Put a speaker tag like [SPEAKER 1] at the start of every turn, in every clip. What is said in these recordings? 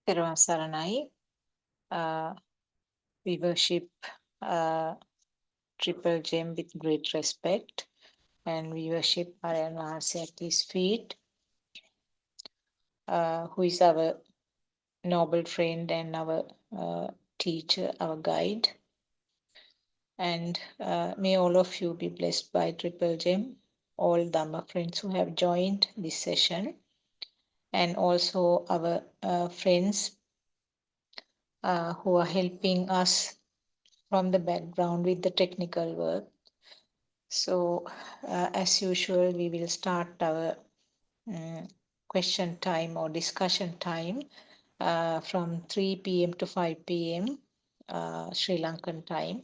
[SPEAKER 1] Therwan Saranai. We worship uh, Triple Gem with great respect, and we worship Aryan Maharsi at his feet, who is our noble friend and our teacher, our guide. And may all of you be blessed by Triple Gem, all Dhamma friends who have joined this session, and also our friends who are helping us from the background with the technical work. So, as usual, we will start our question time or discussion time from 3 p.m. to 5 p.m. Sri Lankan time.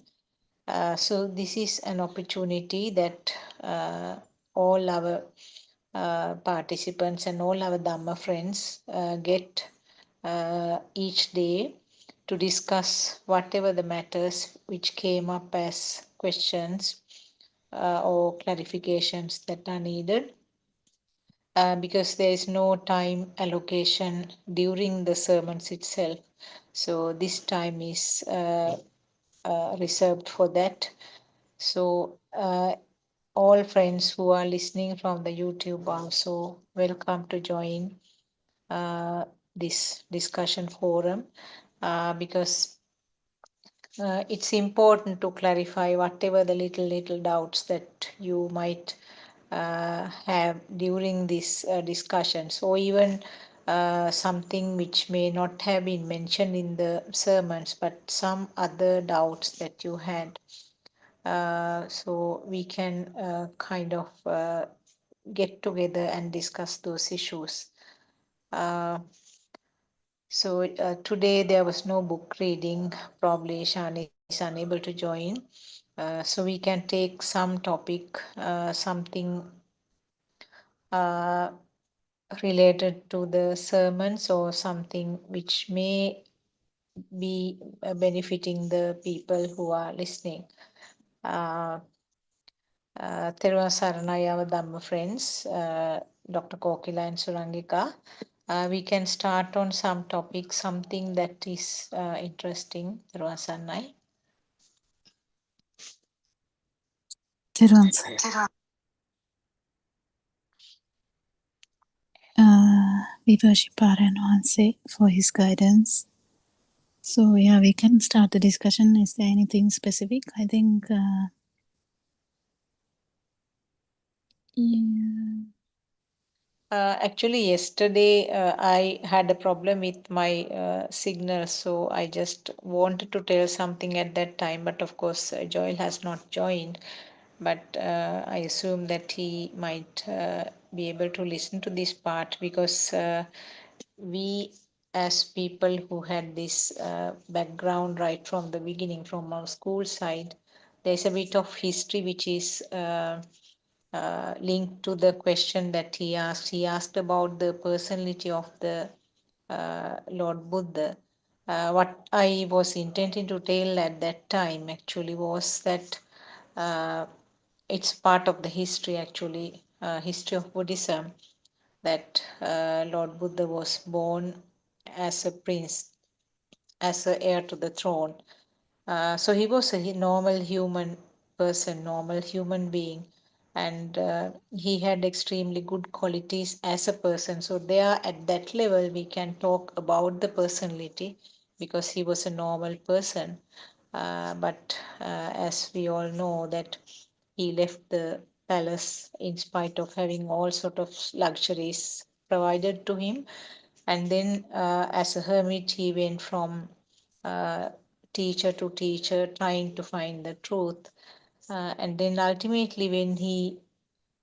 [SPEAKER 1] So, this is an opportunity that all our participants and all our Dhamma friends get each day to discuss whatever the matters which came up as questions or clarifications that are needed, because there is no time allocation during the sermons itself. So this time is reserved for that. So all friends who are listening from the YouTube also welcome to join this discussion forum, because it's important to clarify whatever the little doubts that you might have during these discussions, or even something which may not have been mentioned in the sermons, but some other doubts that you had. So we can kind of get together and discuss those issues. So today there was no book reading. Probably Shani is unable to join. So we can take some topic, something uh, related to the sermons, or something which may be benefiting the people who are listening. Therwan Saranai, our Dhamma friends, Dr. Kokila and Surangika. We can start on some topic, something that is interesting. Therwan Saranai.
[SPEAKER 2] Therwan we worship Aryan Maharsi for his guidance. So yeah, we can start the discussion. Is there anything specific? I think yeah.
[SPEAKER 1] Actually, yesterday I had a problem with my signal, so I just wanted to tell something at that time. But of course, Joel has not joined. But I assume that he might be able to listen to this part, because we, as people who had this background right from the beginning, from our school side, there's a bit of history which is linked to the question that he asked. He asked about the personality of the Lord Buddha. What I was intending to tell at that time actually was that uh, it's part of the history, actually, history of Buddhism, that Lord Buddha was born as a prince, as a heir to the throne. So he was a normal human person, normal human being, and he had extremely good qualities as a person. So there, at that level, we can talk about the personality, because he was a normal person. But as we all know, that he left the palace in spite of having all sort of luxuries provided to him, and then as a hermit he went from uh, teacher to teacher, trying to find the truth. And then ultimately, when he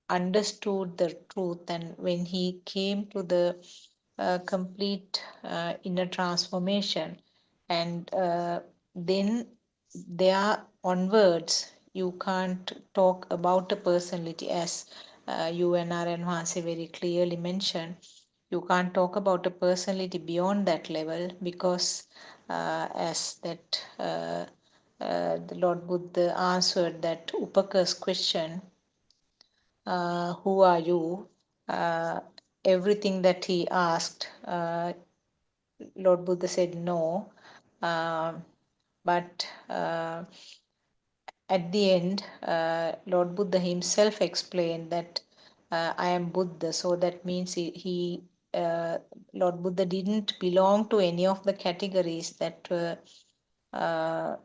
[SPEAKER 1] understood the truth, and when he came to the complete inner transformation, and then there onwards, you can't talk about a personality, as you and Narayan Vase very clearly mentioned. You can't talk about a personality beyond that level, because as that the Lord Buddha answered that Upakar's question, who are you? Uh, Everything that he asked, Lord Buddha said no. But at the end, Lord Buddha himself explained that I am Buddha. So that means Lord Buddha didn't belong to any of the categories that were uh,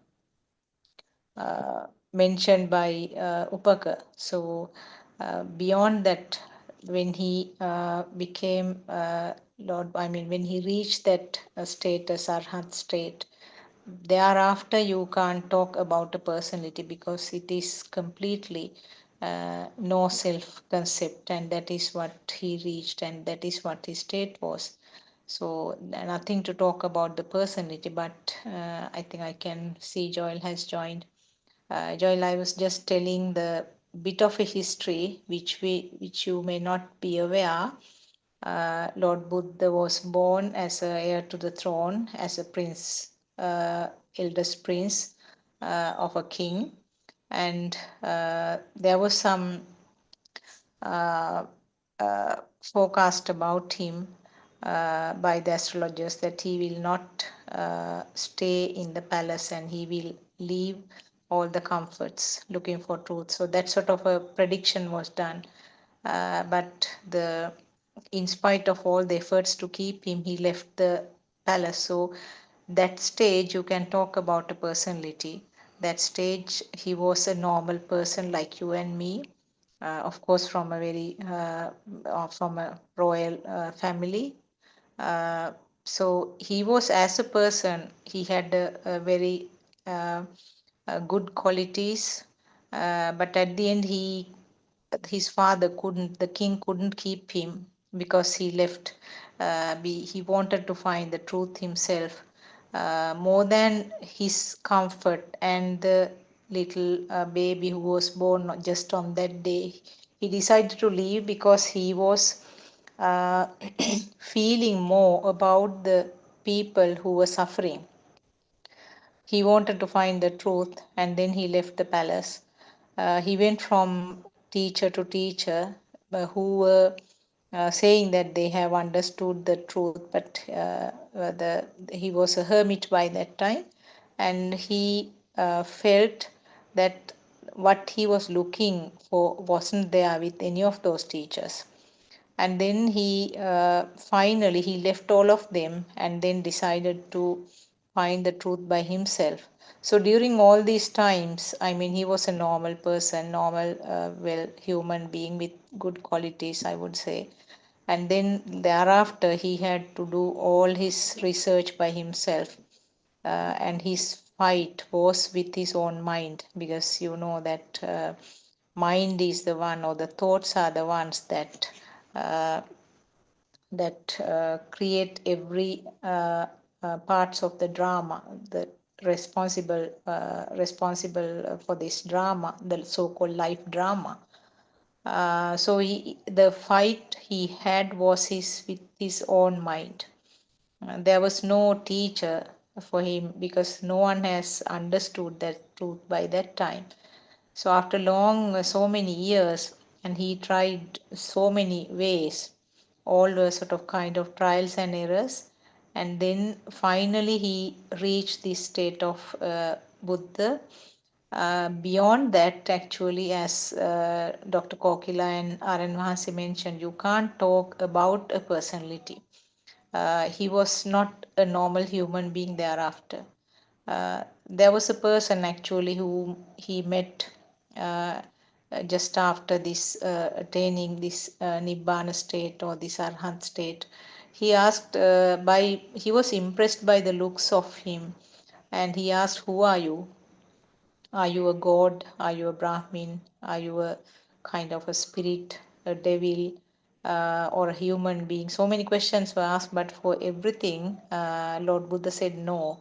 [SPEAKER 1] uh, mentioned by Upaka. So beyond that, when he became when he reached that status, Arhat state, thereafter you can't talk about a personality because it is completely no self concept, and that is what he reached, and that is what his state was. So nothing to talk about the personality, but I think I can see Joel has joined. Joel, I was just telling the bit of a history which you may not be aware. Lord Buddha was born as a heir to the throne, as a prince, eldest prince of a king, and there was some uh, uh, forecast about him by the astrologers that he will not stay in the palace and he will leave all the comforts looking for truth. So that sort of a prediction was done. But in spite of all the efforts to keep him, he left the palace. So that stage you can talk about a personality. That stage he was a normal person like you and me, of course from a royal family. uh, so he was, as a person, he had a very uh, good qualities, but at the end his father couldn't the king couldn't keep him because he left. He wanted to find the truth himself, more than his comfort and the little baby who was born just on that day. He decided to leave because he was uh, feeling more about the people who were suffering. He wanted to find the truth, and then he left the palace. He went from teacher to teacher who were saying that they have understood the truth, but he was a hermit by that time, and he felt that what he was looking for wasn't there with any of those teachers. And then he left all of them and then decided to find the truth by himself. So during all these times, I mean, he was a normal person, normal, well, human being with good qualities, I would say. And then thereafter he had to do all his research by himself, and his fight was with his own mind, because you know that mind is the one, or the thoughts are the ones that uh, create every parts of the drama, the responsible for this drama, the so-called life drama. So the fight he had was with his own mind. There was no teacher for him because no one has understood that truth by that time. So after so many years, and he tried so many ways, all the sort of kind of trials and errors, and then finally he reached this state of Buddha. Beyond that, actually, as Dr. Kokila and Aran Vahasi mentioned, you can't talk about a personality. He was not a normal human being thereafter. There was a person actually who he met uh, just after this attaining this Nibbana state, or this Arhat state. He was impressed by the looks of him, and he asked, "Who are you? Are you a god? Are you a Brahmin? Are you a kind of a spirit, a devil, or a human being?" So many questions were asked, but for everything, Lord Buddha said no.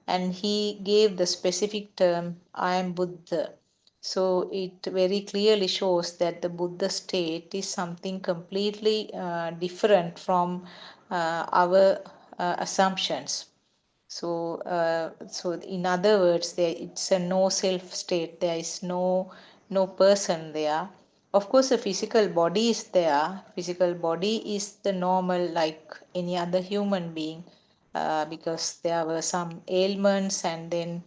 [SPEAKER 1] And he gave the specific term, I am Buddha. So it very clearly shows that the Buddha state is something completely different from our assumptions. So in other words, it's a no self state. There is no person there. Of course, the physical body is there. Physical body is the normal, like any other human being. because there were some ailments, and then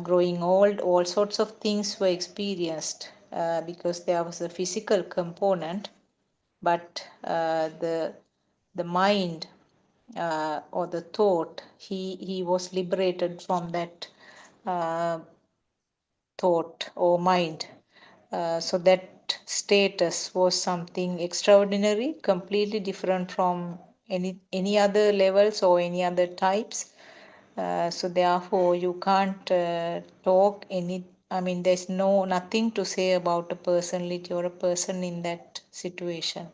[SPEAKER 1] growing old, all sorts of things were experienced because there was a physical component, but the mind or the thought, he was liberated from that thought or mind. So that status was something extraordinary, completely different from any other levels or any other types. So therefore, you can't talk any. I mean, there's nothing to say about a personality or a person in that situation.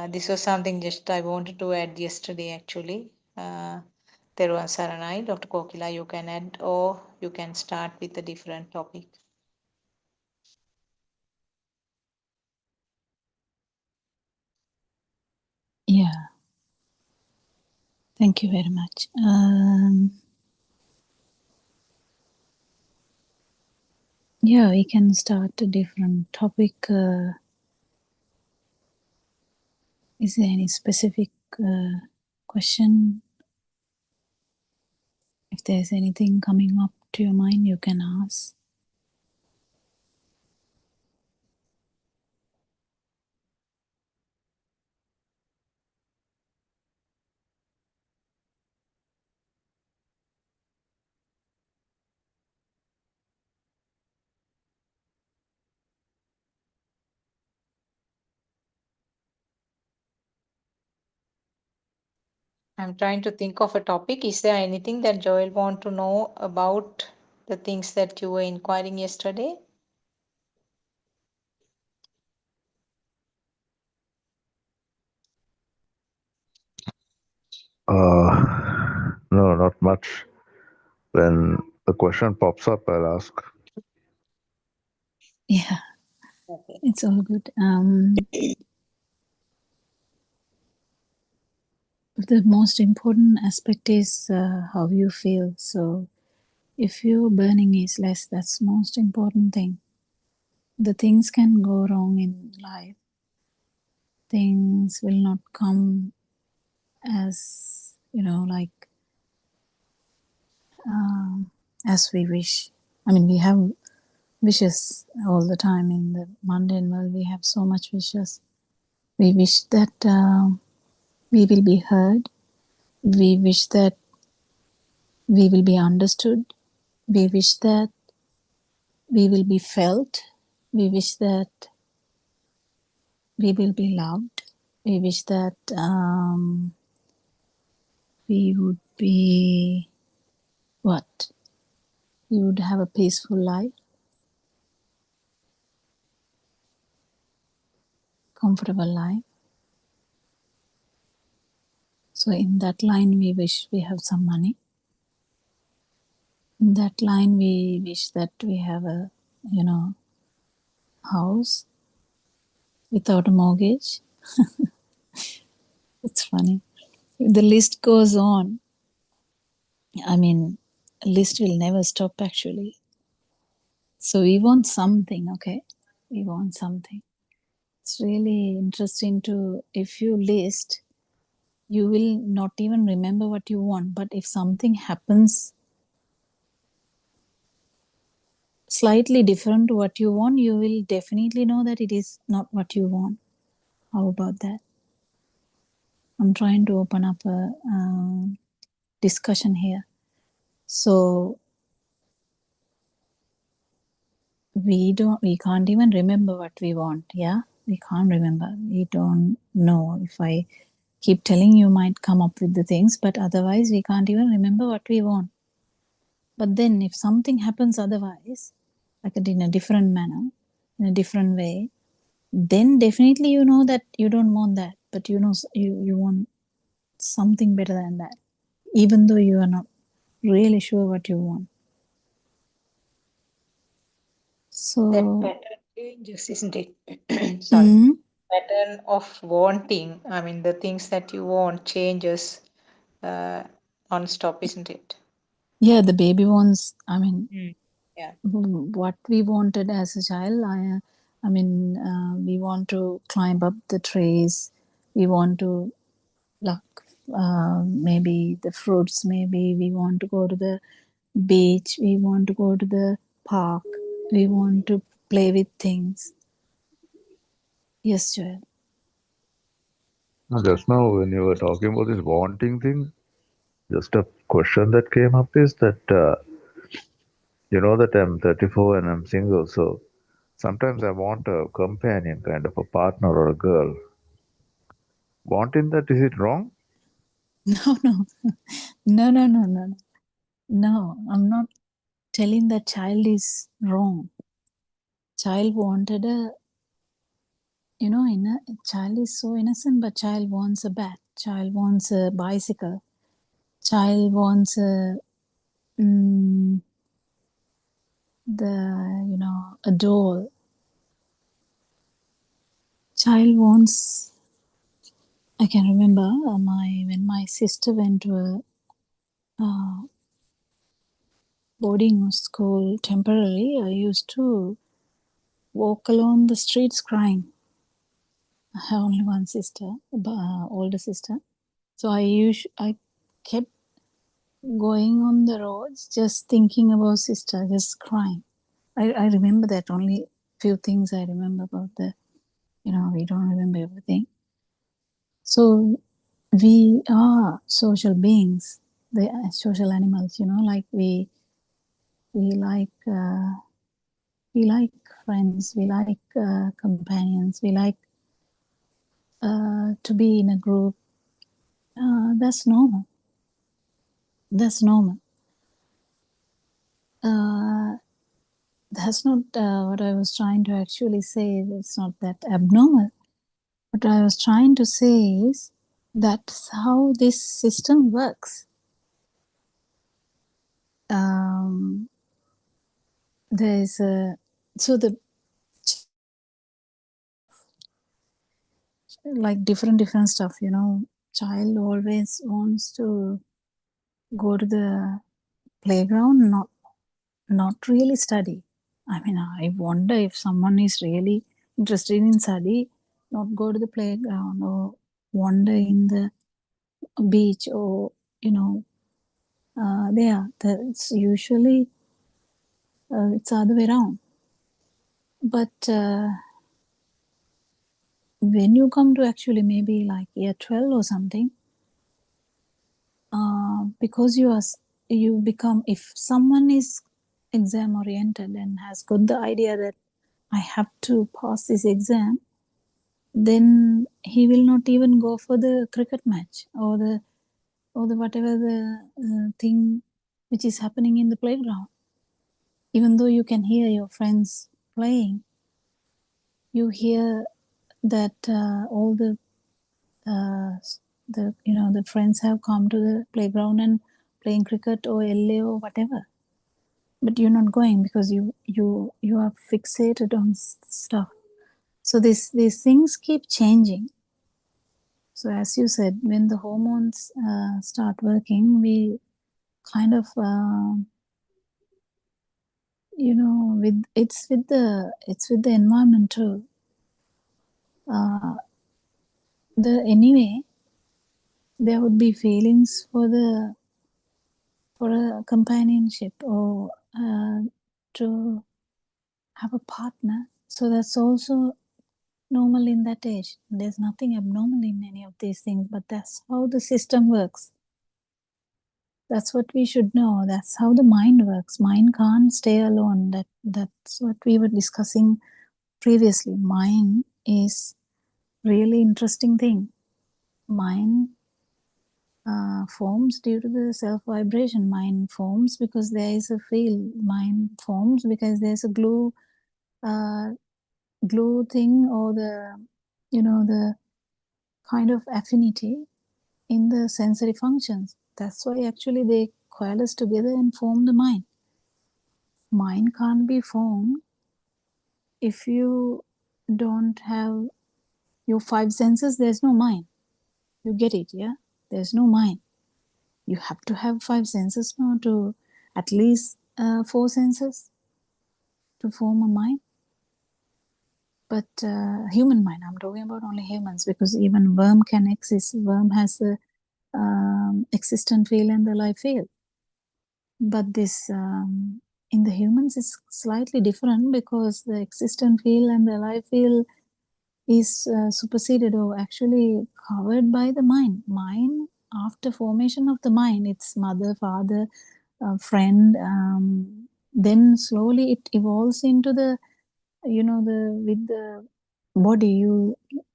[SPEAKER 1] This was something just I wanted to add yesterday, actually. Teruvan Saranai, Dr. Kokila, you can add, or you can start with a different topic.
[SPEAKER 2] Yeah. Thank you very much. Yeah, we can start a different topic. Is there any specific question? If there's anything coming up to your mind, you can ask.
[SPEAKER 1] I'm trying to think of a topic. Is there anything that Joel want to know about the things that you were inquiring yesterday?
[SPEAKER 3] No, not much. When the question pops up, I'll ask.
[SPEAKER 2] Yeah,
[SPEAKER 1] Okay.
[SPEAKER 2] it's all good. The most important aspect is how you feel. So if your burning is less, that's most important thing. The things can go wrong in life. Things will not come as, like as we wish. I mean, we have wishes all the time in the mundane world. We have so much wishes. We wish that we will be heard. We wish that we will be understood. We wish that we will be felt. We wish that we will be loved. We wish that we would be what? We would have a peaceful life, comfortable life. So in that line, we wish we have some money. In that line, we wish that we have a, house without a mortgage. It's funny. The list goes on. I mean, list will never stop actually. So we want something, okay? We want something. It's really interesting to, if you list, you will not even remember what you want. But if something happens slightly different to what you want, you will definitely know that it is not what you want. How about that? I'm trying to open up a discussion here. So we can't even remember what we want. Yeah, we can't remember. We don't know. If I keep telling, you might come up with the things, but otherwise we can't even remember what we want. But then if something happens otherwise, like in a different manner, in a different way, then definitely you know that you don't want that, but you know you want something better than that, even though you are not really sure what you want.
[SPEAKER 1] That
[SPEAKER 2] So
[SPEAKER 1] pattern changes, isn't it? Sorry. Pattern of wanting, I mean, the things that you want changes non-stop, isn't it?
[SPEAKER 2] yeah, the baby wants, I mean,
[SPEAKER 1] Yeah.
[SPEAKER 2] what we wanted as a child, we want to climb up the trees, we want to like maybe the fruits, maybe we want to go to the beach, we want to go to the park, we want to play with things. Yes, Joel.
[SPEAKER 3] Just now, when you were talking about this wanting thing, just a question that came up is that you know that I'm 34 and I'm single, so sometimes I want a companion, kind of a partner or a girl. Wanting that, is it wrong?
[SPEAKER 2] No, no, no, no, no, no, no. No, I'm not telling that child is wrong. Child wanted a, you know, child is so innocent, but child wants a bat. Child wants a bicycle. Child wants a, a doll. Child wants. I can remember when my sister went to a boarding school temporarily. I used to walk along the streets crying. I have only one sister, older sister. So I kept going on the roads, just thinking about sister, just crying. I remember that only few things I remember about the, we don't remember everything. So we are social beings, the social animals, like we like friends, we like companions, we like to be in a group. That's normal. That's normal. That's not what I was trying to actually say. It's not that abnormal. What I was trying to say is that's how this system works. There's a so the like different stuff. Child always wants to go to the playground, not really study. I mean, I wonder if someone is really interested in study, not go to the playground or wander in the beach or there. That's usually it's the other way around. But when you come to actually maybe like year 12 or something, because you become, if someone is exam oriented and has got the idea that I have to pass this exam, then he will not even go for the cricket match or the whatever the thing which is happening in the playground. Even though you can hear your friends playing, you hear that all the the friends have come to the playground and playing cricket or LA or whatever, but you're not going because you are fixated on stuff. So these things keep changing. So as you said, when the hormones start working, we kind of it's with the environment too. Anyway, there would be feelings for a companionship or to have a partner. So that's also normal in that age. There's nothing abnormal in any of these things, but that's how the system works. That's what we should know. That's how the mind works. Mind can't stay alone. That's what we were discussing previously. Mind is really interesting thing. Mind forms due to the self vibration. Mind forms because there is a field. Mind forms because there's a glue thing, or the kind of affinity in the sensory functions. That's why actually they coalesce together and form the mind. Mind can't be formed if you don't have your five senses. There's no mind. You get it? Yeah, there's no mind. You have to have five senses now, to at least four senses to form a mind. But human mind, I'm talking about only humans, because even worm can exist. Worm has a existent field and the alive field. But this in the humans is slightly different, because the existent field and the alive field is superseded or actually covered by the mind. Mind, after formation of the mind, it's mother, father, friend, then slowly it evolves into the, you know, with the body,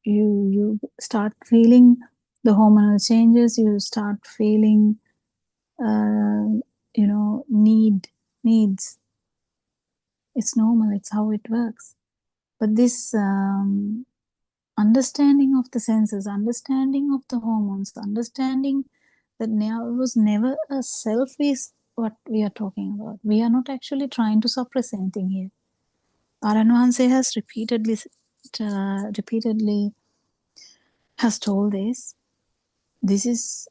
[SPEAKER 2] you start feeling the hormonal changes, you start feeling you know, needs. It's normal, it's how it works. But this understanding of the senses, understanding of the hormones, understanding that there was never a self is what we are talking about. We are not actually trying to suppress anything here. Aranwanse has repeatedly has told this. This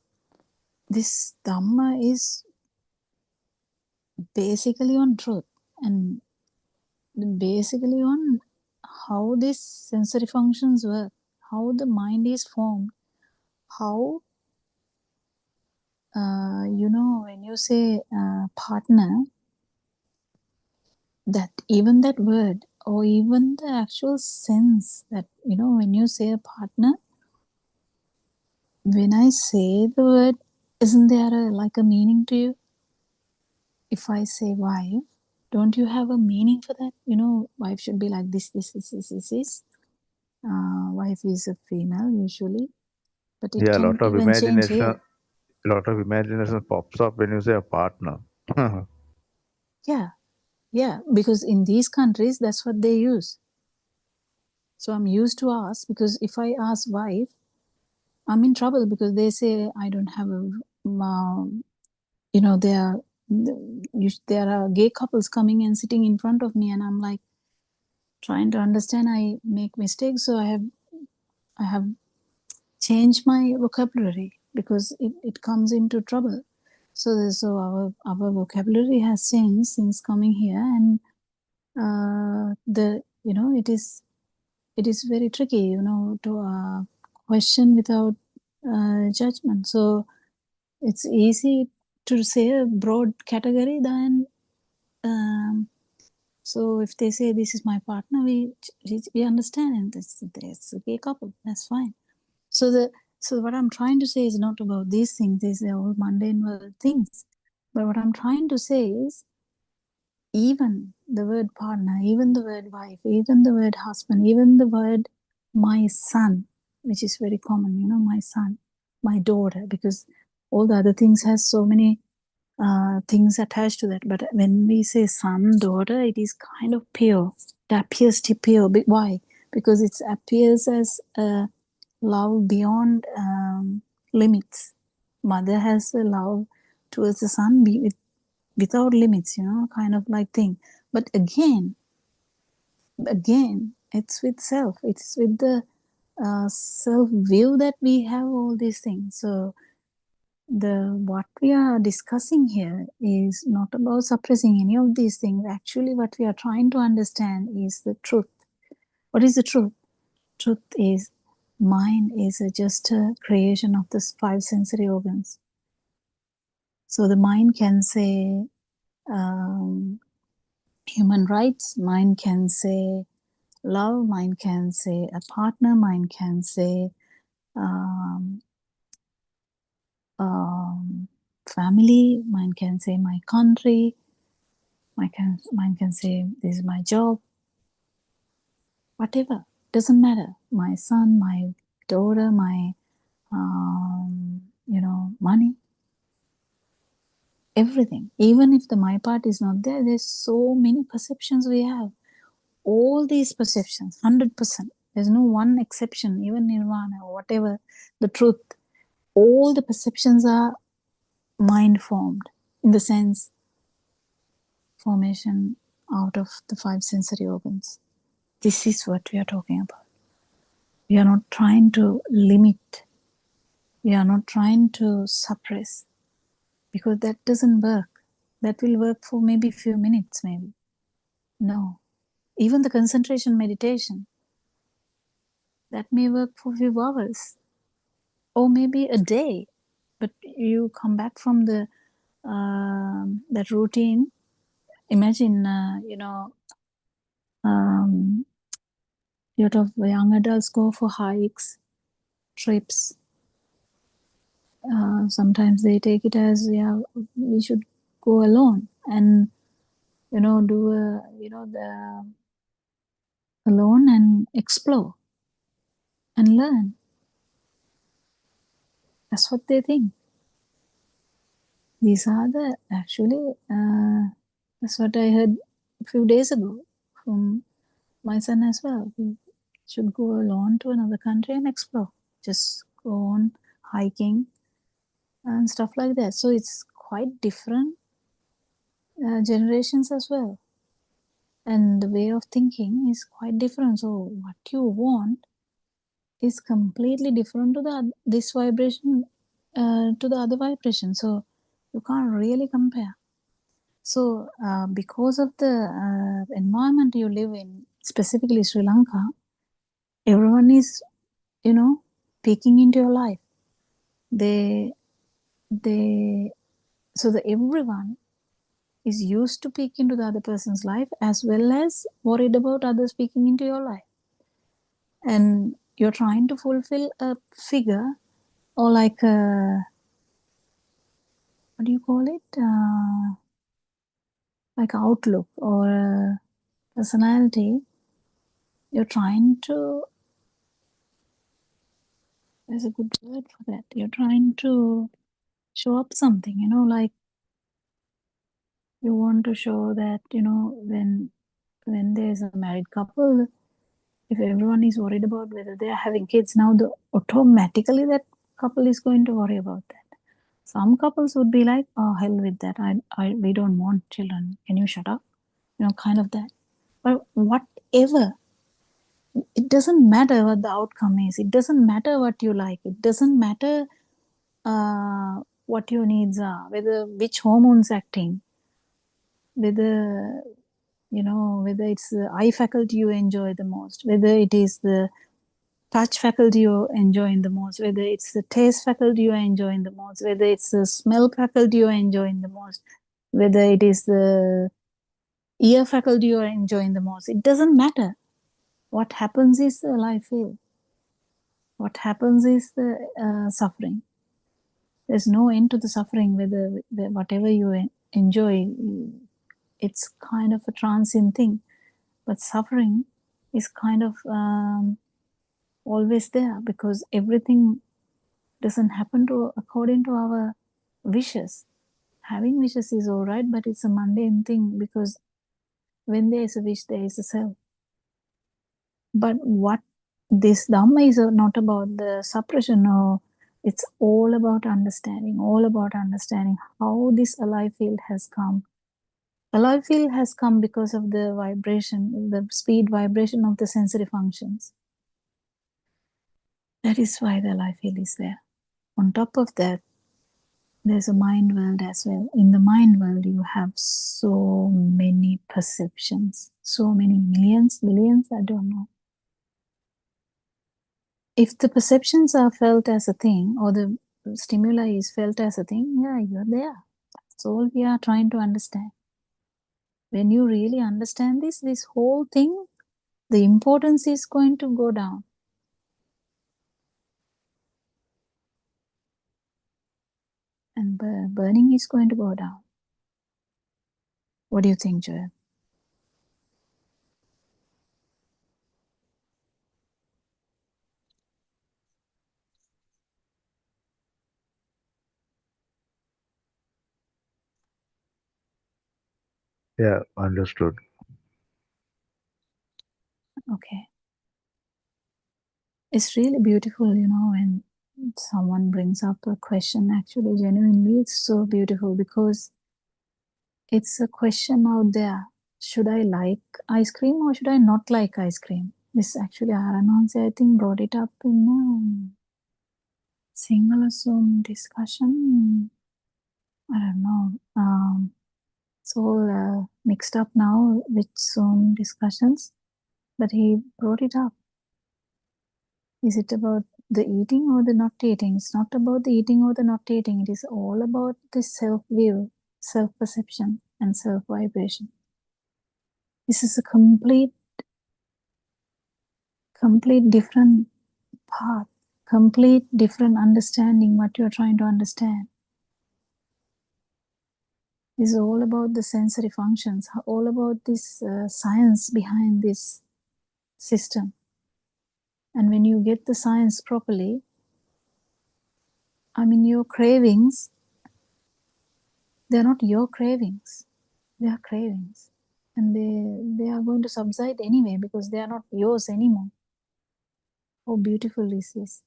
[SPEAKER 2] Dhamma is basically on truth, and basically on how these sensory functions work, how the mind is formed, how you know, when you say partner, that even that word, or even the actual sense that, you know, when you say a partner, when I say the word, isn't there like a meaning to you? If I say wife, don't you have a meaning for that? You know, wife should be like this. Wife is a female usually, but it
[SPEAKER 3] Yeah, a
[SPEAKER 2] can
[SPEAKER 3] lot of
[SPEAKER 2] even change
[SPEAKER 3] imagination.
[SPEAKER 2] here.
[SPEAKER 3] A lot of imagination pops up when you say a partner.
[SPEAKER 2] Yeah, because in these countries, that's what they use. So I'm used to ask, because if I ask wife, I'm in trouble, because they say I don't have a, you know, there are gay couples coming and sitting in front of me, and I'm like trying to understand. I make mistakes, so I have changed my vocabulary, because it comes into trouble. So our vocabulary has changed since coming here, and the, you know, it is very tricky, you know, to question without judgment. So it's easy to say a broad category than so if they say this is my partner, we understand, and it's a gay couple, that's fine. So what I'm trying to say is not about these things, these are all mundane world things. But what I'm trying to say is, even the word partner, even the word wife, even the word husband, even the word my son, which is very common, you know, my son, my daughter, because all the other things has so many things attached to that. But when we say son, daughter, it is kind of pure. It appears to pure. Why? Because it appears as love beyond limits. Mother has a love towards the son without limits, you know, kind of like thing. But again, it's with self. It's with the self view that we have all these things. So what we are discussing here is not about suppressing any of these things. Actually, what we are trying to understand is the truth. What is the truth? Truth is, mind is just a creation of the five sensory organs. So the mind can say human rights, mind can say love, mind can say a partner, mind can say um, family, mind can say my country, mind can say this is my job, whatever, doesn't matter. My son, my daughter, my you know, money, everything. Even if the my part is not there, there's so many perceptions we have. All these perceptions, 100%. There's no one exception, even nirvana or whatever, the truth. All the perceptions are mind formed, in the sense formation out of the five sensory organs. This is what we are talking about. We are not trying to limit. We are not trying to suppress, because that doesn't work. That will work for maybe a few minutes, maybe. No. Even the concentration meditation, that may work for a few hours, or maybe a day. but you come back from the that routine. Imagine, a lot of young adults go for hikes, trips. Sometimes they take it as, yeah, we should go alone and, do the alone and explore and learn. That's what they think. These are the actually, that's what I heard a few days ago from my son as well. We should go alone to another country and explore. Just go on hiking and stuff like that. So it's quite different generations as well. And the way of thinking is quite different. So what you want is completely different to this vibration to the other vibration. So you can't really compare. So because of the environment you live in, specifically Sri Lanka, everyone is, peeking into your life. So that everyone is used to peek into the other person's life as well as worried about others peeking into your life. And you're trying to fulfill a figure or like a, what do you call it? Like outlook or a personality. You're trying to, there's a good word for that. You're trying to show up something, like you want to show that, when there's a married couple, if everyone is worried about whether they are having kids, now automatically that couple is going to worry about that. Some couples would be like, oh, hell with that. We don't want children. Can you shut up? Kind of that. But whatever, it doesn't matter what the outcome is. It doesn't matter what you like. It doesn't matter what your needs are, which hormones acting, whether it's the eye faculty you enjoy the most, whether it is the touch faculty you're enjoying the most, whether it's the taste faculty you're enjoying the most, whether it's the smell faculty you're enjoying the most, whether it is the ear faculty you're enjoying the most. It doesn't matter. What happens is the life field. What happens is the suffering. There's no end to the suffering, whatever you enjoy, it's kind of a transient thing. But suffering is kind of always there because everything doesn't happen according to our wishes. Having wishes is all right, but it's a mundane thing because when there is a wish, there is a self. But what this Dhamma is not about the suppression, or it's all about understanding how this alive field has come. Alive field has come because of the vibration, the speed vibration of the sensory functions. That is why the alive field is there. On top of that, there's a mind world as well. In the mind world, you have so many perceptions, so many millions, I don't know. If the perceptions are felt as a thing, or the stimuli is felt as a thing, yeah, you're there. That's all we are trying to understand. When you really understand this whole thing, the importance is going to go down. And burning is going to go down. What do you think, Joel?
[SPEAKER 3] Yeah, understood.
[SPEAKER 2] Okay. It's really beautiful, when someone brings up a question, actually, genuinely, it's so beautiful because it's a question out there. Should I like ice cream or should I not like ice cream? This actually, Aranansi, I think, brought it up in a Sinhala Zoom discussion. I don't know. It's all mixed up now with Zoom discussions, but he brought it up. Is it about the eating or the not eating. It's not about the eating or the not eating. It is all about the self-view, self-perception, and self-vibration. This is a complete different path, complete different understanding what you're trying to understand. It's all about the sensory functions, all about this science behind this system. And when you get the science properly, I mean, your cravings, they're not your cravings, they are cravings. And they are going to subside anyway because they are not yours anymore. How beautiful is this?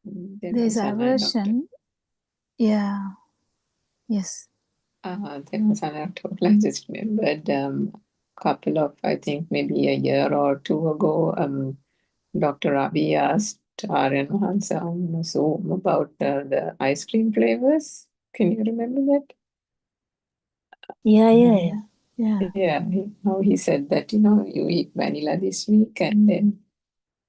[SPEAKER 2] There's aversion. Yeah. Yes.
[SPEAKER 4] There was anecdote. I just remembered couple of, I think maybe a year or two ago, Dr. Ravi asked Aryan Mahansa on Zoom about the ice cream flavors. Can you remember that?
[SPEAKER 2] Yeah.
[SPEAKER 4] Yeah, how he said that, you eat vanilla this week and then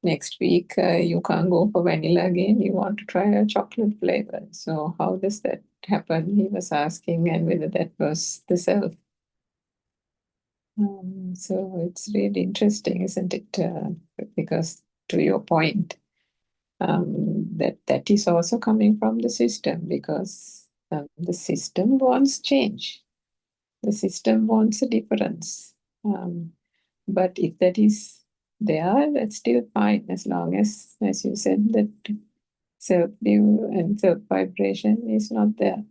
[SPEAKER 4] next week you can't go for vanilla again, you want to try a chocolate flavor. So how does that happen? He was asking, and whether that was the self. So it's really interesting, isn't it? Because to your point, that is also coming from the system, because the system wants change. The system wants a difference. But if that is there, that's still fine, as long as you said, that self-view and self-vibration is not there.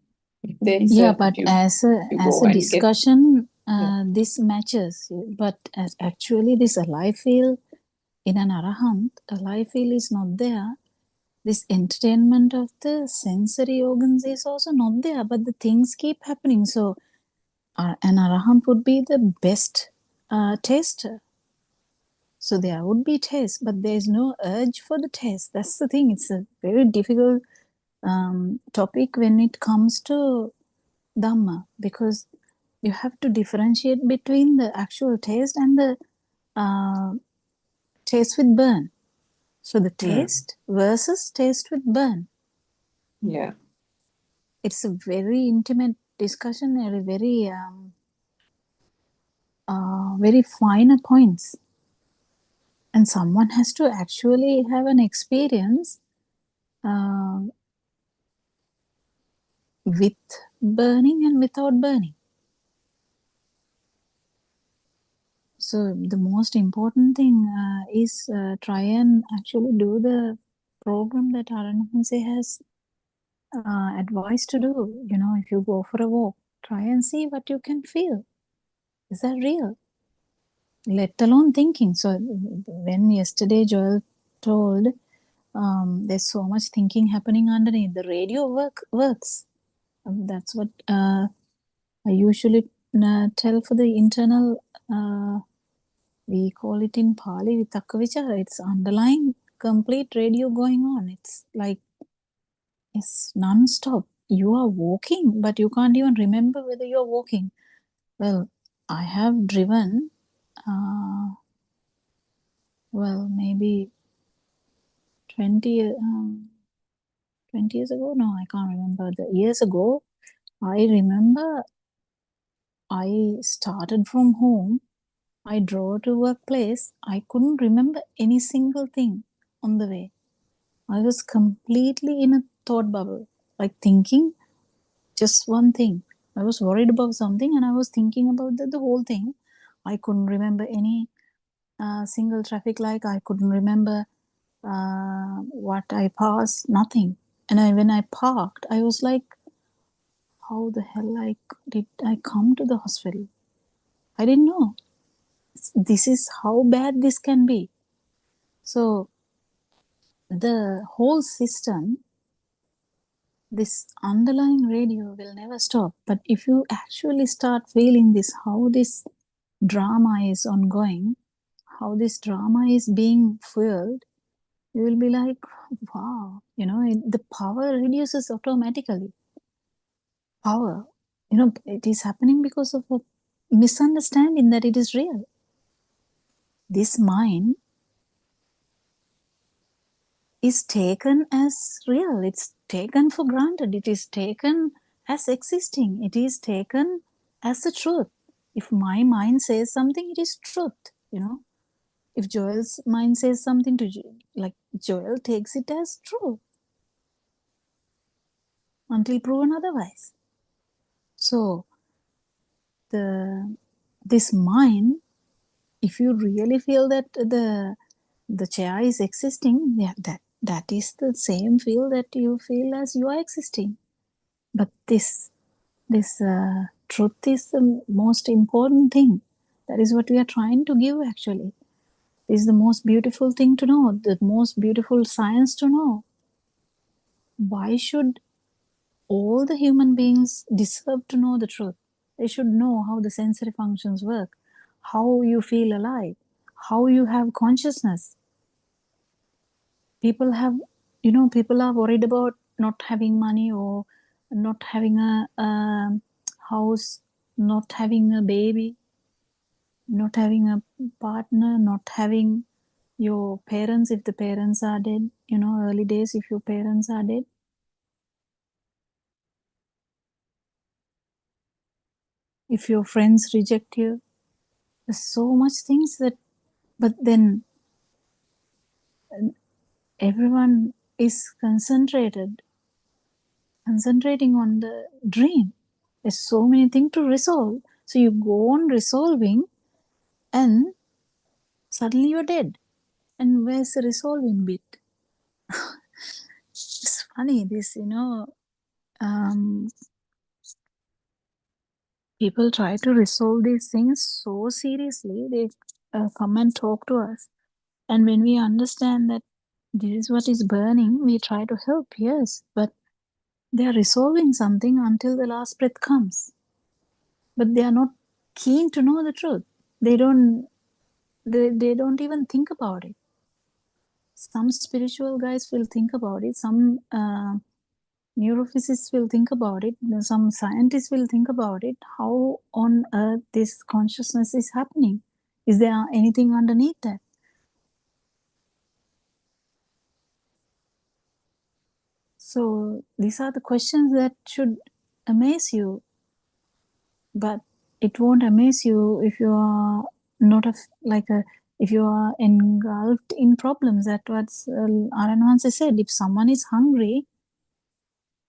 [SPEAKER 4] If there is
[SPEAKER 2] but as a discussion, this matches. But actually, this alive feel in an arahant, alive feel is not there. This entertainment of the sensory organs is also not there, but the things keep happening. So an arahant would be the best taster. So there would be taste, but there is no urge for the taste. That's the thing. It's a very difficult topic when it comes to Dhamma, because you have to differentiate between the actual taste and the taste with burn. So the taste versus taste with burn.
[SPEAKER 4] Yeah.
[SPEAKER 2] It's a very intimate discussion, very finer points. And someone has to actually have an experience with burning and without burning. So the most important thing is try and actually do the program that Aranahanse has advised to do. If you go for a walk, try and see what you can feel. Is that real? Let alone thinking. So when yesterday Joel told there's so much thinking happening underneath, the radio works. That's what I usually tell for the internal, we call it in Pali, Vitakka Vichara. It's underlying complete radio going on. It's like, it's non-stop. You are walking, but you can't even remember whether you're walking. Well, I have driven, maybe 20 years ago. No, I can't remember. The years ago, I remember I started from home. I drove to workplace. I couldn't remember any single thing on the way. I was completely in a thought bubble, like thinking just one thing. I was worried about something and I was thinking about the whole thing. I couldn't remember any single traffic light. I couldn't remember what I passed, nothing. And when I parked, I was like, how the hell did I come to the hospital? I didn't know. This is how bad this can be. So the whole system, this underlying radio will never stop. But if you actually start feeling this, how this drama is ongoing, how this drama is being fueled, you will be like, wow, the power reduces automatically. Power, it is happening because of a misunderstanding that it is real. This mind is taken as real. It's taken for granted. It is taken as existing. It is taken as the truth. If my mind says something, it is truth, you know. If Joel's mind says something to like Joel takes it as true until proven otherwise. So this mind, if you really feel that the chair is existing, yeah, that is the same feel that you feel as you are existing. But this truth is the most important thing. That is what we are trying to give actually. This is the most beautiful thing to know, the most beautiful science to know. Why should all the human beings deserve to know the truth? They should know how the sensory functions work, how you feel alive, how you have consciousness. People are worried about not having money or not having a house, not having a baby, not having a partner, not having your parents if the parents are dead, early days if your parents are dead. If your friends reject you, there's so much things but then everyone is concentrating on the dream. There's so many things to resolve. So you go on resolving and suddenly you're dead. And where's the resolving bit? It's funny, this, people try to resolve these things so seriously. They come and talk to us. And when we understand that this is what is burning, we try to help, yes. But they are resolving something until the last breath comes. But they are not keen to know the truth. They don't even think about it. Some spiritual guys will think about it. Some neurophysicists will think about it. Some scientists will think about it. How on earth this consciousness is happening? Is there anything underneath that? So these are the questions that should amaze you. But it won't amaze you if you are not if you are engulfed in problems. That's what Aranwanse said. If someone is hungry,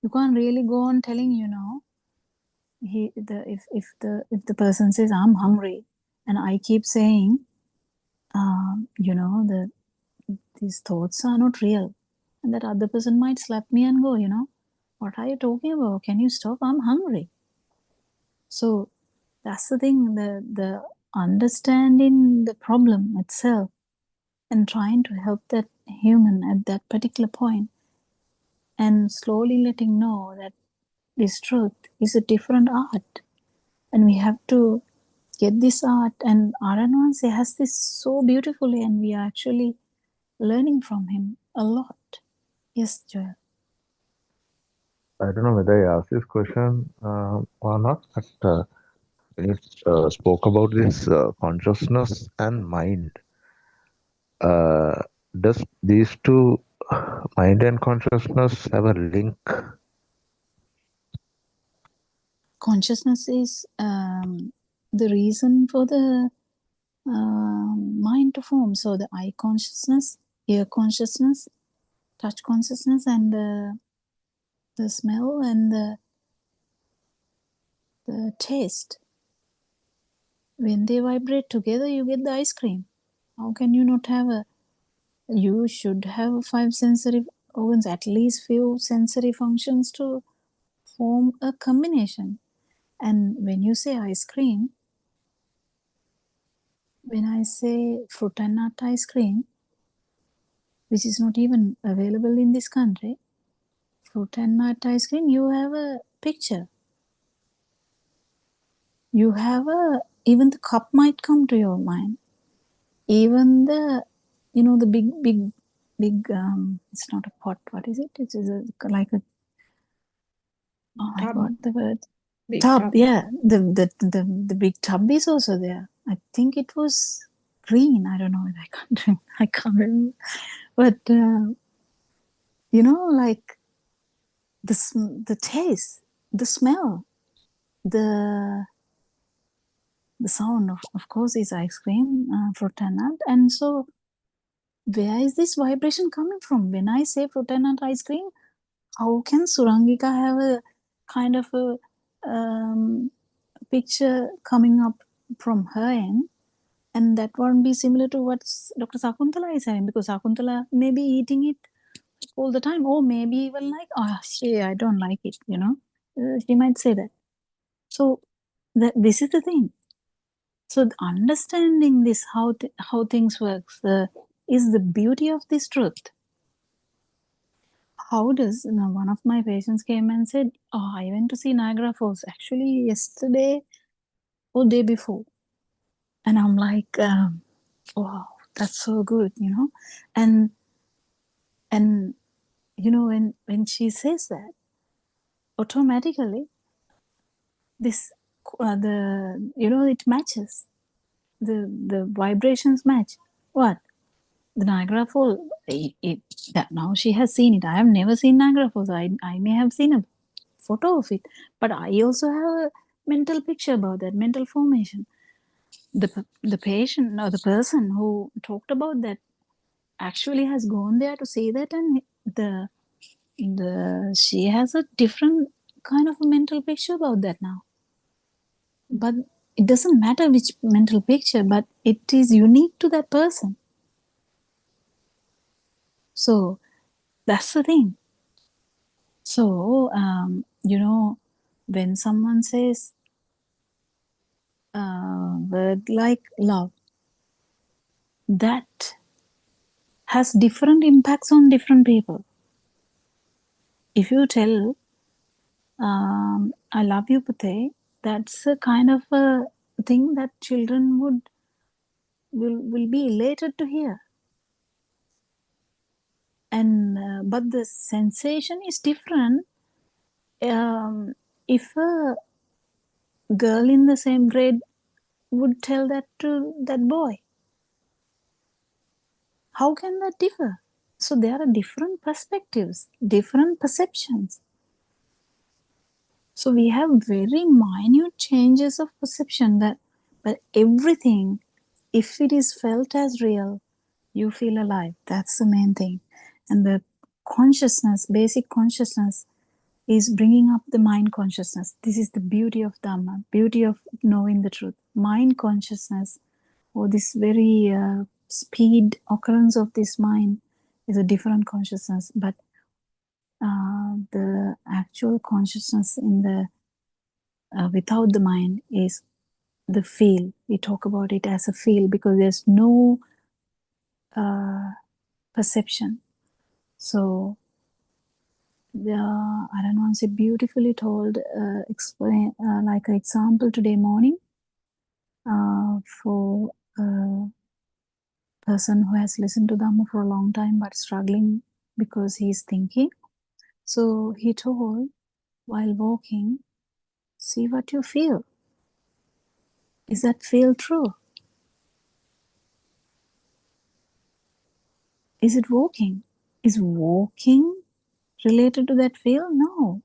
[SPEAKER 2] you can't really go on telling, if the person says I'm hungry, and I keep saying, these thoughts are not real, and that other person might slap me and go, what are you talking about? Can you stop? I'm hungry. So that's the thing, the understanding the problem itself and trying to help that human at that particular point, and slowly letting know that this truth is a different art, and we have to get this art. And Aranwanse has this so beautifully, and we are actually learning from him a lot. Yes, Joel.
[SPEAKER 3] I don't know whether I asked this question or not, but when you spoke about this consciousness and mind, does these two, mind and consciousness, have a link?
[SPEAKER 2] Consciousness is the reason for the mind to form. So the eye consciousness, ear consciousness, touch consciousness, and the smell and the taste. When they vibrate together, you get the ice cream. How can you not have you should have 5 sensory organs, at least few sensory functions to form a combination. And when you say ice cream, when I say fruit and nut ice cream, which is not even available in this country, fruit and nut ice cream, you have a picture. You have even the cup might come to your mind. Even the, the big, it's not a pot, what is it? It is like a, oh my God, the word.
[SPEAKER 4] Big
[SPEAKER 2] Tub, yeah. The big tub is also there. I think it was green. I don't know. I can't remember. But you know, like the taste, the smell, the sound of course is ice cream, fruit and nut. And so where is this vibration coming from? When I say fruit and nut ice cream, how can Surangika have a kind of a picture coming up from her end, and that won't be similar to what Dr. Sakuntala is having, because Sakuntala may be eating it all the time, or maybe even like, oh, I don't like it, you know. She might say that. So this is the thing. So understanding this, how things work, is the beauty of this truth. How does, you know, one of my patients came and said, oh, I went to see Niagara Falls actually yesterday or day before. And I'm like, wow, that's so good, you know. And you know, when she says that, automatically this the, you know, it matches, the vibrations match. What? The Niagara Falls, that now she has seen it. I have never seen Niagara Falls. I may have seen a photo of it, but I also have a mental picture about that, mental formation. The patient or the person who talked about that actually has gone there to see that, and she has a different kind of a mental picture about that now. But it doesn't matter which mental picture, but it is unique to that person. So that's the thing. So you know, when someone says word like love, that has different impacts on different people. If you tell I love you, Pute, that's a kind of a thing that children will be elated to hear. And but the sensation is different. If a girl in the same grade would tell that to that boy, how can that differ? So there are different perspectives, different perceptions. So we have very minute changes of perception, that, but everything, if it is felt as real, you feel alive. That's the main thing. And the consciousness, basic consciousness, is bringing up the mind consciousness. This is the beauty of Dhamma, beauty of knowing the truth. Mind consciousness, or this very speed occurrence of this mind, is a different consciousness. But the actual consciousness in the without the mind is the feel. We talk about it as a feel because there's no perception. So Aranwansi beautifully told, explain like an example today morning for a person who has listened to Dhamma for a long time but struggling because he's thinking. So he told, while walking, see what you feel. Is that feel true? Is it walking? Is walking related to that feel? No.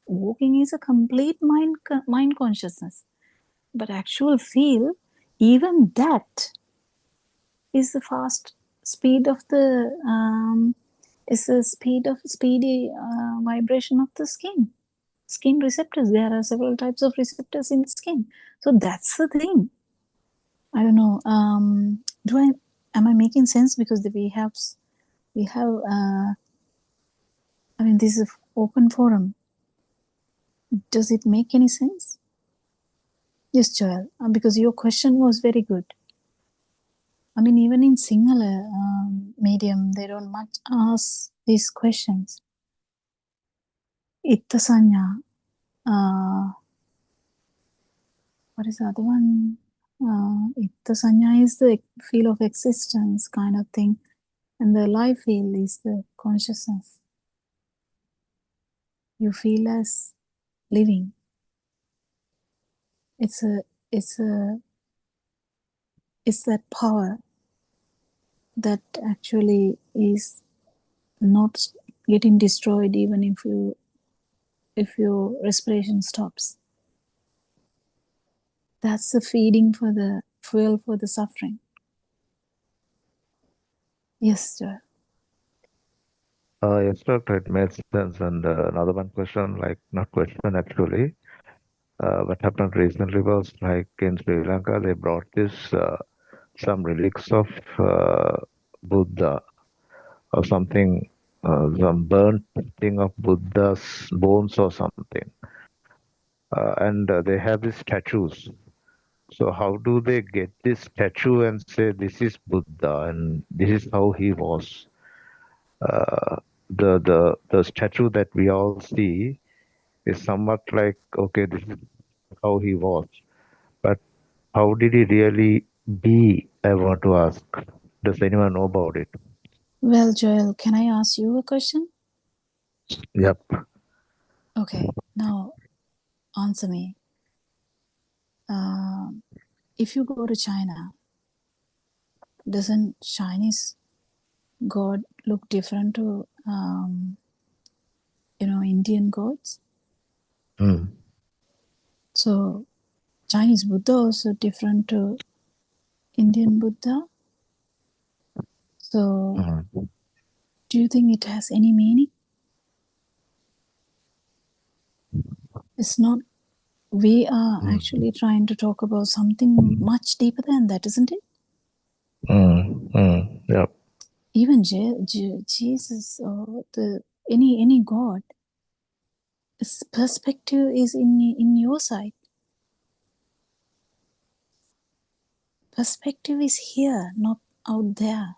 [SPEAKER 2] Walking is a complete mind consciousness. But actual feel, even that is the fast speed of the is the speedy vibration of the skin receptors. There are several types of receptors in the skin. So that's the thing. I don't know. Am I making sense? Because we have I mean, this is an open forum. Does it make any sense? Yes, Joel, because your question was very good. I mean, even in Sinhala medium, they don't much ask these questions. Itta sanya, what is the other one? Itta sanya is the feel of existence kind of thing, and the life feel is the consciousness. You feel as living. It's that power that actually is not getting destroyed even if your respiration stops. That's the feeding for the fuel for the suffering. Yes, sir.
[SPEAKER 3] Yes, doctor, it made sense. And another one question, like not question actually, what happened recently was like in Sri Lanka, they brought this some relics of Buddha or something, some burnt thing of Buddha's bones or something, and they have these statues. So how do they get this statue and say this is Buddha and this is how he was? The statue that we all see is somewhat like, okay, this is how he was, but how did he really be? I want to ask. Does anyone know about it?
[SPEAKER 2] Well, Joel, can I ask you a question?
[SPEAKER 3] Yep.
[SPEAKER 2] Okay, now answer me. If you go to China, doesn't Chinese God look different to Indian gods?
[SPEAKER 3] Mm.
[SPEAKER 2] So Chinese Buddha also different to Indian Buddha. So
[SPEAKER 3] Mm.
[SPEAKER 2] do you think it has any meaning? It's not. We are actually trying to talk about something much deeper than that, isn't it?
[SPEAKER 3] Yep.
[SPEAKER 2] Even Jesus or any God, its perspective is in your side. Perspective is here, not out there.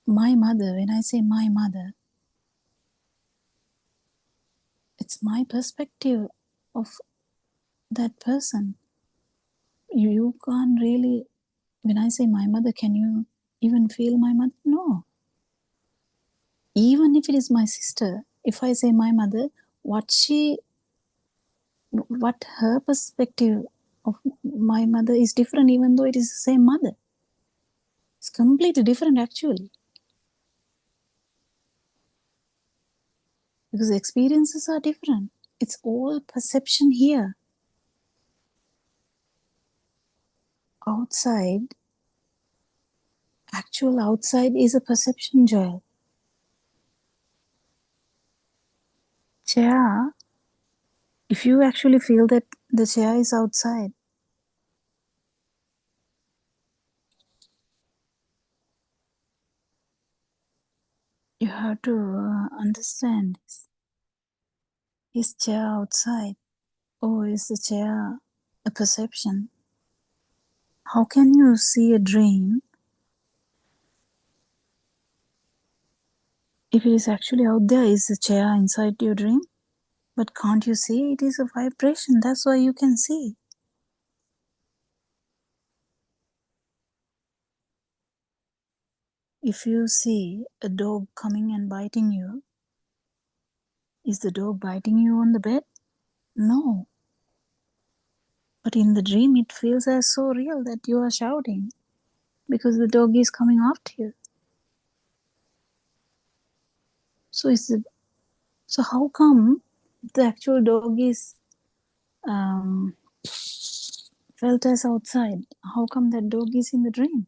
[SPEAKER 2] My mother, when I say my mother, it's my perspective of that person. You can't really, when I say my mother, can you even feel my mother? No. Even if it is my sister, if I say my mother, what her perspective of my mother is different, even though it is the same mother. It's completely different actually. Because the experiences are different. It's all perception here. Outside, actual outside is a perception, Joel. Chair, if you actually feel that the chair is outside, you have to understand this. Is chair outside or is the chair a perception? How can you see a dream if it is actually out there? Is the chair inside your dream? But can't you see it is a vibration? That's why you can see. If you see a dog coming and biting you, is the dog biting you on the bed? No. But in the dream, it feels as so real that you are shouting because the dog is coming after you. So how come the actual dog is felt as outside? How come that dog is in the dream?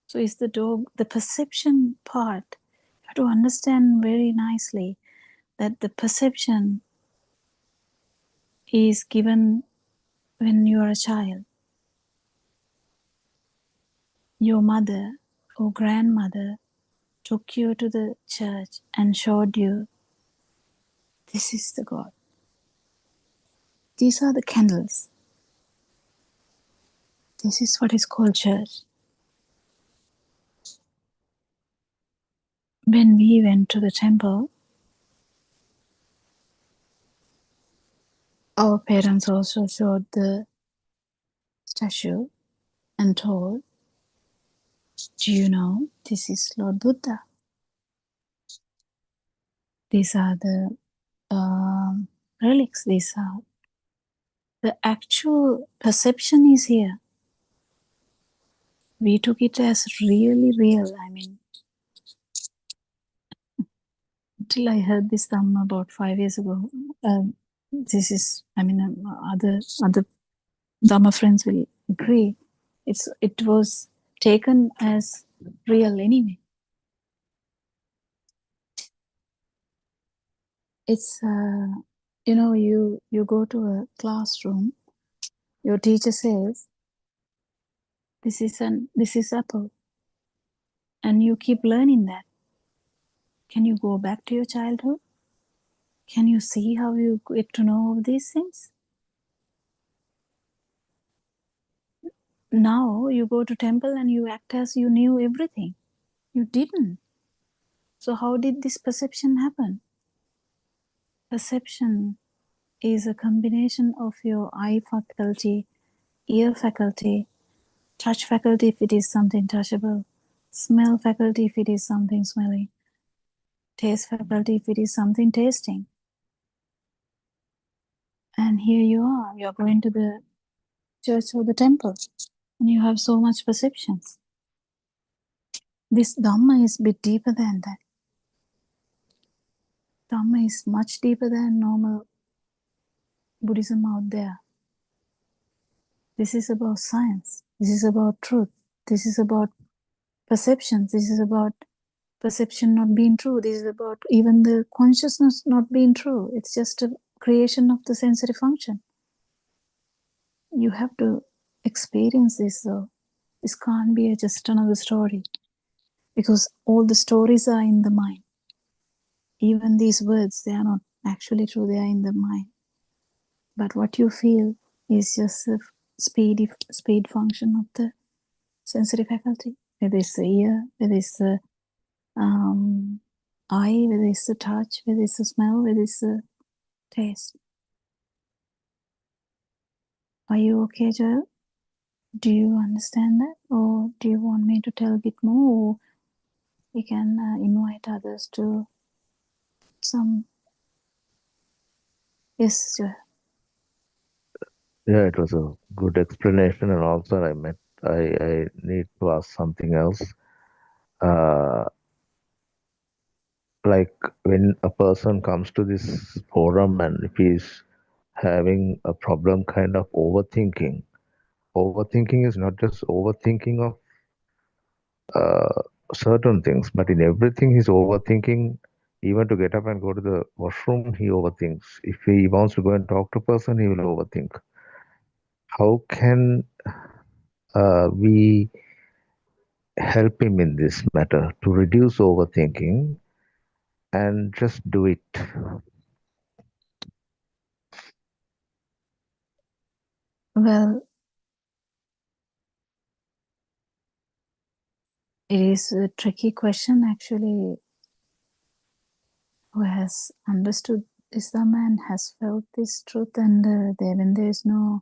[SPEAKER 2] So is the dog the perception part? You have to understand very nicely that the perception is given when you are a child. Your mother or grandmother took you to the church and showed you, this is the God. These are the candles. This is what is called church. When we went to the temple, our parents also showed the statue and told, do you know this is Lord Buddha? These are the relics. These are the actual perception is here. We took it as really real. I mean, till I heard this Dhamma about 5 years ago. This is, other Dhamma friends will agree. It was taken as real anyway. It's you go to a classroom, your teacher says, this is apple, and you keep learning that. Can you go back to your childhood? Can you see how you get to know all these things? Now you go to temple and you act as you knew everything. You didn't. So how did this perception happen? Perception is a combination of your eye faculty, ear faculty, touch faculty if it is something touchable, smell faculty if it is something smelling, taste faculty if it is something tasting. And here you are going to the church or the temple, and you have so much perceptions. This Dhamma is a bit deeper than that. Dhamma is much deeper than normal Buddhism out there. This is about science. This is about truth. This is about perceptions. This is about perception not being true. This is about even the consciousness not being true. It's just a creation of the sensory function. You have to experience this though. This can't be just another story, because all the stories are in the mind. Even these words, they are not actually true, they are in the mind. But what you feel is just a speed function of the sensory faculty. Whether it's the ear, whether it's the eye, whether it's the touch, whether it's the smell, whether it's the taste. Are you okay, Joel? Do you understand that? Or do you want me to tell a bit more? Or we can invite others to some... Yes, Joel.
[SPEAKER 3] Yeah, it was a good explanation, and also I need to ask something else. Like when a person comes to this forum and if he's having a problem kind of overthinking is not just overthinking of certain things, but in everything he's overthinking. Even to get up and go to the washroom, he overthinks. If he wants to go and talk to a person, he will overthink. How can we help him in this matter to reduce overthinking and just do it?
[SPEAKER 2] Well, it is a tricky question actually. Who has understood Islam and has felt this truth, and when there is no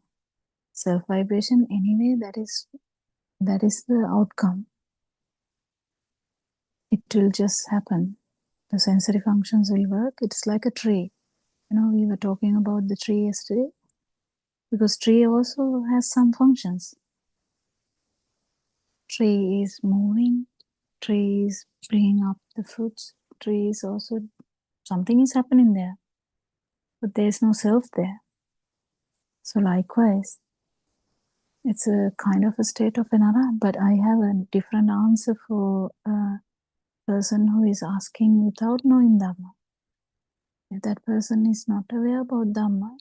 [SPEAKER 2] self-vibration anyway, that is the outcome. It will just happen. The sensory functions will work. It's like a tree. We were talking about the tree yesterday, because tree also has some functions. Tree is moving. Tree is bringing up the fruits. Tree is also, something is happening there, but there is no self there. So likewise, it's a kind of a state of anara, but I have a different answer for a person who is asking without knowing Dhamma. If that person is not aware about Dhamma,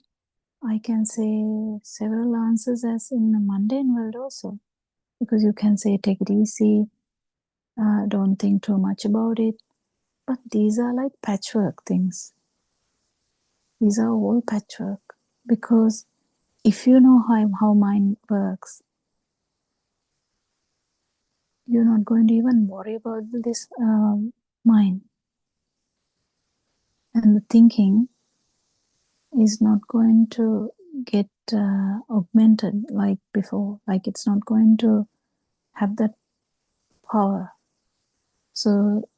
[SPEAKER 2] I can say several answers as in the mundane world also. Because you can say, take it easy, don't think too much about it. But these are like patchwork things. These are all patchwork. Because if you know how mind works, you're not going to even worry about this mind. And the thinking is not going to get augmented like before. Like it's not going to have that power. So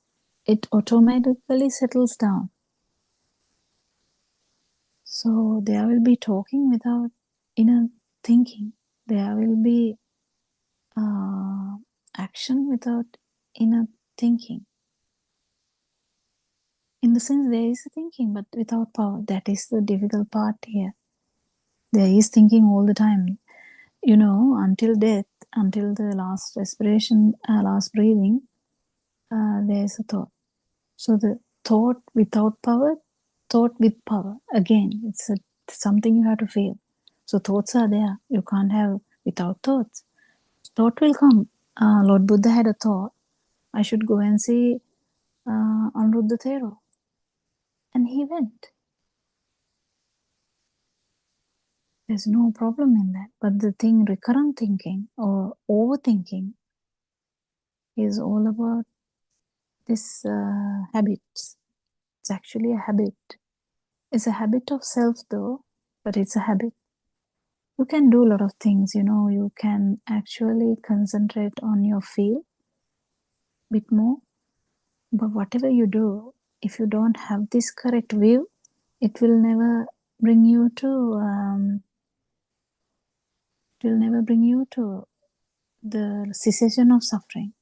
[SPEAKER 2] it automatically settles down. So there will be talking without inner thinking. There will be action without inner thinking. In the sense, there is thinking, but without power. That is the difficult part here. There is thinking all the time. You know, until death, until the last respiration, last breathing, there is a thought. So the thought without power, thought with power. Again, it's something you have to feel. So thoughts are there. You can't have without thoughts. Thought will come. Lord Buddha had a thought. I should go and see Buddothpado. And he went. There's no problem in that. But the thing, recurrent thinking or overthinking, is all about this habits. It's actually a habit. It's a habit of self though, but it's a habit. You can do a lot of things, you know, you can actually concentrate on your feel a bit more. But whatever you do, if you don't have this correct view, it will never bring you to the cessation of suffering.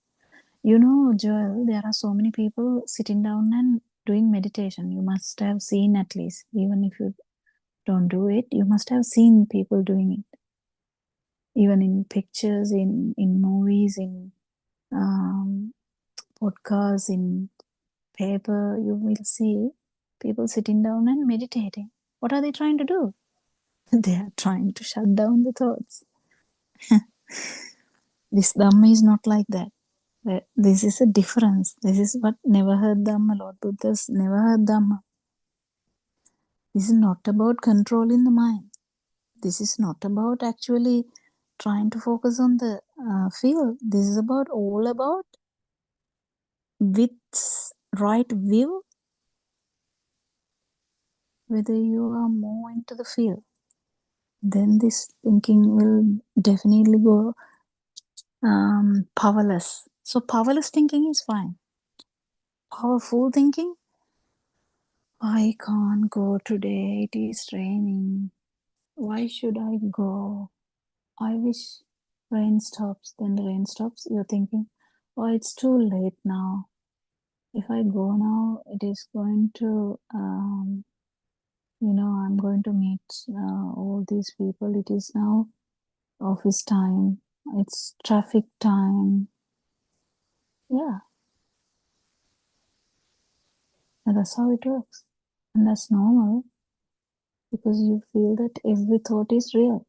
[SPEAKER 2] You know, Joel, there are so many people sitting down and doing meditation. You must have seen, at least, even if you don't do it, you must have seen people doing it. Even in pictures, in movies, in podcasts, in paper, you will see people sitting down and meditating. What are they trying to do? They are trying to shut down the thoughts. This Dhamma is not like that. This is a difference. This is what never heard Dhamma. Lord Buddha's never heard Dhamma. This is not about controlling the mind. This is not about actually trying to focus on the field. This is all about with right view, whether you are more into the field, then this thinking will definitely go powerless. So powerless thinking is fine. Powerful thinking, I can't go today, it is raining. Why should I go? I wish rain stops. Then the rain stops. You're thinking, oh, it's too late now. If I go now, it is going to, I'm going to meet all these people. It is now office time. It's traffic time. Yeah. And that's how it works. And that's normal because you feel that every thought is real.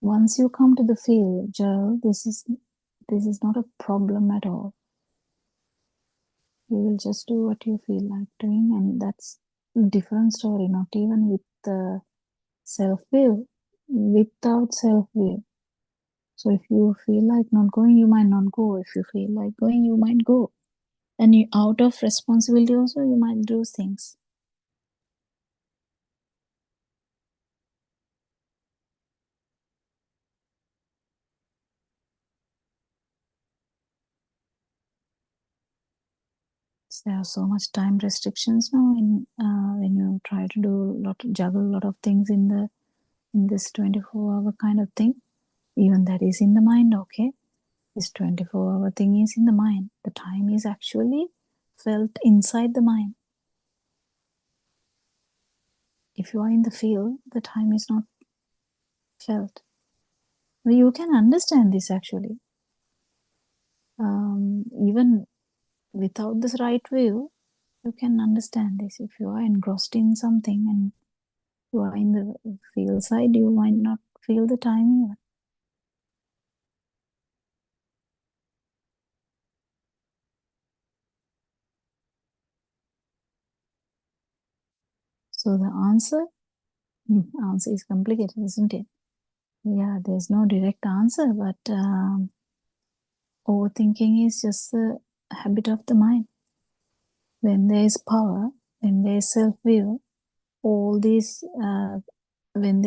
[SPEAKER 2] Once you come to the field, Joel, this is not a problem at all. You will just do what you feel like doing, and that's a different story, not even with the self-will, without self-will. So if you feel like not going, you might not go. If you feel like going, you might go. And you, out of responsibility also, you might do things. There are so much time restrictions now in when you try to juggle a lot of things in this 24-hour kind of thing. Even that is in the mind, okay? This 24-hour thing is in the mind. The time is actually felt inside the mind. If you are in the field, the time is not felt. Well, you can understand this actually. Even without this right view, you can understand this. If you are engrossed in something and you are in the field side, you might not feel the time even. So the answer is complicated, isn't it? Yeah, there's no direct answer, but overthinking is just a habit of the mind. When there is power, when there is self-view, all these, when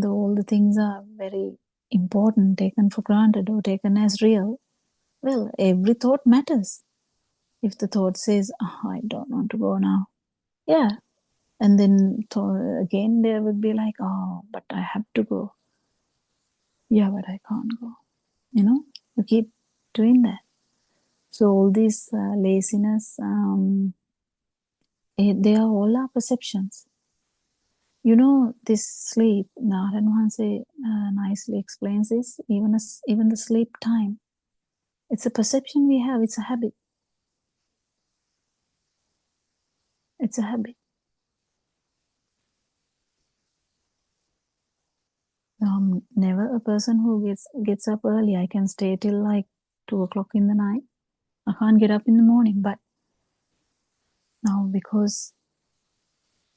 [SPEAKER 2] all the things are very important, taken for granted or taken as real, well, every thought matters. If the thought says, oh, I don't want to go now, yeah, and then again there would be like, oh, but I have to go. Yeah, but I can't go. You keep doing that. So all this laziness, they are all our perceptions. You know, this sleep, Narayan Hanse nicely explains this, even the sleep time. It's a perception we have, it's a habit. It's a habit. Never a person who gets up early. I can stay till like 2 o'clock in the night. I can't get up in the morning. But now, because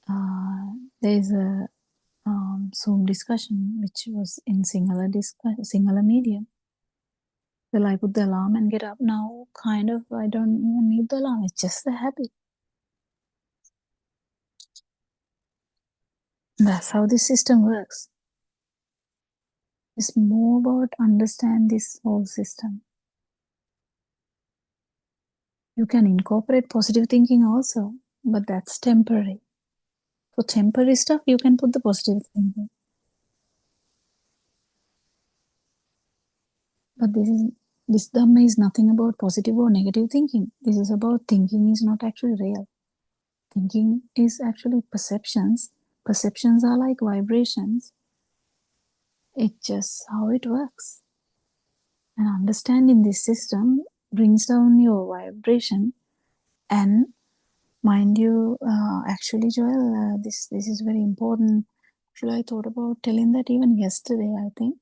[SPEAKER 2] there is a Zoom discussion which was in Sinhala medium. Well, I put the alarm and get up now. Kind of, I don't even need the alarm. It's just the habit. That's how this system works. It's more about understand this whole system. You can incorporate positive thinking also, but that's temporary. For temporary stuff, you can put the positive thinking. But this Dhamma is nothing about positive or negative thinking. This is about thinking is not actually real. Thinking is actually perceptions. Perceptions are like vibrations. It's just how it works. And understanding this system brings down your vibration. And mind you, actually, Joel, this is very important. Actually, I thought about telling that even yesterday, I think.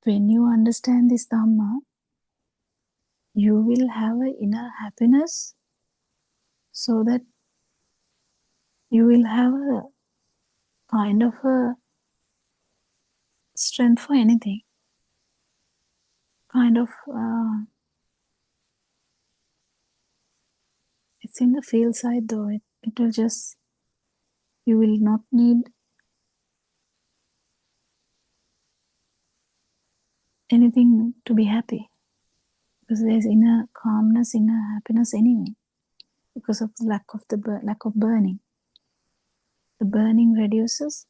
[SPEAKER 2] When you understand this Dhamma, you will have an inner happiness so that you will have a kind of a strength for anything. Kind of, it's in the field side though. It will just, you will not need anything to be happy. Because there's inner calmness, inner happiness anyway. Because of the lack of burning. The burning reduces.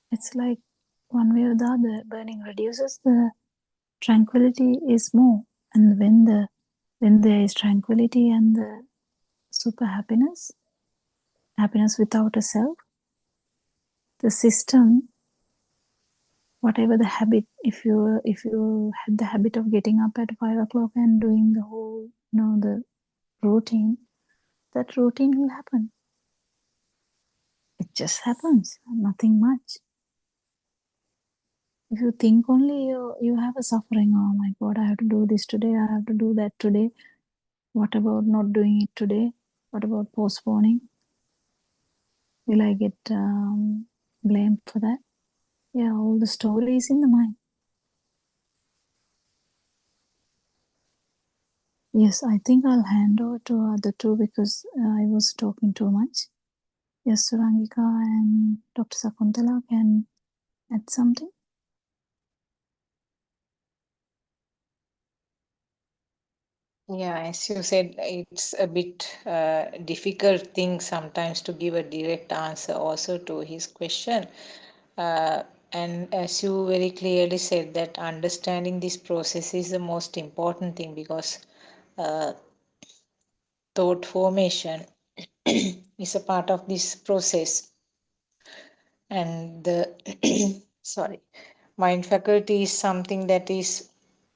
[SPEAKER 2] It's like one way or the other. Burning reduces, the tranquility is more. And when there is tranquility and the super happiness without a self, the system, whatever the habit, if you had the habit of getting up at 5 o'clock and doing the whole, the routine, that routine will happen. It just happens, nothing much. If you think only you have a suffering, oh my God, I have to do this today, I have to do that today. What about not doing it today? What about postponing? Will I get blamed for that? Yeah, all the stories in the mind. Yes, I think I'll hand over to other two because I was talking too much. Yes, Surangika and Dr. Sakuntala can add something.
[SPEAKER 1] Yeah, as you said, it's a bit difficult thing sometimes to give a direct answer also to his question. And as you very clearly said, that understanding this process is the most important thing, because thought formation is a part of this process. And the sorry, mind faculty is something that is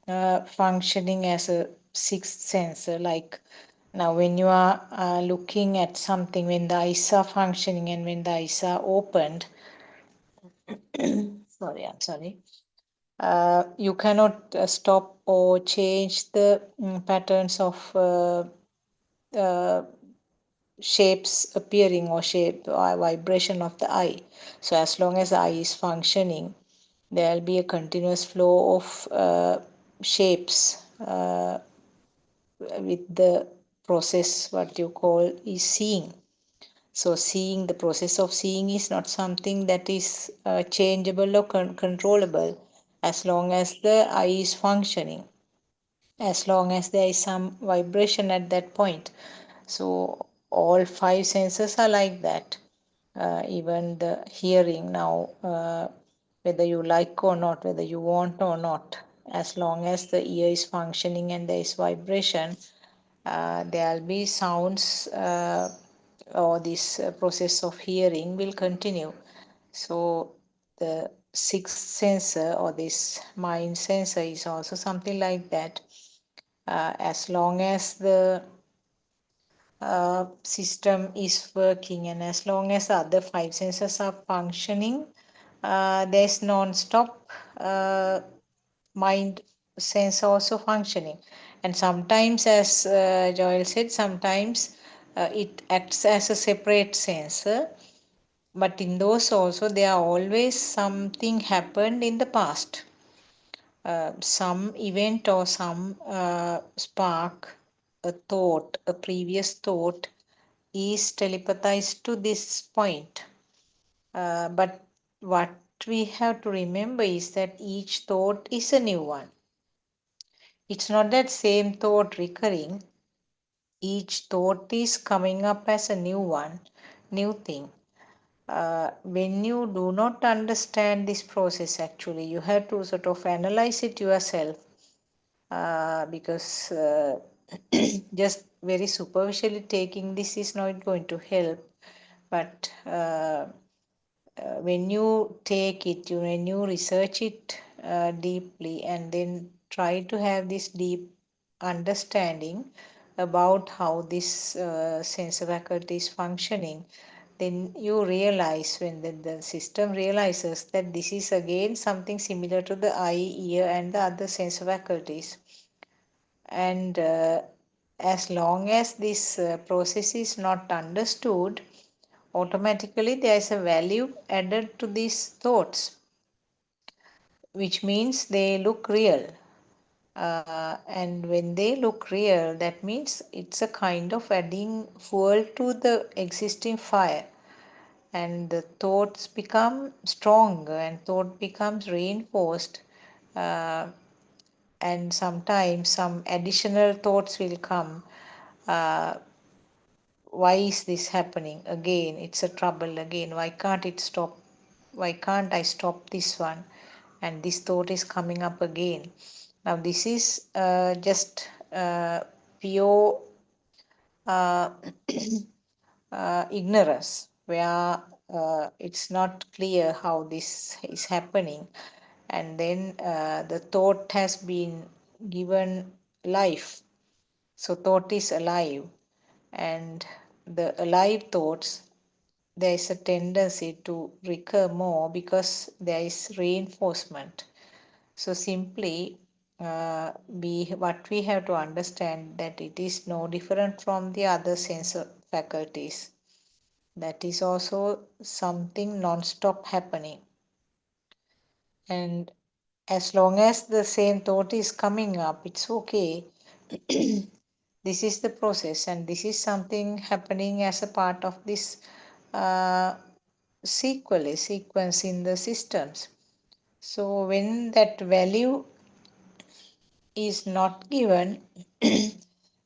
[SPEAKER 1] functioning as a sixth sense. Like now, when you are looking at something, when the eyes are functioning and when the eyes are opened, I'm sorry. You cannot stop or change the patterns of shapes appearing or shape or vibration of the eye. So as long as the eye is functioning, there will be a continuous flow of shapes with the process what you call is seeing. So seeing, the process of seeing is not something that is changeable or controllable as long as the eye is functioning, as long as there is some vibration at that point. So all five senses are like that. Even the hearing now, whether you like or not, whether you want or not, as long as the ear is functioning and there is vibration, there will be sounds, or this process of hearing will continue. So the sixth sensor or this mind sensor is also something like that. As long as the system is working and as long as the other five sensors are functioning, there's non-stop mind sense also functioning. And sometimes, as Joel said, sometimes it acts as a separate sensor, but in those also there are always something happened in the past, some event or some spark, a thought, a previous thought is telepathized to this point. But what we have to remember is that each thought is a new one. It's not that same thought recurring. Each thought is coming up as a new one, new thing. When you do not understand this process, actually, you have to sort of analyze it yourself, because just very superficially taking this is not going to help. But when you take it, when you research it deeply and then try to have this deep understanding about how this sense faculty is functioning, then you realize, when the system realizes that this is again something similar to the eye, ear, and the other sense faculties. And as long as this process is not understood, automatically there is a value added to these thoughts, which means they look real. And when they look real, that means it's a kind of adding fuel to the existing fire. And the thoughts become stronger and thought becomes reinforced. Uh, and sometimes some additional thoughts will come. Uh, why is this happening again? It's a trouble again. Why can't it stop? Why can't I stop this one? And this thought is coming up again. Now, this is just pure uh, ignorance, where it's not clear how this is happening. And then the thought has been given life. So, thought is alive. And the alive thoughts, there is a tendency to recur more because there is reinforcement. So simply, what we have to understand that it is no different from the other sense faculties. That is also something non-stop happening. And as long as the same thought is coming up, it's okay. This is the process, and this is something happening as a part of this uh, sequence in the systems. So when that value is not given,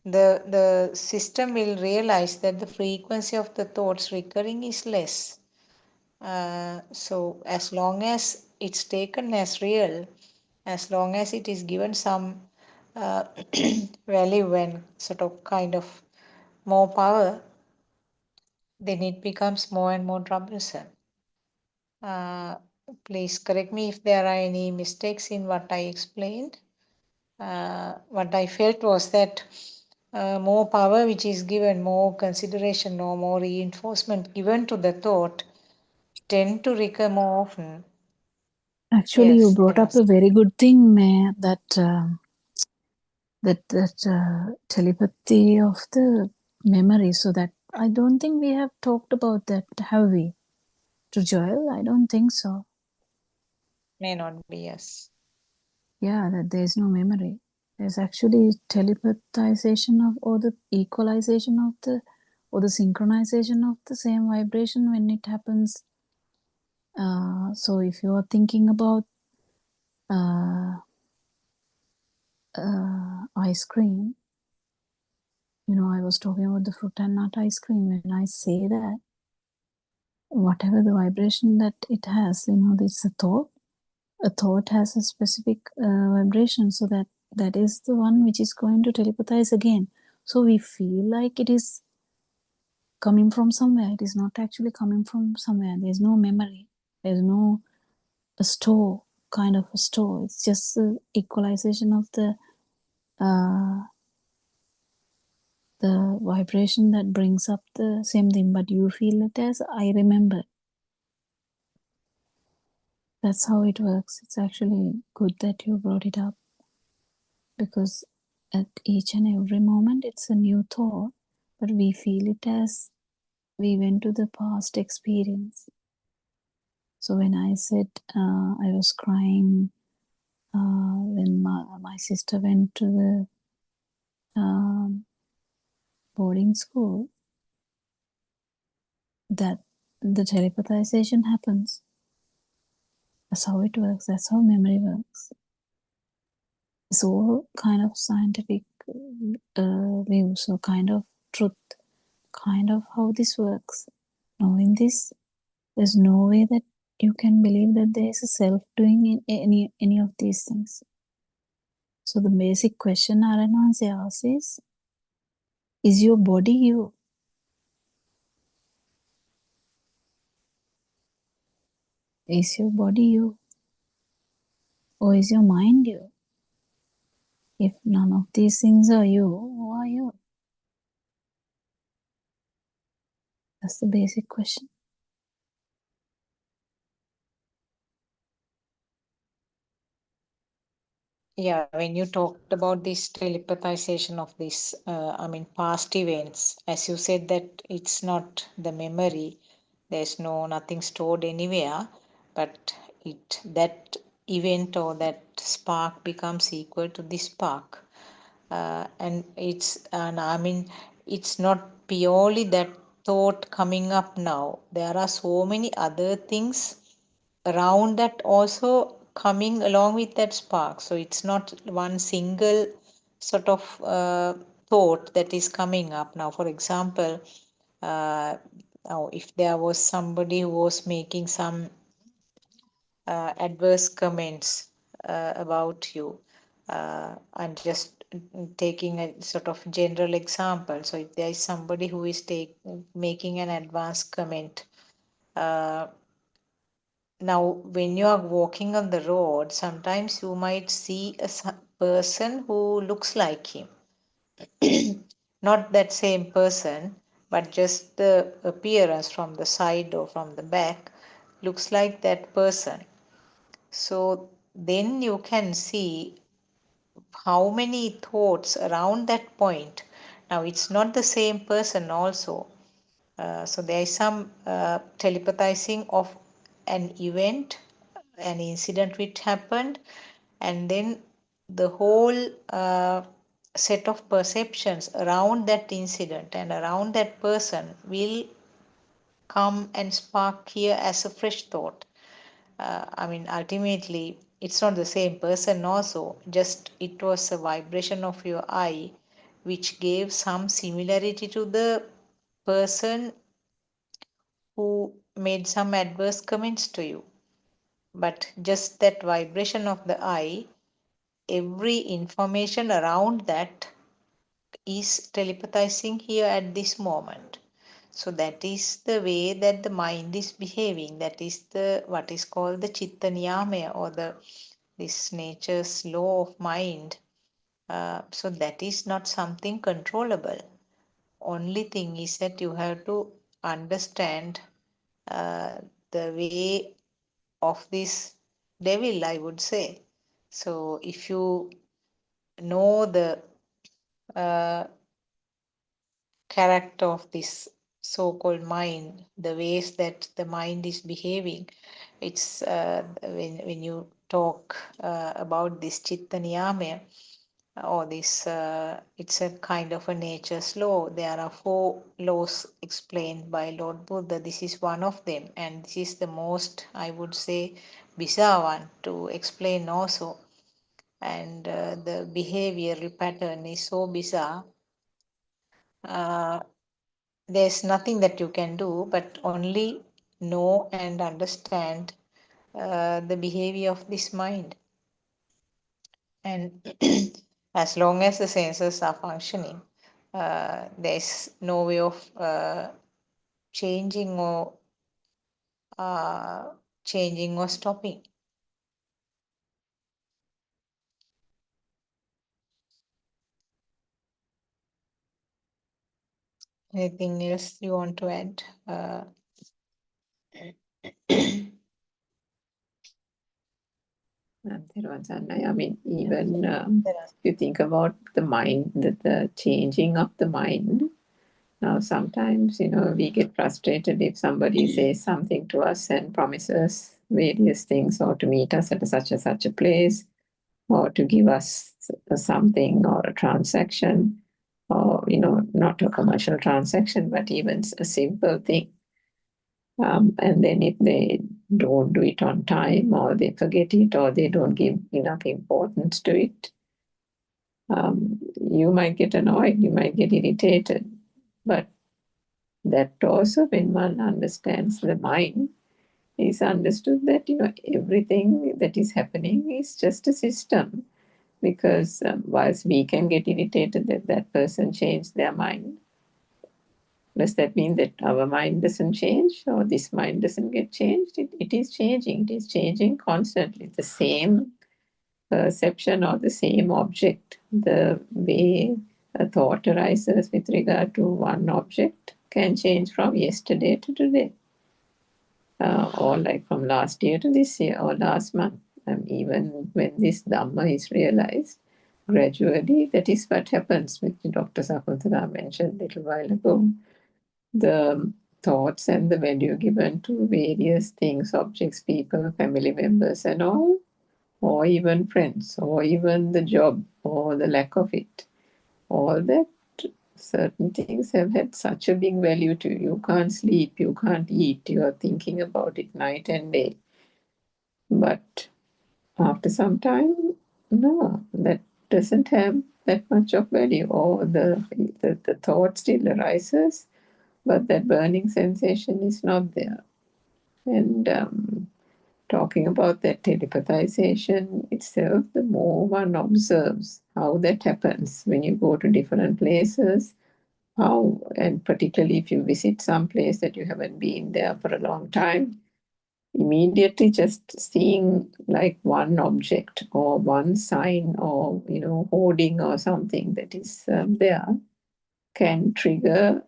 [SPEAKER 1] the system will realize that the frequency of the thoughts recurring is less. So as long as it's taken as real, as long as it is given some uh, value and sort of kind of more power, then it becomes more and more troublesome. Uh, Please correct me if there are any mistakes in what I explained. What I felt was that more power which is given, more consideration or more reinforcement given to the thought tend to recur more often.
[SPEAKER 2] Actually, you
[SPEAKER 1] Yes,
[SPEAKER 2] brought up a very good thing, May, that telepathy of the memory. So that I don't think we have talked about that, have we? To Joel, I don't think so.
[SPEAKER 1] may not be, yes.
[SPEAKER 2] Yeah, that there is no memory. There's actually telepathization of, or the equalization of the, or the synchronization of the same vibration when it happens. So if you are thinking about ice cream, I was talking about the fruit and nut ice cream. When I say that, whatever the vibration that it has, it's a thought. a thought has a specific vibration, so that is the one which is going to telepathize again. So we feel like it is coming from somewhere. It is not actually coming from somewhere. There's no memory. There's no a store, kind of a store. It's just the equalization of the vibration that brings up the same thing, but you feel it as I remember. That's how it works. It's actually good that you brought it up, because at each and every moment it's a new thought, but we feel it as we went to the past experience. So when I said I was crying when my sister went to the boarding school, that the telepathization happens. That's how it works. That's how memory works. It's all kind of scientific view, so kind of truth, kind of how this works. Knowing this, there's no way that you can believe that there is a self doing any of these things. So the basic question Aranwansi asks is your body you? Is your body you? Or is your mind you? If none of these things are you, who are you? That's the basic question.
[SPEAKER 1] Yeah, when you talked about this telepathization of this, past events, as you said that it's not the memory, there's nothing stored anywhere, but that event or that spark becomes equal to this spark, it's not purely that thought coming up now. There are so many other things around that also coming along with that spark. So it's not one single sort of thought that is coming up now. For example, now if there was somebody who was making some adverse comments about you, I'm just taking a sort of general example. So if there is somebody who is making an adverse comment, uh, now, when you are walking on the road, sometimes you might see a person who looks like him. Not that same person, but just the appearance from the side or from the back looks like that person. So then you can see how many thoughts around that point. Now, it's not the same person also. So there is some telepathizing of an event, an incident which happened, and then the whole set of perceptions around that incident and around that person will come and spark here as a fresh thought. Ultimately, it's not the same person, also, just it was a vibration of your eye which gave some similarity to the person who made some adverse comments to you. But just that vibration of the eye, every information around that is telepathizing here at this moment. So that is the way that the mind is behaving. That is the what is called the chitta niyamaya, or this nature's law of mind. So that is not something controllable. Only thing is that you have to understand the way of this devil, I would say. So if you know the uh, character of this so-called mind, the ways that the mind is behaving, it's when you talk about this chitta niyamaya, or this it's a kind of a nature's law. There are 4 laws explained by Lord Buddha. This is one of them, and this is the most, I would say, bizarre one to explain also. And the behavioral pattern is so bizarre. There's nothing that you can do but only know and understand the behavior of this mind. And as long as the senses are functioning, there's no way of changing or stopping. Anything else you want to add?
[SPEAKER 4] I mean, even if you think about the mind, the changing of the mind. Now, sometimes, we get frustrated if somebody says something to us and promises various things, or to meet us at such a place, or to give us something, or a transaction, or, not a commercial transaction, but even a simple thing. And then if they don't do it on time, or they forget it, or they don't give enough importance to it, you might get annoyed, you might get irritated. But that also, when one understands the mind, is understood that, everything that is happening is just a system. Because whilst we can get irritated that that person changed their mind, does that mean that our mind doesn't change, or this mind doesn't get changed? It is changing. It is changing constantly. The same perception or the same object, the way a thought arises with regard to one object can change from yesterday to today, or like from last year to this year, or last month. Even when this Dhamma is realized, gradually, that is what happens, which Dr. Sakuntala mentioned a little while ago. The thoughts and the value given to various things, objects, people, family members, and all, or even friends, or even the job, or the lack of it, all that, certain things have had such a big value to you. You can't sleep, you can't eat, you are thinking about it night and day. But after some time, no, that doesn't have that much of value, or the thought still arises, but that burning sensation is not there. And talking about that telepathization itself, the more one observes how that happens when you go to different places, how, and particularly if you visit some place that you haven't been there for a long time, immediately just seeing like one object or one sign, or hoarding or something that is there, can trigger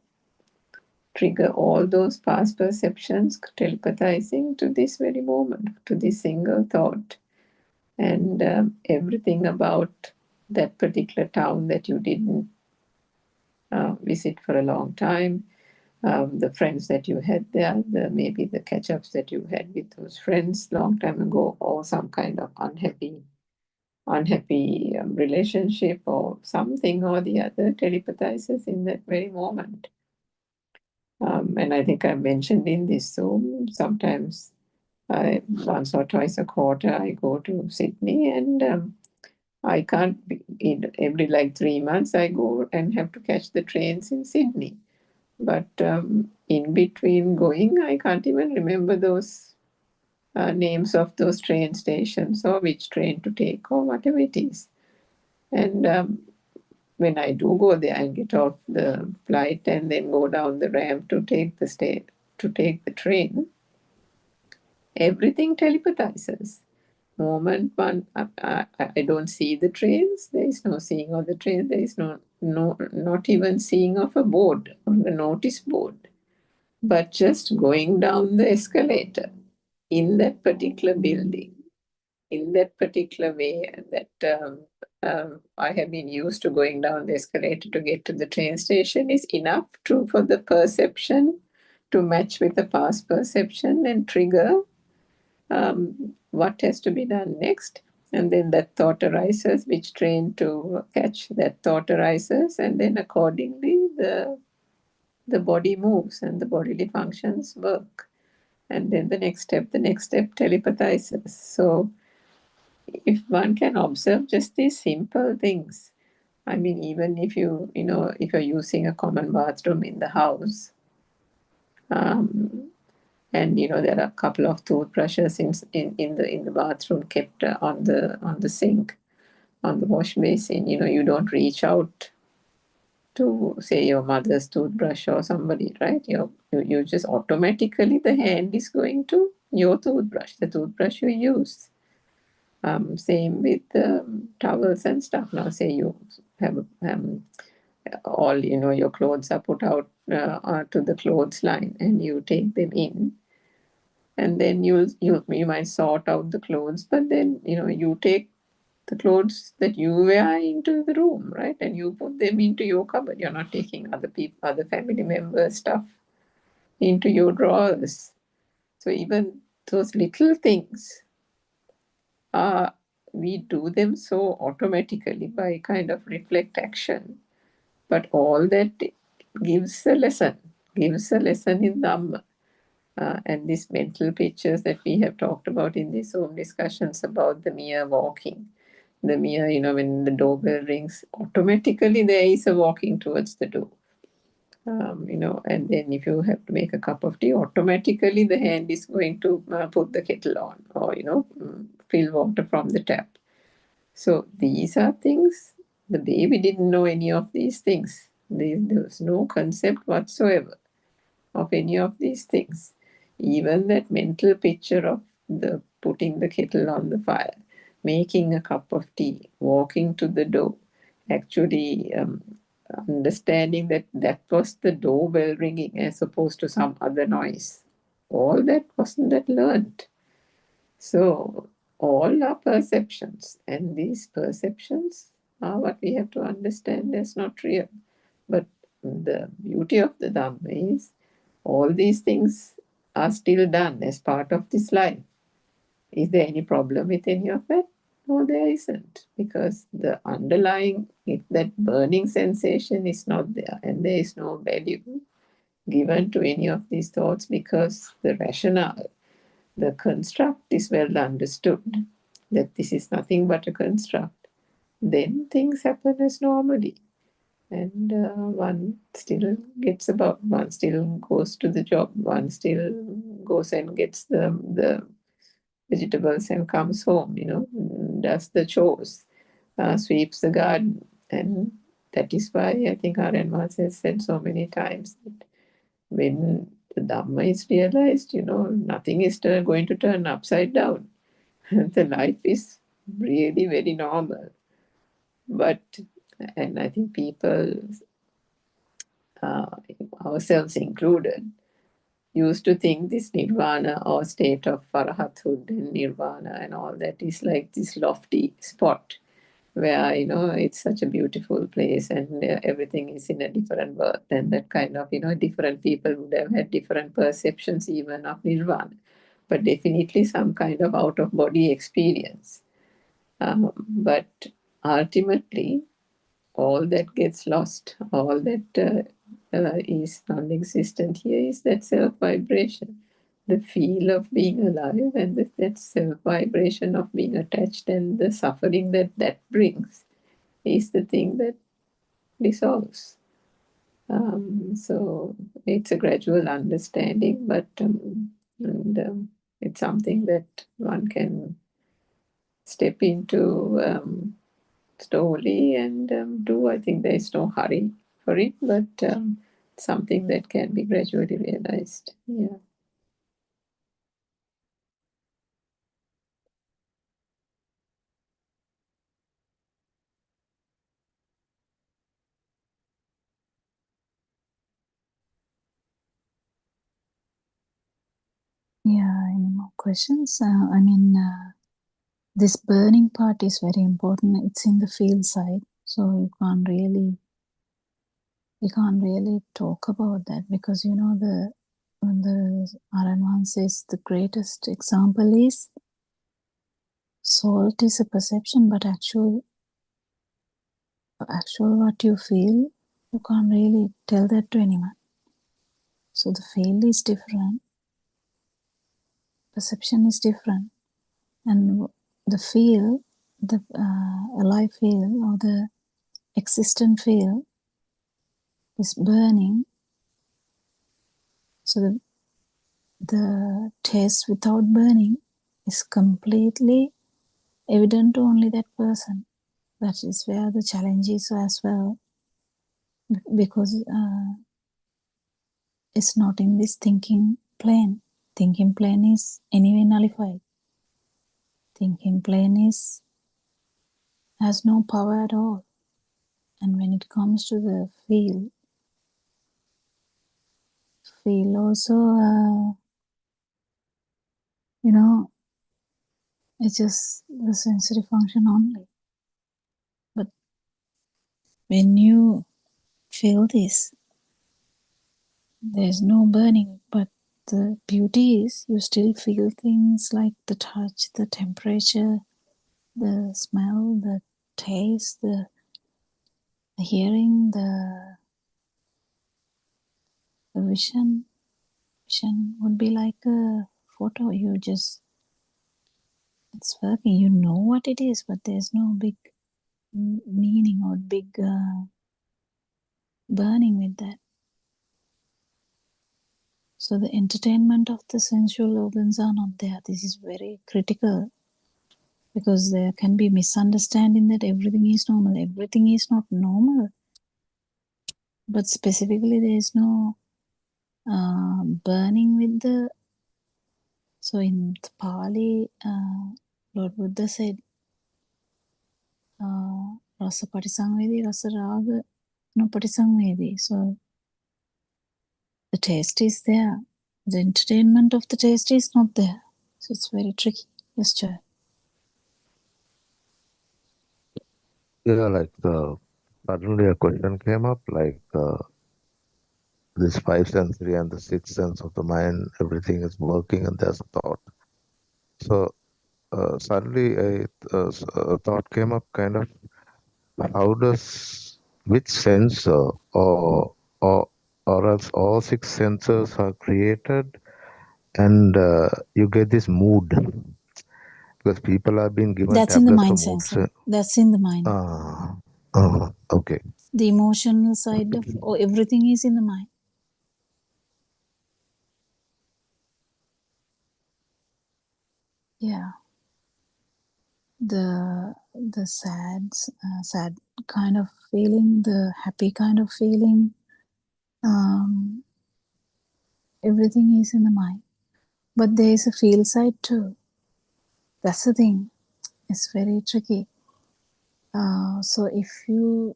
[SPEAKER 4] all those past perceptions, telepathizing to this very moment, to this single thought. And everything about that particular town that you didn't visit for a long time, the friends that you had there, maybe the catch-ups that you had with those friends long time ago, or some kind of unhappy relationship, or something or the other, telepathizes in that very moment. And I think I mentioned in this Zoom, sometimes once or twice a quarter I go to Sydney, and I can't be, every like 3 months I go and have to catch the trains in Sydney. But in between going, I can't even remember those names of those train stations, or which train to take, or whatever it is. And when I do go there and get off the flight and then go down the ramp to take the train, everything telepathizes. Moment one, I don't see the trains. There is no seeing of the train. There is not even seeing of a board, on the notice board. But just going down the escalator in that particular building, in that particular way, that I have been used to going down the escalator to get to the train station, is enough for the perception to match with the past perception and trigger what has to be done next. And then that thought arises, which train to catch, that thought arises, and then accordingly the body moves and the bodily functions work. And then the next step telepathizes. So if one can observe just these simple things, I mean, even if if you're using a common bathroom in the house, And there are a couple of toothbrushes in the bathroom kept on the sink, on the wash basin. You don't reach out to say your mother's toothbrush or somebody, right? You just automatically, the hand is going to your toothbrush, the toothbrush you use. Same with towels and stuff. Now say you have all your clothes are put out to the clothesline, and you take them in, and then you might sort out the clothes, but then you take the clothes that you wear into the room, right? And you put them into your cupboard. You're not taking other family members' stuff into your drawers. So even those little things we do them so automatically by kind of reflect action. But all that gives a lesson in Dhamma. And these mental pictures that we have talked about in these Zoom discussions about the mere walking, the mere, when the doorbell rings, automatically there is a walking towards the door. And then if you have to make a cup of tea, automatically the hand is going to put the kettle on, or, fill water from the tap. So these are things, the baby didn't know any of these things. There was no concept whatsoever of any of these things. Even that mental picture of the putting the kettle on the fire, making a cup of tea, walking to the door, actually understanding that was the doorbell ringing as opposed to some other noise. All that wasn't that learned. So all are perceptions, and these perceptions are what we have to understand as not real. But the beauty of the Dhamma is all these things are still done as part of this life. Is there any problem with any of that? No, there isn't, because the underlying, if that burning sensation is not there, and there is no value given to any of these thoughts, because the rationale, the construct is well understood, that this is nothing but a construct, then things happen as normally. And one still gets about, one still goes to the job, one still goes and gets the vegetables and comes home, does the chores, sweeps the garden. And that is why I think Aryan has said so many times that when the Dhamma is realized, nothing is going to turn upside down. The life is really very normal. But, and I think people, ourselves included, used to think this nirvana or state of arahathood and nirvana and all that is like this lofty spot where it's such a beautiful place, and everything is in a different world, and that kind of different people would have had different perceptions even of nirvana, but definitely some kind of out of body experience. But ultimately all that gets lost, all that is non-existent here is that self-vibration, the feel of being alive, and that self-vibration of being attached, and the suffering that brings is the thing that dissolves. So it's a gradual understanding, but it's something that one can step into slowly and do. I think there is no hurry for it, but something that can be gradually realized. Yeah.
[SPEAKER 2] Yeah, any more questions? This burning part is very important. It's in the field side, so you can't really talk about that, because when the Aranwan says the greatest example is salt is a perception, but actual what you feel, you can't really tell that to anyone. So the field is different, perception is different, and the feel, the alive feel or the existent feel is burning. So the taste without burning is completely evident to only that person. That is where the challenge is as well, because it's not in this thinking plane. Thinking plane is anyway nullified. Thinking plane has no power at all. And when it comes to the feel also, it's just the sensory function only. But when you feel this, there's no burning, but the beauty is you still feel things like the touch, the temperature, the smell, the taste, the hearing, the vision. Vision would be like a photo. It's working. You know what it is, but there's no big meaning or big burning with that. So the entertainment of the sensual organs are not there. This is very critical, because there can be misunderstanding that everything is normal. Everything is not normal. But specifically, there is no burning with the. So in the Pali, Lord Buddha said, rasa patisangvedi, rasa raga no patisangvedi. So the taste is there. The entertainment of the taste is not there. So it's very tricky. Yes, Chair.
[SPEAKER 3] Yeah, like suddenly a question came up, like this five sensory and the sixth sense of the mind, everything is working and there's a thought. So suddenly a thought came up, kind of, which sensor or else all six sensors are created and you get this mood, because people are being given
[SPEAKER 2] That's in the
[SPEAKER 3] tablets for
[SPEAKER 2] mind
[SPEAKER 3] mood.
[SPEAKER 2] sensor. That's in the mind.
[SPEAKER 3] Okay.
[SPEAKER 2] The emotional side of everything is in the mind. Yeah. The sad kind of feeling, the happy kind of feeling, everything is in the mind. But there is a feel side too. That's the thing. It's very tricky. So if you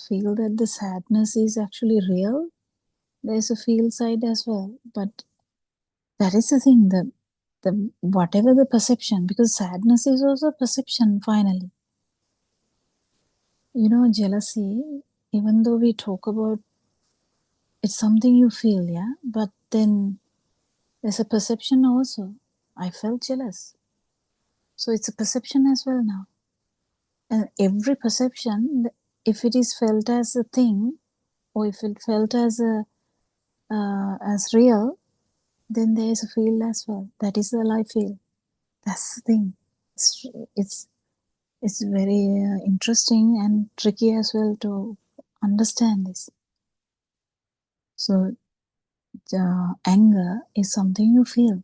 [SPEAKER 2] feel that the sadness is actually real, there's a feel side as well. But that is the thing, the whatever the perception, because sadness is also perception finally. Jealousy, even though we talk about it's something you feel, yeah, but then there's a perception also. I felt jealous. So it's a perception as well now. And every perception, if it is felt as a thing, or if it felt as real, then there is a feel as well. That is the life feel. That's the thing. It's very interesting and tricky as well to understand this. So anger is something you feel.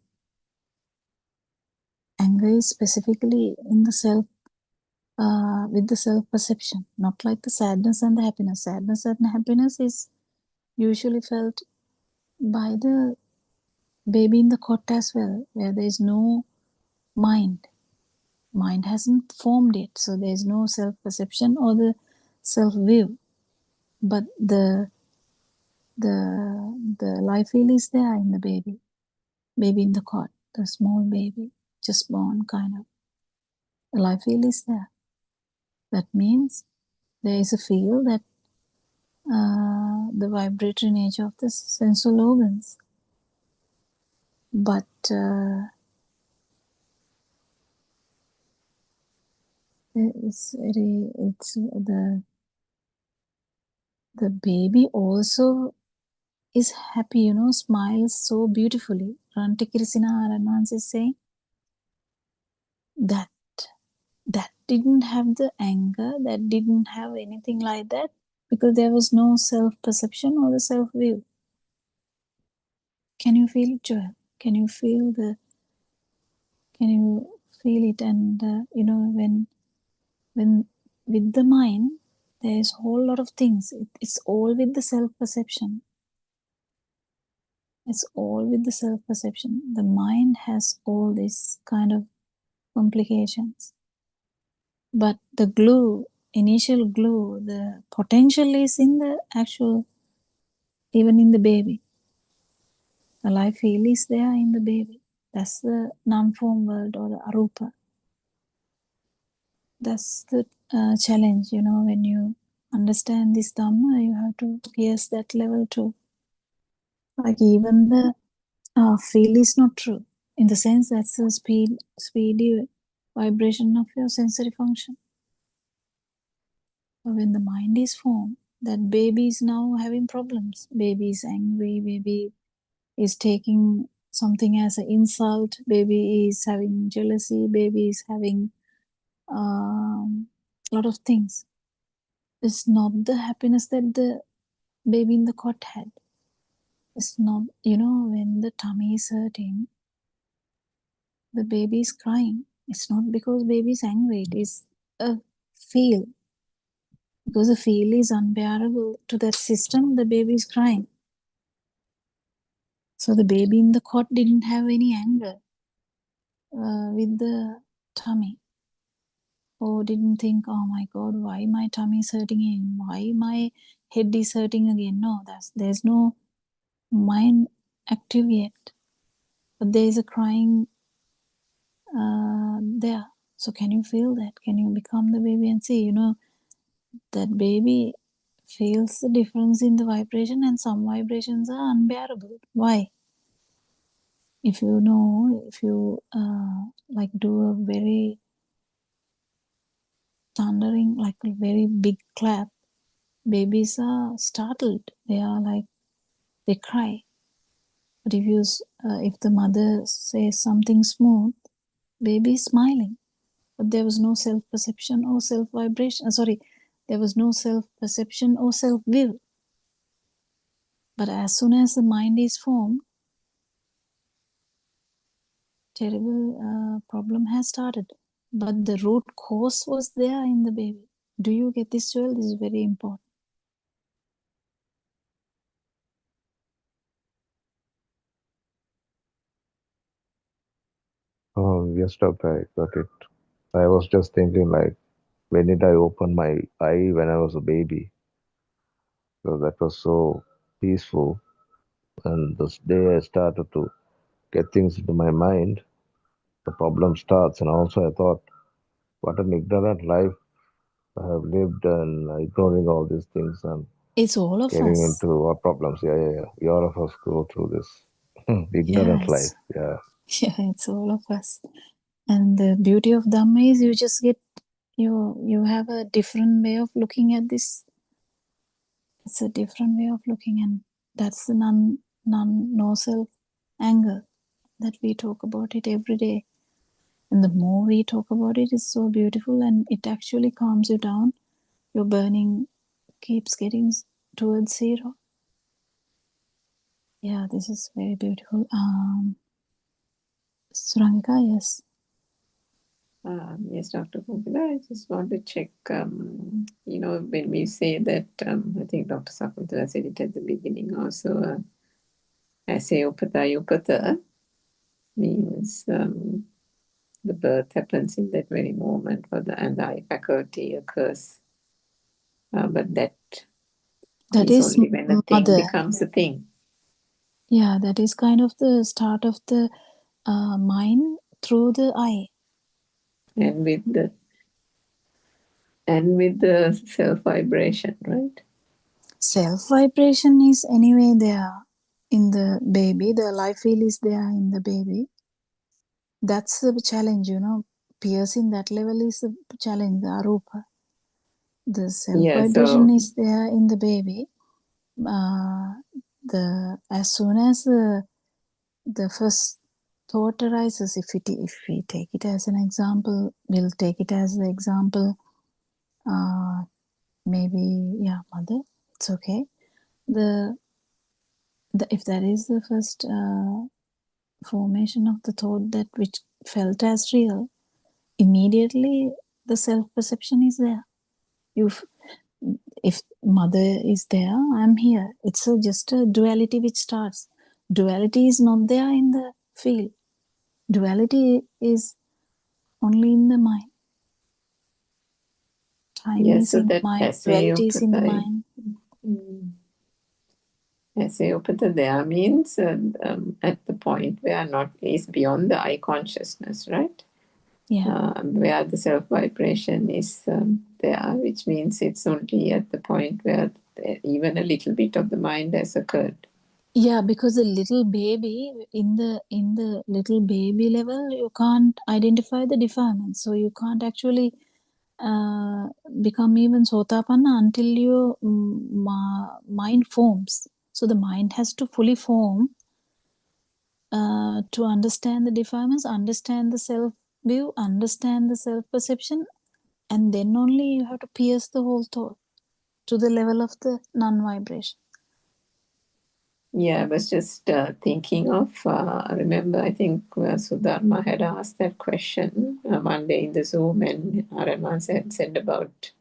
[SPEAKER 2] Anger is specifically in the self, with the self-perception, not like the sadness and the happiness. Sadness and happiness is usually felt by the baby in the cot as well, where there is no mind. Mind hasn't formed it, so there is no self-perception or the self-view. But the life feel is there in the baby in the cot, the small baby, just born kind of. The life feel is there. That means there is a feel that the vibratory nature of the sensual organs. But it's the baby also is happy, smiles so beautifully. Rantikrisina Aranans is saying that didn't have the anger, that didn't have anything like that, because there was no self-perception or the self-view. Can you feel it, Joel? Can you feel it? And when with the mind, there's a whole lot of things. It's all with the self-perception. It's all with the self-perception. The mind has all this kind of complications. But the glue, initial glue, the potential is in the actual, even in the baby. The life feel is there in the baby. That's the non-form world, or the arupa. That's the challenge, when you understand this Dhamma, you have to pierce that level too. Like even the feel is not true. In the sense that's a speedy vibration of your sensory function. But when the mind is formed, that baby is now having problems. Baby is angry, baby is taking something as an insult, baby is having jealousy, baby is having a lot of things. It's not the happiness that the baby in the cot had. It's not, when the tummy is hurting, the baby is crying. It's not because baby is angry, it is a feel. Because the feel is unbearable to that system, the baby is crying. So the baby in the cot didn't have any anger with the tummy. Or didn't think, oh my God, why my tummy is hurting again? Why my head is hurting again? No, there's no mind active yet. But there is a crying there. So can you feel that? Can you become the baby and see, that baby feels the difference in the vibration, and some vibrations are unbearable. Why? If you do a very thundering, like a very big clap, babies are startled. They cry. But if the mother says something smooth, baby is smiling. But there was no self-perception or self-vibration. There was no self-perception or self-will. But as soon as the mind is formed, terrible problem has started. But the root cause was there in the baby. Do you get this, Joel? This is very important.
[SPEAKER 3] Oh, yes, doctor, I got it. I was just thinking, like, when did I open my eye when I was a baby? So that was so peaceful. And this day I started to get things into my mind, the problem starts. And also I thought, what an ignorant life I have lived, and ignoring all these things and
[SPEAKER 2] It's all of
[SPEAKER 3] getting
[SPEAKER 2] us.
[SPEAKER 3] into our problems. Yeah. We all of us go through this ignorant life.
[SPEAKER 2] Yes.
[SPEAKER 3] Yeah.
[SPEAKER 2] Yeah, it's all of us. And the beauty of Dhamma is you just you have a different way of looking at this. It's a different way of looking, and that's the no self anger that we talk about it every day. And the more we talk about it, it's so beautiful, and it actually calms you down. Your burning keeps getting towards zero. Yeah, this is very beautiful. Surangika, yes.
[SPEAKER 4] Yes, Dr. Pumila, I just want to check, when we say that, I think Dr. Sakuntala said it at the beginning also, Upata means the birth happens in that very moment, and the eye faculty occurs. But that is only when a thing
[SPEAKER 2] mother.
[SPEAKER 4] becomes a thing.
[SPEAKER 2] Yeah, that is kind of the start of the mind through the eye.
[SPEAKER 4] And with the self-vibration, right?
[SPEAKER 2] Self-vibration is anyway there in the baby. The life feel is there in the baby. That's the challenge, Piercing that level is the challenge, the arupa. The self-vibration is there in the baby. As soon as the first thought arises, if we take it as an example, we'll take it as the example, maybe, mother, it's okay. If that is the first formation of the thought that which felt as real, immediately the self-perception is there. If mother is there, I'm here. It's just a duality which starts. Duality is not there in the field. Duality is only in the mind. Time
[SPEAKER 4] Yes,
[SPEAKER 2] is
[SPEAKER 4] so
[SPEAKER 2] in the
[SPEAKER 4] that
[SPEAKER 2] mind. Duality is in the mind.
[SPEAKER 4] Aseopata there means at the point where not is beyond the eye consciousness, right?
[SPEAKER 2] Yeah.
[SPEAKER 4] Where the self vibration is there, which means it's only at the point where even a little bit of the mind has occurred.
[SPEAKER 2] Yeah, because the little baby, in the little baby level, you can't identify the defilement. So you can't actually become even Sotapanna until your mind forms. So the mind has to fully form to understand the defilements, understand the self view, understand the self perception, and then only you have to pierce the whole thought to the level of the non-vibration.
[SPEAKER 4] Yeah, I was just thinking of, remember, I think Sudharma had asked that question one day in the Zoom, and Aramas had said about,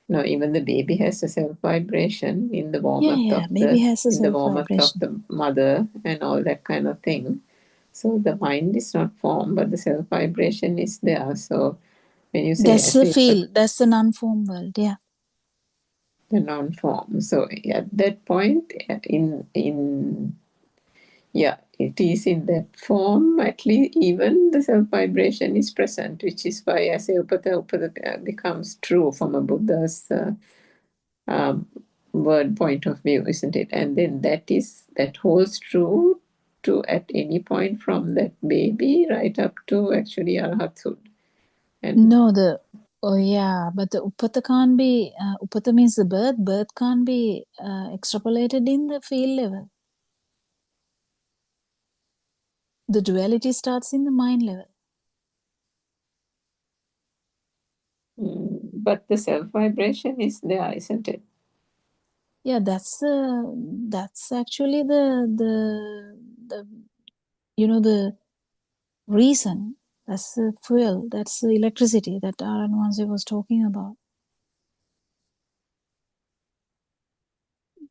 [SPEAKER 4] no, even the baby has a self vibration in the warmth of
[SPEAKER 2] Baby has a
[SPEAKER 4] in the
[SPEAKER 2] self
[SPEAKER 4] warmth of
[SPEAKER 2] vibration.
[SPEAKER 4] the mother and all that kind of thing. So the mind is not formed, but the self vibration is there. So when you say
[SPEAKER 2] That's the feel, that's the non-form world, yeah.
[SPEAKER 4] The non-form. So at that point, it is in that form, at least even the self-vibration is present, which is why I say Upada becomes true from a Buddha's word point of view, isn't it? And then that holds true to at any point from that baby right up to actually Arahathood.
[SPEAKER 2] No, but the Upata can't be, Upata means the birth can't be extrapolated in the field level. The duality starts in the mind level.
[SPEAKER 4] But the self-vibration is there, isn't it?
[SPEAKER 2] Yeah, that's actually the the reason. That's the fuel. That's the electricity that Aranwansi was talking about.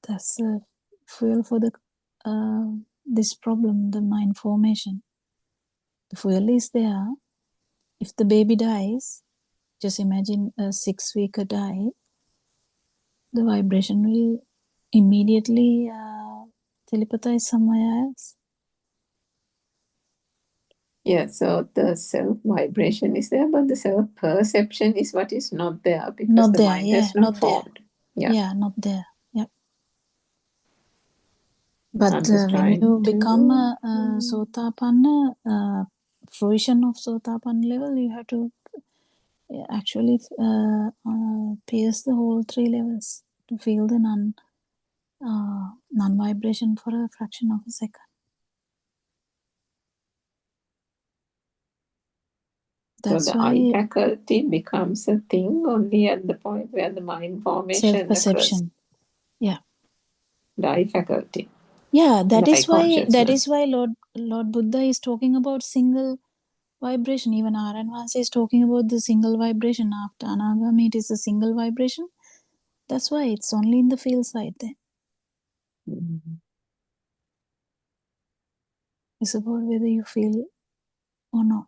[SPEAKER 2] That's the fuel for the this problem, the mind formation. The fuel is there. If the baby dies, just imagine a 6-weeker die, the vibration will immediately telepathize somewhere else.
[SPEAKER 4] Yeah, so the self-vibration is there, but the self-perception is what is not there because
[SPEAKER 2] Not
[SPEAKER 4] the
[SPEAKER 2] there,
[SPEAKER 4] mind
[SPEAKER 2] yeah,
[SPEAKER 4] has not formed.
[SPEAKER 2] There. Yeah, not there. Yeah. But
[SPEAKER 4] I'm just
[SPEAKER 2] when
[SPEAKER 4] trying
[SPEAKER 2] you
[SPEAKER 4] to...
[SPEAKER 2] become a Sotapanna, fruition of Sotapanna level, you have to actually pierce the whole 3 levels to feel the non-vibration for a fraction of a second. That's
[SPEAKER 4] so the
[SPEAKER 2] why
[SPEAKER 4] eye faculty becomes a thing only at the point where the mind formation occurs.
[SPEAKER 2] self-perception. Yeah.
[SPEAKER 4] The eye faculty.
[SPEAKER 2] Yeah, that
[SPEAKER 4] the
[SPEAKER 2] is why
[SPEAKER 4] consciousness.
[SPEAKER 2] Lord Buddha is talking about single vibration. Even Aranwansi is talking about the single vibration. After Anagami, it is a single vibration. That's why it's only in the field side then. It's about whether you feel or not.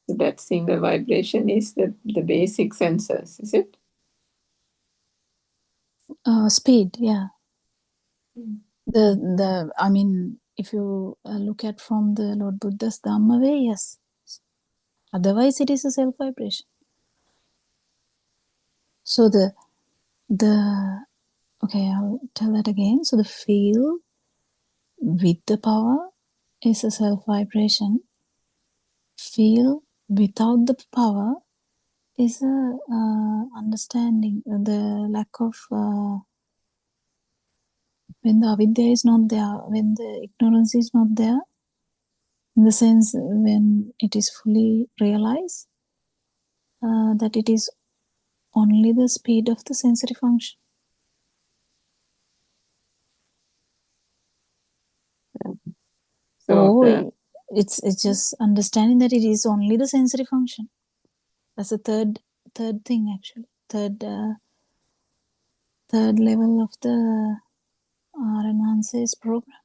[SPEAKER 4] That single vibration is the basic sensors, is it?
[SPEAKER 2] Speed, yeah. I mean, if you look at from the Lord Buddha's Dhamma way, yes. Otherwise, it is a self vibration. So okay, I'll tell that again. So the feel with the power is a self vibration. Feel without the power is a understanding. The lack of when the avidya is not there, when the ignorance is not there, In the sense, when it is fully realized, that it is only the speed of the sensory function.
[SPEAKER 4] So
[SPEAKER 2] Or it's just understanding that it is only the sensory function. That's the third thing, actually. Third level of the Renance's program.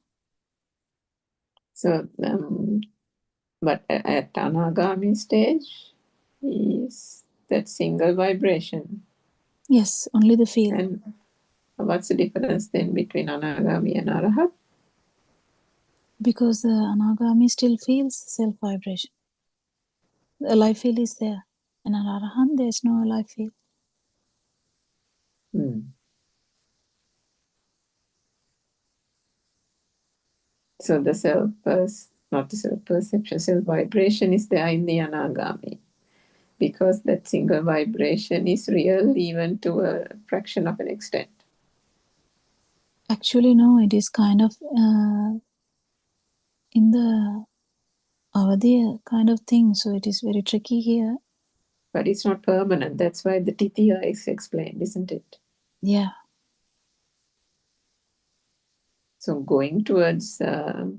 [SPEAKER 4] so but at Anagami stage is that single vibration.
[SPEAKER 2] Yes, only the feel.
[SPEAKER 4] And what's the difference then between Anagami and Arahat?
[SPEAKER 2] Because the Anagami still feels self vibration. The alive feel is there. In an Arahant, there's no alive feel.
[SPEAKER 4] So the not the self-perception, self-vibration is there in the Anagami. Because that single vibration is real even to a fraction of an extent.
[SPEAKER 2] Actually, no, it is kind of in the Avadhiya kind of thing. So it is very tricky here.
[SPEAKER 4] But it's not permanent. That's why the Titiya is explained, isn't it?
[SPEAKER 2] Yeah.
[SPEAKER 4] So going towards the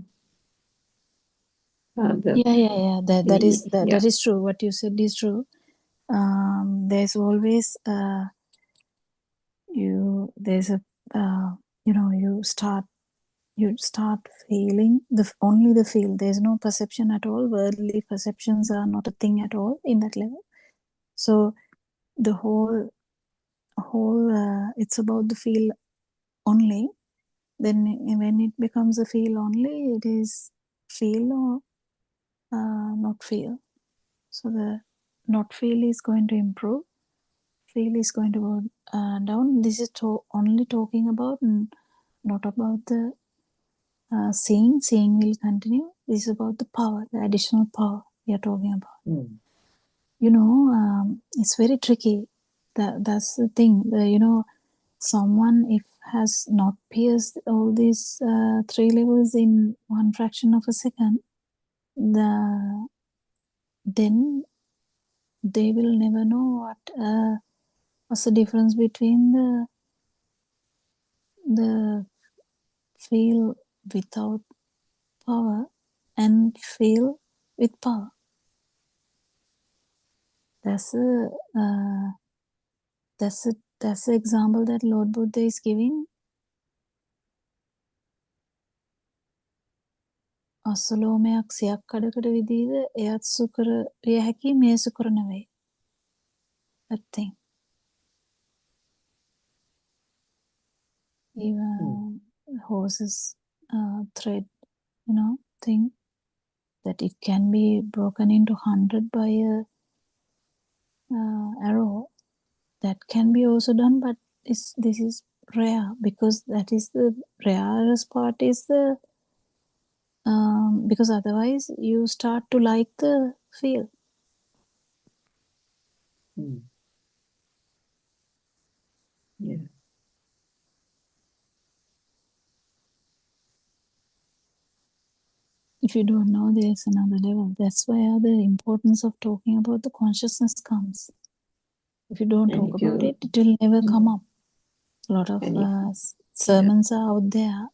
[SPEAKER 2] Yeah. That is true. What you said is true. There's always you start feeling only the feel. There's no perception at all. Worldly perceptions are not a thing at all in that level. So the whole it's about the feel only. Then when it becomes a feel only, it is feel or not feel. So the not feel is going to improve. Feel is going to go down. This is only talking about, not about the seeing. Seeing will continue. This is about the power, the additional power we are talking about. It's very tricky. That's the thing. Someone if has not pierced all these 3 levels in one fraction of a second, then they will never know what's the difference between the feel without power and feel with power. That's the example that Lord Buddha is giving. අසලෝමයක් සියක් කඩකට විදීද එයත් සුකර විය හැකි මේ සුකර නෙවෙයි. That thing. Even horses thread, thing that it can be broken into 100 by a arrow. That can be also done, but this is rare because that is the rarest part is the because otherwise you start to like the feel.
[SPEAKER 4] Yeah.
[SPEAKER 2] If you don't know, there's another level. That's where the importance of talking about the consciousness comes. If you don't talk about it, it will never come up. A lot of sermons are out there.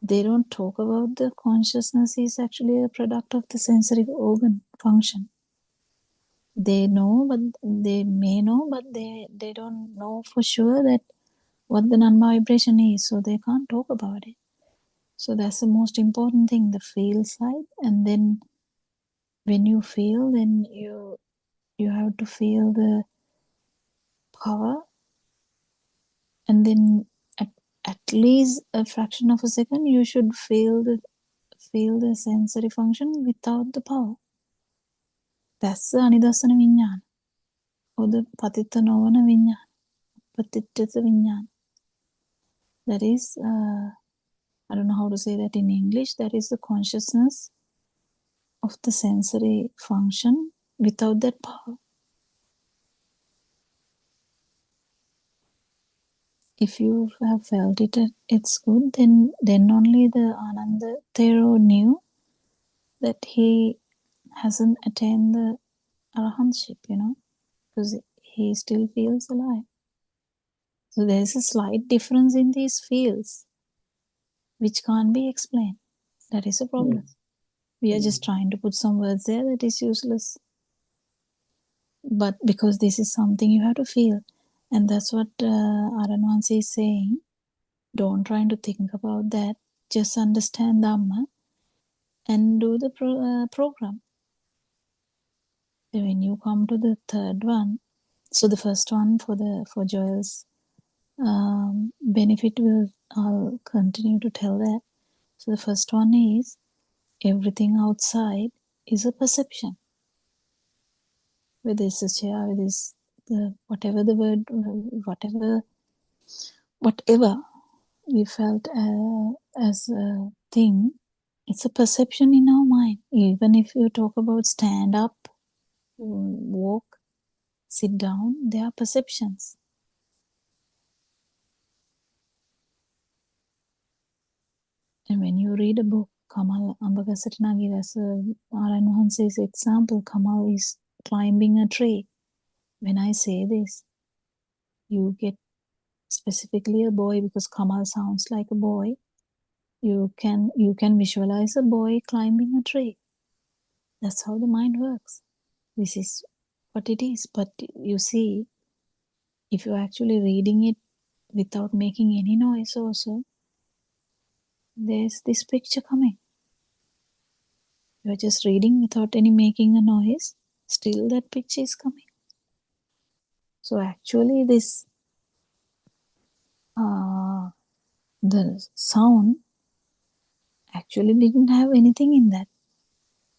[SPEAKER 2] They don't talk about the consciousness is actually a product of the sensory organ function. They know, but they may know, but they don't know for sure that what the non-vibration is, so they can't talk about it. So that's the most important thing, the feel side. And then when you feel, then you have to feel the power, and then at least a fraction of a second you should feel the sensory function without the power. That's the anidasana vinyana, or the patitta novana vinyana, patittata vinyana. That is I don't know how to say that in English. That is the consciousness of the sensory function without that power. If you have felt it, it's good, then only the Ananda Thero knew that he hasn't attained the arahantship, because he still feels alive. So there's a slight difference in these fields which can't be explained. That is a problem. We are just trying to put some words there that is useless. But because this is something you have to feel. And that's what Aranwansi is saying. Don't try to think about that. Just understand Dhamma and do the program. When you come to the third one, so the first one for Joel's benefit, I'll continue to tell that. So the first one is everything outside is a perception. Whether it's a chair, whether it's whatever the word, whatever we felt as a thing, it's a perception in our mind. Even if you talk about stand up, walk, sit down, they are perceptions. And when you read a book, Kamal Ambagasatanagi, that's Aran Wahanse's example. Kamal is climbing a tree. When I say this, you get specifically a boy, because Kamal sounds like a boy. You can visualize a boy climbing a tree. That's how the mind works. This is what it is. But you see, if you're actually reading it without making any noise also, there's this picture coming. You're just reading without any making a noise, still that picture is coming. So actually this, the sound actually didn't have anything in that.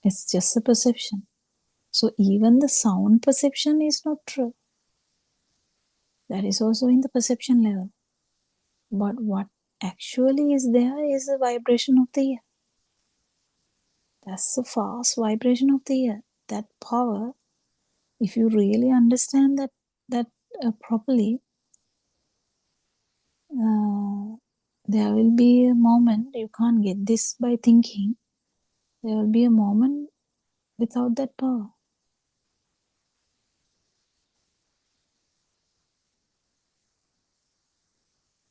[SPEAKER 2] It's just a perception. So even the sound perception is not true. That is also in the perception level. But what actually is there is a vibration of the ear. That's a fast vibration of the ear. That power, if you really understand that properly, there will be a moment, you can't get this by thinking, there will be a moment without that power.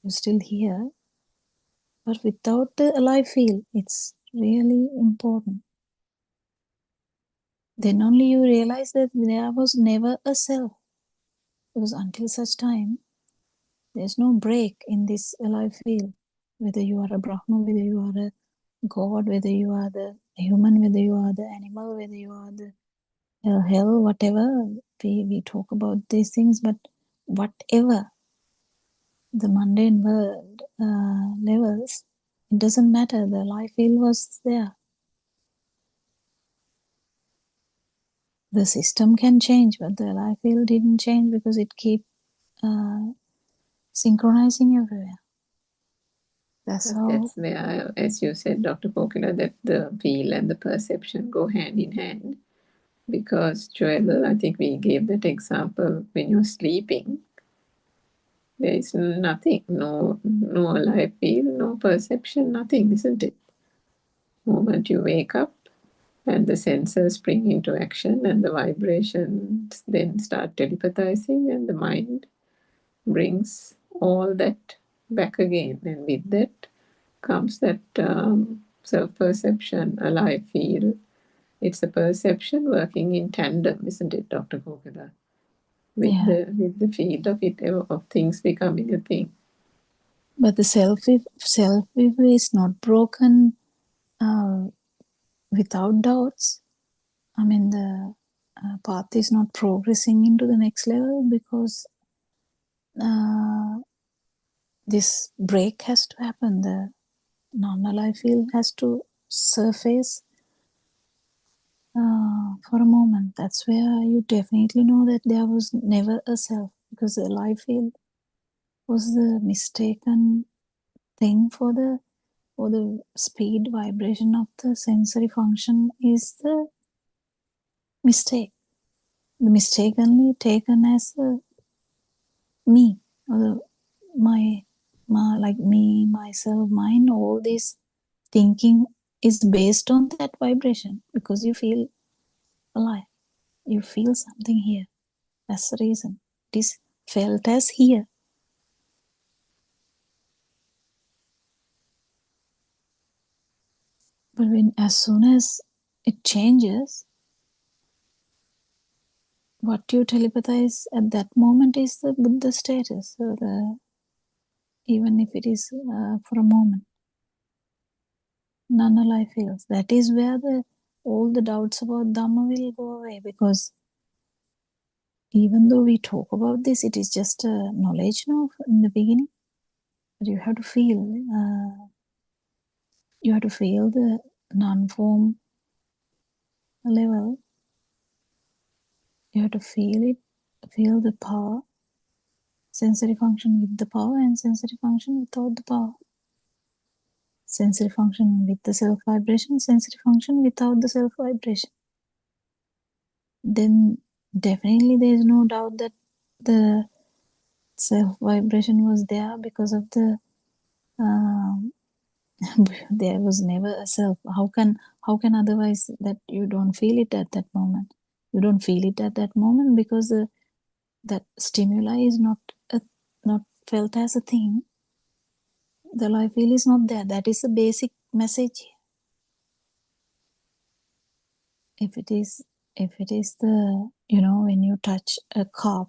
[SPEAKER 2] You're still here, but without the alive feel, it's really important. Then only you realize that there was never a self. Because until such time, there's no break in this alive field. Whether you are a Brahma, whether you are a God, whether you are the human, whether you are the animal, whether you are the hell, whatever. We talk about these things, but whatever the mundane world levels, it doesn't matter. The life field was there. The system can change, but the life field didn't change because it keep synchronizing everywhere. That's
[SPEAKER 4] where, as you said, Dr. Pokila, that the feel and the perception go hand in hand. Because, Joel, I think we gave that example, when you're sleeping, there is nothing, no alive feel, no perception, nothing, isn't it? The moment you wake up and the senses spring into action and the vibrations then start telepathizing, and the mind brings all that back again. And with that comes that self-perception, alive feel. It's a perception working in tandem, isn't it, Dr. Pokila? With the field of it, of things becoming a thing.
[SPEAKER 2] But the self is not broken without doubts. I mean, the path is not progressing into the next level because this break has to happen. The non-alive field has to surface for a moment. That's where you definitely know that there was never a self, because the alive field was the mistaken thing for the speed vibration of the sensory function is the mistake. The mistakenly taken as me, or my like me, myself, mine, all this thinking is based on that vibration, because you feel alive. You feel something here. That's the reason. It is felt as here. But as soon as it changes, what you telepathize at that moment is the Buddha status, or even if it is for a moment. None alive feels. That is where all the doubts about Dhamma will go away, because even though we talk about this, it is just a knowledge now in the beginning. But you have to feel. You have to feel the non-form level. You have to feel it. Feel the power. Sensory function with the power and sensory function without the power. Sensory function with the self vibration, sensory function without the self vibration. Then definitely there is no doubt that the self vibration was there, because of the there was never a self. How can otherwise that you don't feel it at that moment? You don't feel it at that moment because that stimuli is not felt as a thing. The life feel is not there. That is the basic message. If it is the, when you touch a cup,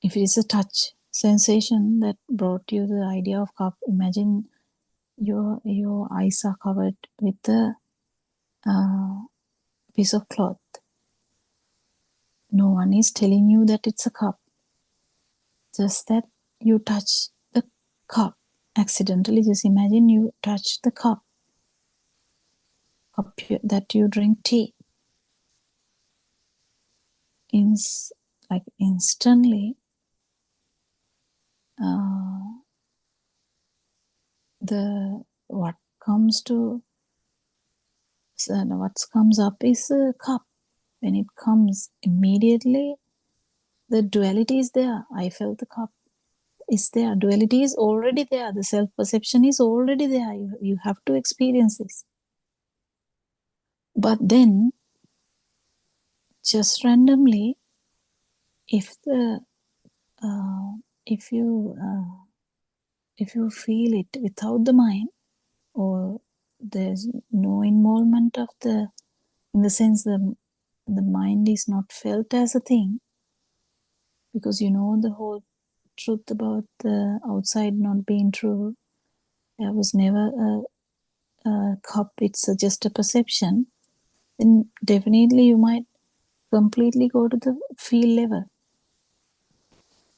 [SPEAKER 2] if it is a touch sensation that brought you the idea of cup, imagine your eyes are covered with a piece of cloth. No one is telling you that it's a cup. Just that you touch the cup accidentally. Just imagine you touch the cup that you drink tea. Instantly, what comes up is a cup. When it comes immediately, the duality is there. I felt the cup is there. Duality is already there. The self-perception is already there. You have to experience this. But then, just randomly, if you feel it without the mind, or there's no involvement of in the sense the mind is not felt as a thing, because the whole truth about the outside not being true. There was never a cup, it's just a perception. Then definitely you might completely go to the feel level.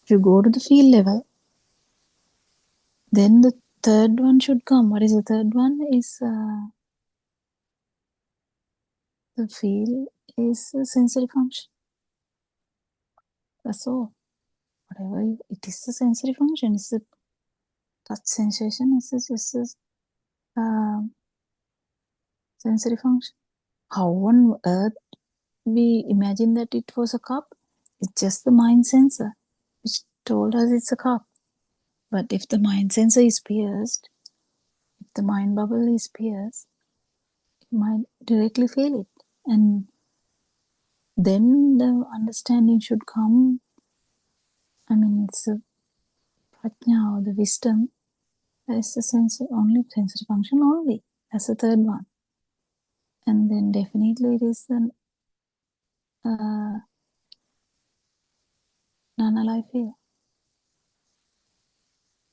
[SPEAKER 2] If you go to the feel level, then the third one should come. What is the third one? Is the feel is a sensory function. That's all. Whatever it is, a sensory function. It's a touch sensation. It's just a sensory function. How on earth we imagine that it was a cup? It's just the mind sensor which told us it's a cup. But if the mind sensor is pierced, if the mind bubble is pierced, it might directly feel it. And then the understanding should come. I mean, it's a prajna, or the wisdom. That is the sensory function only. That's the third one. And then definitely it is the non-alive feel.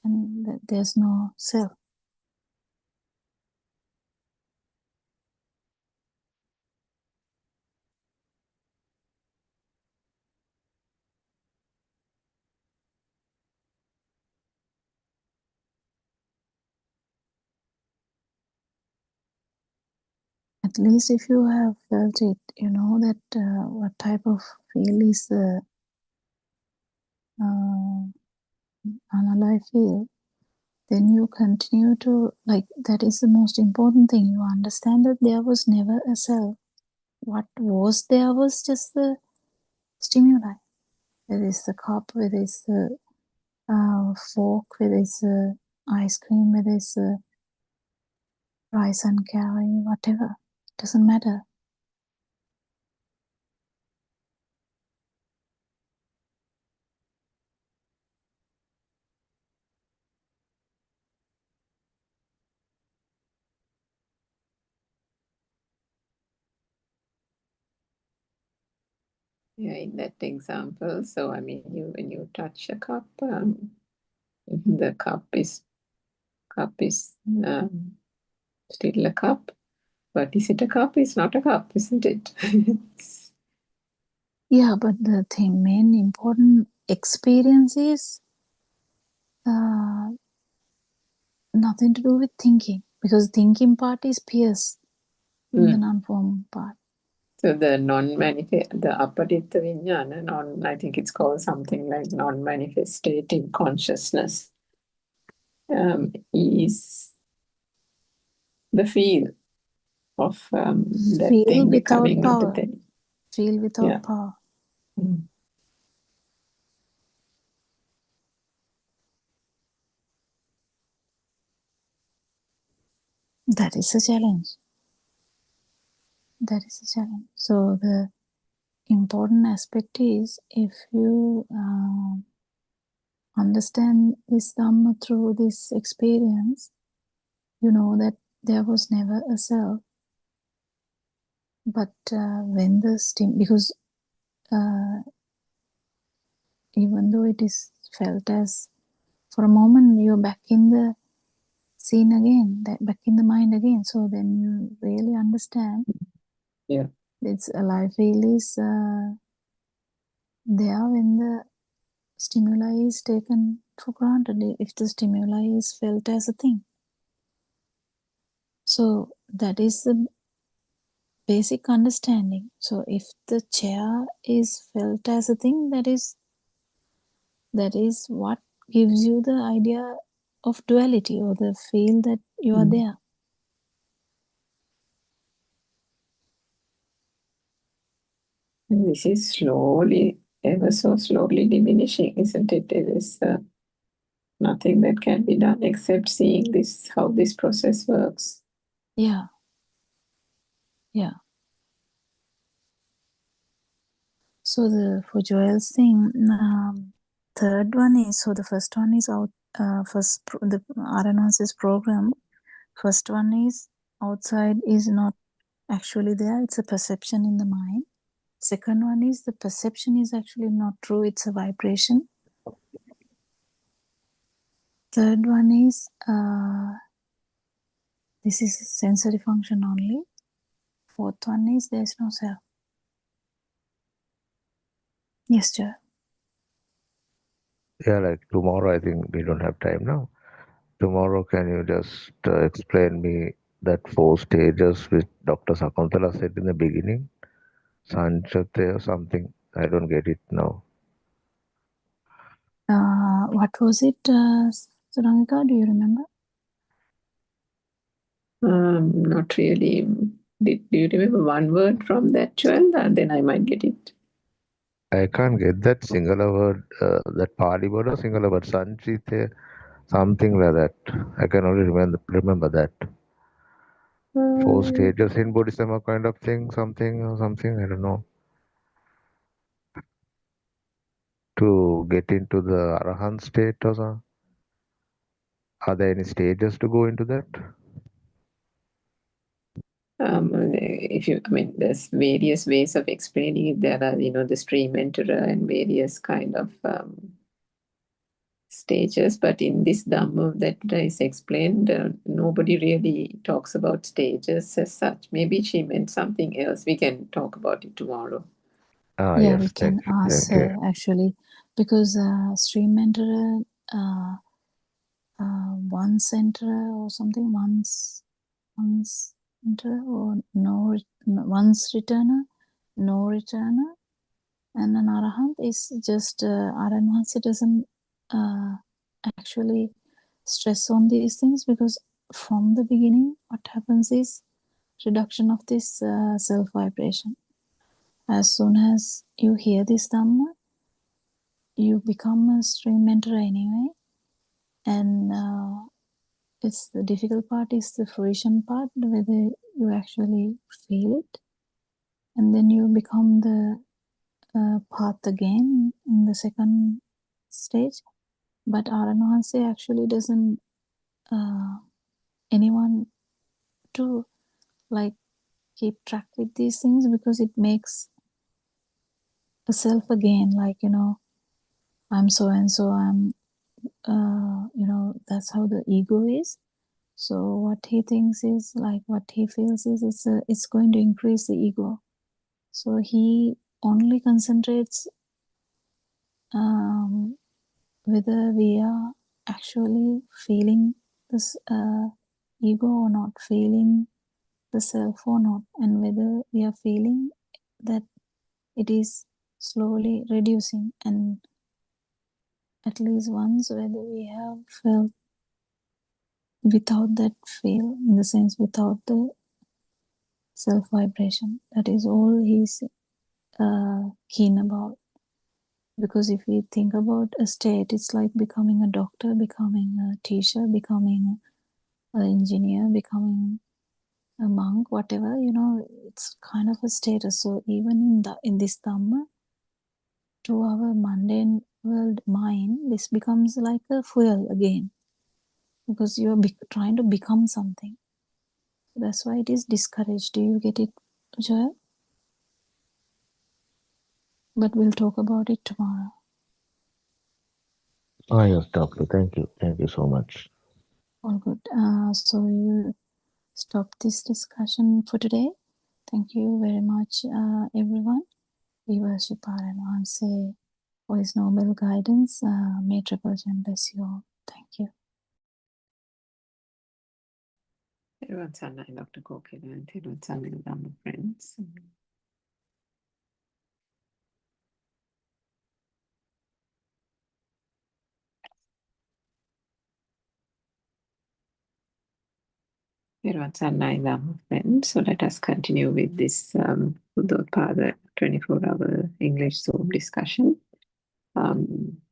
[SPEAKER 2] And there's no self. At least if you have felt it, you know that what type of feel is the unalive feel, then you continue to, that is the most important thing. You understand that there was never a self. What was there was just the stimuli. Whether it's the cup, whether it's the fork, whether it's the ice cream, whether it's rise and carry, whatever. Doesn't matter.
[SPEAKER 4] Yeah, in that example, so I mean, when you touch a cup, the cup is still a cup, but is it a cup? It's not a cup, isn't it?
[SPEAKER 2] Yeah, but the thing, main important experience is nothing to do with thinking, because thinking part is pierce in the non-form part.
[SPEAKER 4] So the non-manifest, the apaditta vijnana, I think it's called something like non-manifestating consciousness, is the feel of that
[SPEAKER 2] Feel
[SPEAKER 4] thing
[SPEAKER 2] without
[SPEAKER 4] becoming not a
[SPEAKER 2] power.
[SPEAKER 4] thing.
[SPEAKER 2] Feel without power.
[SPEAKER 4] Mm.
[SPEAKER 2] That is a challenge. That is a challenge. So the important aspect is, if you understand this Dhamma through this experience, you know that there was never a self. But when the because even though it is felt as, for a moment, you're back in the scene again, back in the mind again. So then you really understand.
[SPEAKER 4] Yeah.
[SPEAKER 2] It's alive feel is there when the stimuli is taken for granted, if the stimuli is felt as a thing. So that is the basic understanding. So if the chair is felt as a thing, that is what gives you the idea of duality, or the feel that you are there.
[SPEAKER 4] And this is slowly, ever so slowly diminishing, isn't it? It is nothing that can be done except seeing this, how this process works.
[SPEAKER 2] Yeah. Yeah. So for Joel's thing, third one is, so the first one is out, the RNOS's program. First one is outside is not actually there, it's a perception in the mind. Second one is the perception is actually not true, it's a vibration. Third one is this is a sensory function only. Fourth one is there is no self. Yes, Joel.
[SPEAKER 3] Yeah, like tomorrow, I think we don't have time now. Tomorrow, can you just explain me that 4 stages which Dr. Sakuntala said in the beginning? Sanchate or something. I don't get it now.
[SPEAKER 2] What was it, Surangika? Do you remember?
[SPEAKER 4] Not really. Do you remember one word from that, Joel? Then I might get it.
[SPEAKER 3] I can't get that singular word, that Pali word or singular word. Sanchite, something like that. I can only remember that. 4 stages in Buddhism, a kind of thing, something or something, I don't know. To get into the Arahant state or something. Are there any stages to go into that?
[SPEAKER 4] There's various ways of explaining it. There are, the stream enterer and various kind of stages. But in this Dhamma that is explained, nobody really talks about stages as such. Maybe she meant something else. We can talk about it tomorrow.
[SPEAKER 3] Ah,
[SPEAKER 2] Yeah,
[SPEAKER 3] yes,
[SPEAKER 2] we can ask
[SPEAKER 3] thank you.
[SPEAKER 2] actually, because stream enterer, one center or something, once enter or no, once returner, no returner, and an arahant is just Aranvasi doesn't actually stress on these things, because from the beginning what happens is reduction of this self vibration. As soon as you hear this Dhamma, you become a stream enterer anyway, and it's the difficult part is the fruition part, whether you actually feel it, and then you become the path again in the second stage. But Aranwanse actually doesn't anyone to like keep track with these things, because it makes a self again, like, you know, I'm so and so, I'm you know, that's how the ego is. So what he thinks is, like, what he feels is, it's going to increase the ego. So he only concentrates whether we are actually feeling this ego or not, feeling the self or not, and whether we are feeling that it is slowly reducing, and at least once whether we have felt without that feel, in the sense without the self vibration. That is all he's keen about. Because if we think about a state, it's like becoming a doctor, becoming a teacher, becoming an engineer, becoming a monk, whatever, you know, it's kind of a status. So even in this Dhamma, to our mundane world mind, this becomes like a fuel again, because you're trying to become something. That's why it is discouraged. Do you get it, Joel? But we'll talk about it tomorrow.
[SPEAKER 5] Oh, yes, doctor. Thank you. Thank you so much.
[SPEAKER 2] All good. So we'll stop this discussion for today. Thank you very much, everyone. We worship Aranwanse for his noble guidance. May Triple Gem bless you all. Thank you.
[SPEAKER 4] Everyone Sanai, Dr. Kokila, and everyone Sanai, Dhamma friends. Everyone Sanai, Dhamma friends. So let us continue with this Buddothpada 24-hour English Zoom discussion.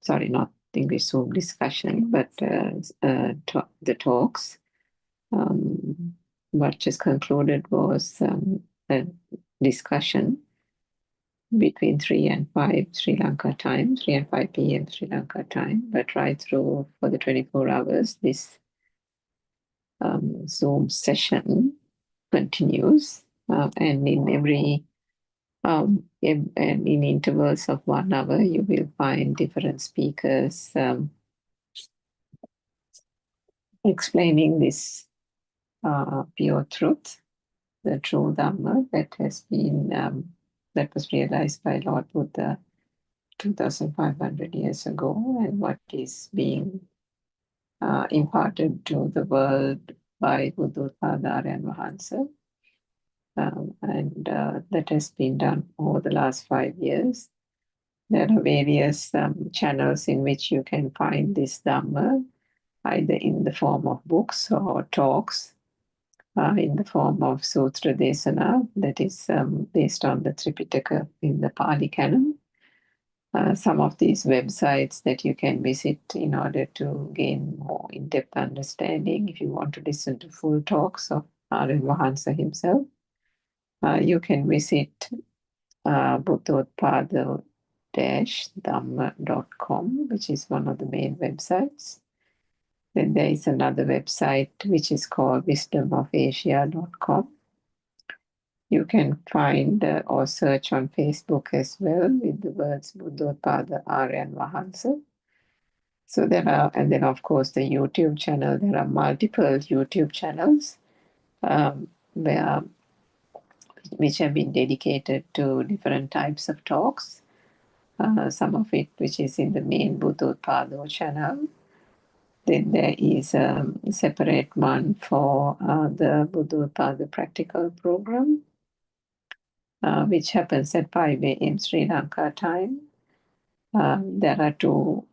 [SPEAKER 4] Sorry, not English Zoom discussion, but the talks. What just concluded was a discussion between 3 and 5 Sri Lanka time, 3 and 5 p.m. Sri Lanka time, but right through for the 24 hours, this Zoom session continues, and in every and in intervals of 1 hour, you will find different speakers explaining this pure truth, the true Dhamma that has been that was realized by Lord Buddha 2,500 years ago, and what is being imparted to the world by Buddothpada and Mahansa. And that has been done over the last 5 years. There are various channels in which you can find this Dhamma, either in the form of books or talks, in the form of Sutra Desana, that is based on the Tripitaka in the Pali Canon. Some of these websites that you can visit in order to gain more in-depth understanding. If you want to listen to full talks of Aryan Mahansa himself, you can visit Buddothpada-dhamma.com, which is one of the main websites. Then there is another website which is called wisdomofasia.com. You can find or search on Facebook as well with the words Buddothpada Aryan Mahansa. So there are, and then of course the YouTube channel, there are multiple YouTube channels which have been dedicated to different types of talks. Some of it which is in the main Buddothpada channel. Then there is a separate one for the Buddothpada practical program, which happens at 5 a.m. Sri Lanka time. There are 2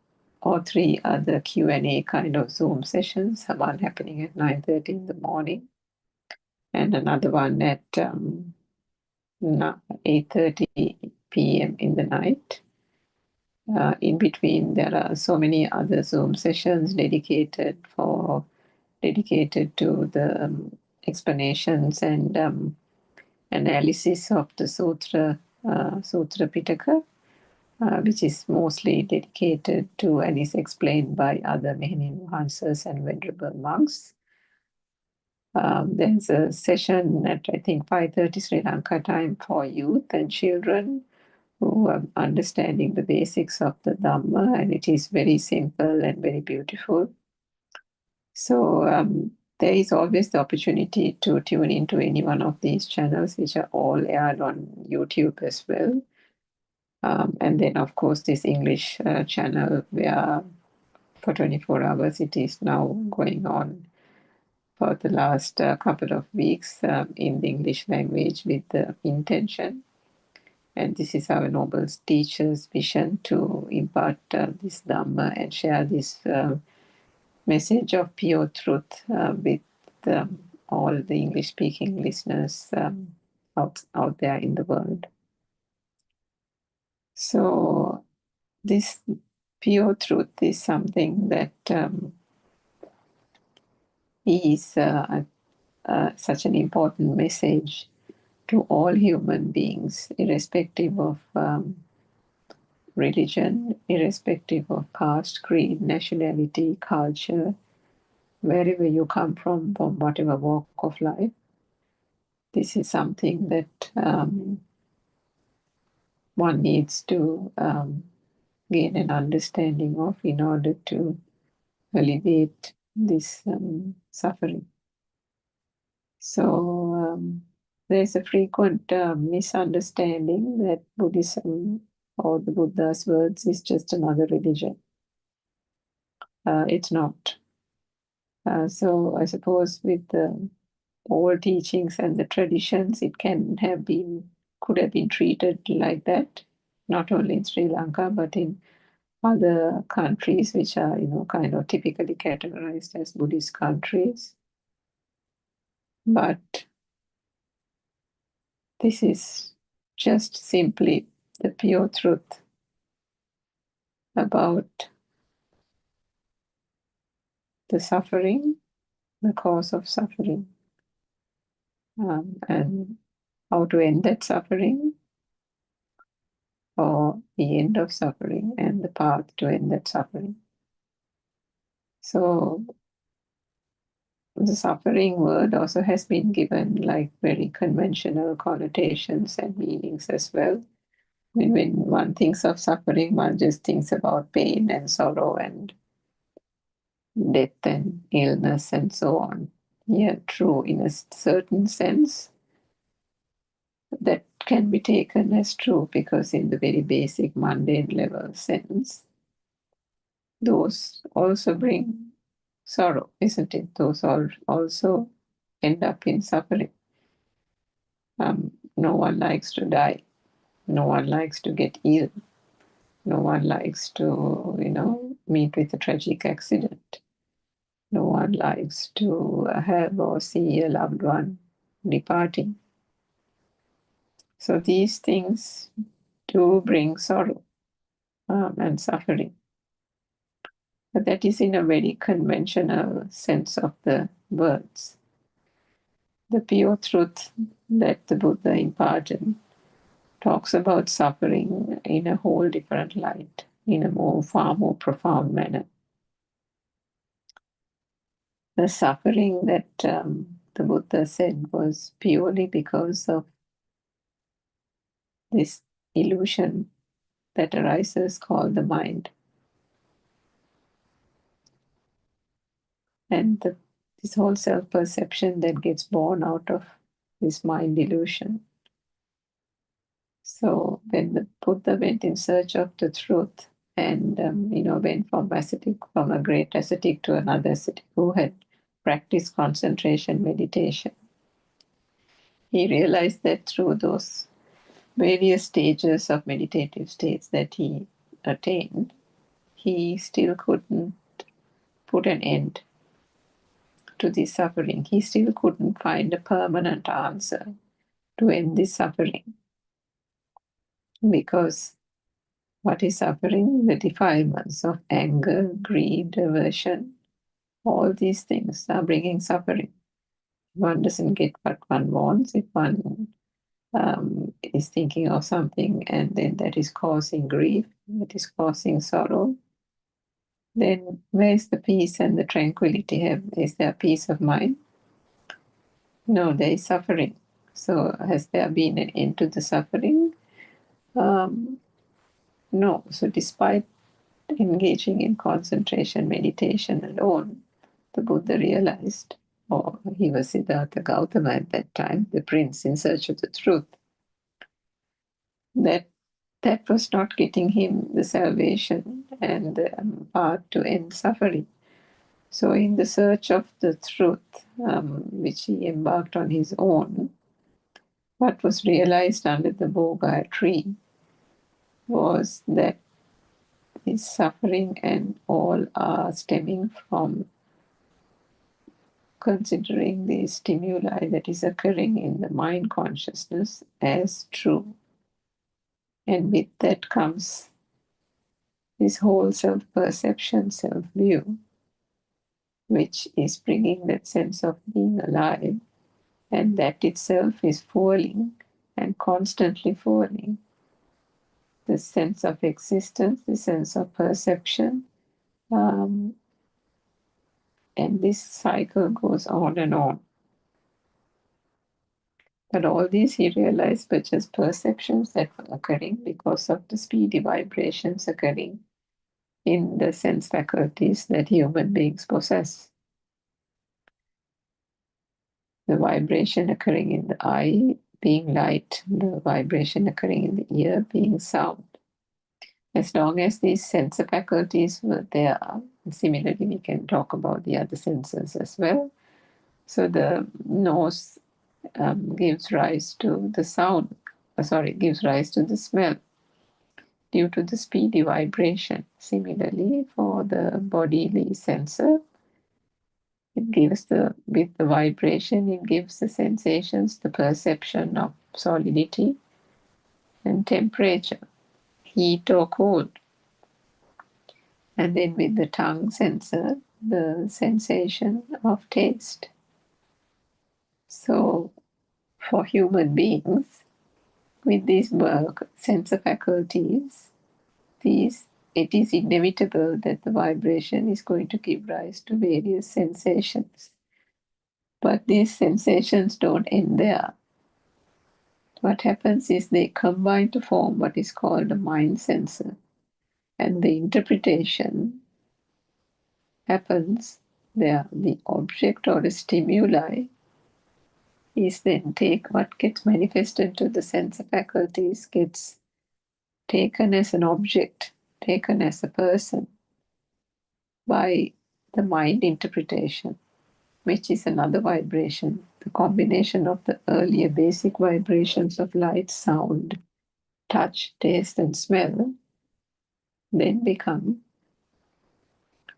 [SPEAKER 4] or 3 other Q&A kind of Zoom sessions, one happening at 9:30 in the morning and another one at 8:30 p.m. in the night. In between, there are so many other Zoom sessions dedicated for dedicated to the explanations and analysis of the Sutra Pitaka, which is mostly dedicated to and is explained by other Mehenin Mahansas and Venerable monks. There's a session at, I think, 5:30 Sri Lanka time for youth and children who are understanding the basics of the Dhamma, and it is very simple and very beautiful. So there is always the opportunity to tune into any one of these channels, which are all aired on YouTube as well. And then, of course, this English channel where for 24 hours it is now going on for the last couple of weeks in the English language with the intention. And this is our noble teacher's vision to impart this Dhamma and share this message of pure truth with all the English-speaking listeners out there in the world. So this pure truth is something that is such an important message to all human beings, irrespective of religion, irrespective of caste, creed, nationality, culture, wherever you come from whatever walk of life. This is something that one needs to gain an understanding of in order to alleviate this suffering. So there's a frequent misunderstanding that Buddhism or the Buddha's words is just another religion. It's not. So I suppose with the old teachings and the traditions, it could have been treated like that, not only in Sri Lanka, but in other countries which are, kind of typically categorized as Buddhist countries. But this is just simply the pure truth about the suffering, the cause of suffering, and how to end that suffering, or the end of suffering and the path to end that suffering. So the suffering word also has been given like very conventional connotations and meanings as well. When one thinks of suffering, one just thinks about pain and sorrow and death and illness and so on. Yeah, true, in a certain sense, that can be taken as true, because in the very basic mundane level sense, those also bring sorrow, isn't it? Those also end up in suffering. No one likes to die. No one likes to get ill. No one likes to, meet with a tragic accident. No one likes to have or see a loved one departing. So these things do bring sorrow and suffering. But that is in a very conventional sense of the words. The pure truth that the Buddha imparted talks about suffering in a whole different light, in a far more profound manner. The suffering that the Buddha said was purely because of this illusion that arises called the mind. And this whole self-perception that gets born out of this mind illusion. So when the Buddha went in search of the truth and, went from a great ascetic to another ascetic who had practiced concentration meditation, he realized that through those various stages of meditative states that he attained, he still couldn't put an end to this suffering. He still couldn't find a permanent answer to end this suffering. Because what is suffering? The defilements of anger, greed, aversion, All these things are bringing suffering. One doesn't get what one wants, if one is thinking of something and then that is causing grief, that is causing sorrow, then where's the peace and the tranquility? Is there peace of mind? No, there is suffering. So has there been an end to the suffering? No. So despite engaging in concentration meditation alone, the Buddha realized, or he was Siddhartha Gautama at that time, the prince in search of the truth, that that was not getting him the salvation and the path to end suffering. So in the search of the truth, which he embarked on his own, what was realized under the Boga tree was that his suffering and all are stemming from considering the stimuli that is occurring in the mind consciousness as true. And with that comes this whole self-perception, self-view, which is bringing that sense of being alive, and that itself is fueling and constantly fueling the sense of existence, the sense of perception, and this cycle goes on and on. But all these he realized were just perceptions that were occurring because of the speedy vibrations occurring in the sense faculties that human beings possess. The vibration occurring in the eye being light, the vibration occurring in the ear being sound. As long as these sense faculties were there, similarly we can talk about the other senses as well. So the nose gives rise to the sound, gives rise to the smell due to the speedy vibration. Similarly, for the bodily sensor, it gives with the vibration, it gives the sensations, the perception of solidity and temperature, heat or cold. And then with the tongue sensor, the sensation of taste. So for human beings, with these sensor faculties, it is inevitable that the vibration is going to give rise to various sensations. But these sensations don't end there. What happens is they combine to form what is called a mind sensor. And the interpretation happens there. The object or the stimuli is then what gets manifested to the sense faculties gets taken as an object, taken as a person by the mind interpretation, which is another vibration. The combination of the earlier basic vibrations of light, sound, touch, taste, and smell then become,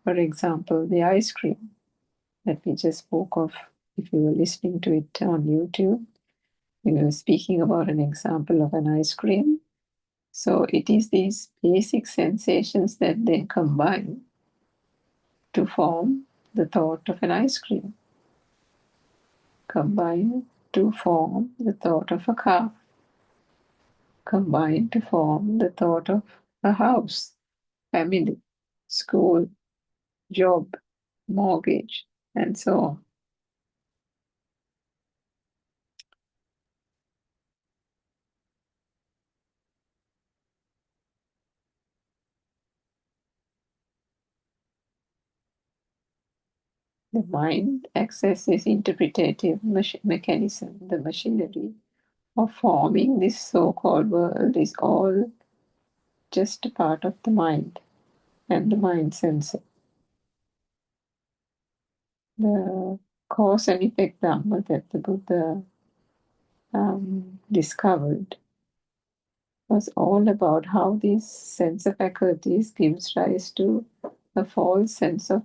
[SPEAKER 4] for example, the ice cream that we just spoke of. If you were listening to it on YouTube, we were speaking about an example of an ice cream. So it is these basic sensations that then combine to form the thought of an ice cream, combine to form the thought of a car, combine to form the thought of a house, family, school, job, mortgage, and so on. The mind accesses interpretative mechanism, the machinery of forming this so-called world is all just a part of the mind and the mind sensor. The cause and effect Dhamma that the Buddha discovered was all about how these sense faculties gives rise to a false sense of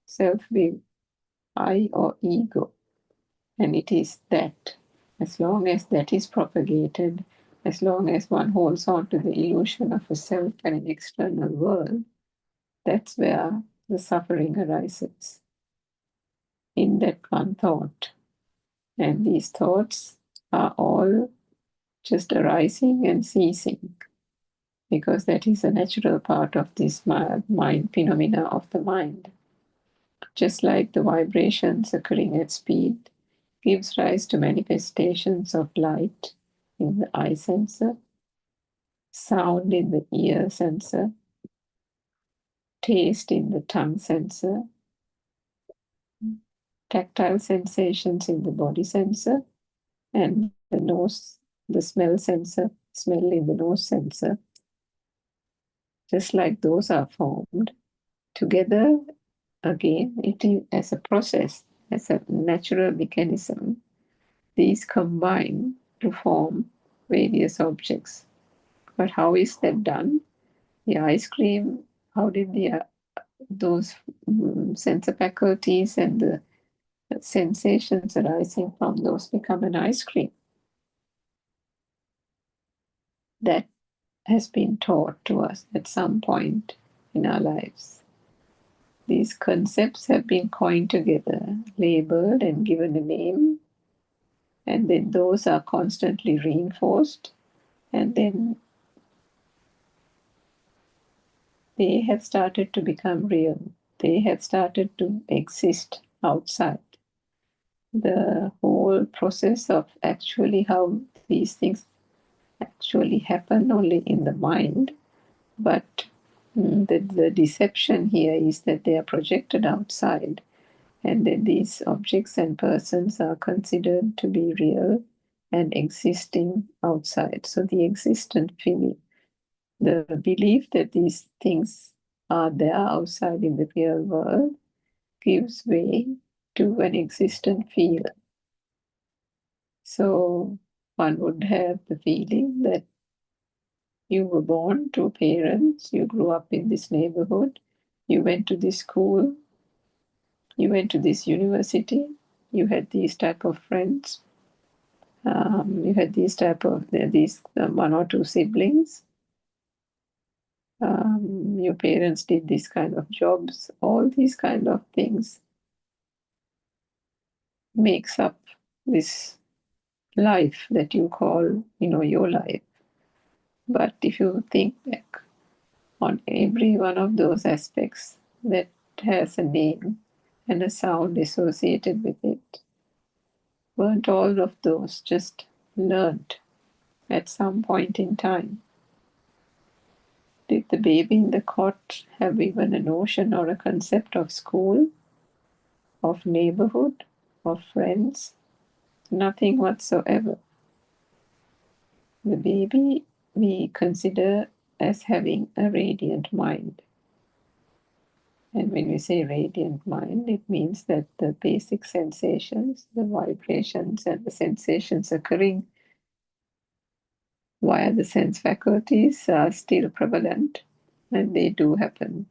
[SPEAKER 4] self-will, I or ego. And it is that, as long as that is propagated, as long as one holds on to the illusion of a self and an external world, that's where the suffering arises. in that one thought. And these thoughts are all just arising and ceasing, because that is a natural part of this mind phenomena of the mind. Just like the vibrations occurring at speed gives rise to manifestations of light in the eye sensor, sound in the ear sensor, taste in the tongue sensor, tactile sensations in the body sensor, and the nose, the smell sensor, smell in the nose sensor. Just like those are formed together, again, it is as a process, as a natural mechanism. These combine to form various objects. But how is that done? The ice cream, how did those sensor faculties and the sensations arising from those become an ice cream? That has been taught to us at some point in our lives. These concepts have been coined together, labeled and given a name, and then those are constantly reinforced, and then they have started to become real. They have started to exist outside. The whole process of actually how these things actually happen only in the mind, but the deception here is that they are projected outside, and then these objects and persons are considered to be real and existing outside. So the existent feeling, the belief that these things are there outside in the real world, gives way to an existent feel. So one would have the feeling that you were born to parents, you grew up in this neighborhood, you went to this school, you went to this university, you had these type of friends, you had these one or two siblings, your parents did this kind of jobs. All these kind of things makes up this life that you call, your life. But if you think back on every one of those aspects that has a name and a sound associated with it, weren't all of those just learned at some point in time? Did the baby in the cot have even a notion or a concept of school, of neighborhood, of friends? Nothing whatsoever. The baby we consider as having a radiant mind. And when we say radiant mind, it means that the basic sensations, the vibrations and the sensations occurring via the sense faculties are still prevalent, and they do happen.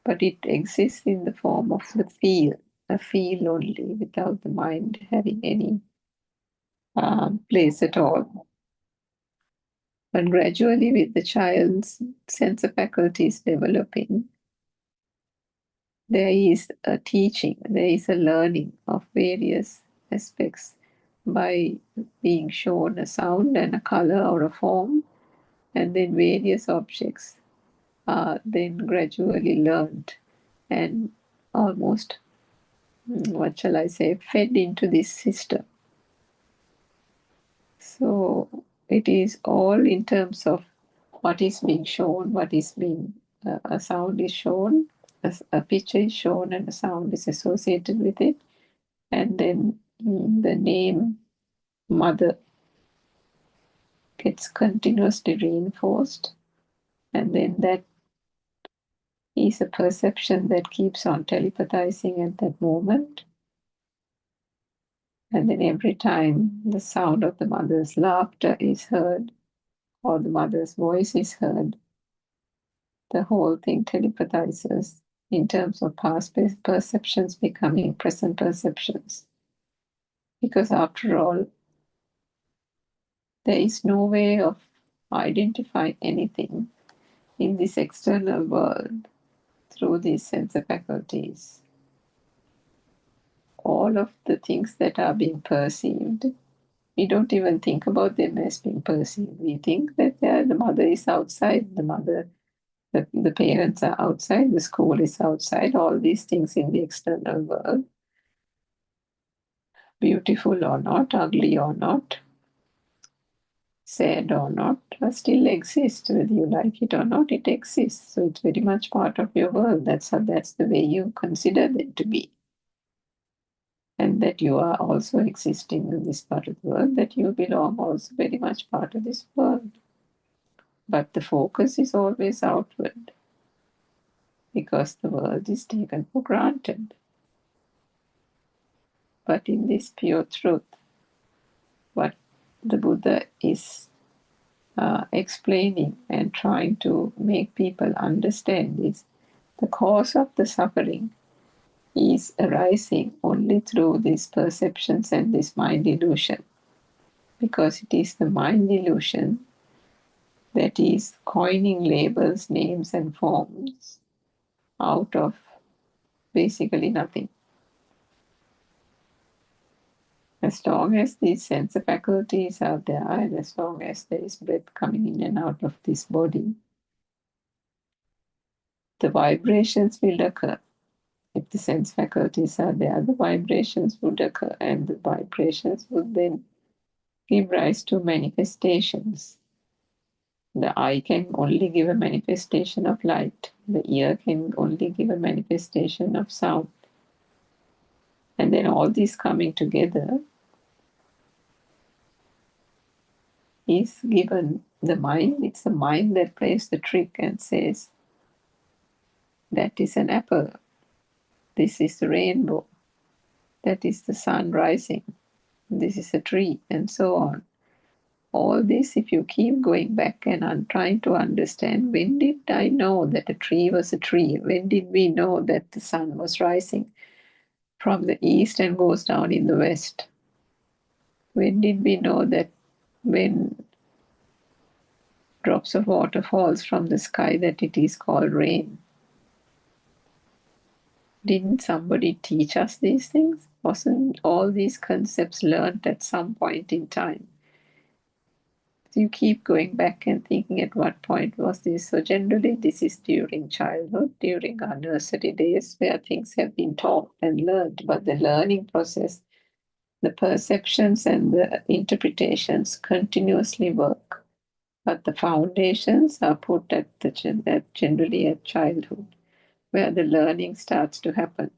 [SPEAKER 4] But it exists in the form of the feel, a feel only, without the mind having any place at all. But gradually, with the child's sense faculties developing, there is a teaching, there is a learning of various aspects by being shown a sound and a color or a form, and then various objects are then gradually learned and almost, what shall I say, fed into this system. So it is all in terms of what is being shown, what is being, a sound is shown, a picture is shown and a sound is associated with it. And then the name mother gets continuously reinforced. And then that is a perception that keeps on telepathizing at that moment. And then every time the sound of the mother's laughter is heard, or the mother's voice is heard, the whole thing telepathizes in terms of past perceptions becoming present perceptions. Because after all, there is no way of identifying anything in this external world through these sense faculties. all of the things that are being perceived, we don't even think about them as being perceived. We think that the mother is outside, the parents are outside, the school is outside, all these things in the external world, beautiful or not, ugly or not, sad or not, still exist. Whether you like it or not, it exists. So it's very much part of your world. That's the way you consider them to be. And that you are also existing in this part of the world, that you belong also very much part of this world. But the focus is always outward, because the world is taken for granted. But in this pure truth, what the Buddha is explaining and trying to make people understand is the cause of the suffering is arising only through these perceptions and this mind illusion. Because it is the mind illusion that is coining labels, names, and forms out of basically nothing. As long as these sense faculties are there, and as long as there is breath coming in and out of this body, the vibrations will occur. If the sense faculties are there, the vibrations would occur, and the vibrations would then give rise to manifestations. The eye can only give a manifestation of light. The ear can only give a manifestation of sound. And then all these coming together is given the mind. It's the mind that plays the trick and says, that is an apple. This is the rainbow. That is the sun rising. This is a tree, and so on. All this, if you keep going back and trying to understand, when did I know that a tree was a tree? When did we know that the sun was rising from the east and goes down in the west? When did we know that when drops of water falls from the sky that it is called rain? Didn't somebody teach us these things? Wasn't all these concepts learned at some point in time? So you keep going back and thinking, at what point was this? So generally this is during childhood, during our nursery days, where things have been taught and learned. But the learning process, the perceptions and the interpretations continuously work. But the foundations are put at generally at childhood, where the learning starts to happen.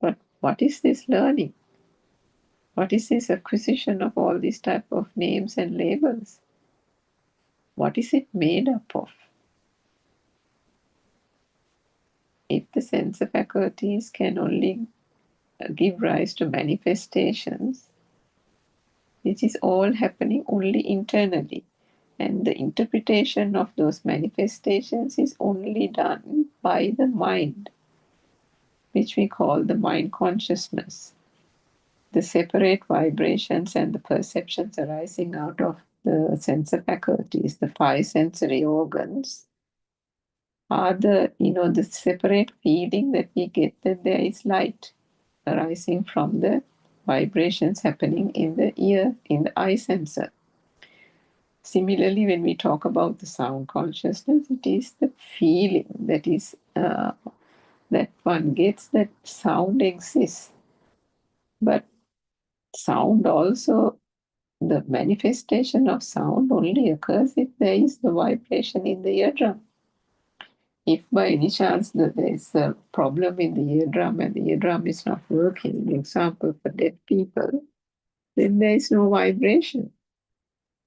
[SPEAKER 4] But what is this learning? What is this acquisition of all these type of names and labels? What is it made up of? If the sense faculties can only give rise to manifestations, this is all happening only internally. And the interpretation of those manifestations is only done by the mind, which we call the mind consciousness. The separate vibrations and the perceptions arising out of the sense faculties, the five sensory organs, are the separate feeling that we get that there is light arising from the vibrations happening in the ear, in the eye sensor. Similarly, when we talk about the sound consciousness, it is the feeling that is that one gets that sound exists. But sound also, the manifestation of sound only occurs if there is the vibration in the eardrum. If by any chance there is a problem in the eardrum and the eardrum is not working, for example, for deaf people, then there is no vibration.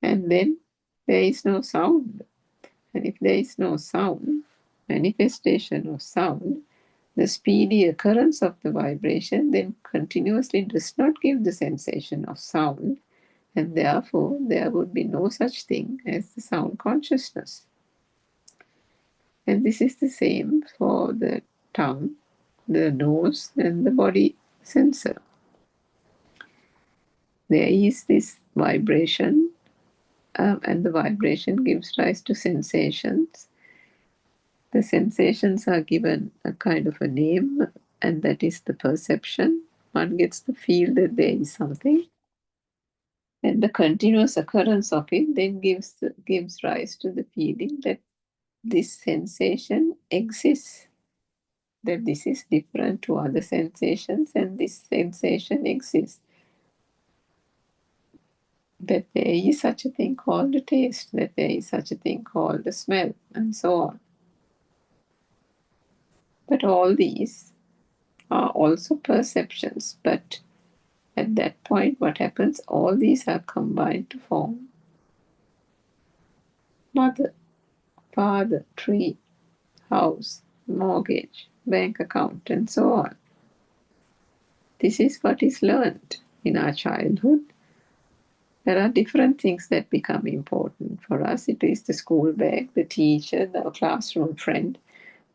[SPEAKER 4] And then there is no sound. And if there is no sound, manifestation of sound, the speedy occurrence of the vibration then continuously does not give the sensation of sound, and therefore there would be no such thing as the sound consciousness. And this is the same for the tongue, the nose, and the body sensor. There is this vibration, and the vibration gives rise to sensations. The sensations are given a kind of a name, and that is the perception. One gets the feel that there is something, and the continuous occurrence of it then gives rise to the feeling that this sensation exists, that this is different to other sensations, and this sensation exists, that there is such a thing called a taste, that there is such a thing called a smell, and so on. But all these are also perceptions, but at that point what happens, all these are combined to form mother, father, tree, house, mortgage, bank account, and so on. This is what is learned in our childhood. There are different things that become important for us. It is the school bag, the teacher, the classroom friend,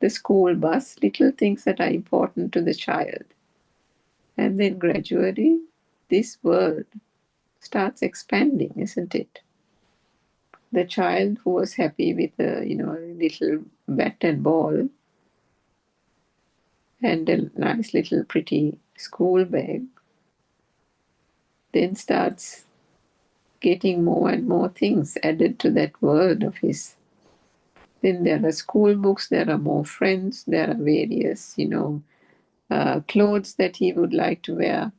[SPEAKER 4] the school bus, little things that are important to the child. And then gradually, this world starts expanding, isn't it? The child who was happy with a little bat and ball and a nice little pretty school bag then starts getting more and more things added to that world of his. Then there are school books, there are more friends, there are various, clothes that he would like to wear.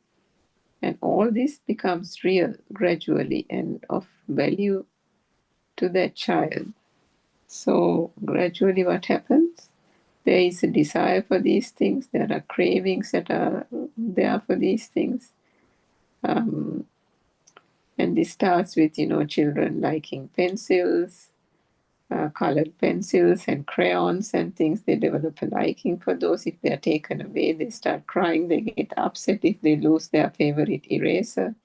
[SPEAKER 4] And all this becomes real gradually and of value to that child. So gradually what happens? There is a desire for these things. There are cravings that are there for these things. And this starts with, children liking pencils, colored pencils and crayons and things. They develop a liking for those. If they're taken away, they start crying. They get upset if they lose their favorite eraser.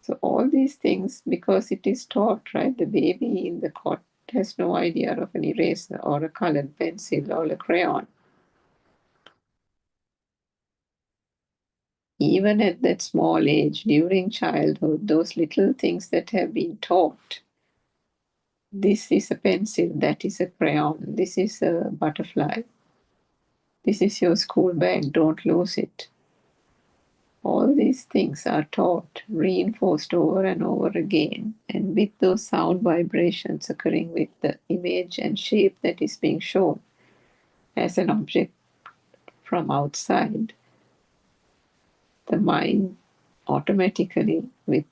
[SPEAKER 4] So all these things, because it is taught, right? The baby in the cot has no idea of an eraser or a colored pencil or a crayon. Even at that small age, during childhood, those little things that have been taught, this is a pencil, that is a crayon, this is a butterfly, this is your school bag, don't lose it. All these things are taught, reinforced over and over again, and with those sound vibrations occurring with the image and shape that is being shown as an object from outside, the mind automatically, with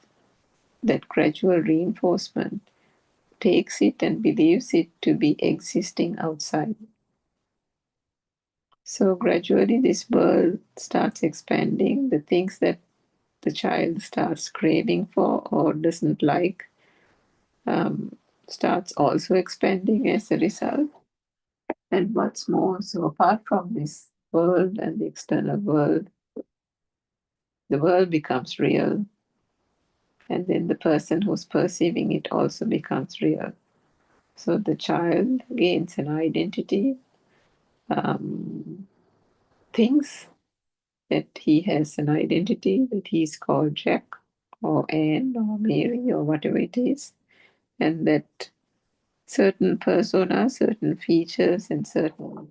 [SPEAKER 4] that gradual reinforcement, takes it and believes it to be existing outside. So gradually this world starts expanding. The things that the child starts craving for or doesn't like starts also expanding as a result. And what's more, so apart from this world and the external world, the world becomes real. And then the person who's perceiving it also becomes real. So the child gains an identity, thinks that he has an identity, that he's called Jack or Anne or Mary or whatever it is, and that certain persona, certain features, and certain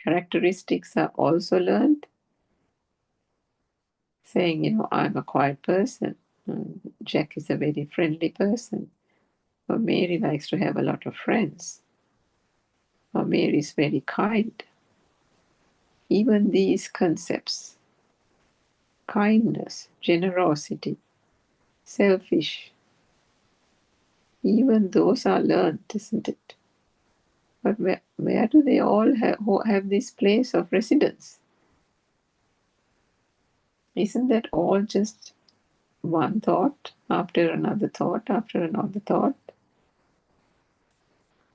[SPEAKER 4] characteristics are also learned, saying, I'm a quiet person, Jack is a very friendly person, or Mary likes to have a lot of friends, or Mary is very kind. Even these concepts, kindness, generosity, selfish, even those are learned, isn't it? But where do they all have this place of residence? Isn't that all just one thought after another thought after another thought?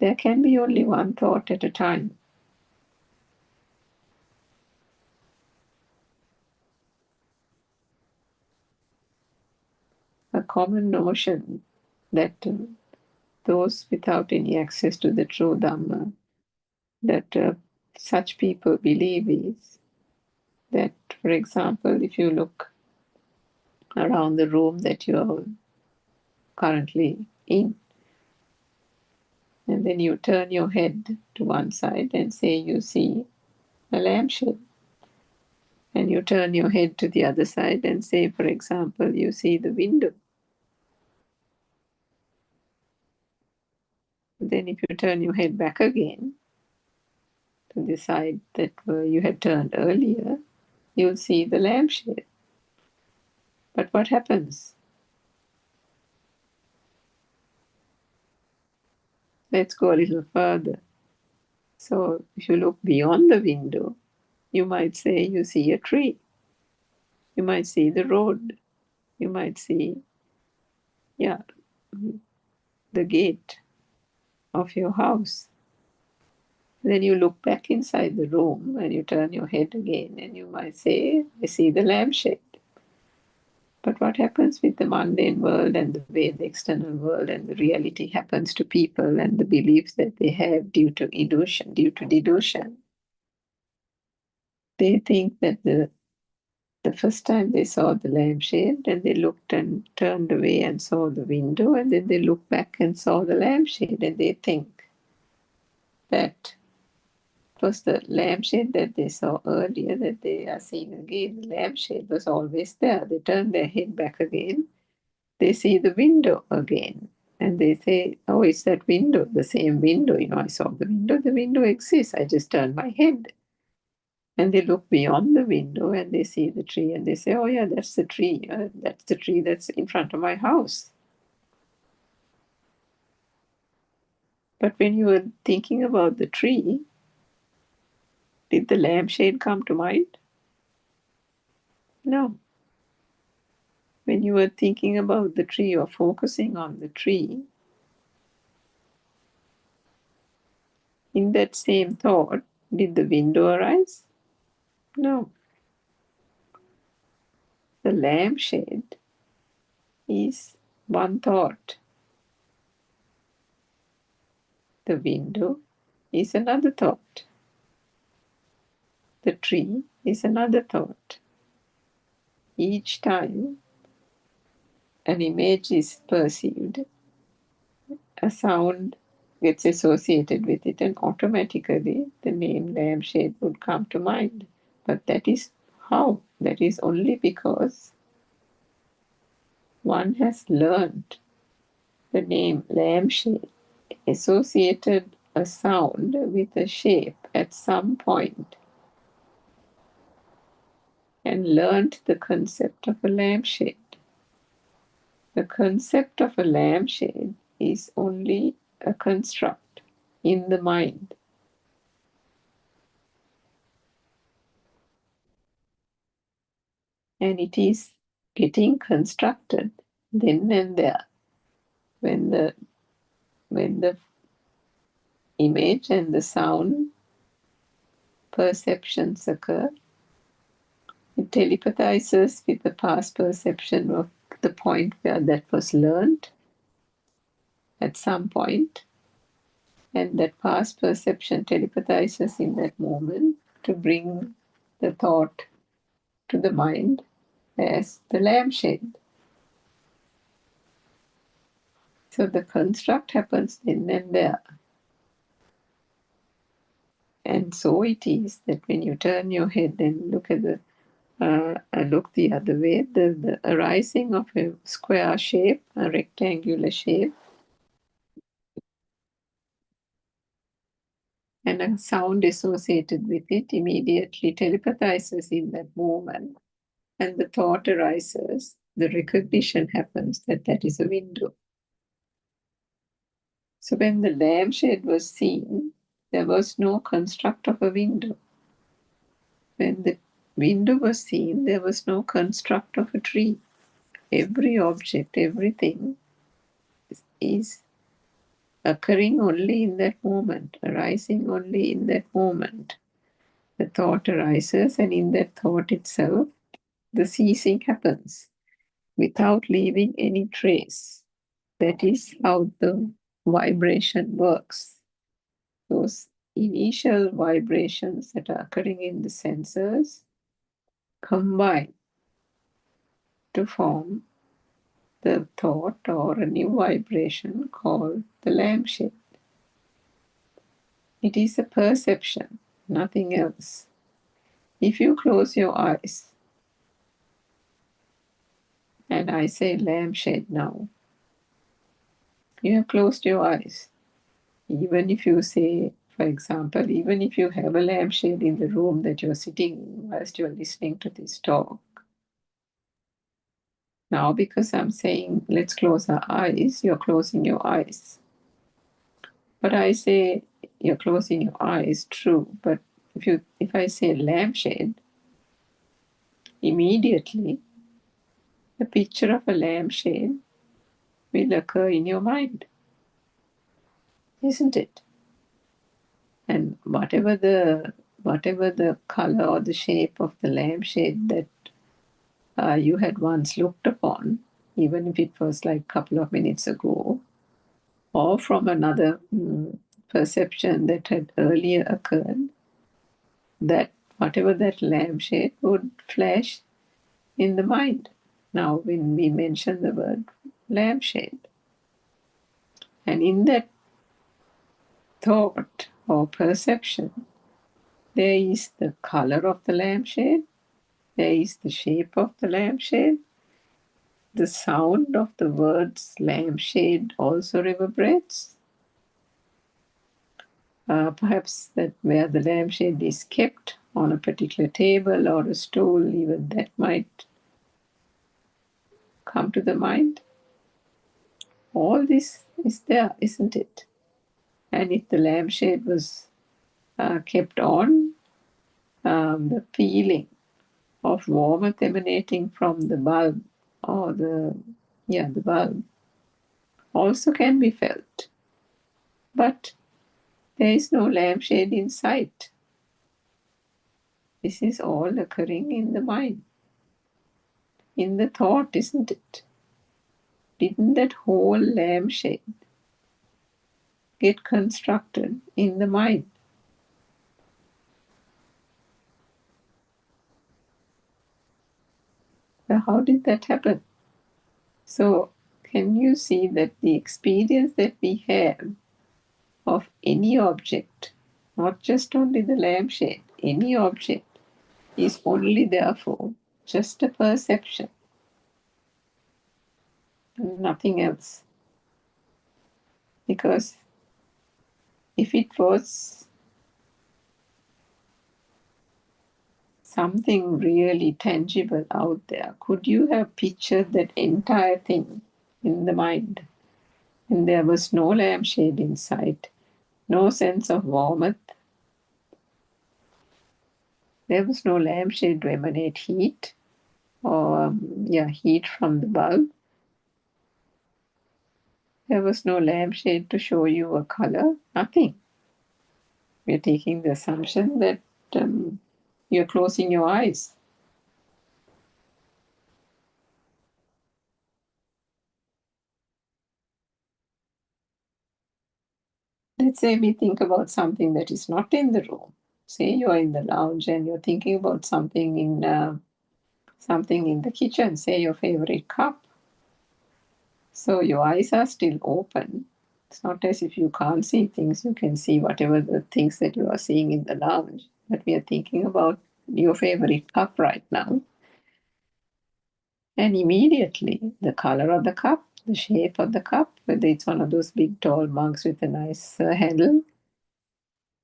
[SPEAKER 4] There can be only one thought at a time. A common notion that those without any access to the true Dhamma, that such people believe is that, for example, if you look around the room that you are currently in, and then you turn your head to one side and say you see a lampshade. And you turn your head to the other side and say, for example, you see the window. Then if you turn your head back again to the side that you had turned earlier, you'll see the lampshade. But what happens? Let's go a little further. So if you look beyond the window, you might say you see a tree. You might see the road. You might see, the gate of your house. Then you look back inside the room and you turn your head again and you might say, I see the lampshade. But what happens with the mundane world and the way the external world and the reality happens to people and the beliefs that they have due to illusion, due to delusion? They think that the first time they saw the lampshade and they looked and turned away and saw the window, and then they looked back and saw the lampshade, and they think that it was the lampshade that they saw earlier that they are seeing again. The lampshade was always there. They turn their head back again. They see the window again. And they say, oh, it's that window, the same window. I saw the window exists. I just turned my head. And they look beyond the window and they see the tree and they say, oh yeah, that's the tree. That's the tree that's in front of my house. But when you were thinking about the tree, did the lampshade come to mind? No. When you were thinking about the tree or focusing on the tree, in that same thought, did the window arise? No. The lampshade is one thought. The window is another thought. The tree is another thought. Each time an image is perceived, a sound gets associated with it, and automatically the name lampshade would come to mind. But that is how? That is only because one has learned the name lampshade, associated a sound with a shape at some point, and learned the concept of a lampshade. The concept of a lampshade is only a construct in the mind. And it is getting constructed then and there. When the image and the sound perceptions occur, it telepathizes with the past perception of the point where that was learned at some point, and that past perception telepathizes in that moment to bring the thought to the mind as the lampshade. So the construct happens then and there. And so it is that when you turn your head and look at look the other way, the arising of a square shape, a rectangular shape, and a sound associated with it immediately telepathizes in that moment, and the thought arises, the recognition happens that that is a window. So when the lampshade was seen, there was no construct of a window. When the window was seen, there was no construct of a tree. Every object, everything is occurring only in that moment, arising only in that moment. The thought arises, and in that thought itself, the ceasing happens without leaving any trace. That is how the vibration works. Those initial vibrations that are occurring in the sensors combine to form the thought or a new vibration called the lampshade. It is a perception, nothing else. If you close your eyes, and I say lampshade now, you have closed your eyes. Even if you say, for example, even if you have a lampshade in the room that you're sitting in whilst you're listening to this talk, now because I'm saying let's close our eyes, you're closing your eyes. But I say you're closing your eyes, true, but if I say lampshade, immediately the picture of a lampshade will occur in your mind, isn't it? And whatever the color or the shape of the lampshade that you had once looked upon, even if it was like a couple of minutes ago, or from another perception that had earlier occurred, that whatever that lampshade would flash in the mind. Now, when we mention the word lampshade, and in that thought or perception, there is the color of the lampshade, there is the shape of the lampshade, the sound of the words lampshade also reverberates. Perhaps that where the lampshade is kept on a particular table or a stool, even that might come to the mind. All this is there, isn't it? And if the lampshade was kept on, the feeling of warmth emanating from the bulb or the bulb also can be felt. But there is no lampshade in sight. This is all occurring in the mind, in the thought, isn't it? Didn't that whole lampshade get constructed in the mind? So how did that happen? So can you see that the experience that we have of any object, not just only the lampshade, any object, is only therefore just a perception, nothing else. Because if it was something really tangible out there, could you have pictured that entire thing in the mind? And there was no lampshade in sight, no sense of warmth. There was no lampshade to emanate heat or heat from the bulb. There was no lampshade to show you a color, nothing. We're taking the assumption that you're closing your eyes. Let's say we think about something that is not in the room. Say you're in the lounge and you're thinking about something in the kitchen, say your favorite cup. So your eyes are still open. It's not as if you can't see things. You can see whatever the things that you are seeing in the lounge. But we are thinking about your favorite cup right now. And immediately the color of the cup, the shape of the cup, whether it's one of those big tall mugs with a nice handle,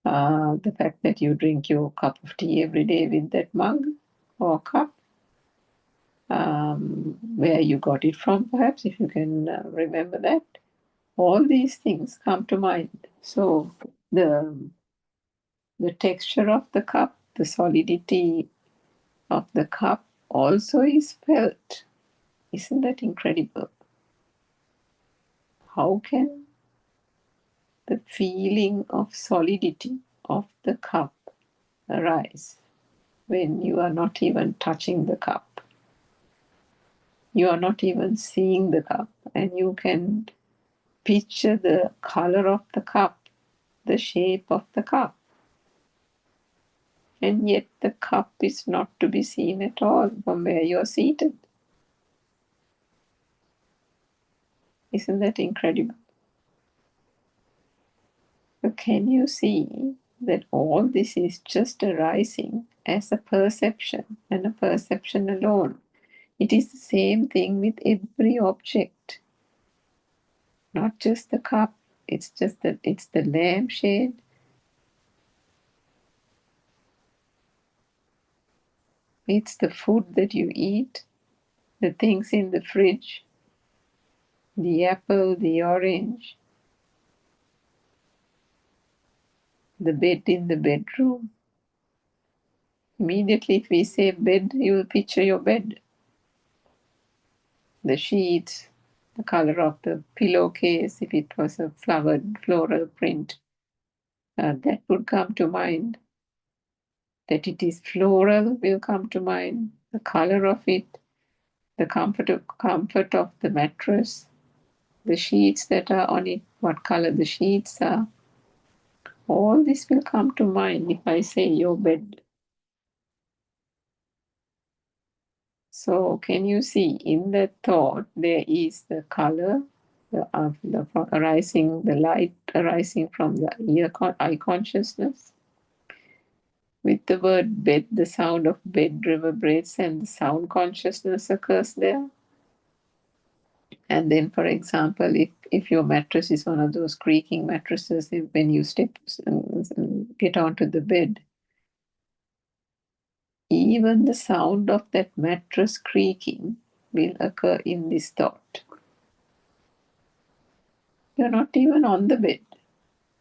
[SPEAKER 4] the fact that you drink your cup of tea every day with that mug or cup, where you got it from, perhaps, if you can remember that. All these things come to mind. So the texture of the cup, the solidity of the cup also is felt. Isn't that incredible? How can the feeling of solidity of the cup arise when you are not even touching the cup? You are not even seeing the cup, and you can picture the color of the cup, the shape of the cup. And yet the cup is not to be seen at all from where you are seated. Isn't that incredible? So can you see that all this is just arising as a perception and a perception alone. It is the same thing with every object, not just the cup. It's just that it's the lampshade, it's the food that you eat, the things in the fridge, the apple, the orange, the bed in the bedroom. Immediately, if we say bed, you will picture your bed. The sheets, the color of the pillowcase, if it was a flowered floral print, that would come to mind. That it is floral will come to mind. The color of it, the comfort of the mattress, the sheets that are on it, what color the sheets are. All this will come to mind if I say your bed. So can you see in that thought there is the color, the light arising from the eye consciousness. With the word bed, the sound of bed reverberates and the sound consciousness occurs there. And then, for example, if your mattress is one of those creaking mattresses, when you get onto the bed, even the sound of that mattress creaking will occur in this thought. You're not even on the bed.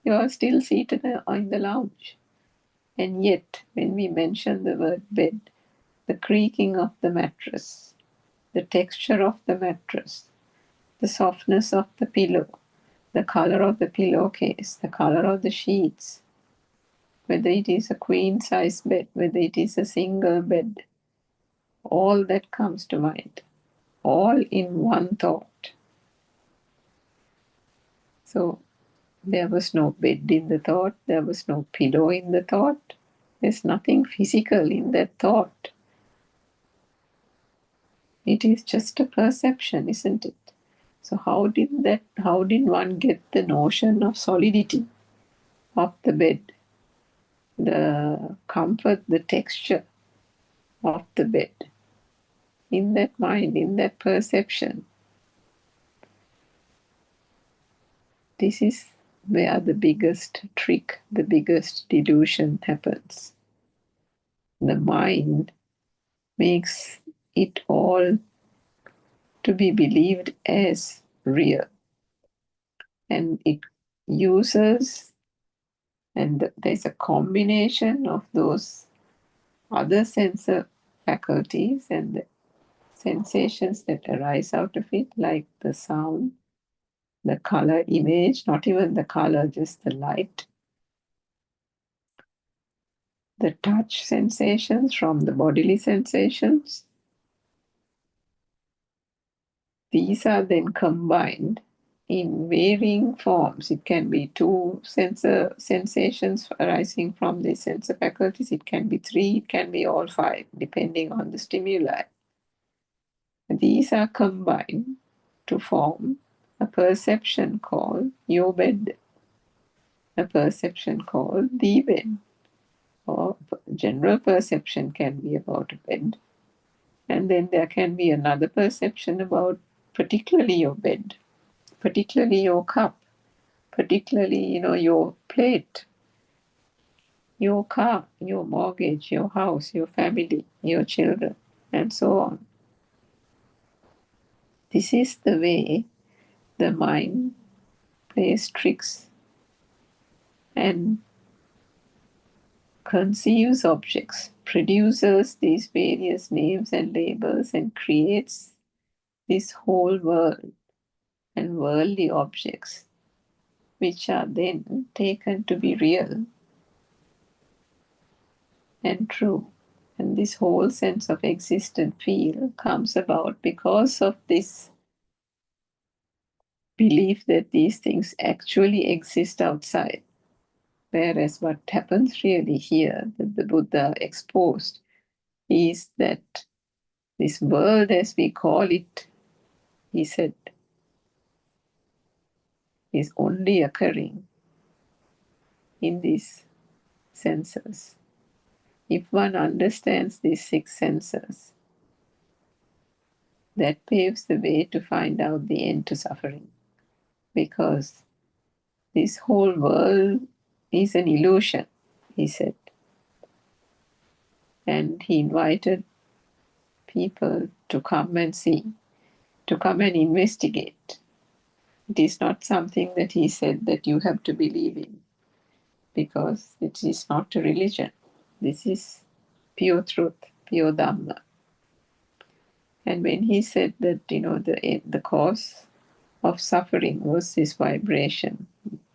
[SPEAKER 4] You are still seated in the lounge. And yet, when we mention the word bed, the creaking of the mattress, the texture of the mattress, the softness of the pillow, the color of the pillowcase, the color of the sheets, whether it is a queen-size bed, whether it is a single bed, all that comes to mind, all in one thought. So there was no bed in the thought, there was no pillow in the thought, there's nothing physical in that thought. It is just a perception, isn't it? So how did one get the notion of solidity of the bed, the comfort, the texture of the bed in that mind, in that perception? This is where the biggest trick, the biggest delusion happens. The mind makes it all to be believed as real. And it uses, and there's a combination of those other sensor faculties and the sensations that arise out of it, like the sound, the color image, not even the color, just the light, the touch sensations from the bodily sensations. These are then combined in varying forms. It can be 2 sensor sensations arising from the sensor faculties. It can be 3, it can be all 5, depending on the stimuli. These are combined to form a perception called your bed, a perception called the bed, or general perception can be about a bed. And then there can be another perception about particularly your bed, particularly your cup, particularly, your plate, your car, your mortgage, your house, your family, your children, and so on. This is the way the mind plays tricks and conceives objects, produces these various names and labels, and creates this whole world and worldly objects, which are then taken to be real and true. And this whole sense of existent feel comes about because of this belief that these things actually exist outside. Whereas what happens really here, that the Buddha exposed, is that this world as we call it, he said, is only occurring in these senses. If one understands these 6 senses, that paves the way to find out the end to suffering. Because this whole world is an illusion, he said. And he invited people to come and see, to come and investigate. It is not something that he said that you have to believe in, because it is not a religion. This is pure truth, pure Dhamma. And when he said that, the cause of suffering was this vibration,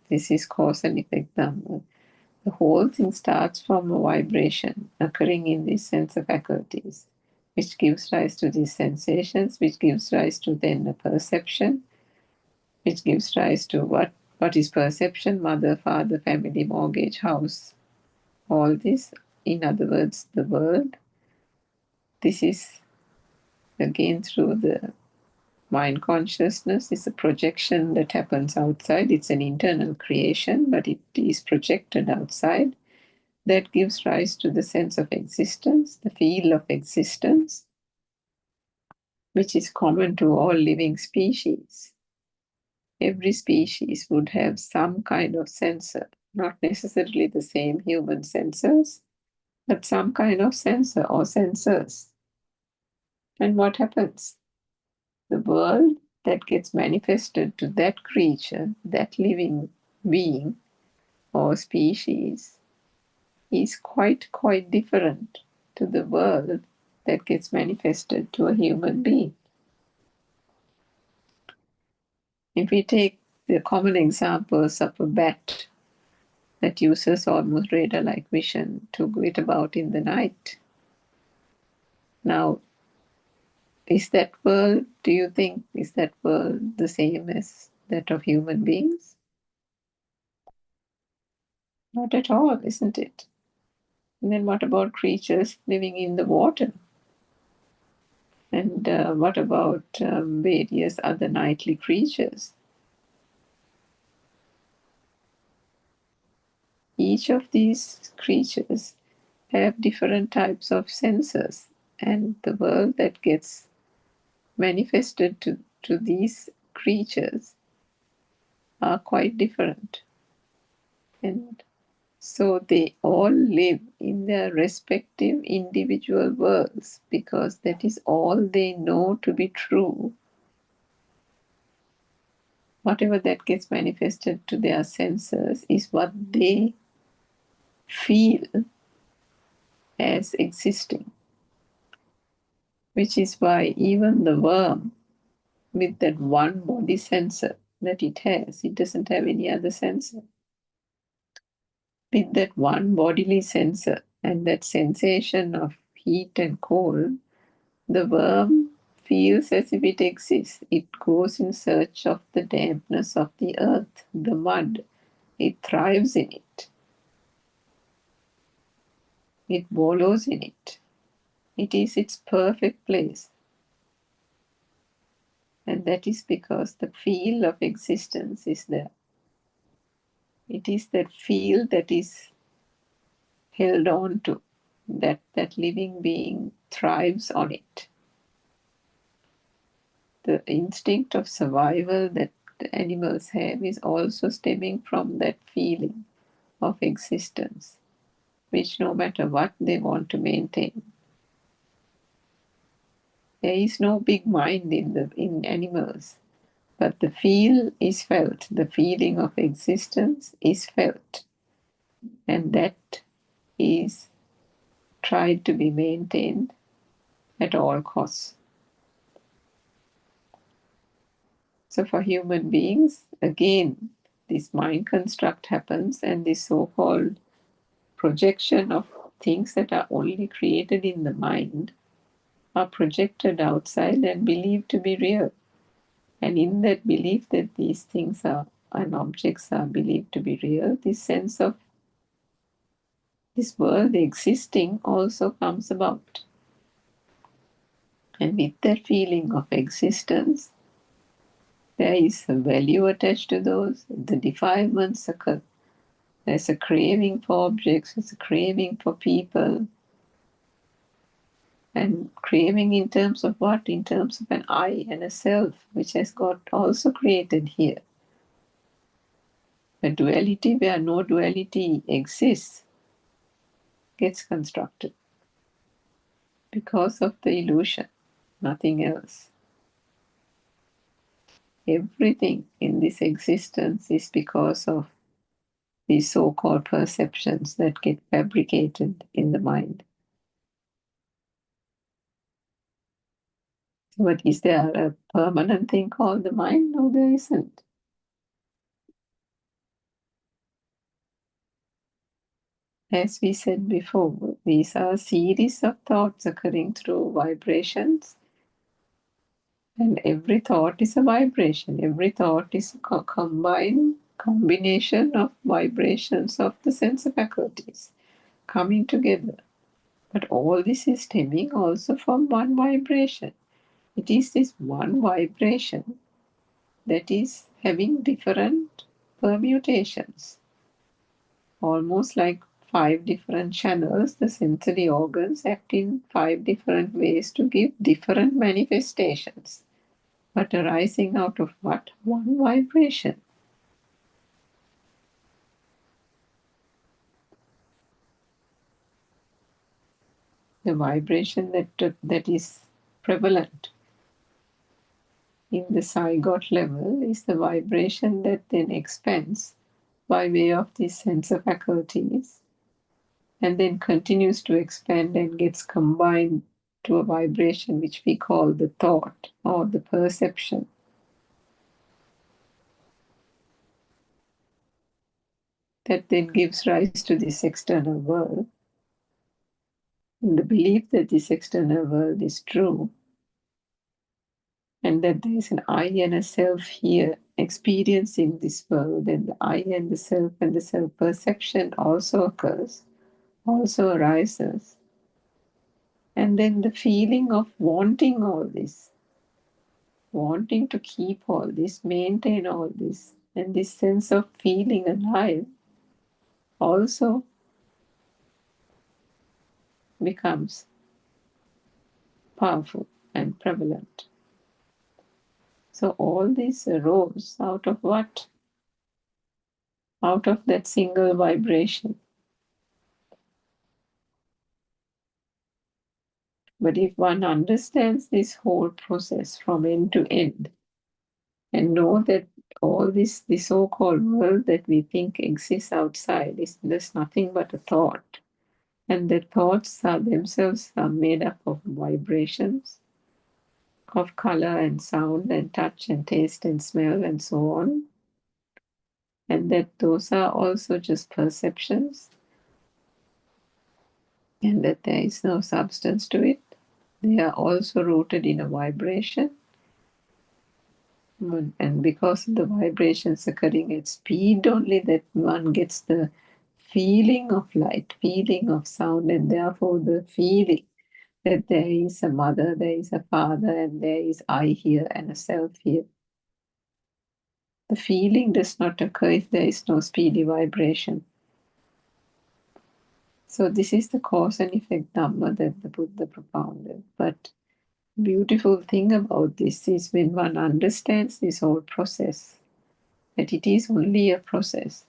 [SPEAKER 4] this is cause and effect Dhamma. The whole thing starts from a vibration occurring in these sense faculties, which gives rise to these sensations, which gives rise to then a perception, which gives rise to what is perception? Mother, father, family, mortgage, house, all this. In other words, the world. This is again through the mind consciousness. It's a projection that happens outside. It's an internal creation, but it is projected outside. That gives rise to the sense of existence, the feel of existence, which is common to all living species. Every species would have some kind of sensor, not necessarily the same human sensors, but some kind of sensor or sensors. And what happens? The world that gets manifested to that creature, that living being or species, is quite different to the world that gets manifested to a human being. If we take the common examples of a bat that uses almost radar-like vision to get about in the night. Now, is that world, do you think, is that world the same as that of human beings? Not at all, isn't it? And then what about creatures living in the water? And what about various other nightly creatures? Each of these creatures have different types of senses, and the world that gets manifested to these creatures are quite different. And so they all live in their respective individual worlds because that is all they know to be true. Whatever that gets manifested to their senses is what they feel as existing. Which is why even the worm, with that one body sensor that it has, it doesn't have any other sensor. With that one bodily sensor and that sensation of heat and cold, the worm feels as if it exists. It goes in search of the dampness of the earth, the mud. It thrives in it. It wallows in it. It is its perfect place. And that is because the feel of existence is there. It is that feel that is held on to, that living being thrives on it. The instinct of survival that the animals have is also stemming from that feeling of existence, which no matter what they want to maintain. There is no big mind in animals, but the feel is felt, the feeling of existence is felt, and that is tried to be maintained at all costs. So for human beings, again, this mind construct happens, and this so-called projection of things that are only created in the mind are projected outside and believed to be real. And in that belief that these things are and objects are believed to be real, this sense of this world existing also comes about. And with that feeling of existence, there is a value attached to those. The defilements occur. There's a craving for objects, there's a craving for people, And craving in terms of what? In terms of an I and a self, which has got also created here. A duality where no duality exists gets constructed because of the illusion, nothing else. Everything in this existence is because of these so-called perceptions that get fabricated in the mind. But is there a permanent thing called the mind? No, there isn't. As we said before, these are a series of thoughts occurring through vibrations, and every thought is a vibration. Every thought is a combination of vibrations of the sense faculties coming together. But all this is stemming also from one vibration. It is this one vibration that is having different permutations, almost like 5 different channels. The sensory organs act in 5 different ways to give different manifestations, but arising out of what? One vibration. The vibration that is prevalent in the zygote level is the vibration that then expands by way of these sense faculties, and then continues to expand and gets combined to a vibration which we call the thought or the perception. That then gives rise to this external world. And the belief that this external world is true, and that there is an I and a self here experiencing this world, and the I and the self-perception also occurs, also arises. And then the feeling of wanting all this, wanting to keep all this, maintain all this, and this sense of feeling alive also becomes powerful and prevalent. So all this arose out of what? Out of that single vibration. But if one understands this whole process from end to end, and know that all this, the so-called world that we think exists outside is just nothing but a thought, and the thoughts are themselves are made up of vibrations, of color and sound and touch and taste and smell and so on, and that those are also just perceptions, and that there is no substance to it. They are also rooted in a vibration, and because of the vibrations occurring at speed only, that one gets the feeling of light, feeling of sound, and therefore the feeling that there is a mother, there is a father, and there is I here and a self here. The feeling does not occur if there is no speedy vibration. So this is the cause and effect Dhamma that the Buddha propounded. But beautiful thing about this is when one understands this whole process, that it is only a process,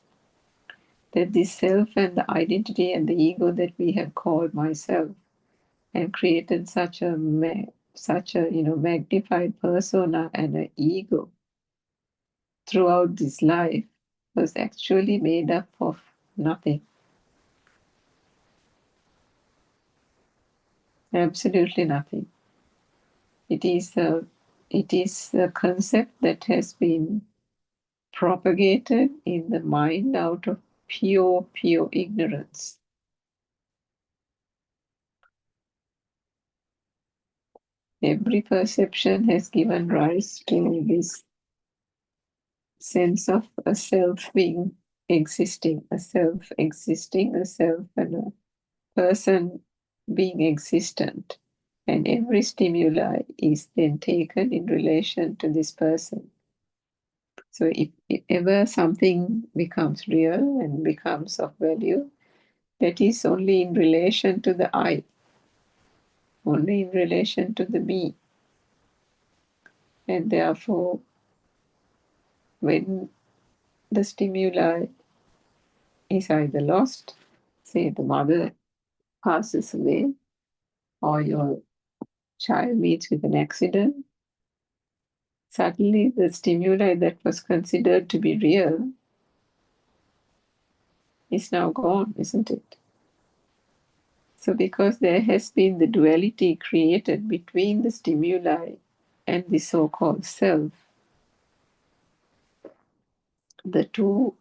[SPEAKER 4] that this self and the identity and the ego that we have called myself and created such a magnified persona and an ego throughout this life was actually made up of nothing. Absolutely nothing. It is a concept that has been propagated in the mind out of pure ignorance. Every perception has given rise to this sense of a self being existing, a self and a person being existent. And every stimuli is then taken in relation to this person. So if ever something becomes real and becomes of value, that is only in relation to the I. only in relation to the me. And therefore, when the stimuli is either lost, say the mother passes away, or your child meets with an accident, suddenly the stimuli that was considered to be real is now gone, isn't it? So because there has been the duality created between the stimuli and the so-called self, the two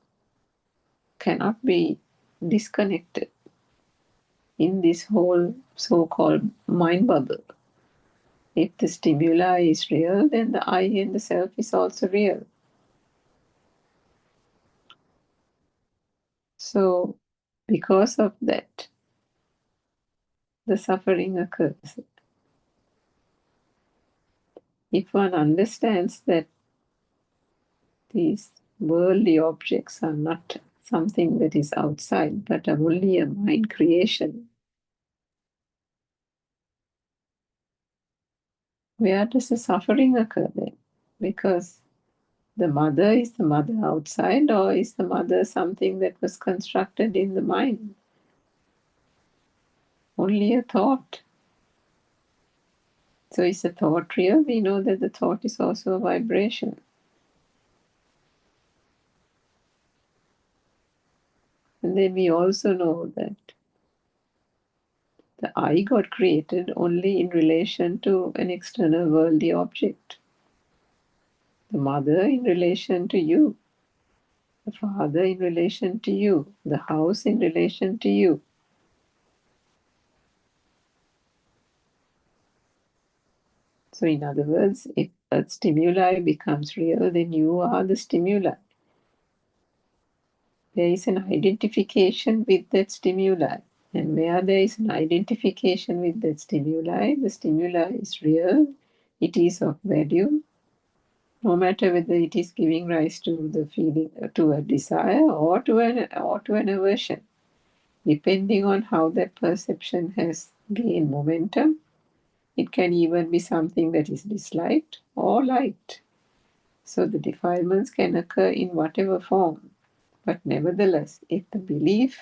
[SPEAKER 4] cannot be disconnected in this whole so-called mind bubble. If the stimuli is real, then the I and the self is also real. So because of that, the suffering occurs. If one understands that these worldly objects are not something that is outside, but are only a mind creation, where does the suffering occur then? Because the mother is the mother outside, or is the mother something that was constructed in the mind? Only a thought. So is a thought real? We know that the thought is also a vibration. And then we also know that the I got created only in relation to an external worldly object. The mother in relation to you, the father in relation to you, the house in relation to you. So in other words, if a stimuli becomes real, then you are the stimuli. There is an identification with that stimuli. And where there is an identification with that stimuli, the stimuli is real, it is of value, no matter whether it is giving rise to the feeling, to a desire or to an aversion, depending on how that perception has gained momentum. It can even be something that is disliked or liked. So the defilements can occur in whatever form. But nevertheless, if the belief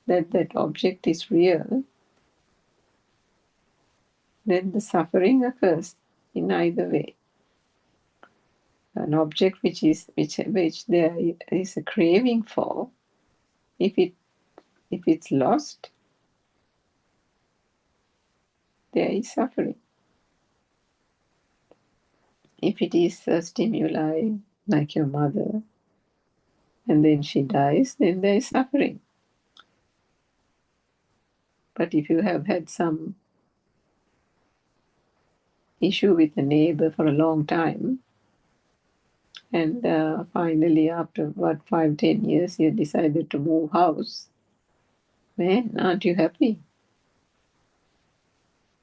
[SPEAKER 4] that that object is real, then the suffering occurs in either way. An object which there is a craving for, if it's lost, there is suffering. If it is a stimuli like your mother, and then she dies, then there is suffering. But if you have had some issue with a neighbor for a long time, and finally after 5-10 years you decided to move house, man, aren't you happy?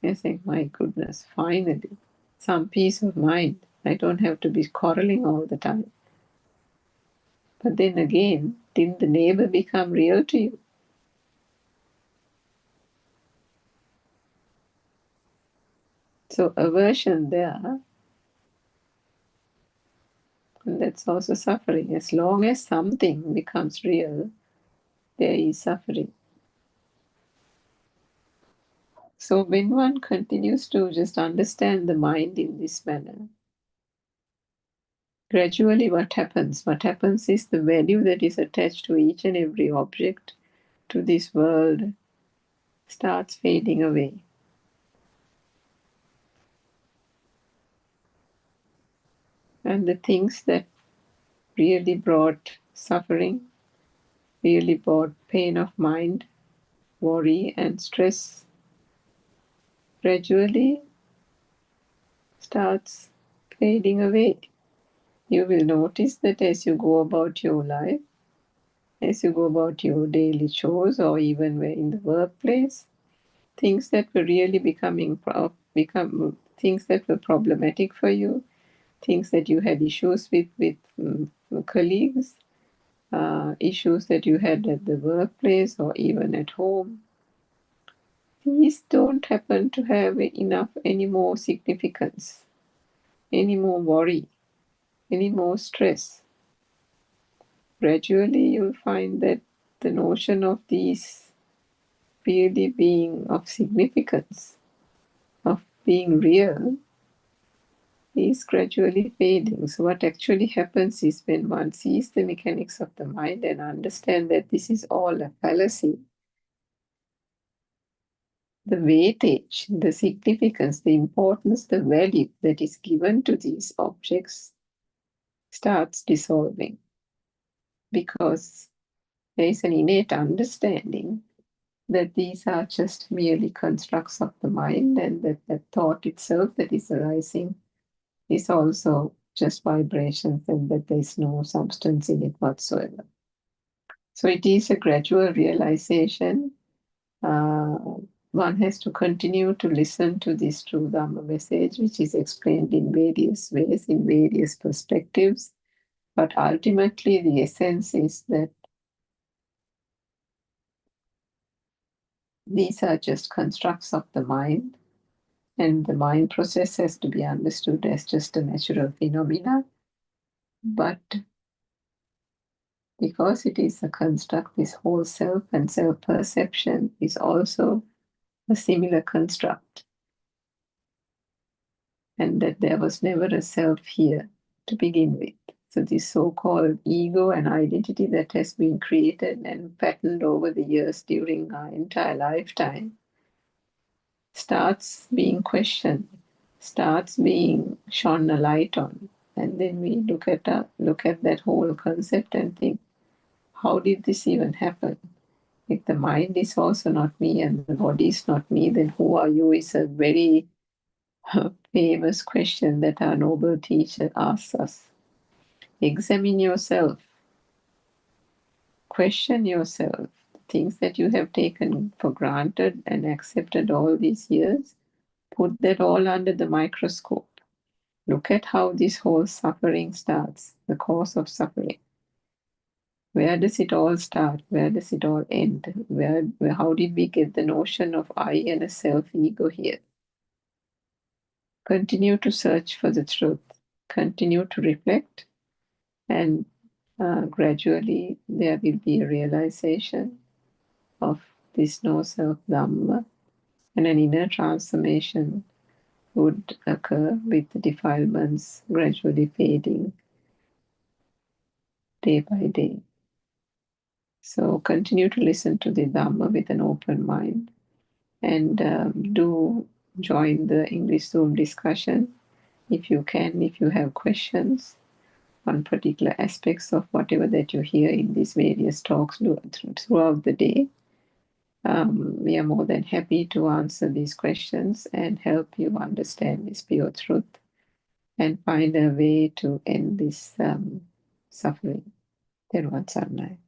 [SPEAKER 4] You think, my goodness, finally some peace of mind. I don't have to be quarreling all the time. But then again, didn't the neighbor become real to you? So aversion there, and that's also suffering. As long as something becomes real, there is suffering. So when one continues to just understand the mind in this manner, gradually what happens? What happens is the value that is attached to each and every object, to this world, starts fading away. And the things that really brought suffering, really brought pain of mind, worry and stress, gradually starts fading away. You will notice that as you go about your life, as you go about your daily chores, or even in the workplace, things that were really become things that were problematic for you, things that you had issues with colleagues, issues that you had at the workplace or even at home, these don't happen to have enough any more significance, any more worry, any more stress. Gradually you'll find that the notion of these really being of significance, of being real, is gradually fading. So what actually happens is when one sees the mechanics of the mind and understand that this is all a fallacy, the weightage, the significance, the importance, the value that is given to these objects starts dissolving, because there is an innate understanding that these are just merely constructs of the mind, and that the thought itself that is arising is also just vibrations, and that there is no substance in it whatsoever. So it is a gradual realization. One has to continue to listen to this true Dhamma message, which is explained in various ways, in various perspectives. But ultimately, the essence is that these are just constructs of the mind, and the mind process has to be understood as just a natural phenomena. But because it is a construct, this whole self and self-perception is also a similar construct, and that there was never a self here to begin with. So this so-called ego and identity that has been created and patterned over the years during our entire lifetime starts being questioned, starts being shone a light on. And then we look at that whole concept and think, how did this even happen? If the mind is also not me and the body is not me, then who are you is a very famous question that our noble teacher asks us. Examine yourself. Question yourself. The things that you have taken for granted and accepted all these years, put that all under the microscope. Look at how this whole suffering starts, the cause of suffering. Where does it all start? Where does it all end? How did we get the notion of I and a self-ego here? Continue to search for the truth. Continue to reflect, and gradually there will be a realization of this no self Dhamma, and an inner transformation would occur with the defilements gradually fading day by day. So continue to listen to the Dhamma with an open mind, and do join the English Zoom discussion if you can, if you have questions on particular aspects of whatever that you hear in these various talks throughout the day. We are more than happy to answer these questions and help you understand this pure truth and find a way to end this suffering. Terwan Sarnai.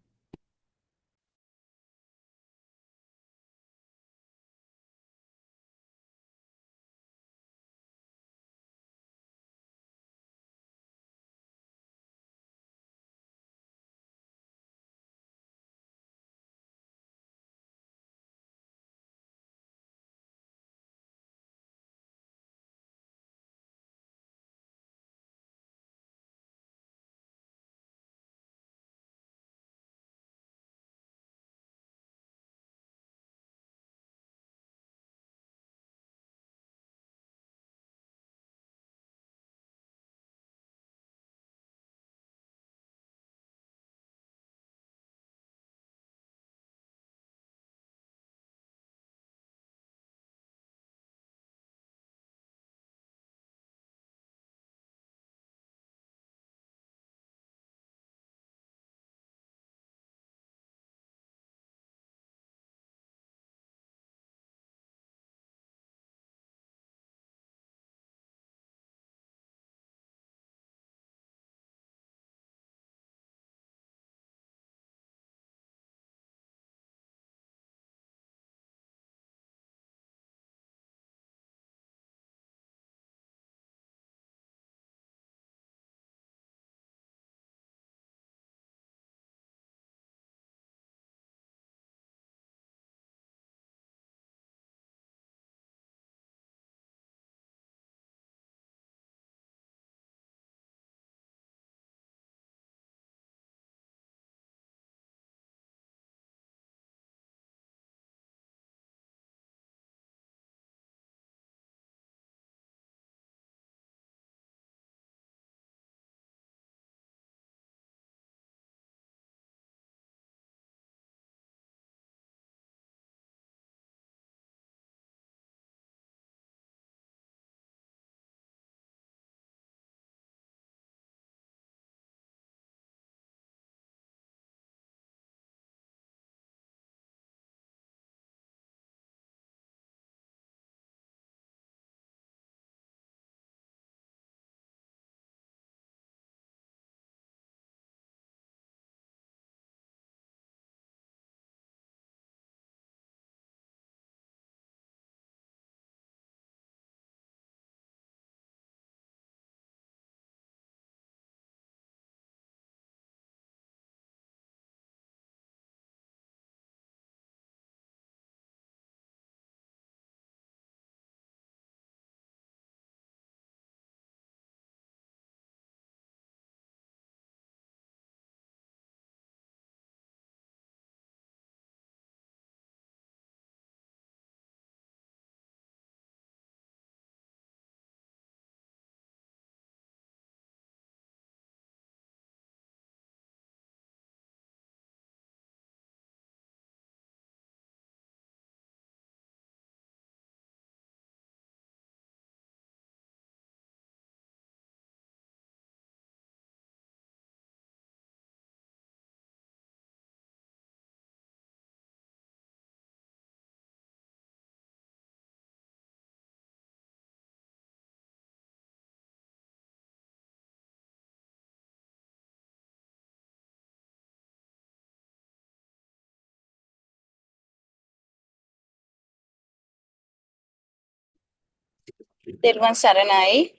[SPEAKER 6] Therwan Saranai.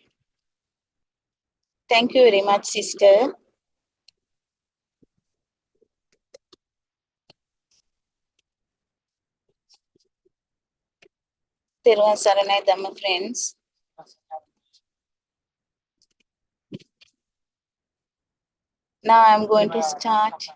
[SPEAKER 6] Thank you very much, sister. Therwan Saranai Dhamma friends. Now I'm going to start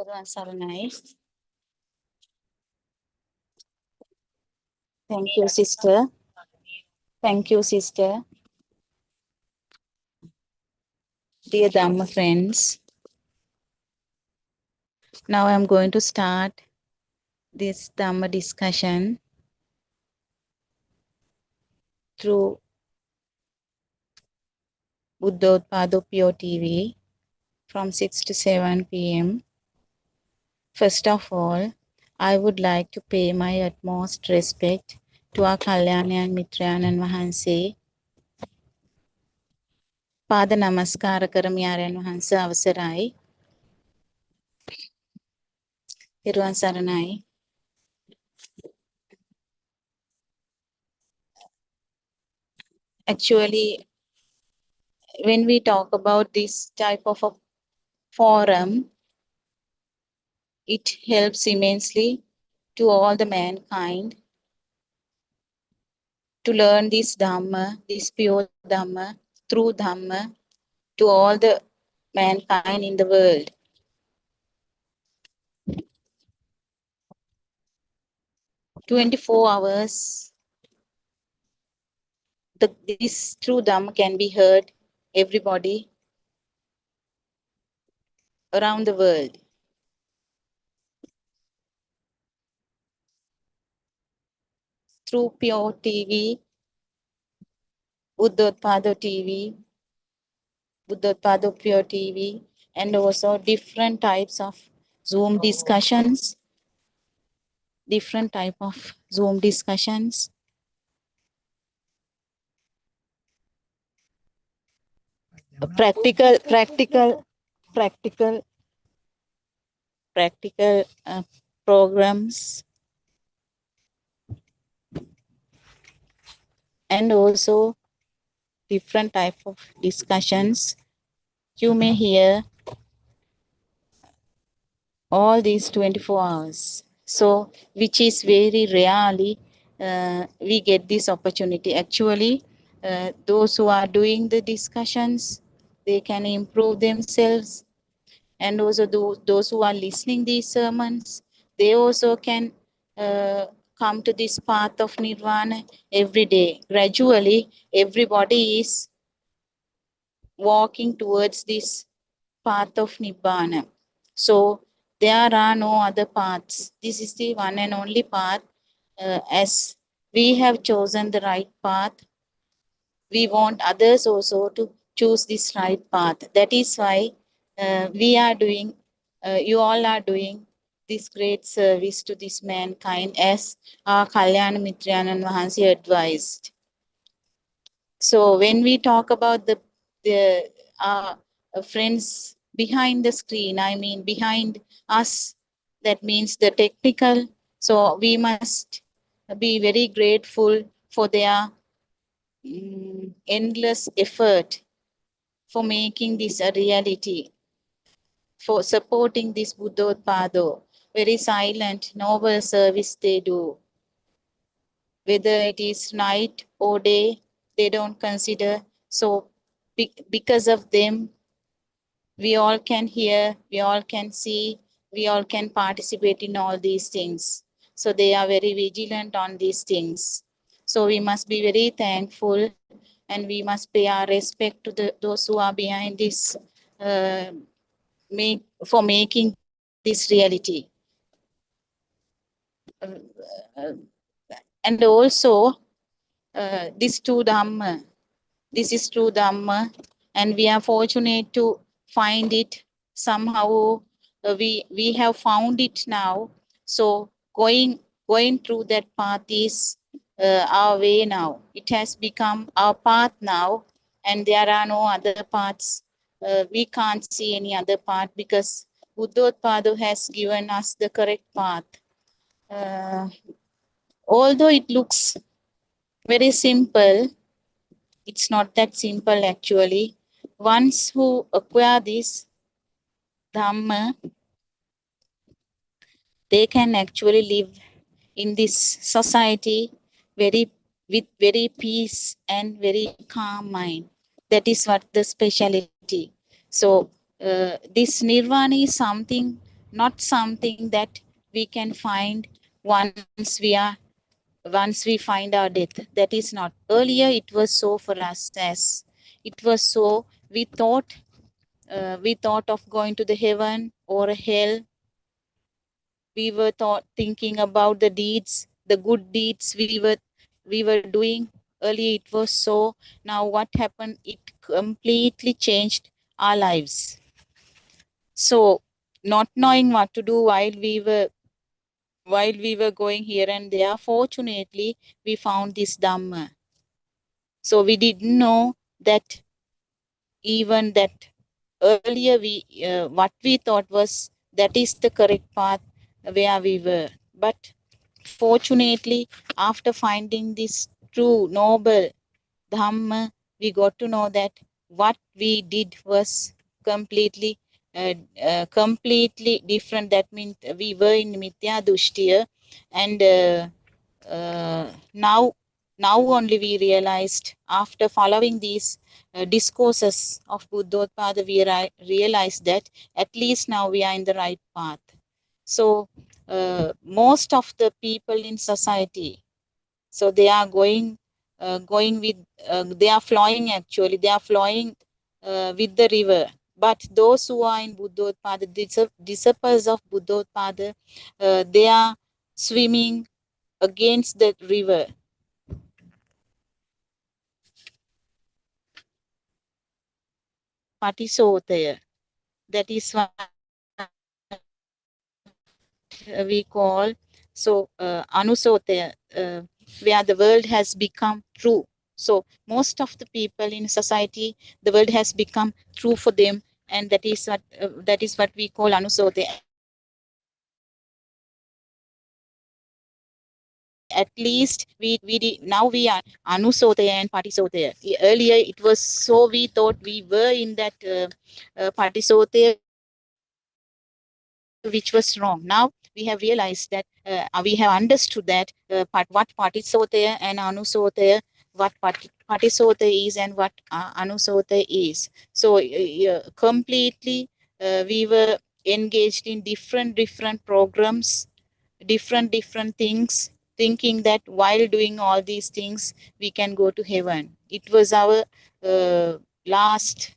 [SPEAKER 6] Teruvan Saranai. Thank you, sister. Thank you, sister. Dear Dhamma friends, now I'm going to start this Dhamma discussion through Buddothpado PeoTV from 6 to 7 p.m. First of all, I would like to pay my utmost respect to our Kalyanyan Mitrayanan Wahanse. Pada Namaskara Karami Aryan Wahanse Avasarai. Teruvan Saranai. Actually, when we talk about this type of a forum, it helps immensely to all the mankind to learn this Dhamma, this pure Dhamma, through Dhamma, to all the mankind in the world. "24 hours, this true Dhamma can be heard everybody around the world. Through PeoTV, Buddothpado TV, Buddothpado PeoTV, and also different types of Zoom discussions, practical programs, and also different type of discussions. You may hear all these 24 hours. So, which is very rarely we get this opportunity. Actually, those who are doing the discussions, they can improve themselves. And also those who are listening these sermons, they also can come to this path of Nirvana every day. Gradually, everybody is walking towards this path of Nibbana. So there are no other paths. This is the one and only path. As we have chosen the right path, we want others also to choose this right path. That is why you all are doing this great service to this mankind as our Kalyana Mitrayanan Vahansi advised. So when we talk about the friends behind the screen, I mean behind us, that means the technical. So we must be very grateful for their endless effort for making this a reality, for supporting this Buddothpado, very silent, noble service they do. Whether it is night or day, they don't consider. So because of them, we all can hear, we all can see, we all can participate in all these things. So they are very vigilant on these things. So we must be very thankful, and we must pay our respect to those who are behind this, for making this reality. And also, this is true Dhamma, and we are fortunate to find it somehow. We have found it now. So going through that path is our way now. It has become our path now, and there are no other paths. We can't see any other path because Buddothpado has given us the correct path. Although it looks very simple, it's not that simple actually. Once who acquire this Dhamma, they can actually live in this society with very peace and very calm mind. That is what the speciality. So this Nirvana is something not something that we can find once we find our death. That is not. Earlier it was so for us, as it was so we thought of going to the heaven or hell. We were thinking about the deeds, the good deeds we were doing. Earlier it was so. Now what happened? It completely changed our lives. So not knowing what to do while we were going here and there, fortunately we found this Dhamma. So we didn't know that even that earlier what we thought was that is the correct path where we were. But fortunately, after finding this true noble Dhamma, we got to know that what we did was completely completely different. That means we were in Mithya Dushtiya, and now only we realized, after following these discourses of Buddothpada, we realized that at least now we are in the right path. So most of the people in society, so they are going with they are flowing, actually they are flowing with the river. But those who are in Buddothpada, disciples of Buddothpada, they are swimming against the river. Patisotaya. That is what we call Anusotaya, where the world has become true. So most of the people in society, the world has become true for them, and that is what we call Anusotaya. At least now we are Anusotaya and Patisotaya. Earlier it was so we thought we were in that Patisotaya, which was wrong. Now we have realized that we have understood that what Patisotaya and Anusotaya, what Patisotaya is and what Anusotaya is. So completely we were engaged in different programs, different things, thinking that while doing all these things we can go to heaven. It was our last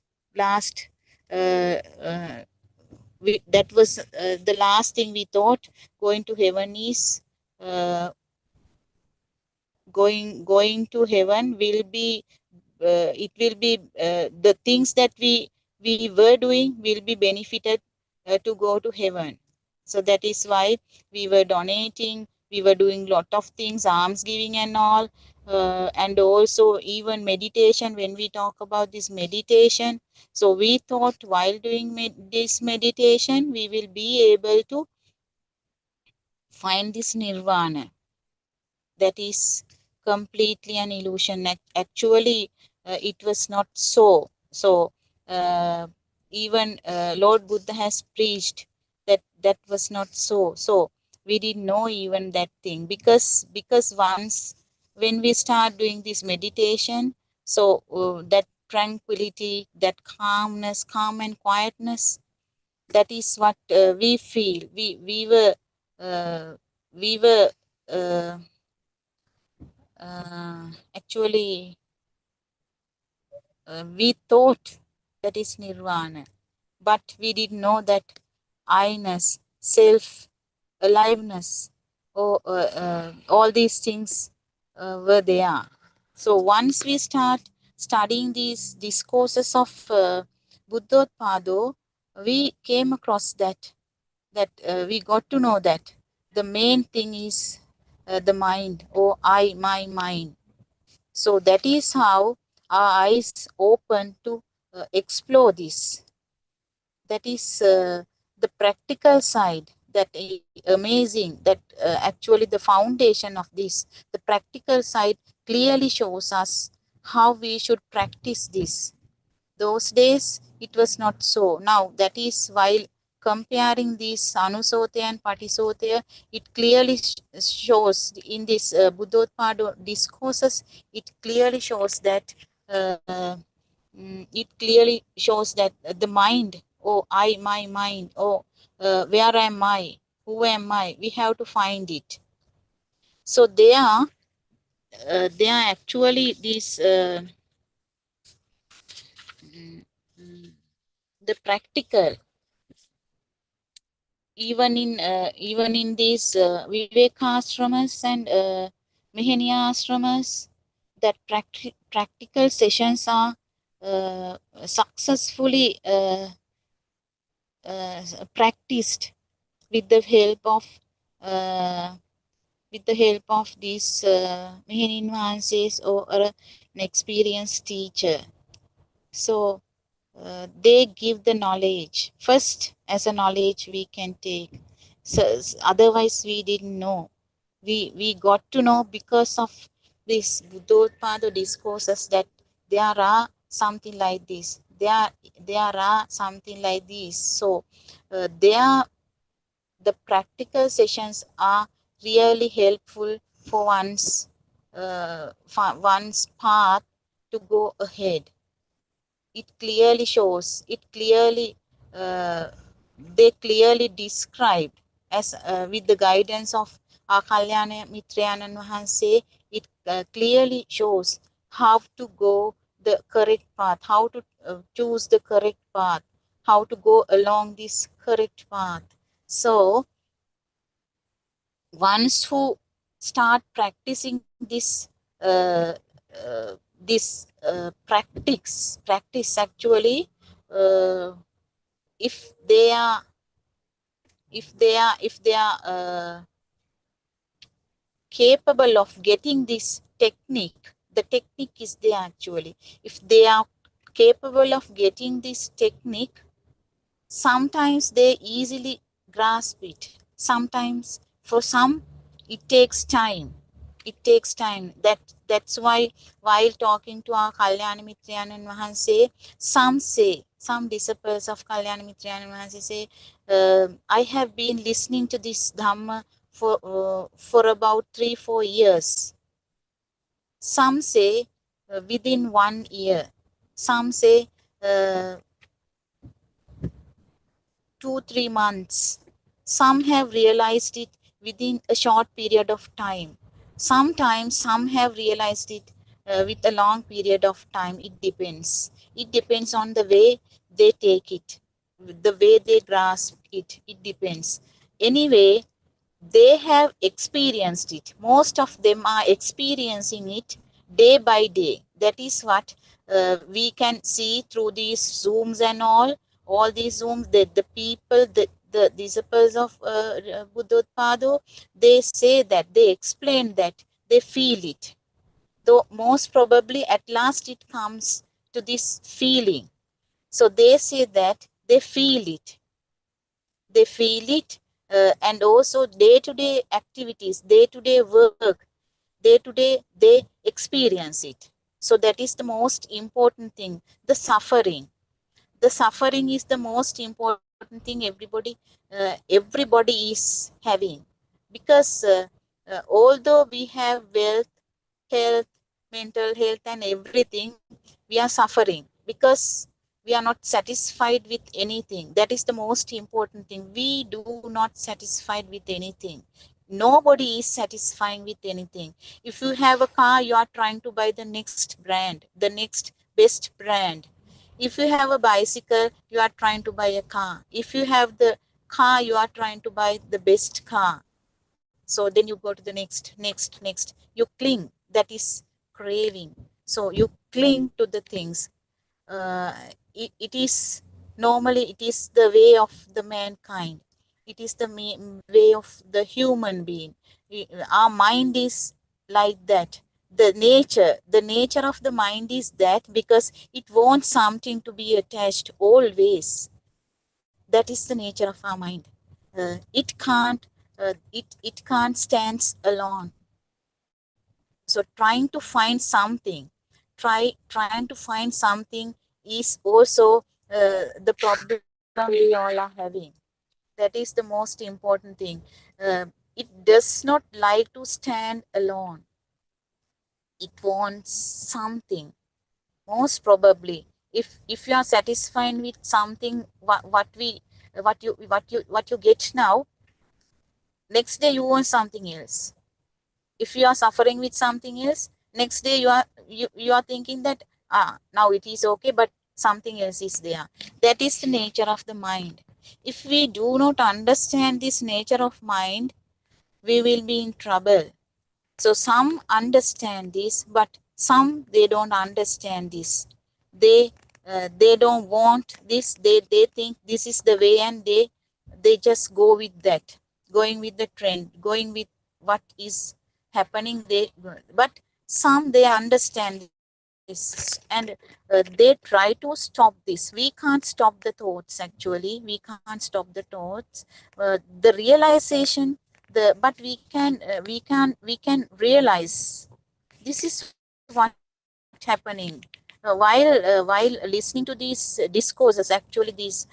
[SPEAKER 6] uh, that was the last thing we thought. Going to heaven is going to heaven will be it will be the things that we were doing will be benefited to go to heaven. So that is why we were donating, we were doing lot of things, alms giving and all, and also even meditation. When we talk about this meditation, so we thought while doing this meditation we will be able to find this nirvana. That is completely an illusion. Actually, it was not so. So even Lord Buddha has preached that that was not so. So we didn't know even that thing, because once when we start doing this meditation, so that tranquility, that calmness, calm and quietness, that is what we feel. We were uh, we were uh, actually we thought that is nirvana, but we didn't know that I-ness, self, aliveness, all these things were there. So once we start studying these discourses of Buddothpado, we came across that we got to know that the main thing is the mind, or my mind. So that is how our eyes open to explore this. That is the practical side, that amazing, that actually the foundation of this, the practical side clearly shows us how we should practice this. Those days it was not so. Now that is, while comparing these Anusotaya and Patisotaya, it clearly shows in this Buddothpada discourses, it clearly shows that it clearly shows that the mind oh, I, my mind, oh, where am I? Who am I? We have to find it. So they are actually these the practical, even in these Vivekashramas and Mihaniya that practical sessions are successfully practiced with the help of these Mihanin or an experienced teacher. So they give the knowledge first. As a knowledge we can take, so otherwise we didn't know. We got to know because of this Buddothpado discourses that there are something like this, there are something like this. So the practical sessions are really helpful for one's path to go ahead. It clearly shows, uh, they clearly described, as with the guidance of our Kalyana Mitrayanan Mahanse, it clearly shows how to go the correct path, how to choose the correct path, how to go along this correct path. So once who start practicing uh, practice actually, uh, if they are capable of getting this technique, the technique is there actually. If they are capable of getting this technique, sometimes they easily grasp it. Sometimes for some it takes time. It takes time. That's why while talking to our Kalyana Mitrayanan Mahanse, some disciples of Kalyana Mitrayanan Mahanse say, I have been listening to this Dhamma for about 3-4 years. Some say within 1 year. Some say 2-3 months. Some have realized it within a short period of time. Sometimes some have realized it with a long period of time. It depends. It depends on the way they take it, the way they grasp it. It depends. Anyway, they have experienced it. Most of them are experiencing it day by day. That is what we can see through these Zooms and all these Zooms. The people, the disciples of Buddothpado, they say that, they explain that, they feel it. Though most probably at last it comes to this feeling. So they say that they feel it. They feel it, and also day-to-day activities, day-to-day work, day-to-day they experience it. So that is the most important thing. The suffering is the most important thing everybody is having, because although we have wealth, health, mental health and everything, we are suffering because we are not satisfied with anything. That is the most important thing. We do not satisfied with anything. Nobody is satisfying with anything. If you have a car, you are trying to buy the next brand, the next best brand. If you have a bicycle, you are trying to buy a car. If you have the car, you are trying to buy the best car. So then you go to the next. You cling. That is craving. So you cling to the things. It is normally, it is the way of the mankind. It is the way of the human being. Our mind is like that. The nature of the mind is that, because it wants something to be attached always. That is the nature of our mind. It can't stand alone. So trying to find something, trying to find something is also the problem we all are having. That is the most important thing. It does not like to stand alone. It wants something. Most probably if you are satisfied with something, what you get now, next day you want something else. If you are suffering with something else, next day you are thinking that now it is okay, but something else is there. That is the nature of the mind. If we do not understand this nature of mind, we will be in trouble. So some understand this, but some they don't understand this. They don't want this. They think this is the way, and they just go with that, going with the trend, going with what is happening. But some they understand this, and they try to stop this. We can't stop the thoughts. Actually, we can't stop the thoughts. The realization, but we can realize this is what happening. While listening to these discourses, actually these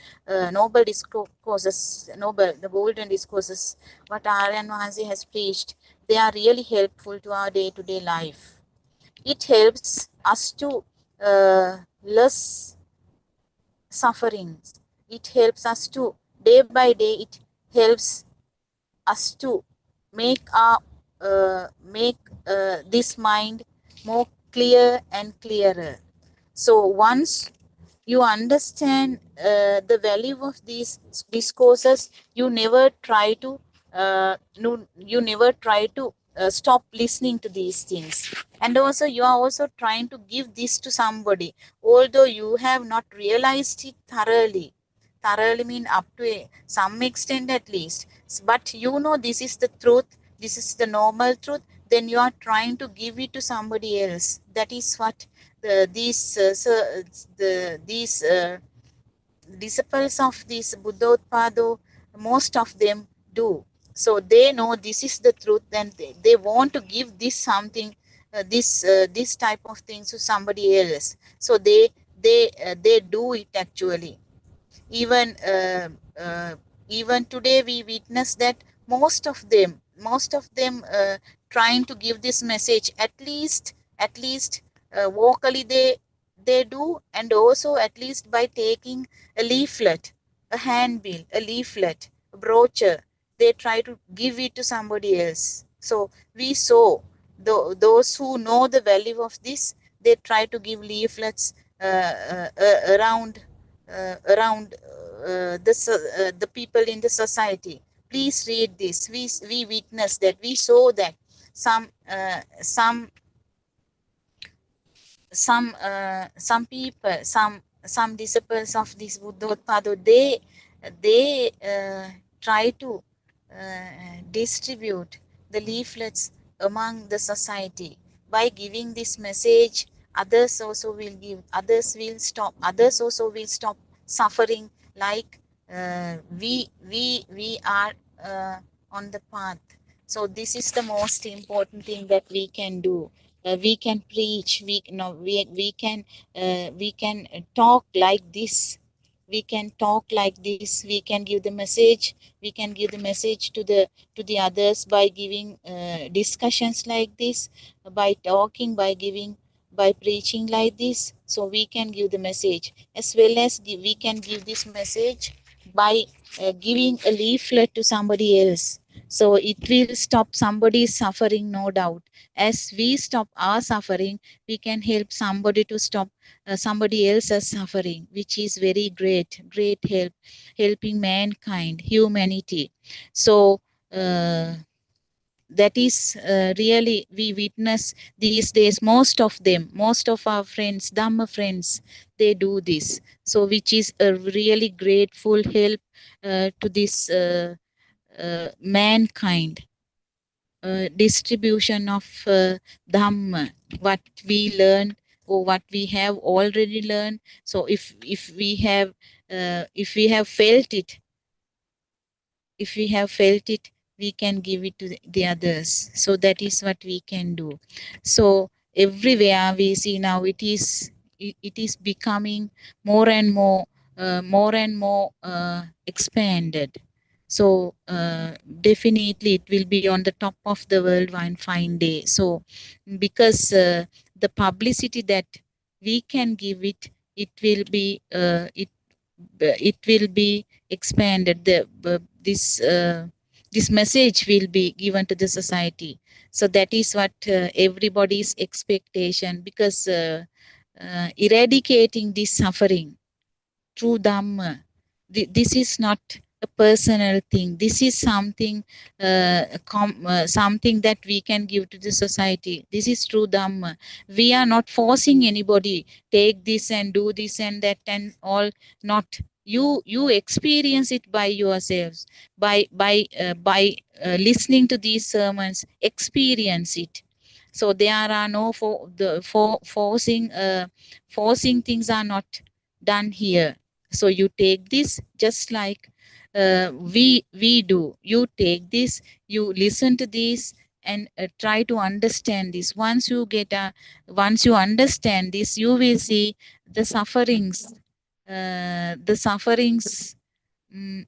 [SPEAKER 6] noble discourses, the golden discourses, what Aryan Maharaj has preached, they are really helpful to our day-to-day life. It helps us to less sufferings. It helps us to, day by day, it helps us to make this mind more clear and clearer. So once you understand the value of these discourses, you never try to stop listening to these things. And also you are also trying to give this to somebody, although you have not realized it thoroughly mean up to some extent at least, but you know this is the truth, this is the normal truth, then you are trying to give it to somebody else. That is what these disciples of this Buddothpado, most of them do. So they know this is the truth, and they want to give this something, this type of things to somebody else. So they do it actually. Even even today we witness that most of them trying to give this message, at least vocally they do, and also at least by taking a leaflet, a handbill, a leaflet, a brochure, they try to give it to somebody else. So we saw those who know the value of this, they try to give leaflets around the people in the society. Please read this. We witnessed that. We saw that some people, some disciples of this Buddothpado, they try to distribute the leaflets among the society. By giving this message, others also will give, others also will stop suffering, like we are on the path. So this is the most important thing that we can do. We can preach, we can talk like this, we can talk like this, we can give the message, to the others by giving discussions like this, by talking, by preaching like this. So we can give the message, as well as we can give this message by giving a leaflet to somebody else. So it will stop somebody's suffering, no doubt. As we stop our suffering, we can help somebody to stop somebody else's suffering, which is very great help, helping mankind, humanity. So that is really we witness these days. Most of our friends, Dhamma friends, they do this. So which is a really grateful help to this mankind. Distribution of Dhamma, what we learn or what we have already learned. So if we have felt it, we can give it to the others. So that is what we can do. So everywhere we see now, it is becoming more and more expanded. So definitely it will be on the top of the world one fine day. So because the publicity that we can give it it will be it will be expanded. This message will be given to the society. So that is what everybody's expectation, because eradicating this suffering through Dhamma. This is not a personal thing. This is something, something that we can give to the society. This is true Dhamma. We are not forcing anybody, take this and do this and that and all. Not. You experience it by yourselves, by listening to these sermons. Experience it. So there are no forcing things are not done here. So you take this just like we do. You take this, you listen to this, and try to understand this. Once you understand this, you will see the sufferings, the sufferings, the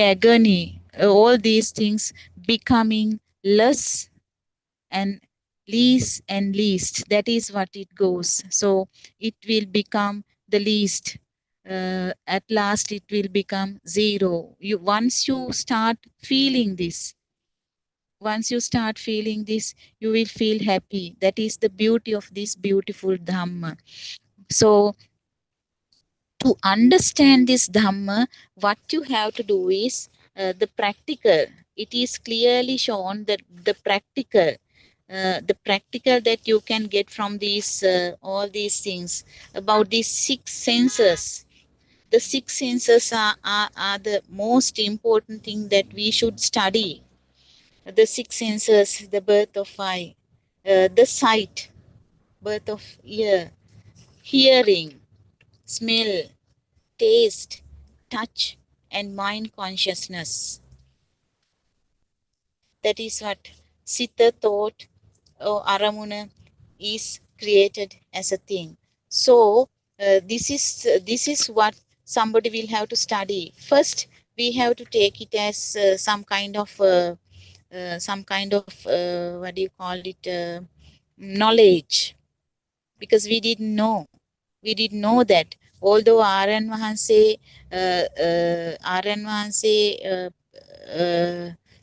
[SPEAKER 6] agony, all these things becoming less and least and least. That is what it goes. So it will become the least. At last it will become zero. You once you start feeling this, once you start feeling this, you will feel happy. That is the beauty of this beautiful Dhamma. So to understand this Dhamma, what you have to do is the practical. It is clearly shown that the practical that you can get from these all these things about these six senses. The six senses are the most important thing that we should study. The six senses, the birth of eye, the sight, birth of ear, hearing, smell, taste, touch, and mind consciousness. That is what Sita thought or Aramuna is created as a thing. So this is what somebody will have to study. First, we have to take it as some kind of what do you call it, knowledge, because we didn't know. We didn't know that. Although Aryan Mahanse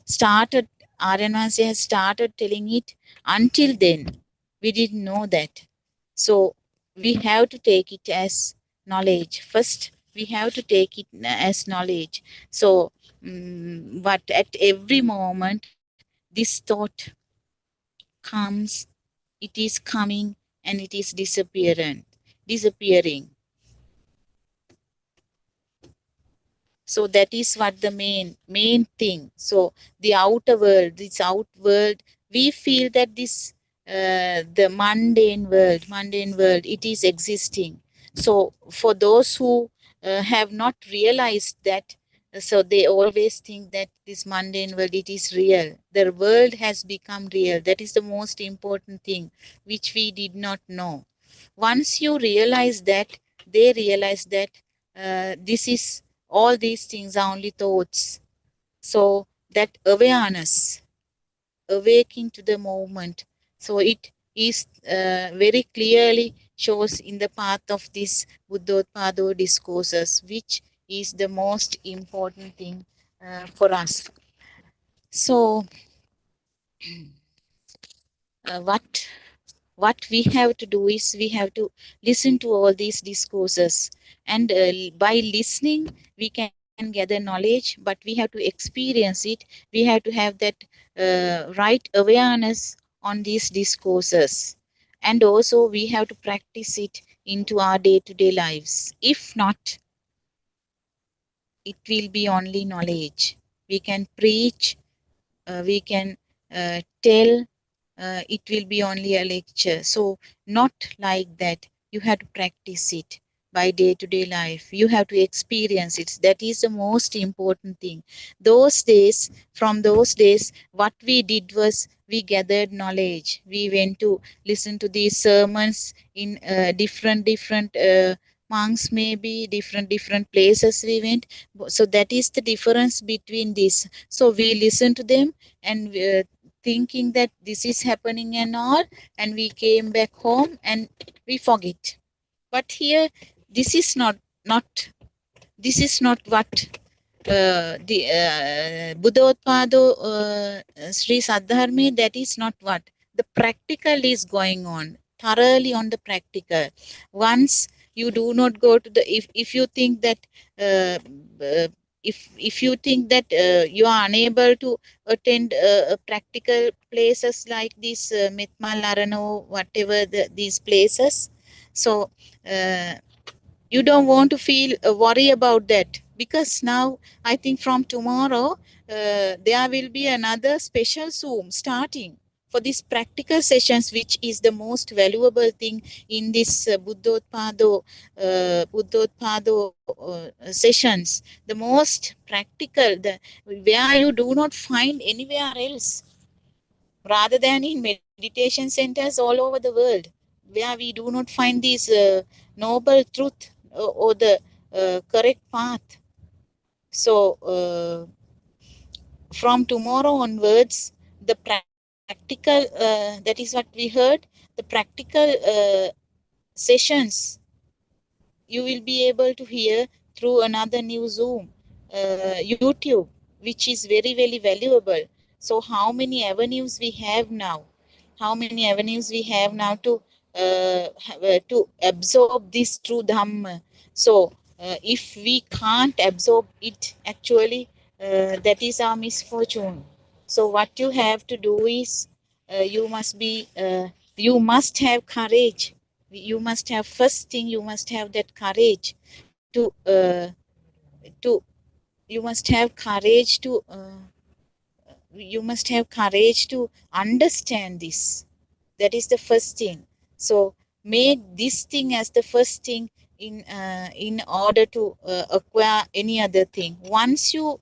[SPEAKER 6] started, Aryan Mahanse has started telling it, until then, we didn't know that. So we have to take it as knowledge. First, we have to take it as knowledge. So, but at every moment, this thought comes, it is coming, and it is disappearing. So that is what the main thing. So the outer world, this out world, we feel that this the mundane world, it is existing. So for those who have not realized that, so they always think that this mundane world, it is real. The world has become real. That is the most important thing, which we did not know. Once you realize that, they realize that this is, all these things are only thoughts. So that awareness, awaking to the moment, so it is very clearly shows in the path of this Buddothpado discourses, which is the most important thing for us. So what we have to do is we have to listen to all these discourses, and by listening we can gather knowledge, but we have to experience it. We have to have that right awareness on these discourses, and also we have to practice it into our day-to-day lives. If not, it will be only knowledge. We can preach, we can tell, it will be only a lecture. So not like that. You have to practice it by day-to-day life. You have to experience it. That is the most important thing. From those days, what we did was we gathered knowledge. We went to listen to these sermons in different monks, maybe different places we went. So that is the difference between this. So we listen to them, and thinking that this is happening and all, and we came back home and we forget. But here, this is not what the Buddothpado Sri Saddharmi, that is not what. The practical is going on, thoroughly on the practical. Once you do not go to the, if you think that, if you think that you are unable to attend practical places like this, Mitmal Arano, whatever these places, so you don't want to feel worry about that, because now I think from tomorrow there will be another special Zoom starting for these practical sessions, which is the most valuable thing in this Buddothpado sessions. The most practical, the where you do not find anywhere else, rather than in meditation centers all over the world, where we do not find these noble truth or the correct path. So from tomorrow onwards, the practical, that is what we heard, the practical sessions you will be able to hear through another new Zoom, YouTube, which is very, very valuable. So how many avenues we have now? How many avenues we have now to absorb this true Dhamma? So if we can't absorb it, actually, that is our misfortune. So what you have to do is, you must have courage. You must have, first thing, you must have that courage to you must have courage to understand this. That is the first thing. So make this thing as the first thing in order to acquire any other thing. Once you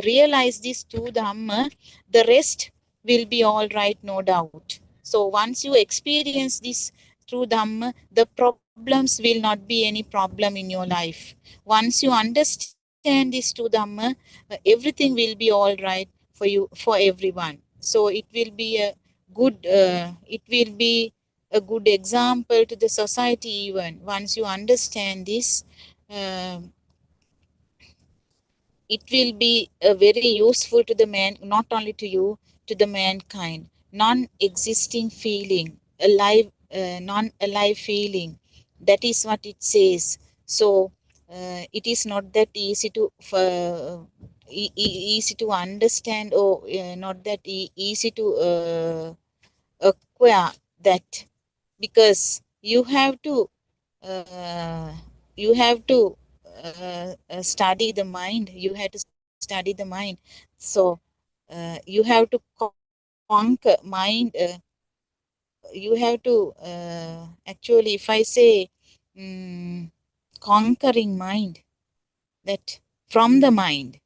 [SPEAKER 6] realize this to Dhamma, the rest will be all right, no doubt. So once you experience this through Dhamma, the problems will not be any problem in your life. Once you understand this to Dhamma, everything will be all right for you, for everyone. So it will be a good example to the society. Even once you understand this, uh, it will be very useful to the man, not only to you, to the mankind. Non-existing feeling, alive, non-alive feeling. That is what it says. So it is not that easy to easy to understand, or not that easy to acquire that, because uh, you have to study the mind. You have to study the mind. So you have to conquer mind. You have to actually, if I say conquering mind, that from the mind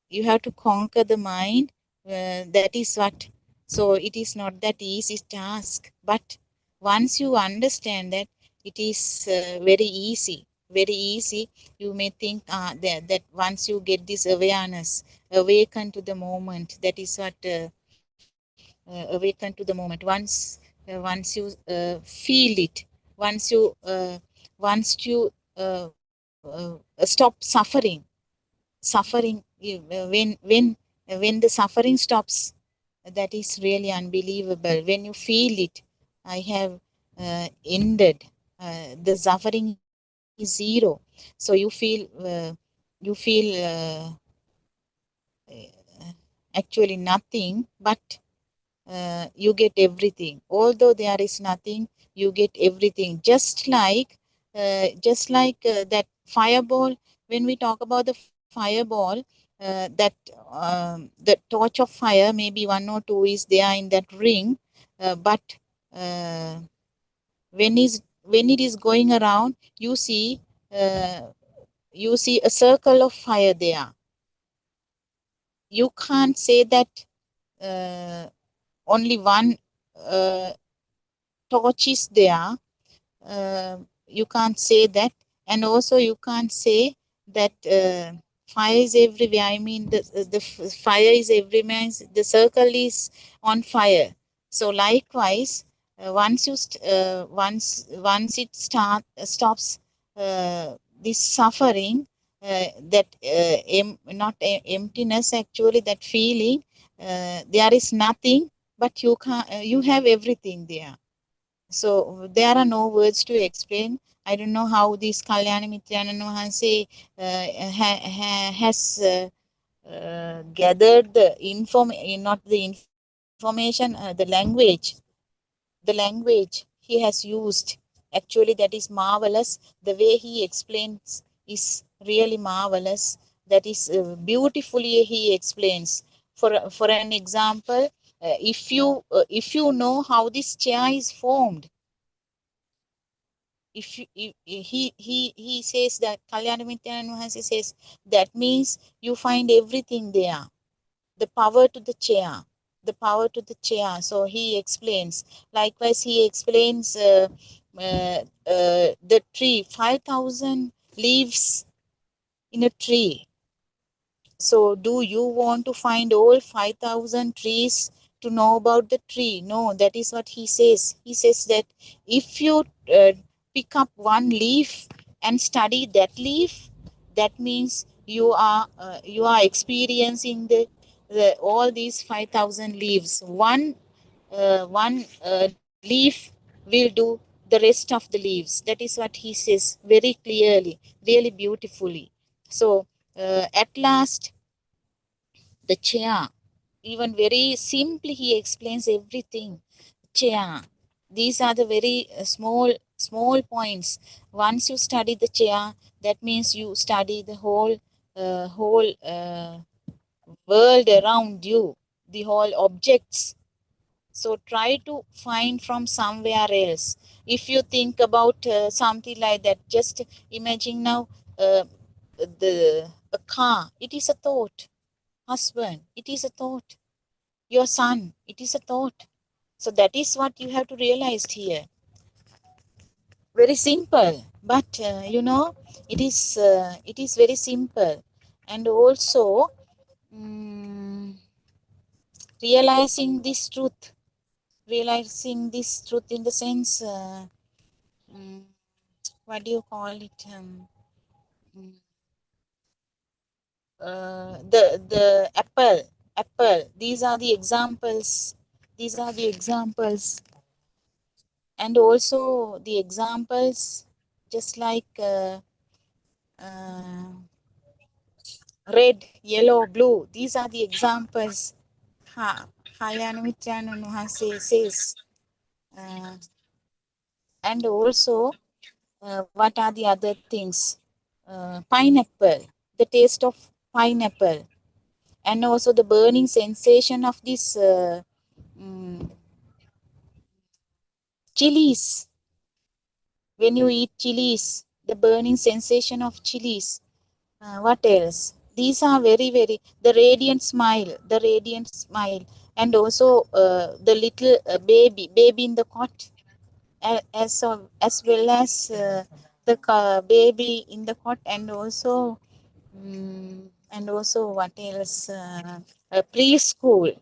[SPEAKER 6] you have to conquer the mind. That is what. So it is not that easy task, but once you understand that, it is very easy. Very easy. You may think that once you get this awareness, awaken to the moment. That is what awaken to the moment. Once you feel it, once you stop suffering, when the suffering stops, that is really unbelievable. When you feel it, I have ended, the suffering is zero. So you feel actually nothing, but you get everything. Although there is nothing, you get everything. Just like that fireball. When we talk about the fireball, that the torch of fire, maybe one or two is there in that ring, but uh, when it is going around, uh, you see a circle of fire there. You can't say that only one uh, torch is there. You can't say that, and also you can't say that Fire is everywhere. I mean, the fire is everywhere. The circle is on fire. So likewise, once it stops this suffering, that not emptiness, actually that feeling, there is nothing, but you have everything there. So there are no words to explain. I don't know how this Kalyana Mityananda Mahanse has gathered the not the information, the language he has used. Actually, that is marvelous. The way he explains is really marvelous. That is beautifully he explains. For an example, if you know how this chair is formed, if he says that Kalyana Mityananda Mahanse says that means you find everything there. The power to the chair, the power to the chair. So he explains. Likewise, he explains the tree, 5,000 leaves in a tree. So do you want to find all 5,000 trees to know about the tree? No, that is what he says. He says that if you pick up one leaf and study that leaf, that means you are experiencing all these 5,000 leaves. One leaf will do the rest of the leaves. That is what he says very clearly, really beautifully. So at last, the chair, even very simply he explains everything. Chair, these are the very small points. Once you study the chair, that means you study the whole world around you, the whole objects. So try to find from somewhere else. If you think about something like that, just imagine now, uh, a car, it is a thought. Husband, it is a thought. Your son, it is a thought. So that is what you have to realize here. Very simple, but it is very simple. And also realizing this truth, in the sense, mm, what do you call it? Mm, the apple. These are the examples. And also the examples, just like uh, red, yellow, blue. These are the examples. Says. Uh, and also, what are the other things? Pineapple, the taste of pineapple, and also the burning sensation of this chilies. When you eat chilies, the burning sensation of chilies. What else? These are very, the radiant smile, and also the little baby in the cot, as well as the baby in the cot, and also what else? A preschool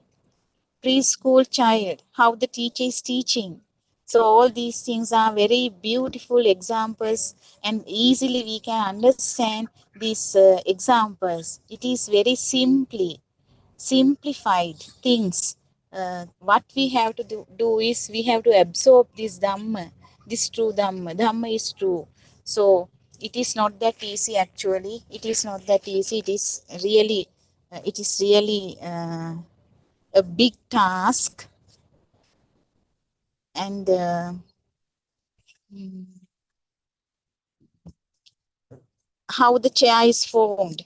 [SPEAKER 6] child, how the teacher is teaching. So all these things are very beautiful examples, and easily we can understand these examples. It is very simplified things. What we have to do is we have to absorb this Dhamma, this true Dhamma. Dhamma is true. So it is not that easy, actually. It is not that easy. It is really a big task. And how the chair is formed.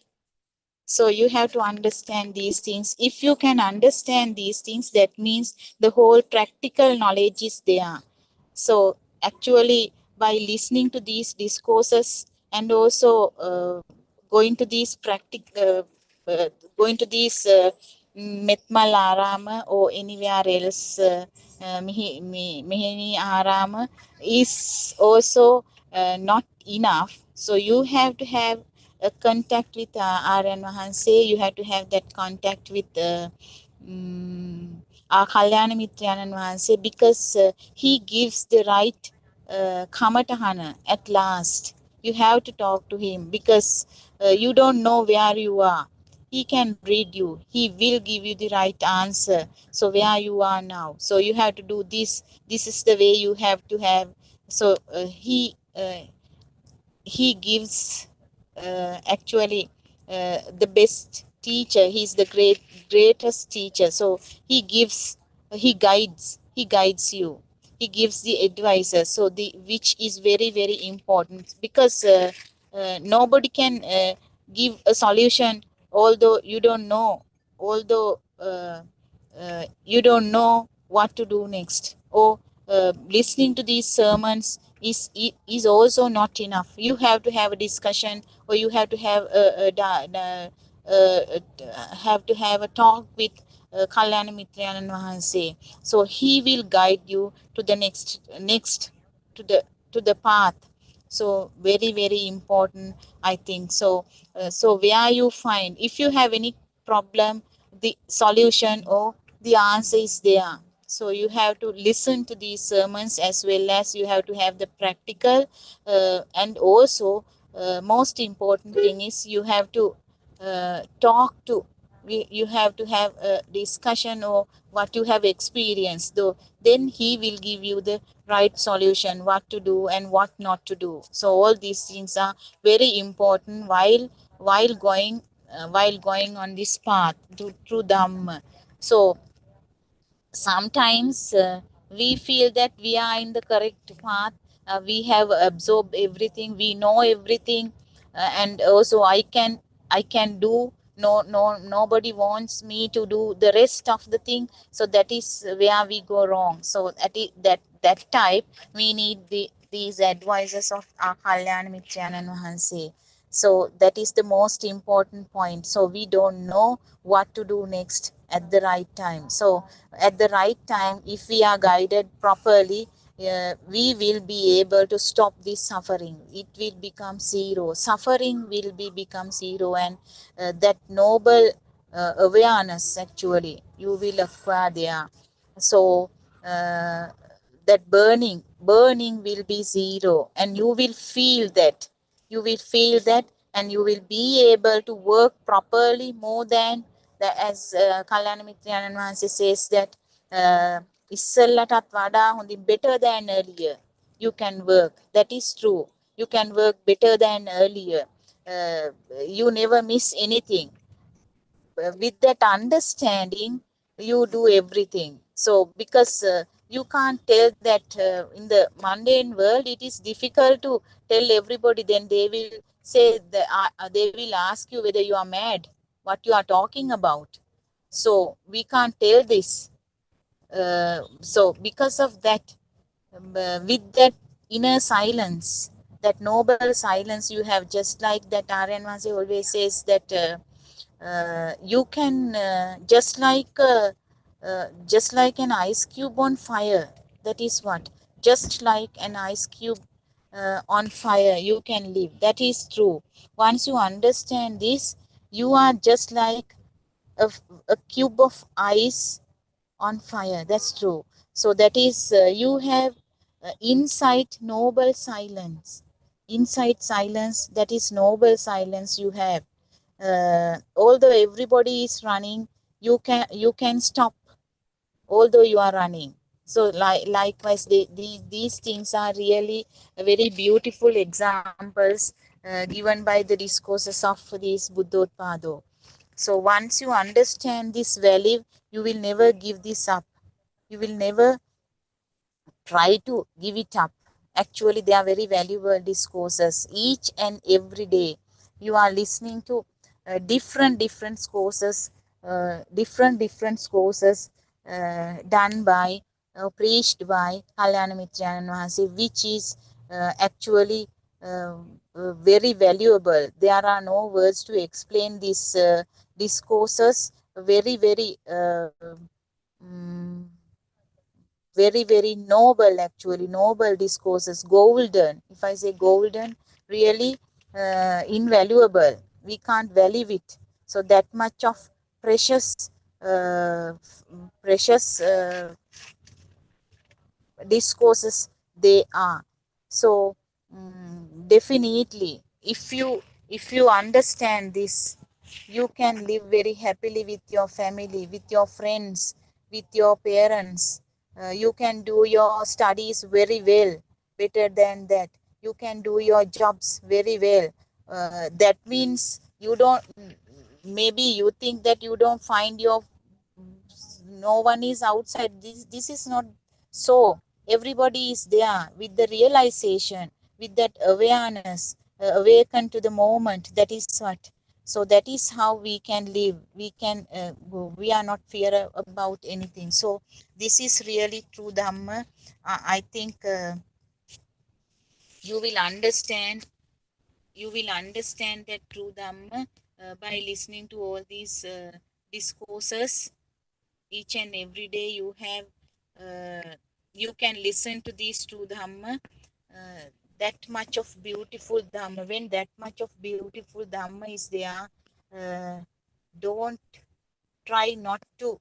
[SPEAKER 6] So you have to understand these things. If you can understand these things, that means the whole practical knowledge is there. So actually, by listening to these discourses, and also going to these Metmal Arama or anywhere else, Mihini Arama, is also not enough. So you have to have a contact with Aryan Wahanse. You have to have that contact with our Kalyana Mitrayanan Wahanse, because he gives the right Kamatahana at last. You have to talk to him, because you don't know where you are. He can read you. He will give you the right answer. So where you are now. So you have to do this. This is the way you have to have. So he gives actually the best teacher. He's the greatest teacher. So he gives, he guides you. He gives the advices. So the which is very very important, because nobody can give a solution, although you don't know, although you don't know what to do next, or listening to these sermons is also not enough. You have to have a discussion, or you have to have have to have a talk with Kalyana Mitrayanan Wahanse. So he will guide you to the next to the path. So very very important, I think. So so where you find, if you have any problem, the solution or the answer is there. So you have to listen to these sermons, as well as you have to have the practical, and also most important thing is you have to talk to, you have to have a discussion or what you have experienced, though then he will give you the right solution, what to do and what not to do. So all these things are very important while going on this path to through Dhamma. So sometimes we feel that we are in the correct path, we have absorbed everything, we know everything, and also I can do, nobody wants me to do the rest of the thing. So that is where we go wrong. So that type, we need these advices of our Kalyan Mitrayanan Wahanse. So that is the most important point. So we don't know what to do next at the right time. So at the right time, if we are guided properly, we will be able to stop this suffering. It will become zero. Suffering will become zero, and that noble awareness actually you will acquire there. So that burning will be zero, and you will feel that. You will feel that, and you will be able to work properly more than that, as Kalyana Mitrayanan Wahanse says that ඉස්සෙල්ලටත් වඩා හොඳින් better than earlier you can work. That is true. You can work better than earlier. You never miss anything. With that understanding, you do everything. So because you can't tell that in the mundane world it is difficult to tell everybody, then they will say that, they will ask you whether you are mad, what you are talking about. So we can't tell this. So because of that, with that inner silence, that noble silence you have, just like that Aryan Vase always says that you can just like an ice cube on fire. That is what, just like an ice cube on fire you can live. That is true. Once you understand this, you are just like a cube of ice on fire. That's true. So that is you have insight noble silence, insight silence. That is noble silence you have. Although everybody is running, you can stop, although you are running. So likewise, these things are really very beautiful examples given by the discourses of this Buddothpado. So once you understand this value, you will never give this up. You will never try to give it up. Actually, they are very valuable discourses. Each and every day, you are listening to different courses, different courses done by, preached by Kalyana Mitrayanan Wahanse, which is actually very valuable. There are no words to explain these discourses. Very mm, very noble, actually noble discourses, golden. If I say golden, really invaluable. We can't value it. So that much of precious, uh, precious discourses they are. So definitely, if you understand this, you can live very happily with your family, with your friends, with your parents. You can do your studies very well, better than that. You can do your jobs very well. That means you don't, maybe you think that you don't find your, no one is outside. This is not so. Everybody is there with the realization, with that awareness, awaken to the moment. That is what. So that is how we can live. We can we are not fear about anything. So this is really true Dhamma. I think you will understand, that true Dhamma by listening to all these discourses. Each and every day you can listen to these true Dhamma. uh, that much of beautiful Dhamma, when that much of beautiful Dhamma is there, uh, don't try not to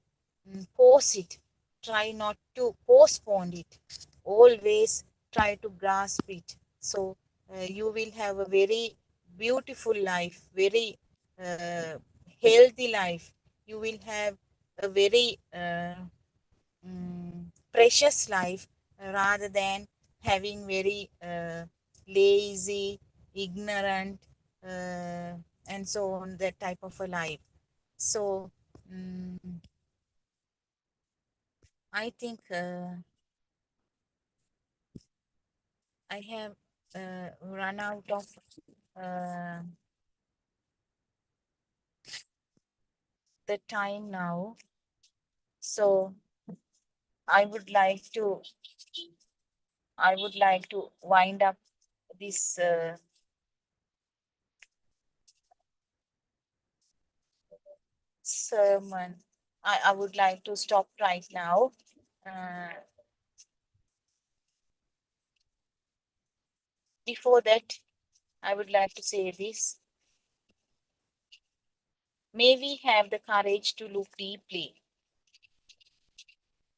[SPEAKER 6] force it, try not to postpone it, always try to grasp it. So you will have a very beautiful life, very uh, healthy life. You will have a very precious life, rather than having very lazy, ignorant, uh, and so on, that type of a life. So mm I think I have run out of uh, the time now. So I would like to wind up this sermon. I would like to stop right now. Uh, Before that, I would like to say this. May we have the courage to look deeply,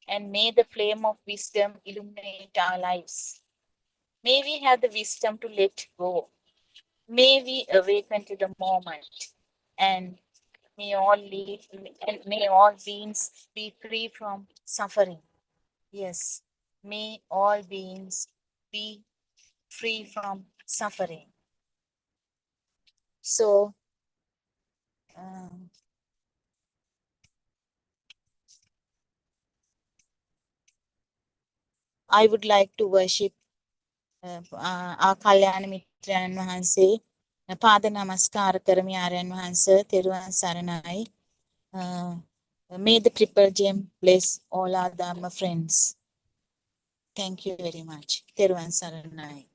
[SPEAKER 6] and may the flame of wisdom illuminate our lives. May we have the wisdom to let go. May we awaken to the moment, and may all beings be free from suffering. Yes, may all beings be free from suffering. So, um, I would like to worship our Kalyana Mitrayan Mahanse. Pada Namaskar Karami Aryan Mahanse, Thiruvan Saranai. May the Triple Gem bless all our Dharma friends. Thank you very much. Thiruvan Saranai.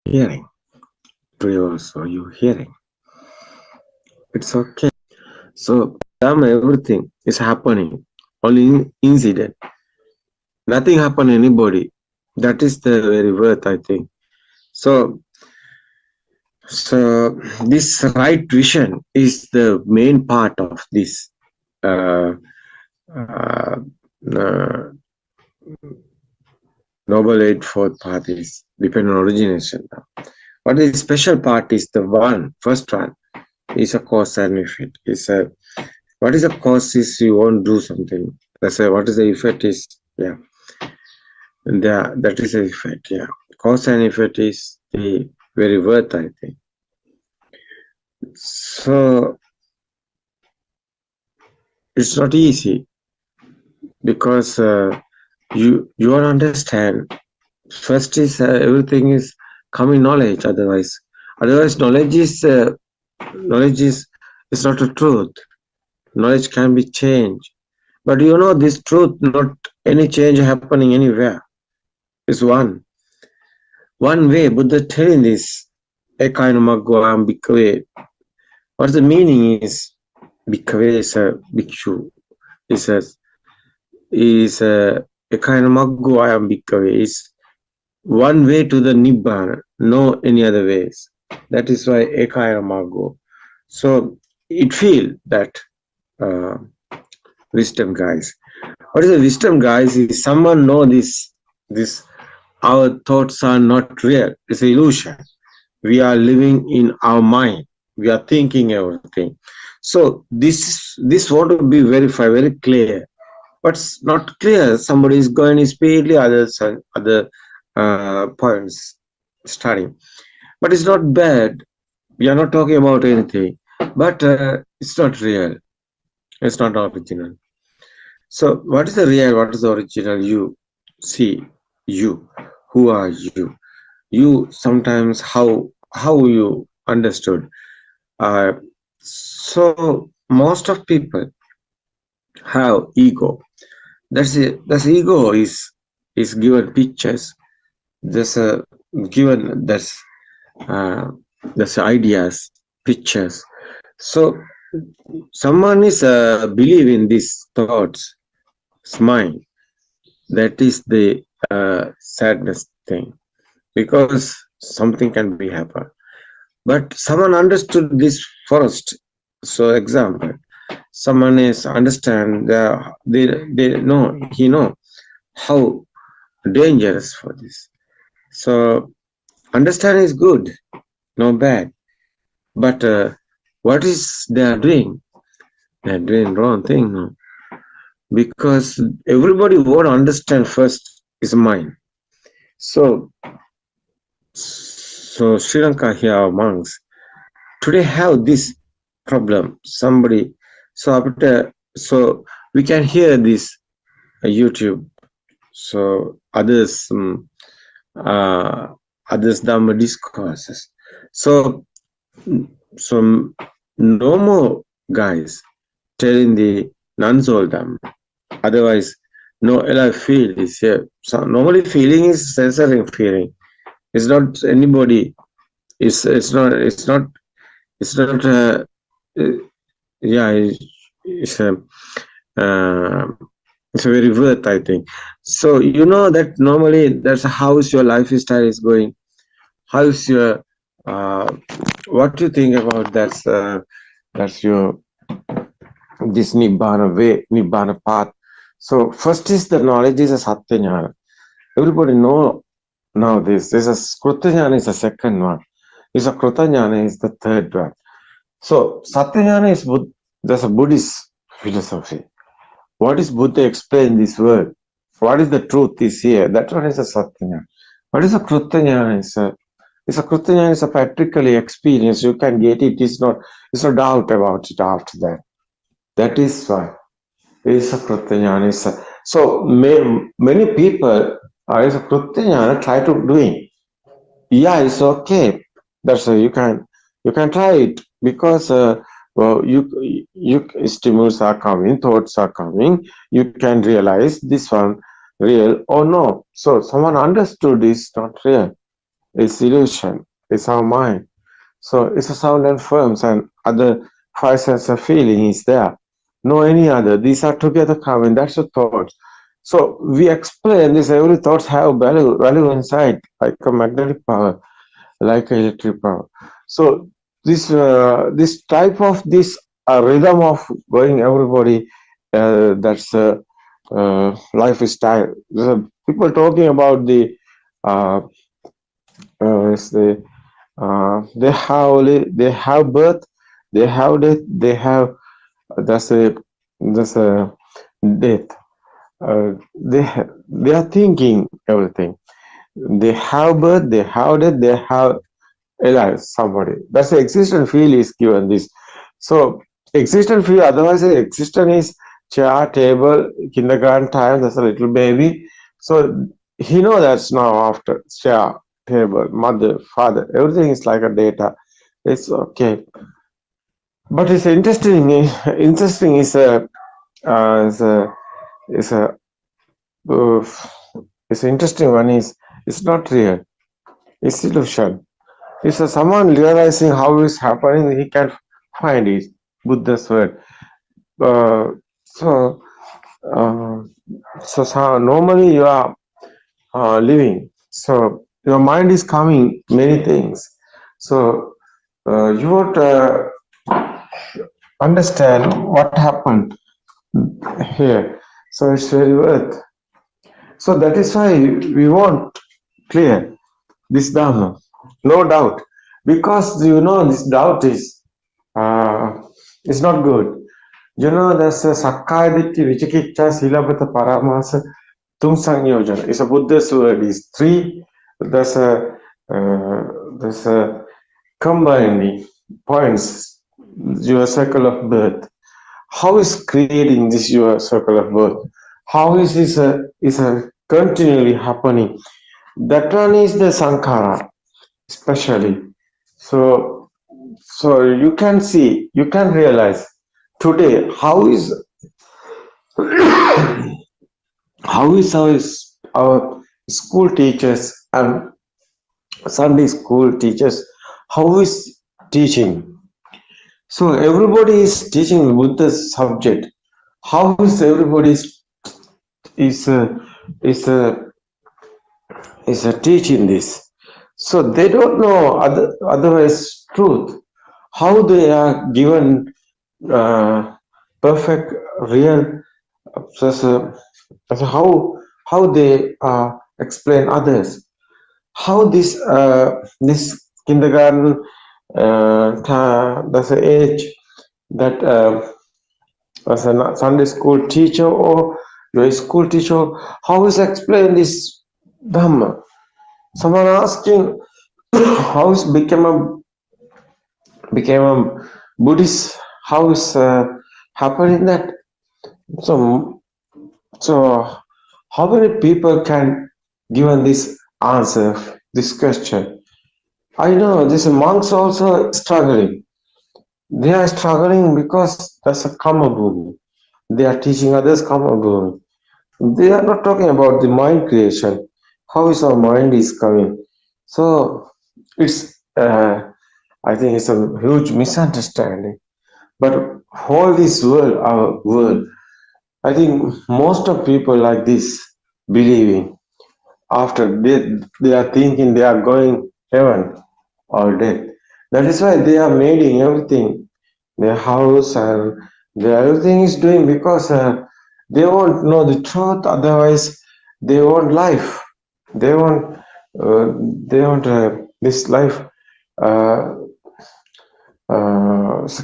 [SPEAKER 7] hearing. Today also you hearing. It's okay. So everything is happening. Only incident. Nothing happen to anybody. That is the very worth, I think. So this right vision is the main part of this uh, uh, uh, Noble Eight Fourth Path is dependent origination. But the special part is the first one is a cause and effect. What is the cause is you won't do something. That's what is the effect is, yeah. And that is the effect, yeah. Cause and effect is the very worth, I think. So it's not easy because you don't understand. First is everything is coming knowledge. Otherwise knowledge is not a truth. Knowledge can be changed, but you know this truth, not any change happening anywhere. Is one way. Buddha telling this ekainamaggoam bhikkhave. What the meaning is? Bhikkhave is a bhikshu. Is a ekainamaggoam bhikkhave is one way to the nibbana, no any other ways. That is why ekainamaggo. So it feel that wisdom guys. What is the wisdom guys? Is someone know this our thoughts are not real. It's an illusion. We are living in our mind. We are thinking everything. So this want to be verified, very clear. What's not clear? Somebody is going speedily, others other points studying. But it's not bad. We are not talking about anything. But it's not real. It's not original. So what is the real? What is the original? You see, you. Who are you? You sometimes how you understood. So most of people have ego. That's ego is given pictures. There's a given there's ideas, pictures. So someone is believe in these thoughts, mind. That is the sadness thing, because something can be happen. But someone understood this first. So example, someone is understand they know, he know how dangerous for this. So understanding is good, no bad. But what is they are doing? They are doing wrong thing. No? Because everybody would understand first is mind. So Sri Lanka here, our monks today have this problem. Somebody, so we can hear this YouTube. So others Dhamma discourses. So no more guys telling the non-soul Dhamma. Otherwise, no, I feel is here. So normally feeling is censoring feeling. It's not anybody. It's not. Yeah, it's a very worth, I think. So you know that normally that's how your lifestyle is going. How's your what do you think about that? That's your this Nibbana way, Nibbana path. So first is the knowledge is a Satya Jnana. Everybody know now this. This is Kruta Jnana is the second one. This is Kruta Jnana is the third one. So Satya Jnana is there's a Buddhist philosophy. What is Buddha explain this word? What is the truth is here? That one is a Satya Jnana. What is a Kruta Jnana? It's a Kruta Jnana is a practically experience. You can get it. It's no doubt about it after that. That is why it is a Kruta Jnana. So many people is a Kruta Jnana try to doing. Yeah, it's okay. That's you can try it because you stimulus are coming, thoughts are coming. You can realize this one real or no. So someone understood is not real. It's illusion. It's our mind. So it's a sound and forms and other five senses of feeling is there. No any other. These are together coming. That's the thought. So we explain this. Every thoughts have value inside, like a magnetic power, like electric power. So this type of this rhythm of going everybody, that's lifestyle. People talking about the is the they have birth, they have death, they have that's a death. They are thinking everything. They have birth, they have death, they have alive somebody. That's the existence feel is given this. So existence feel, otherwise the existence is chair, table, kindergarten time, that's a little baby. So he know that's now after chair, table, mother, father, everything is like a data. It's okay. But it's interesting. Interesting is a is a is a uh, it's interesting one is it's not real. It's illusion. It's someone realizing how it's happening. He can find it. Buddha's word. Uh, so, uh, so normally you are living. So your mind is coming many things. So you would understand what happened here. So it's very worth. So that is why we want clear this Dharma, no doubt, because you know this doubt is not good. You know there's a Sakkaya Ditthi, Vicikiccha, Silabhata, Paramasa, Tum Sanyojana. It's a Buddha's word. Is three. There's a combining points your circle of birth. How is creating this your circle of birth? How is this is continually happening? That one is the Sankara, especially. So you can see, you can realize today how is our school teachers and Sunday school teachers, how is teaching? So everybody is teaching Buddha's subject. How is everybody is teaching this? So they don't know otherwise truth. How they are given perfect real. So how they explain others. How this kindergarten that's the age that as a Sunday school teacher or your school teacher, how is explain this Dhamma? Someone asking how is became a Buddhist, how is happening that? So how many people can given this answer, this question? I know these monks also struggling. They are struggling because that's a karma bhumi. They are teaching others karma bhumi. They are not talking about the mind creation. How is our mind is coming? So it's I think it's a huge misunderstanding. But whole this world, our world, I think most of people like this believing after they are thinking they are going heaven or death. That is why they are making everything, their house and their everything is doing because they won't know the truth. Otherwise, they want life. They want this life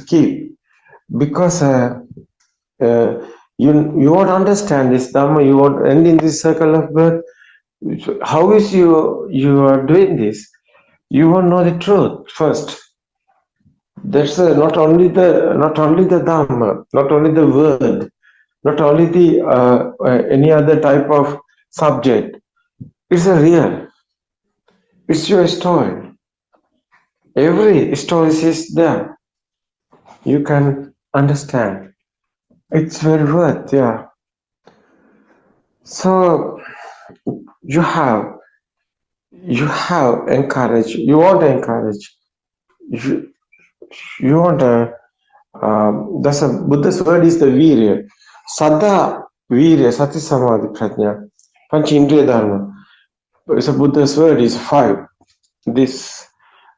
[SPEAKER 7] keep because you won't understand this Dhamma. You won't end in this circle of birth. How is you are doing this? You won't know the truth first. That's not only the Dhamma, not only the word, not only the any other type of subject. It's a real. It's your story. Every story is there. You can understand. It's very worth, yeah. So you have you have encourage, you want to encourage, you, you want to, that's a Buddha's word is the virya. Sada virya, sati samadhi prajna, panch indriya dharma. It's a Buddha's word is 5. This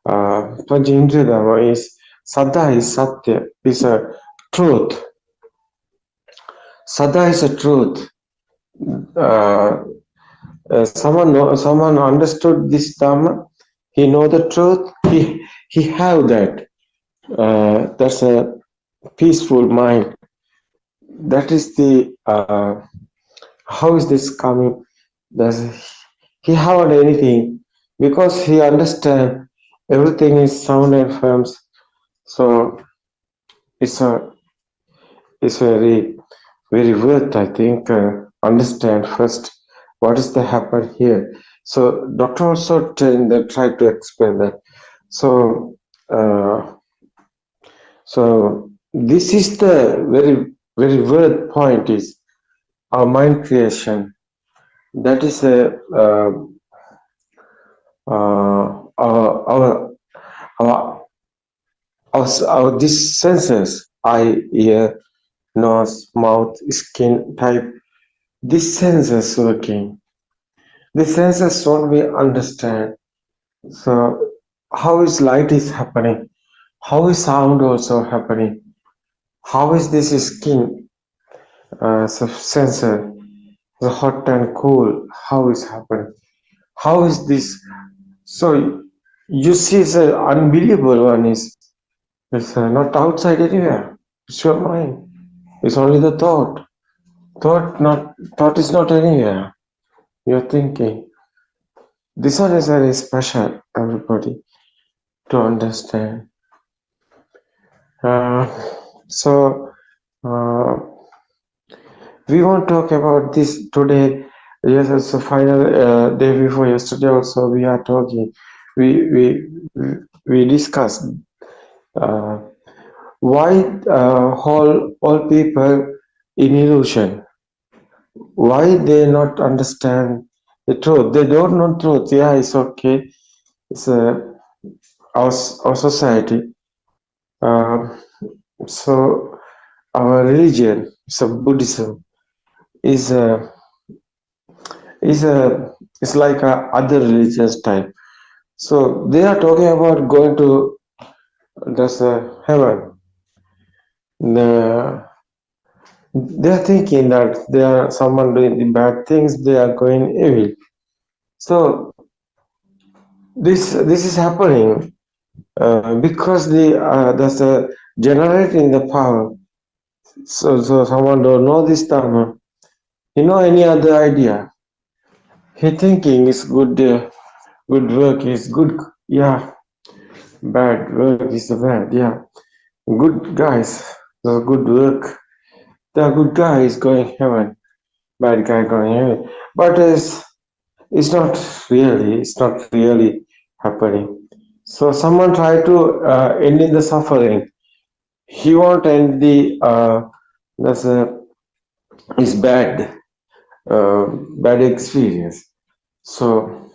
[SPEAKER 7] panch indriya dharma is Sada is satya, is a truth. Sada is a truth. Someone understood this dharma. He know the truth. He have that. That's a peaceful mind. That is the how is this coming? Does he have anything? Because he understand everything is sound and firm. So it's very worth, I think, understand first what is the happen here. So doctor also tried to explain that. So so this is the very worth point is our mind creation. That is our these senses, eye, ear, nose, mouth, skin type, these senses working. The senses don't we understand. So how is light is happening? How is sound also happening? How is this skin sensor, the hot and cool? How is happening? How is this? So you see, the unbelievable one is it's not outside anywhere. It's your mind. It's only the thought. Thought is not anywhere. You're thinking. This one is very special, everybody, to understand. So we won't talk about this today. Yes, it's the final day before yesterday. Also, we are talking. We discussed why all people in illusion. Why they not understand the truth? They don't know truth. Yeah, it's okay. It's our society. So our religion, so Buddhism, is like a other religious type. So they are talking about going to heaven. They are thinking that they are someone doing the bad things. They are going evil. So this is happening because there's a generating the power. So someone don't know this dharma. You know any other idea? He thinking is good. Good work is good. Yeah. Bad work is bad. Yeah. Good guys. The good work. The good guy is going heaven. Bad guy going heaven. But it's not really happening. So someone try to end in the suffering. He won't end the is bad experience. So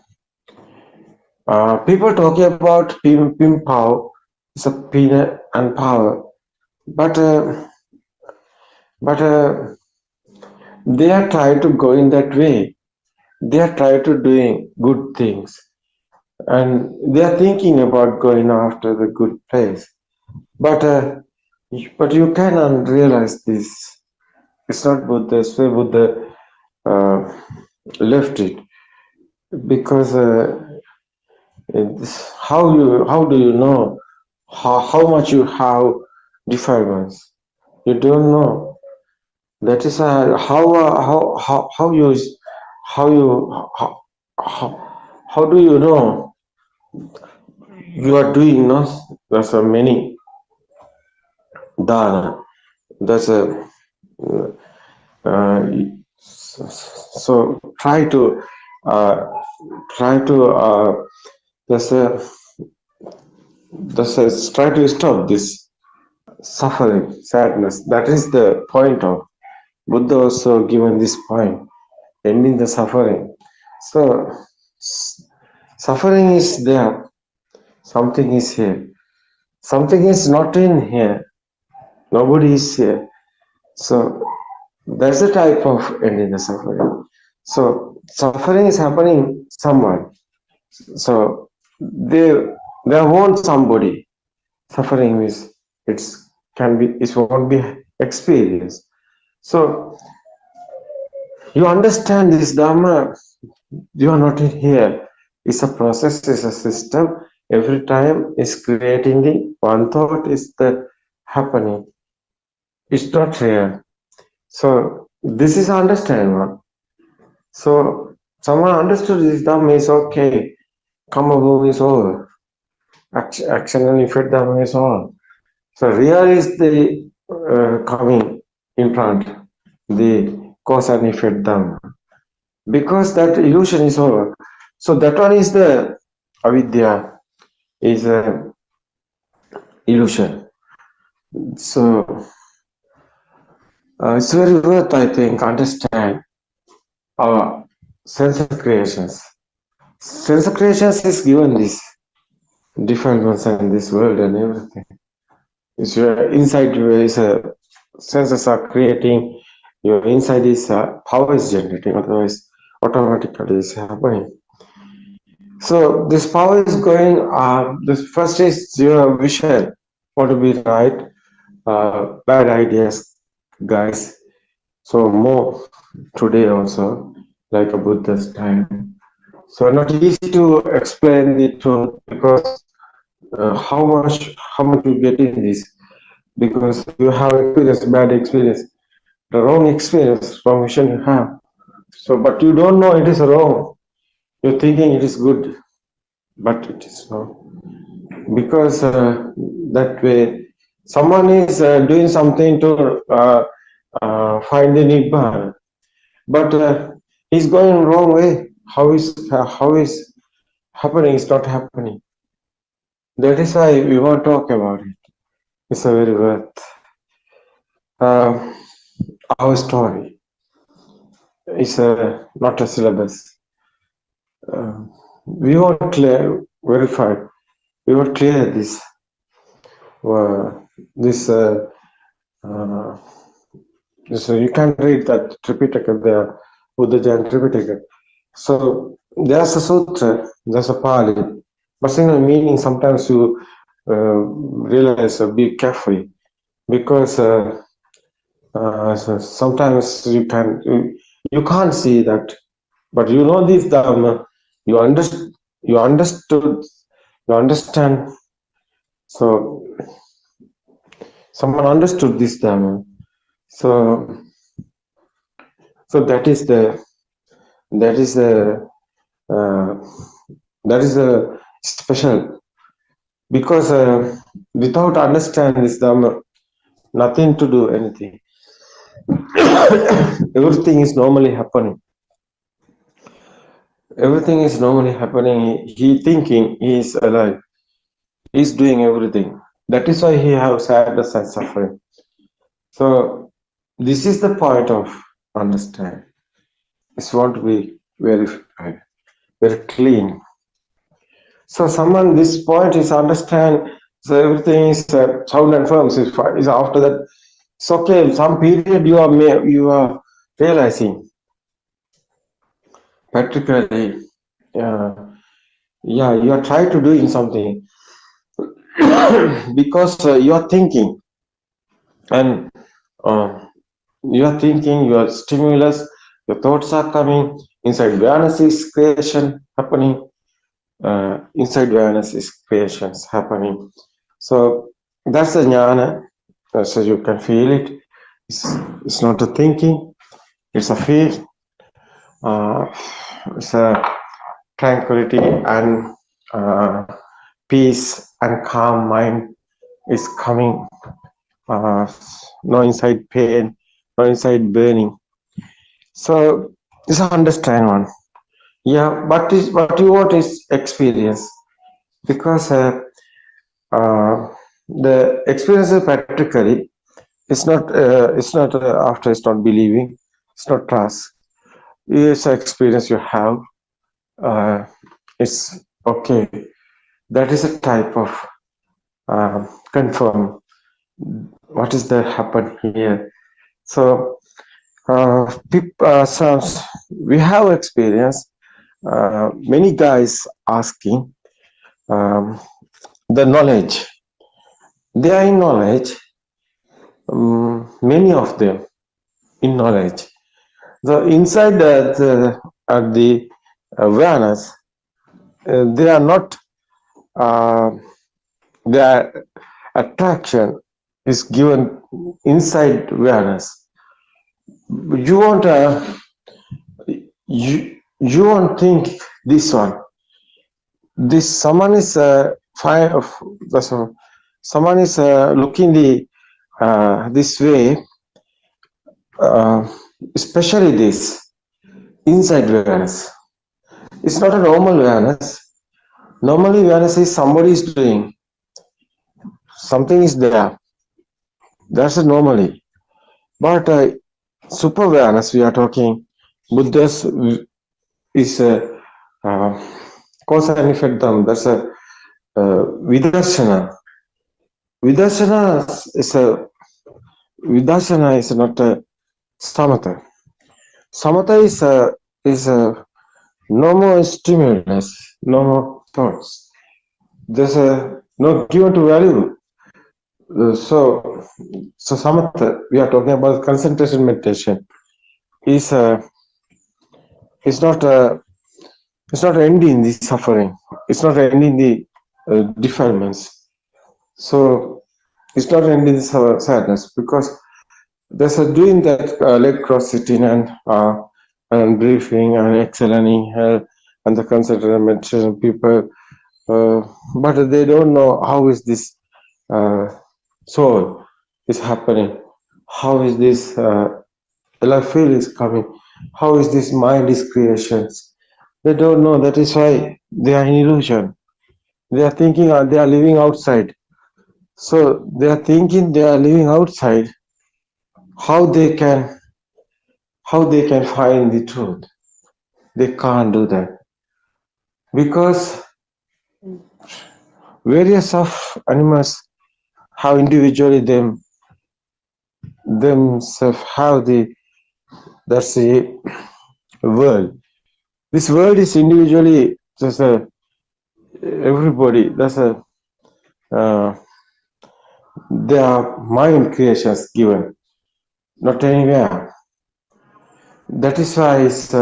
[SPEAKER 7] people talking about pim power, it's a peanut and power, but they are trying to go in that way. They are trying to doing good things, and they are thinking about going after the good place. But you cannot realize this. It's not Buddha's way. Buddha left it because how do you know how much you have defilements? You don't know. That is how do you know you are doing not? There's a many dana. That's a so try to try to stop this suffering, sadness. That is the point of Buddha also given this point, ending the suffering. So Suffering is there. Something is here. Something is not in here. Nobody is here. So that's the type of ending the suffering. So suffering is happening somewhere. So they want somebody. Suffering is it won't be experienced. So you understand this Dharma. You are not in here. It's a process. It's a system. Every time is creating the one thought is the happening. It's not here. So this is understandable. So someone understood this Dhamma is okay. Karma boom is over. Action and effect Dhamma is on. So real is the coming in front, the cause and effect Dhamma. Because that illusion is over. So that one is the avidya, is a illusion. So it's very worth, I think, understand our sense of creations. Sense of creations is given this different ones in this world and everything. It's your inside is a senses are creating, your inside is power is generating, otherwise automatically is happening. So this power is going, this first is your vision, want to be right, bad ideas, guys. So more today also, like a Buddha's time. So not easy to explain the truth because how much you get in this, because you have experienced bad experience, the wrong experience, wrong vision you have. So, but you don't know it is wrong. You're thinking it is good, but it is not. Because that way, someone is doing something to find the Nibbana, but he's going wrong way. How is happening? It's not happening. That is why we want to talk about it. It's a very worth our story. It's not a syllabus. We want to verify. We want to clear this. So you can read that Tripitaka, the Buddha Jain Tripitaka. So there's a sutra, there's a Pali, but single meaning sometimes you realize be careful, because so sometimes you can't see that, but you know this Dhamma, you understand. So someone understood this Dhamma. So that is a special, because without understanding this Dhamma, nothing to do anything. Everything is normally happening. Everything is normally happening. He thinking he is alive. He's doing everything. That is why he has sadness and suffering. So this is the point of understanding. It's want to be verified, very clean. So someone, this point is understand. So everything is sound and firm. So is after that. It's okay. Some period you are realizing. Practically, you are trying to do something because you are thinking, and you are thinking, your stimulus, your thoughts are coming, inside awareness is creation happening, inside awareness is creations happening. So that's the jnana, so you can feel it. It's not a thinking, it's a feel. It's a tranquility and peace and calm mind is coming. No inside pain, no inside burning. So this understand one. Yeah, but what you want is experience, because the experience is practically. It's not after. It's not believing. It's not trust. It's an experience you have. It's Okay, that is a type of confirm what is that happen here. So, we have experience. Many guys asking the knowledge. They are in knowledge. Many of them in knowledge. The inside the awareness, they are not. Their attraction is given inside awareness. You want you won't think this one. This someone is someone is looking the this way, especially this inside awareness. It's not a normal awareness. Normally awareness is somebody is doing something is there. That's a normally. But super awareness we are talking. Buddha's is a cause and effect. That's a vidarsana. Vidarsana is not a samatha. Samatha is a no more stimulus, no more thoughts. There's a no given to value. So samatha, we are talking about concentration meditation. Is not ending the suffering. It's not ending the defilements. So it's not ending the sadness, because there's a doing that leg cross sitting and breathing and exhaling and the concentration meditation people, but they don't know how is this soul is happening, how is this life feel is coming, how is this mind is creations. They don't know. That is why they are in illusion. They are thinking they are living outside. So they are thinking they are living outside. How they can find the truth? They can't do that, because various of animals have individually themselves have that's the world. This world is individually just everybody. That's their mind creations given, not anywhere. That is why it's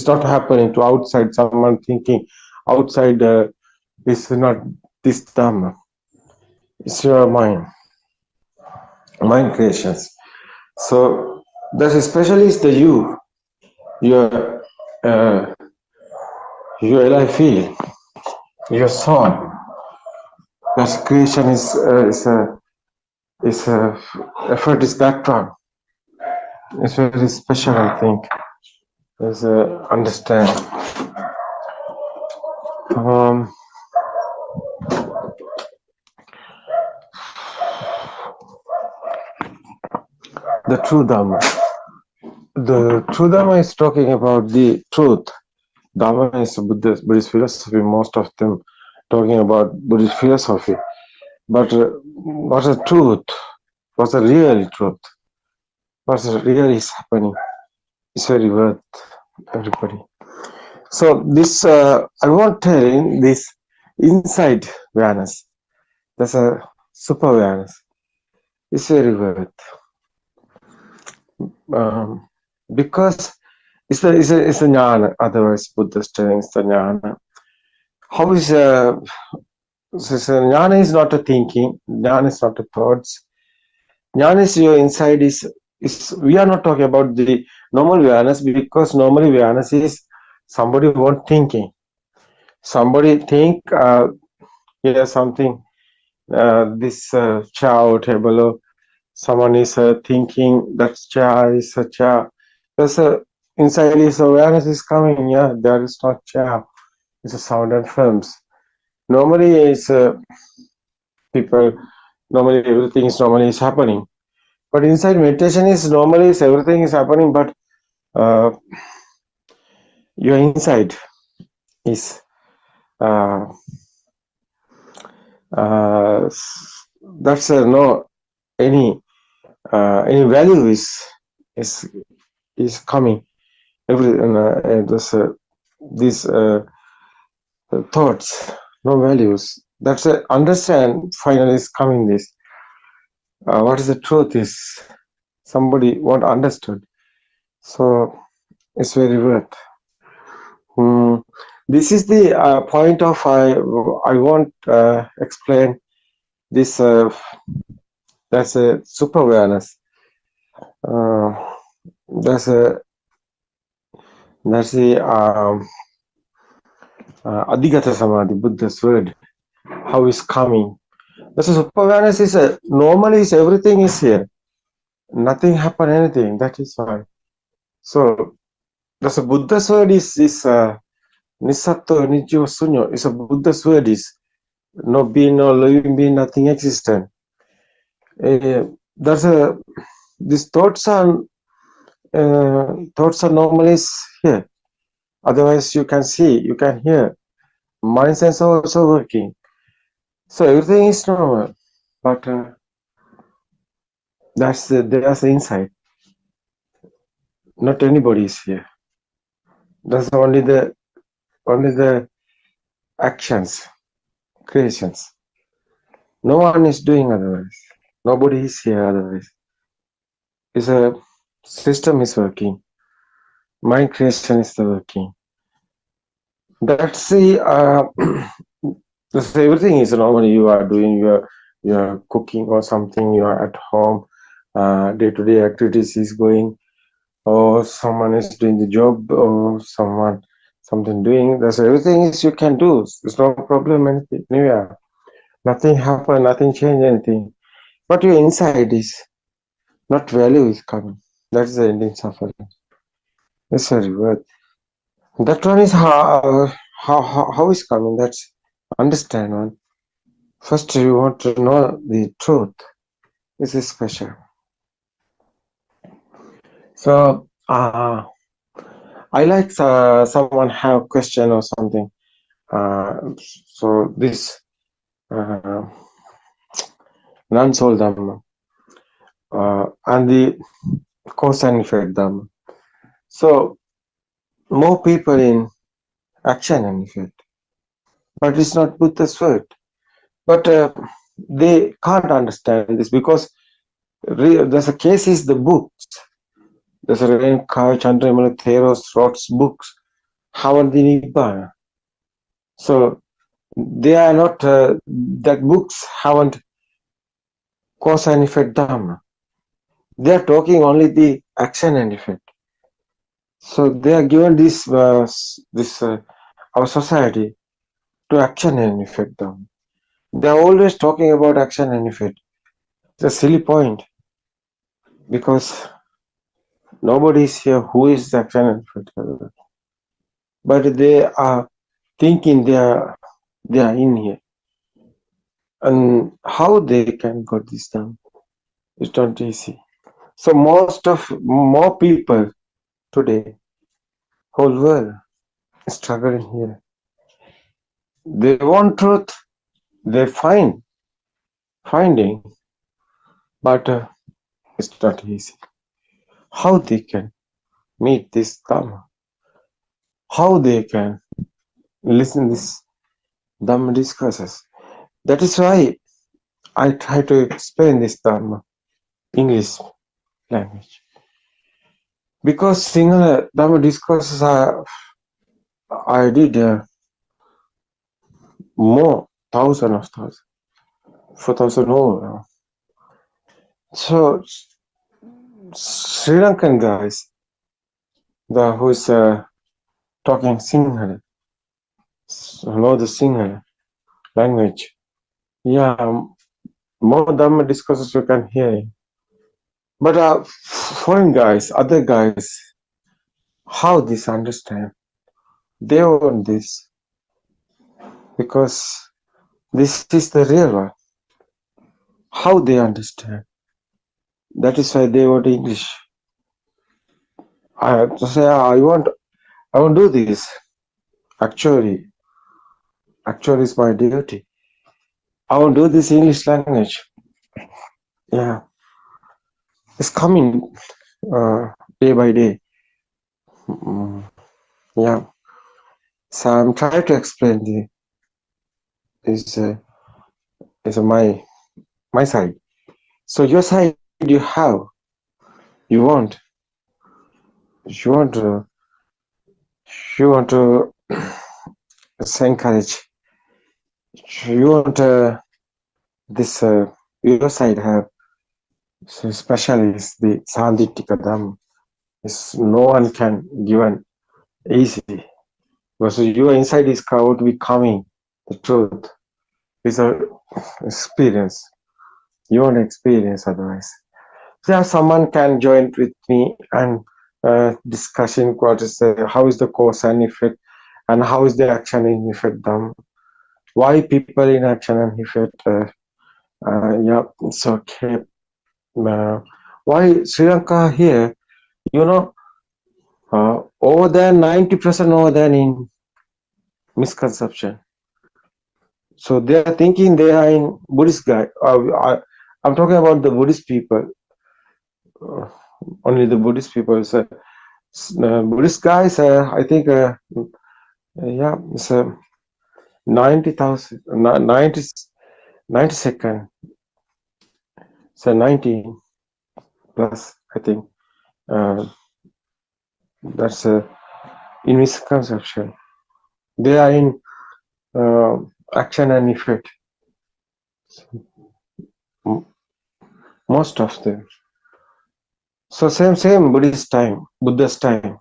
[SPEAKER 7] not happening to outside. Someone thinking outside is not this Dhamma. It's your mind creations. So that especially is the your life feel, your soul. That creation is effort is that one. It's very special, I think. As understand. The true Dhamma. The true Dhamma is talking about the truth. Dhamma is Buddhist philosophy. Most of them talking about Buddhist philosophy. But what's the truth? What's the real truth? What's really is happening? It's very worth everybody. So this I won't tell in this inside awareness. That's a super awareness. It's very worth. Because it's a jnana. Otherwise, Buddha's telling it's the jnana. How is jnana is not a thinking. Jnana is not a thoughts. Jnana is your inside is. We are not talking about the normal awareness, because normal awareness is somebody won't thinking. Somebody think something. This chair or table, or someone is thinking that chair is a chair. There's inside is awareness is coming. Yeah, there is not chair. It's a sound and films. Normally is people. Normally everything is normally is happening. But inside meditation is normally is everything is happening, but you're inside. is uh, uh, that's no any value is is coming every these thoughts, no values. That's understand finally is coming this. What is the truth is somebody won't understood. So it's very worth. This is the point of I won't explain this. That's a super awareness. That's a that's the Adhigata Samadhi, Buddha's word. How is coming? That's a super awareness is a normally is everything is here. Nothing happen anything. That is why. So that's a Buddha's word is Nisato Nijo Sunyo. It's a Buddha's word is no being, no living being, nothing existent. There's a these thoughts are normally here. Otherwise, you can see, you can hear. Mind sense also working. So everything is normal, but there's the inside. Not anybody is here. That's only the actions, creations. No one is doing otherwise. Nobody is here otherwise. It's a system is working. Mind creation is the working. That's the that's everything is normally you are doing. You are cooking or something. You are at home. Day-to-day activities is going, or someone is doing the job, or something doing. That's everything is you can do. There's no problem anything. Yeah, nothing happen. Nothing change anything. But your inside is not value is coming. That's the ending suffering. It's very worth. That one is how is coming. That's understand one. First, you want to know the truth. This is special. So, I like someone have question or something. So this non-soul Dhamma and the cause and effect Dhamma. So more people in action and effect, but it's not Buddha's word. But they can't understand this because there's a case is the books. There's a Renka Chandramala Theros wrote books, Havanti Nibbana. So they are not that books haven't cause and effect Dhamma. They are talking only the action and effect. So they are given this our society to action and effect Dhamma. They are always talking about action and effect. It's a silly point because nobody is here who is the action and effect. But they are thinking they are in here. And how they can get this done? It's not easy. So more people today, whole world, struggling here. They want truth, they finding, but it's not easy. How they can meet this Dhamma? How they can listen this Dhamma discourses? That is why I try to explain this Dhamma, English language. Because Sinhala Dhamma discourses I did more, 4,000 over. So Sri Lankan guys, who is talking Sinhala, know the Sinhala language. Yeah, more Dhamma discourses you can hear. But foreign guys, other guys, how this understand? They want this because this is the real one. How they understand? That is why they want English. I have to say, I want to do this. Actually, it's my duty. I will do this English language. Yeah, it's coming day by day. Mm, yeah, so I'm trying to explain is my side. So your side you have, you want, you want to, you want to encourage, you want this your side have. So especially is the Sandhitika Dham. Is no one can given easy. Because your inside is crowd becoming the truth. It's a experience. You want experience otherwise. So someone can join with me and discussion what is how is the cause and effect and how is the action and effect done. Why people in action and effect yeah, it's okay. Why Sri Lanka here, you know, over there 90% over there in misconception. So they are thinking they are in Buddhist guy. I'm talking about the Buddhist people. Only the Buddhist people. So, Buddhist guys, I think, yeah, it's 90,000, 90 second. So 90 plus, I think. That's in misconception. They are in action and effect. Most of them. So same Buddhist time, Buddha's time.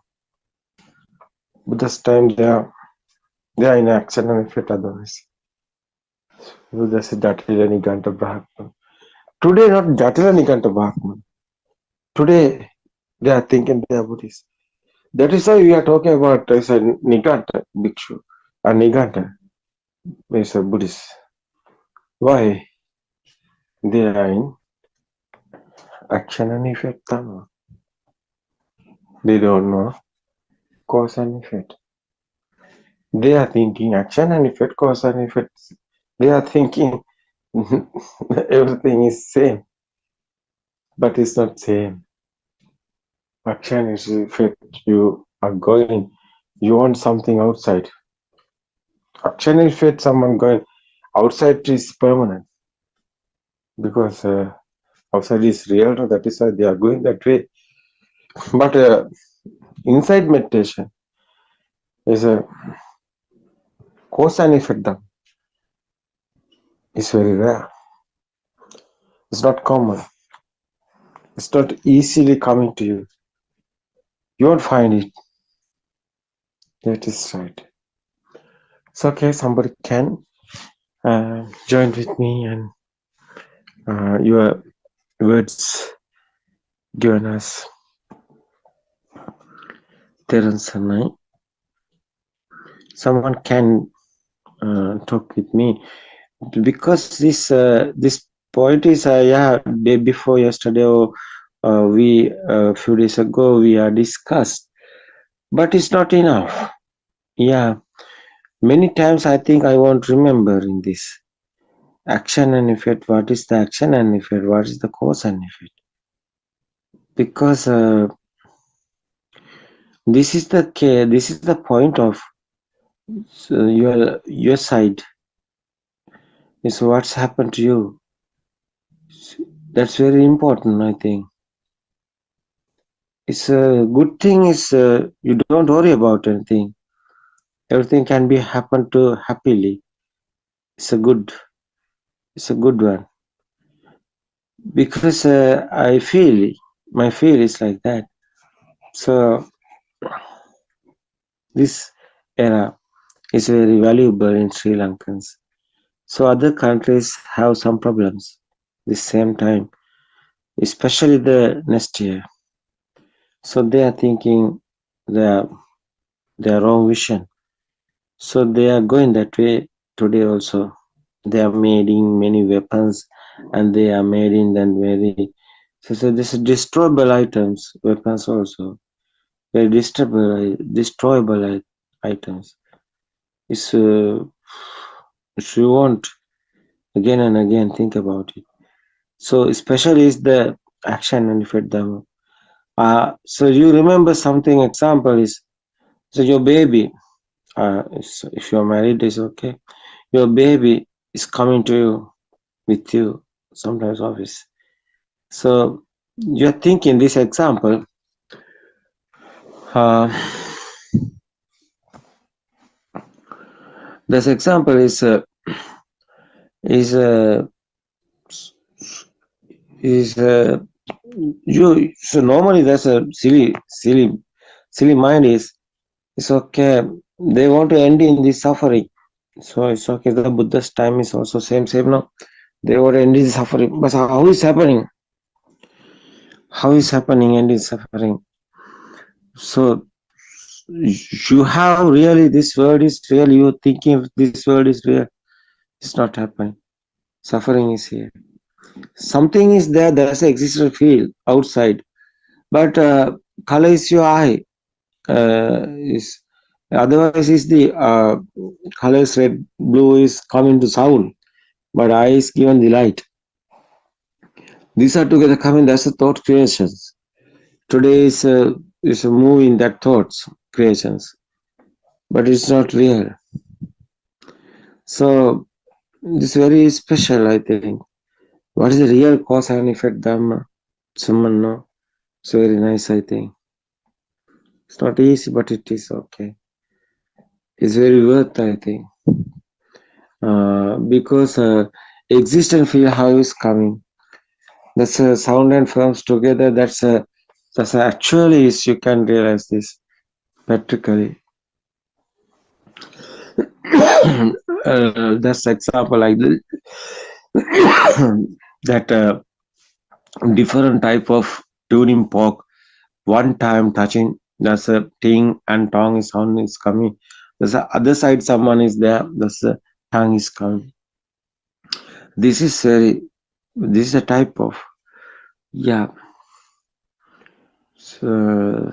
[SPEAKER 7] Buddha's time they are in action and effect otherwise. Buddha said Jatila Niganta Brahman. Today not Jatila Niganta Brahman. Today they are thinking they are Buddhist. That is why we are talking about as a Niganta Bhikshu. A Niganta is a Buddhist. Why? They are in action and effect. They don't know cause and effect. They are thinking action and effect, cause and effect. They are thinking everything is same, but it's not same. Action is effect. You are going, you want something outside. Action is effect, someone going outside is permanent because outside is real. That is why they are going that way. But inside meditation is a cause and effect. It's very rare. It's not common. It's not easily coming to you. You won't find it. That is right. It's okay. Somebody can join with me and your words given us. Terence and I. Someone can talk with me because this point is yeah, day before yesterday or we a few days ago we are discussed, but it's not enough. Yeah, many times I think I won't remember in this action and effect. What is the action and effect? What is the cause and effect? Because this is the point of your side is what's happened to you. That's very important, I think. It's a good thing is you don't worry about anything. Everything can be happen to happily. It's a good one. Because I feel my feel is like that. So this era is very valuable in Sri Lankans. So other countries have some problems the same time, especially the next year. So they are thinking their wrong vision. So they are going that way today also. They are making many weapons and they are making them very so this is destroyable items, weapons also. Very destroyable items. is you want again and again think about it. So special is the action and effect Dhamma. So you remember something example is, so your baby, if you're married is okay, your baby is coming to you with you sometimes office. So you're thinking this example, this example is you. So normally that's a silly mind is, it's okay. They want to end in this suffering. So it's okay. The Buddha's time is also same now. They want to end in suffering. But how is happening? How is happening end in suffering? So you have really, this world is real. You're thinking this world is real. It's not happening. Suffering is here. Something is there. There's an existential field outside. But color is your eye. Is otherwise is the colors red, blue is coming to sound, but eye is given the light. These are together coming. That's the thought creations. Today is a move in that thoughts creations, but it's not real. So this very special, I think. What is the real cause and effect Dhamma? Someone know. It's very nice, I think. It's not easy, but it is okay. It's very worth, I think. Because existence feel how is coming. That's a sound and forms together. That's actually is, you can realize this practically. That's example like this. That different type of tuning pork. One time touching, that's a ting and tongue is sound is coming. There's the other side someone is there. That's the tongue is coming. This is a type of, yeah. So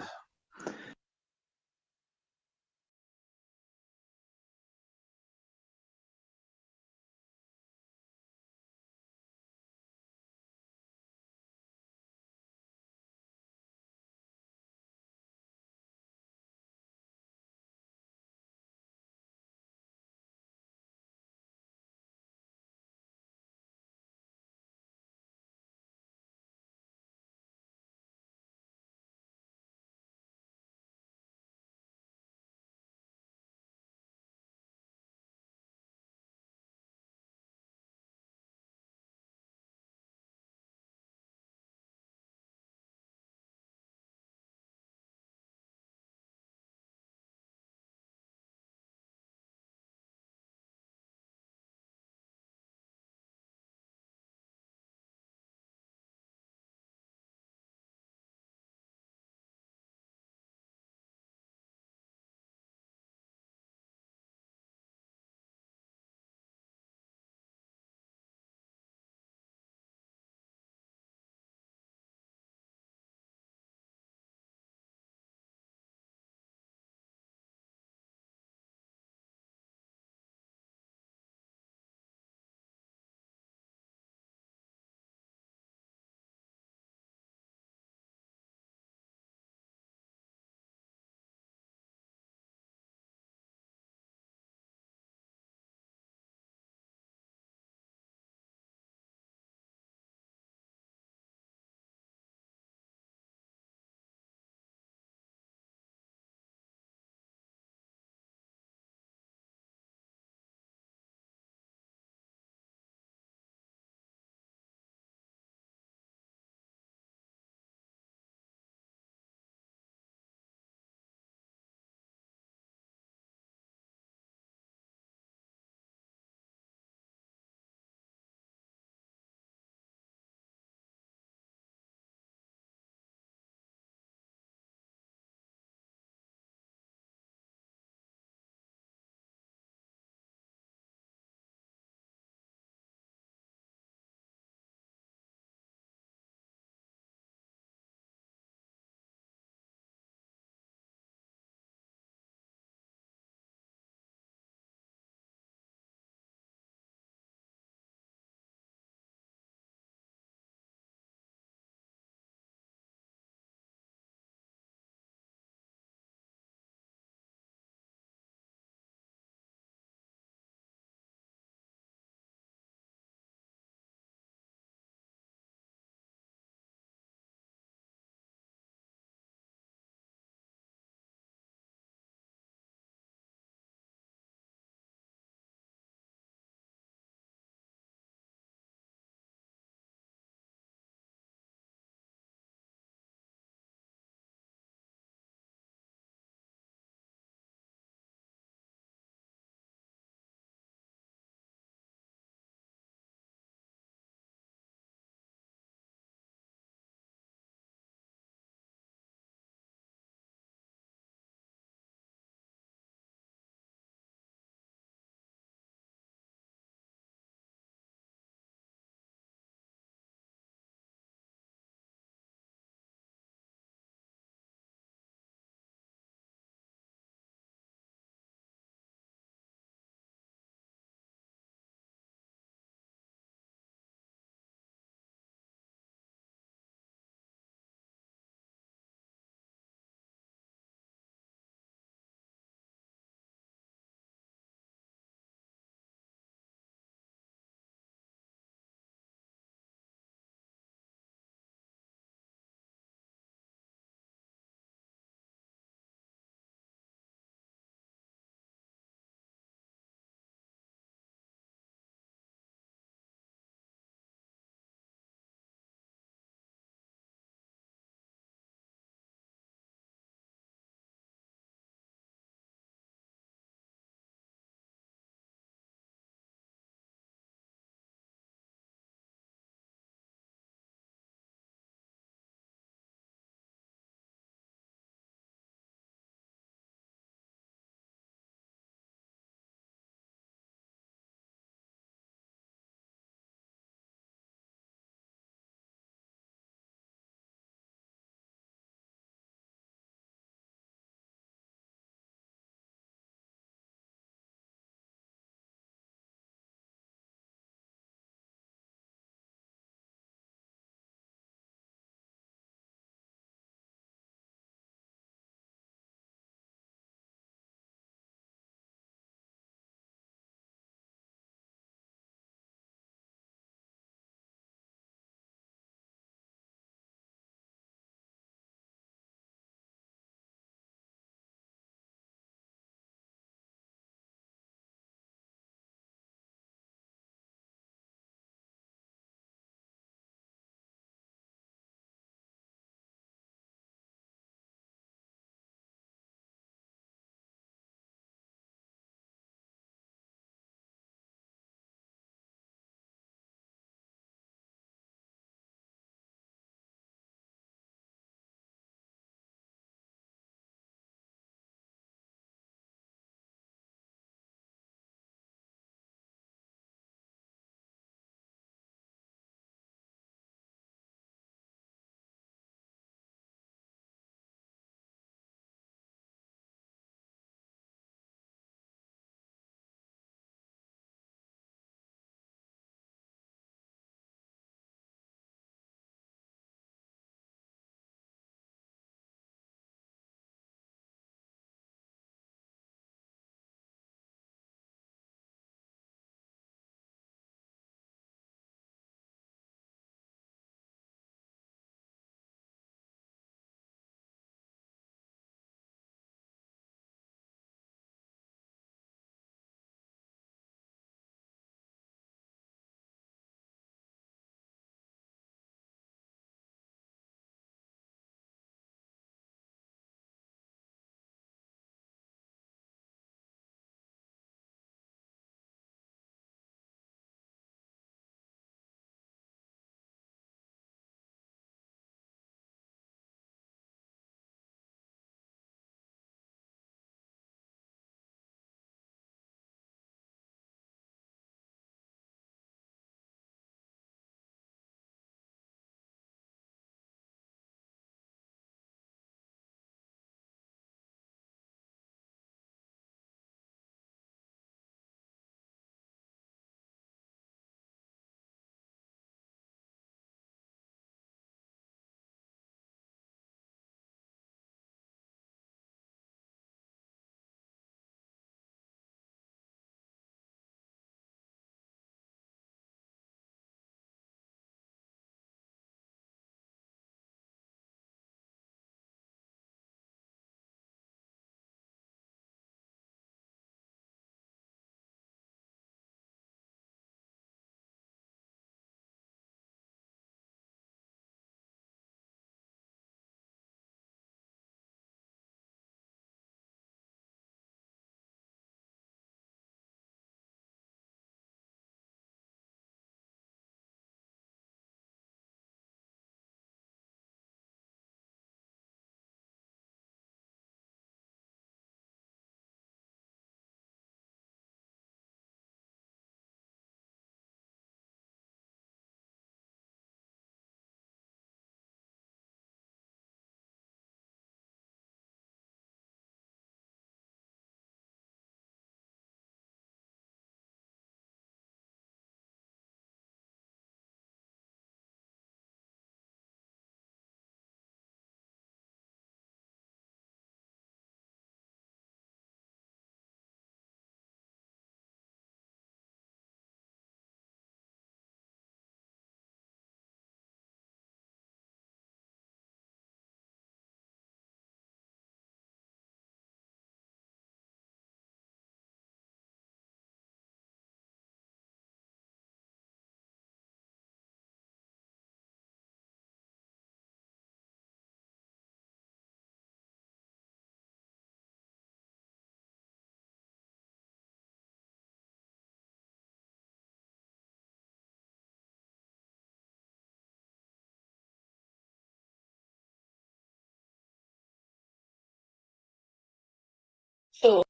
[SPEAKER 8] So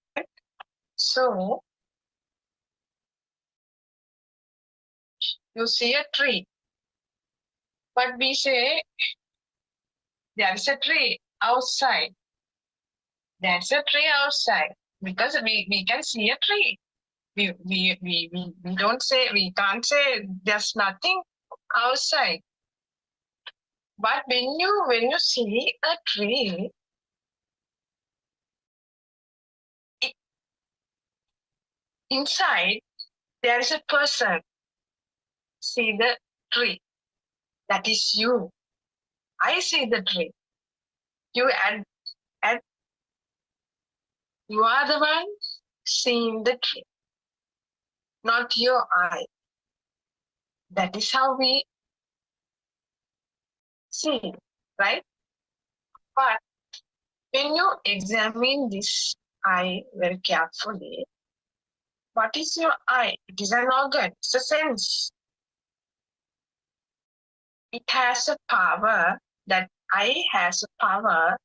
[SPEAKER 8] you see a tree, but we say there is a tree outside. There's a tree outside because we can see a tree. We don't say, we can't say there's nothing outside. But when you see a tree, inside there is a person. See the tree. That is you. I see the tree. You you are the one seeing the tree, not your eye. That is how we see, right? But when you examine this eye very carefully, what is your eye? It is an organ, it's a sense. It has a power, that eye has a power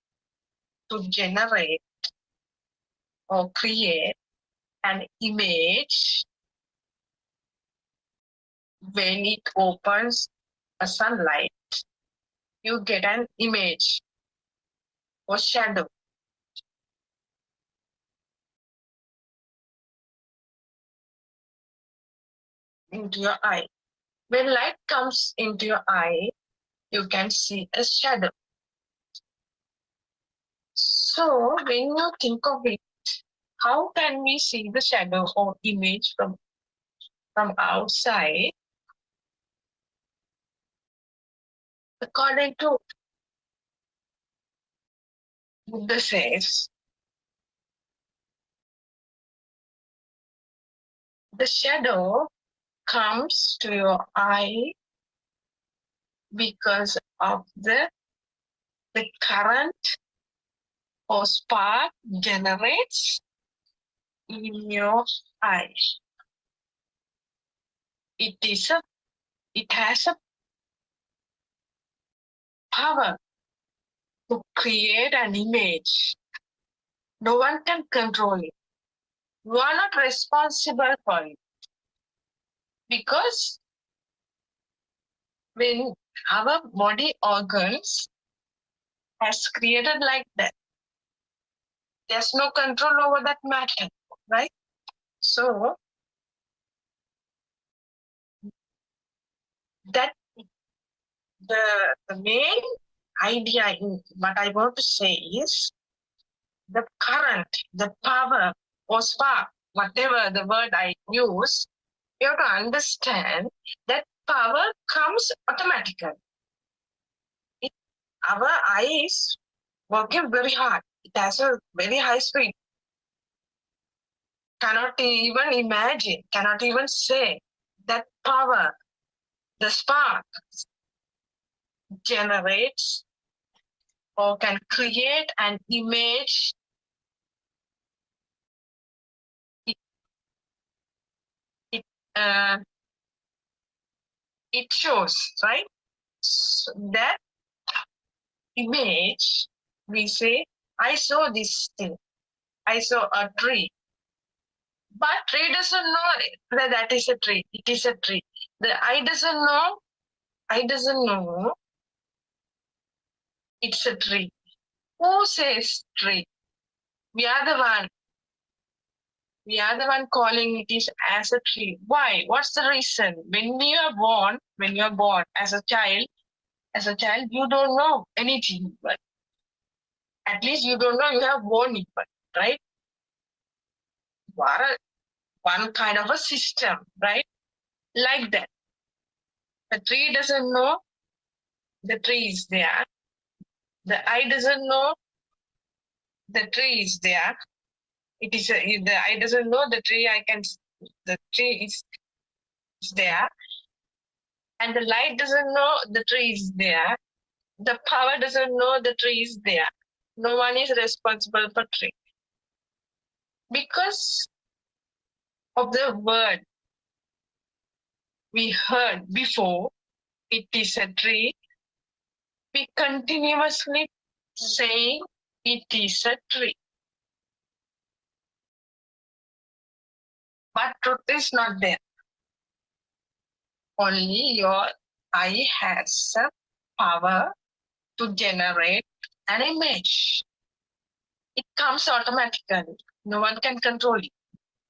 [SPEAKER 8] to generate or create an image when it opens a sunlight. You get an image or shadow. Into your eye. When light comes into your eye, you can see a shadow. So when you think of it, how can we see the shadow or image from outside? According to Buddha says, the shadow comes to your eye because of the current or spark generates in your eye. It has a power to create an image. No one can control it. You are not responsible for it. Because when our body organs has created like that, there's no control over that matter, right? So that the main idea in what I want to say is the current, the power or spark, whatever the word I use, you have to understand that power comes automatically. Our eyes working very hard. It has a very high speed. Cannot even imagine, cannot even say that power, the spark generates or can create an image. It shows, right? So that image, we say, I saw this thing. I saw a tree. But tree doesn't know that that is a tree. It is a tree. The eye doesn't know. Eye doesn't know it's a tree. Who says tree? We are the one. We are the one calling it is as a tree. Why? What's the reason? When you are born as a child, you don't know anything, but at least you don't know you have born it, right? You are one kind of a system, right? Like that. The tree doesn't know the tree is there. The eye doesn't know the tree is there. The eye doesn't know the tree. The tree is there, and the light doesn't know the tree is there. The power doesn't know the tree is there. No one is responsible for tree because of the word we heard before. It is a tree. We continuously saying it is a tree. But truth is not there. Only your eye has a power to generate an image. It comes automatically. No one can control it,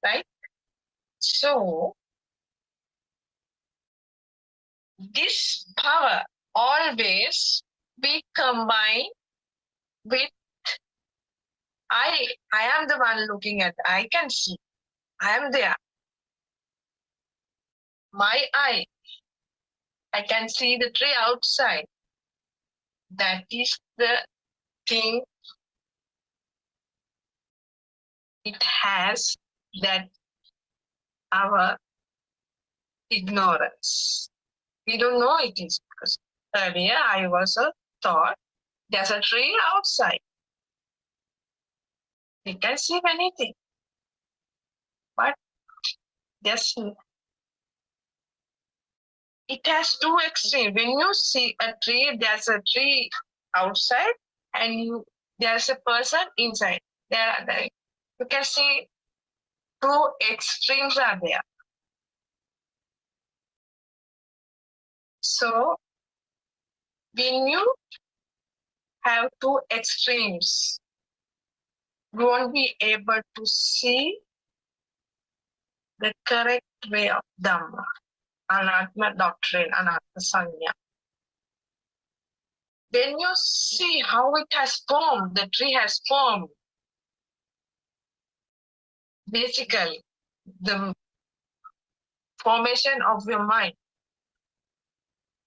[SPEAKER 8] right? So, this power always be combined with I am the one looking at, I can see, I am there. My eye, I can see the tree outside. That is the thing. It has that our ignorance. We don't know it is because earlier I was thought there's a tree outside. We can see anything. But there's it has two extremes. When you see a tree, there's a tree outside and there's a person inside. You can see two extremes are there. So when you have two extremes, you won't be able to see the correct way of Dhamma, Anatma doctrine, Anatma Sanya. When you see how it has formed, the tree has formed, basically the formation of your mind,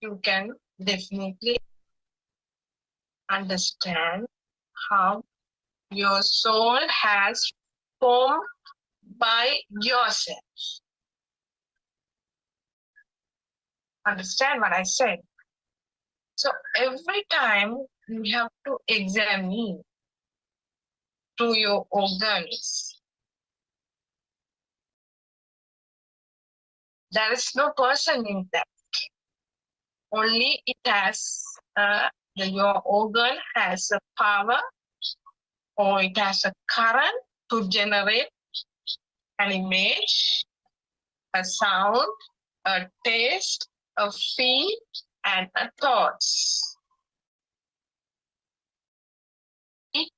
[SPEAKER 8] you can definitely understand how your soul has formed by yourself. Understand what I said? So every time you have to examine through your organs. There is no person in that. Only it has, your organ has a power or it has a current to generate an image, a sound, a taste, a feel, and a thoughts. It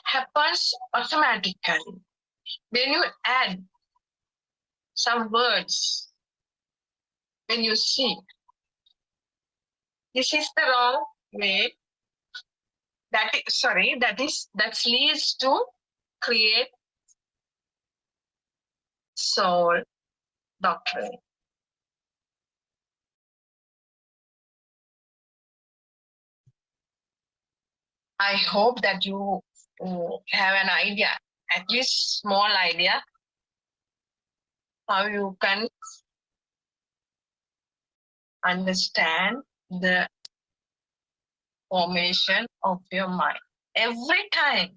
[SPEAKER 8] happens automatically. When you add some words, when you see, this is the wrong way. That leads to create soul doctrine. I hope that you have an idea, at least small idea, how you can understand the formation of your mind. Every time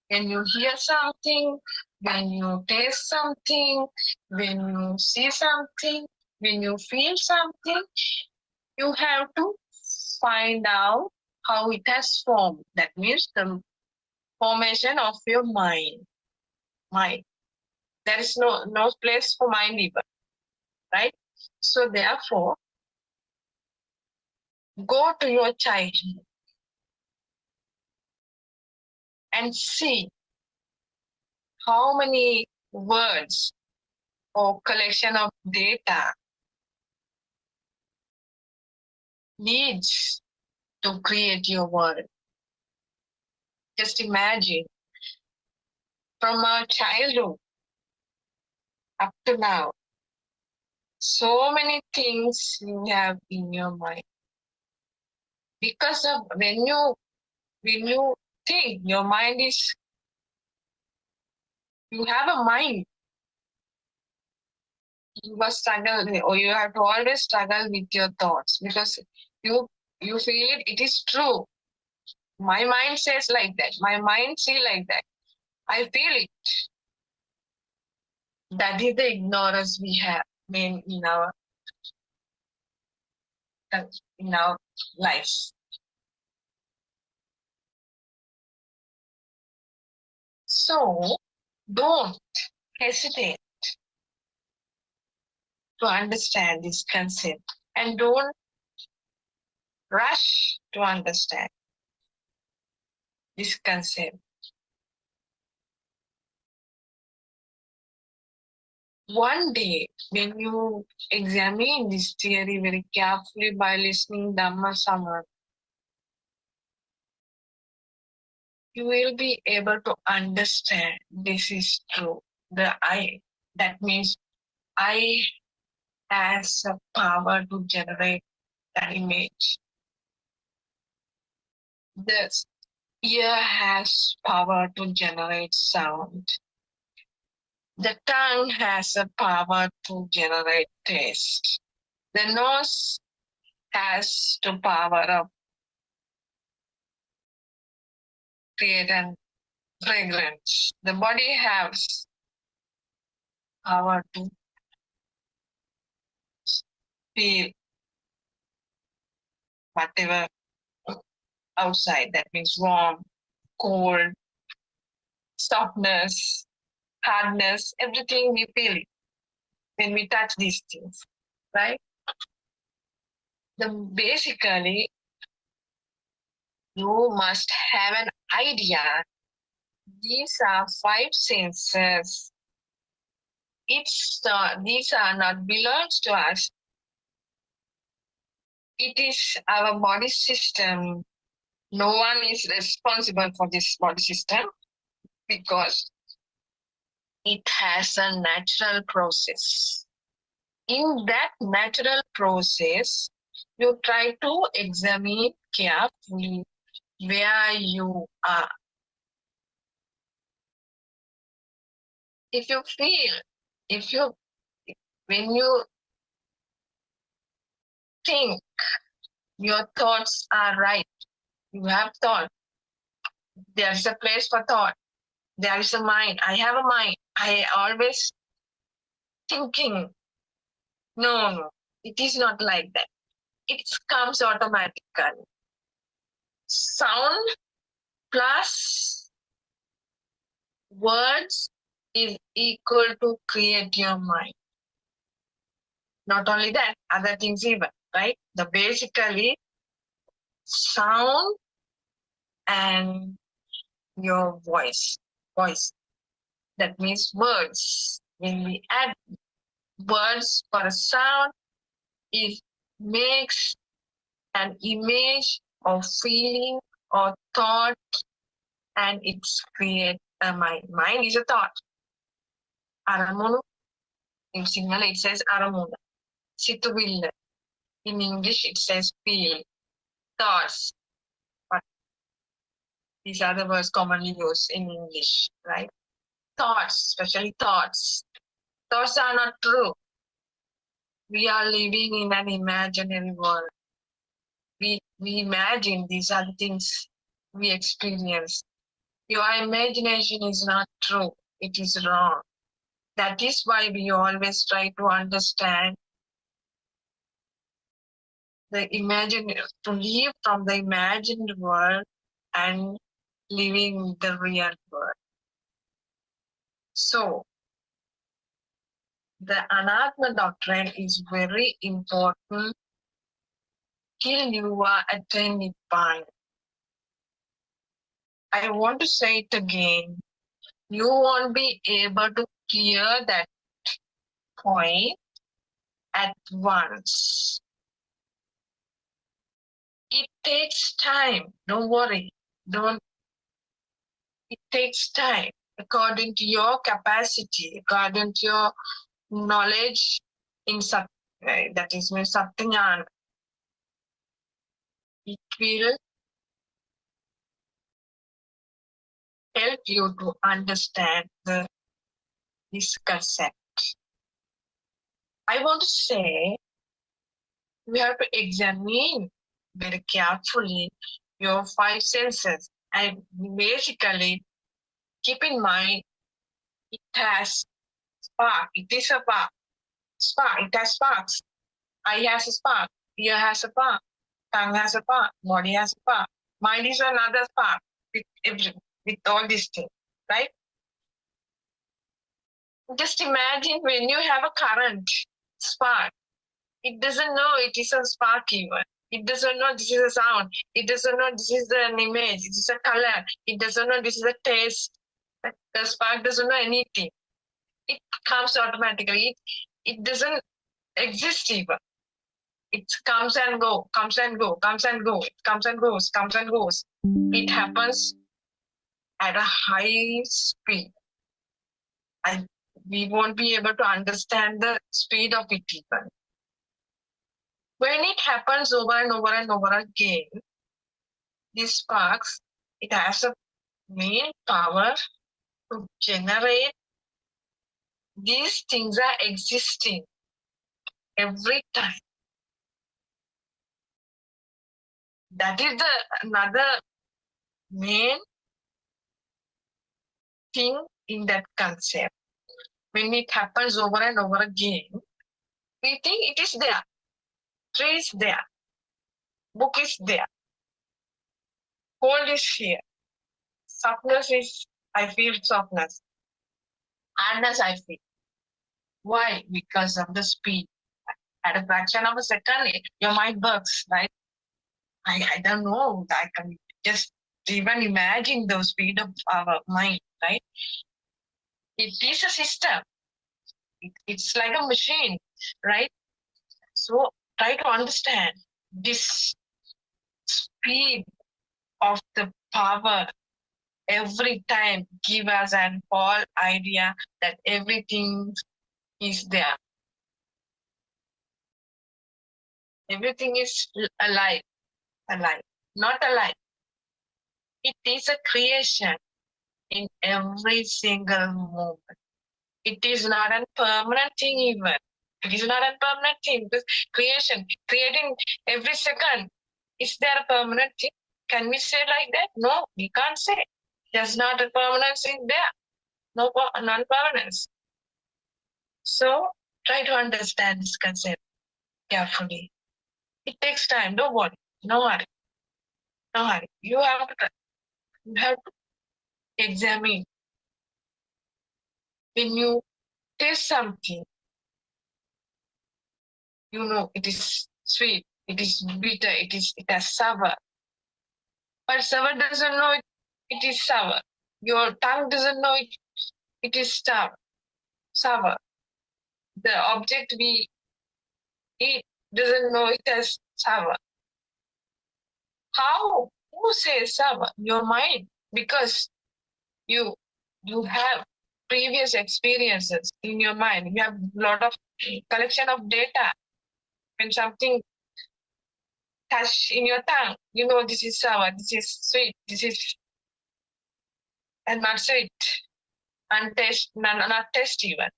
[SPEAKER 8] when you hear something, when you taste something, when you see something, when you feel something, you have to find out how it has formed. That means the formation of your mind. There is no place for mind even, right? So therefore, go to your childhood and see how many words or collection of data needs to create your world. Just imagine from our childhood up to now, so many things you have in your mind. Because of when you think your mind is, you have a mind, you must struggle or you have to always struggle with your thoughts because you feel it is true. My mind says like that. My mind see like that. I feel it. That is the ignorance we have in our lives. So don't hesitate to understand this concept and don't rush to understand this concept. One day, when you examine this theory very carefully by listening Dhamma Samar, you will be able to understand this is true. The I, that means I has a power to generate an image. The ear has power to generate sound. The tongue has a power to generate taste. The nose has the power of create an fragrance. The body has power to feel whatever outside. That means warm, cold, softness, hardness, everything we feel it when we touch these things, right? Basically, you must have an idea. These are 5 senses. These are not belongs to us. It is our body system. No one is responsible for this body system because it has a natural process. In that natural process, you try to examine carefully where you are. If you feel, when you think your thoughts are right, you have thought, there is a place for thought, there is a mind, I have a mind, I always thinking. No, it is not like that. It comes automatically. Sound plus words is equal to create your mind. Not only that, other things even, right? The basically sound and your voice. That means words. When we add words for a sound, it makes an image or feeling or thought, and it's create a mind. Mind is a thought. Aramunu. In Sinhala it says aramuna. Situvilla. In English it says feel. Thoughts. But these are the words commonly used in English, right? Thoughts, especially thoughts. Thoughts are not true. We are living in an imaginary world. We imagine these are the things we experience. Your imagination is not true. It is wrong. That is why we always try to understand to live from the imagined world and living the real world. So, the Anatma doctrine is very important till you are attained Nibbana. I want to say it again. You won't be able to clear that point at once. It takes time. Don't worry. It takes time according to your capacity, according to your knowledge in that is Satyaඥana. It will help you to understand this concept. I want to say we have to examine very carefully your 5 senses and basically keep in mind it has spark. It is a spark. It has sparks. Eye has a spark. Ear has a spark. Tongue has a spark. Body has a spark. Mind is another spark with all these things, right? Just imagine when you have a current spark. It doesn't know it is a spark even. It doesn't know this is a sound. It doesn't know this is an image. This is a color. It doesn't know this is a taste. The spark doesn't know anything. It comes automatically. It doesn't exist even. It comes and go, comes and go, comes and go. It comes and goes, comes and goes. It happens at a high speed. And we won't be able to understand the speed of it even. When it happens over and over and over again, these sparks, it has a main power to generate these things are existing every time. That is another main thing in that concept. When it happens over and over again, we think it is there. Tree is there. Book is there. Cold is here. Softness is, I feel softness. Hardness I feel. Why? Because of the speed. At a fraction of a second, your mind works, right? I don't know. I can just even imagine the speed of our mind, right? It is a system. It's like a machine, right? So try to understand this speed of the power every time give us an false idea that everything is there. Everything is alive, not alive. It is a creation in every single moment. It is not a permanent thing even. It is not a permanent thing because creation, creating every second, is there a permanent thing? Can we say like that? No, we can't say. There's not a permanence in there. No non-permanence. So try to understand this concept carefully. It takes time. Don't worry. No hurry. No hurry. You have to examine. When you taste something, you know it is sweet, it is bitter, it has sour. But sour doesn't know it is sour. Your tongue doesn't know it is sour. The object we eat doesn't know it as sour. How? Who says sour? Your mind. Because you have previous experiences in your mind. You have a lot of collection of data. When something touch in your tongue, you know this is sour, this is sweet, this is and not sweet, and taste, not taste even.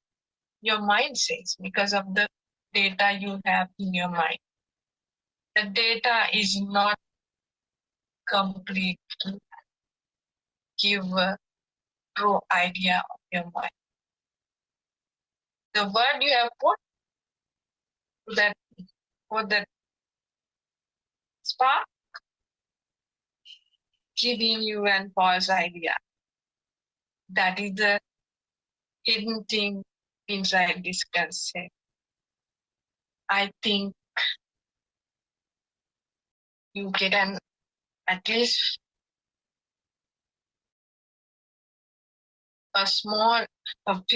[SPEAKER 8] Your mind says because of the data you have in your mind. The data is not complete to give a true idea of your mind. The word you have put for that spark, giving you a false idea. That is the hidden thing inside this concept. I think you get at least a small, at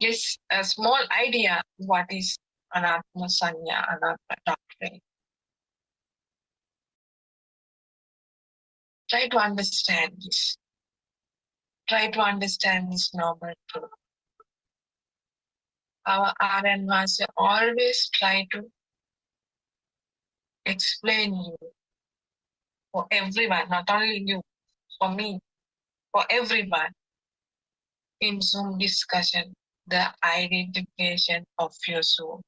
[SPEAKER 8] least a small idea what is anatma sanya, anatma doctrine. Try to understand this. Try to understand this noble truth. Our RN Master always try to explain you for everyone, not only you, for me, for everyone in Zoom discussion, the identification of your soul.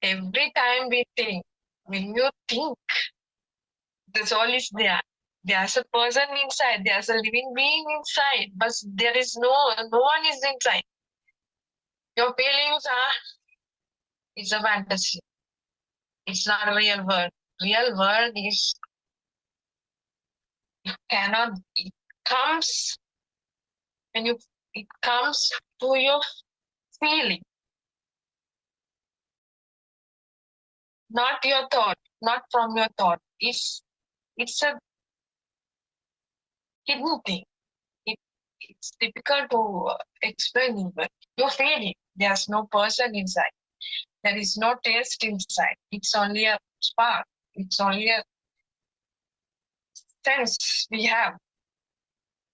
[SPEAKER 8] Every time we think, when you think, the soul is there. There's a person inside, there's a living being inside, but there is no one is inside. Your feelings it's a fantasy. It's not a real world. Real world is, it comes when it comes to you feeling, not your thought, not from your thought. It's a hidden thing. It's difficult to explain, but you're feeling. There's no person inside. There is no taste inside. It's only a spark. It's only a sense we have.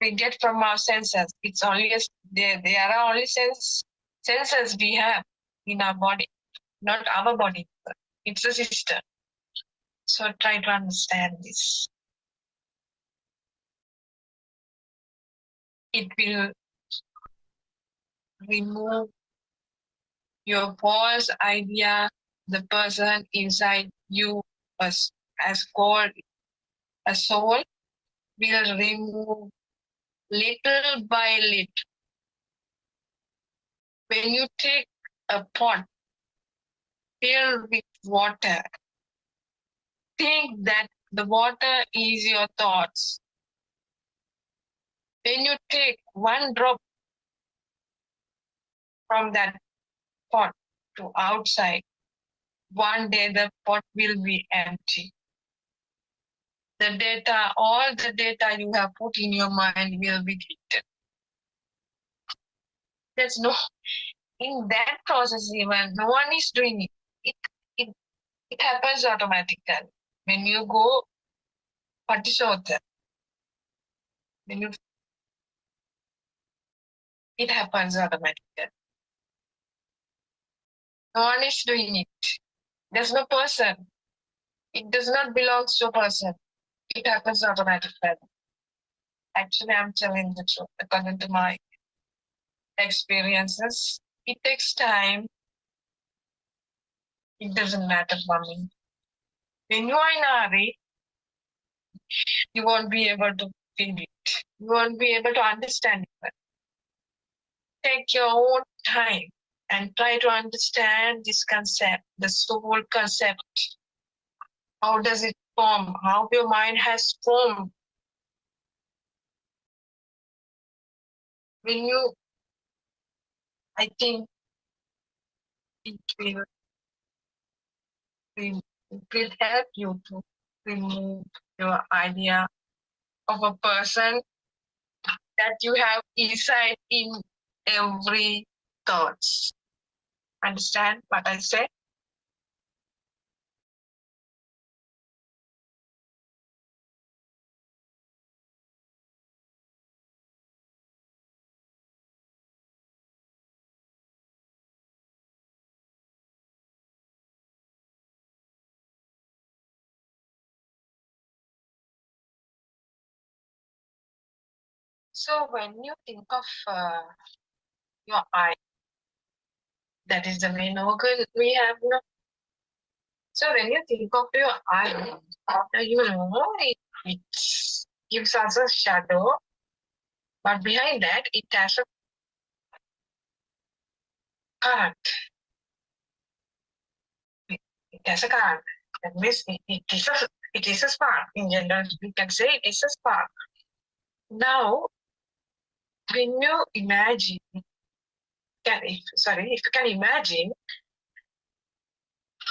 [SPEAKER 8] We get from our senses. It's only there are only senses we have in our body, not our body. It's a system. So try to understand this. It will remove your false idea. The person inside you as called a soul will remove little by little. When you take a pot filled with water, think that the water is your thoughts. When you take one drop from that pot to outside, one day the pot will be empty. All the data you have put in your mind will be deleted. There's no, in that process even, no one is doing it. It happens automatically. When you go Patisota, it happens automatically. No one is doing it. There's no person. It does not belong to a person. It happens automatically. Actually, I'm telling the truth. According to my experiences, it takes time. It doesn't matter for me. When you are in a hurry, you won't be able to feel it. You won't be able to understand it. Take your own time and try to understand this concept, the soul concept. How does it form? How your mind has formed. I think it will help you to remove your idea of a person that you have inside in every thoughts. Understand what I said? So when you think of your eye, that is the main organ we have now. So when you think of your eye, it gives us a shadow, but behind that it has a current. It has a current. That means it is a spark. In general, we can say it is a spark. Now, when you imagine, if you can imagine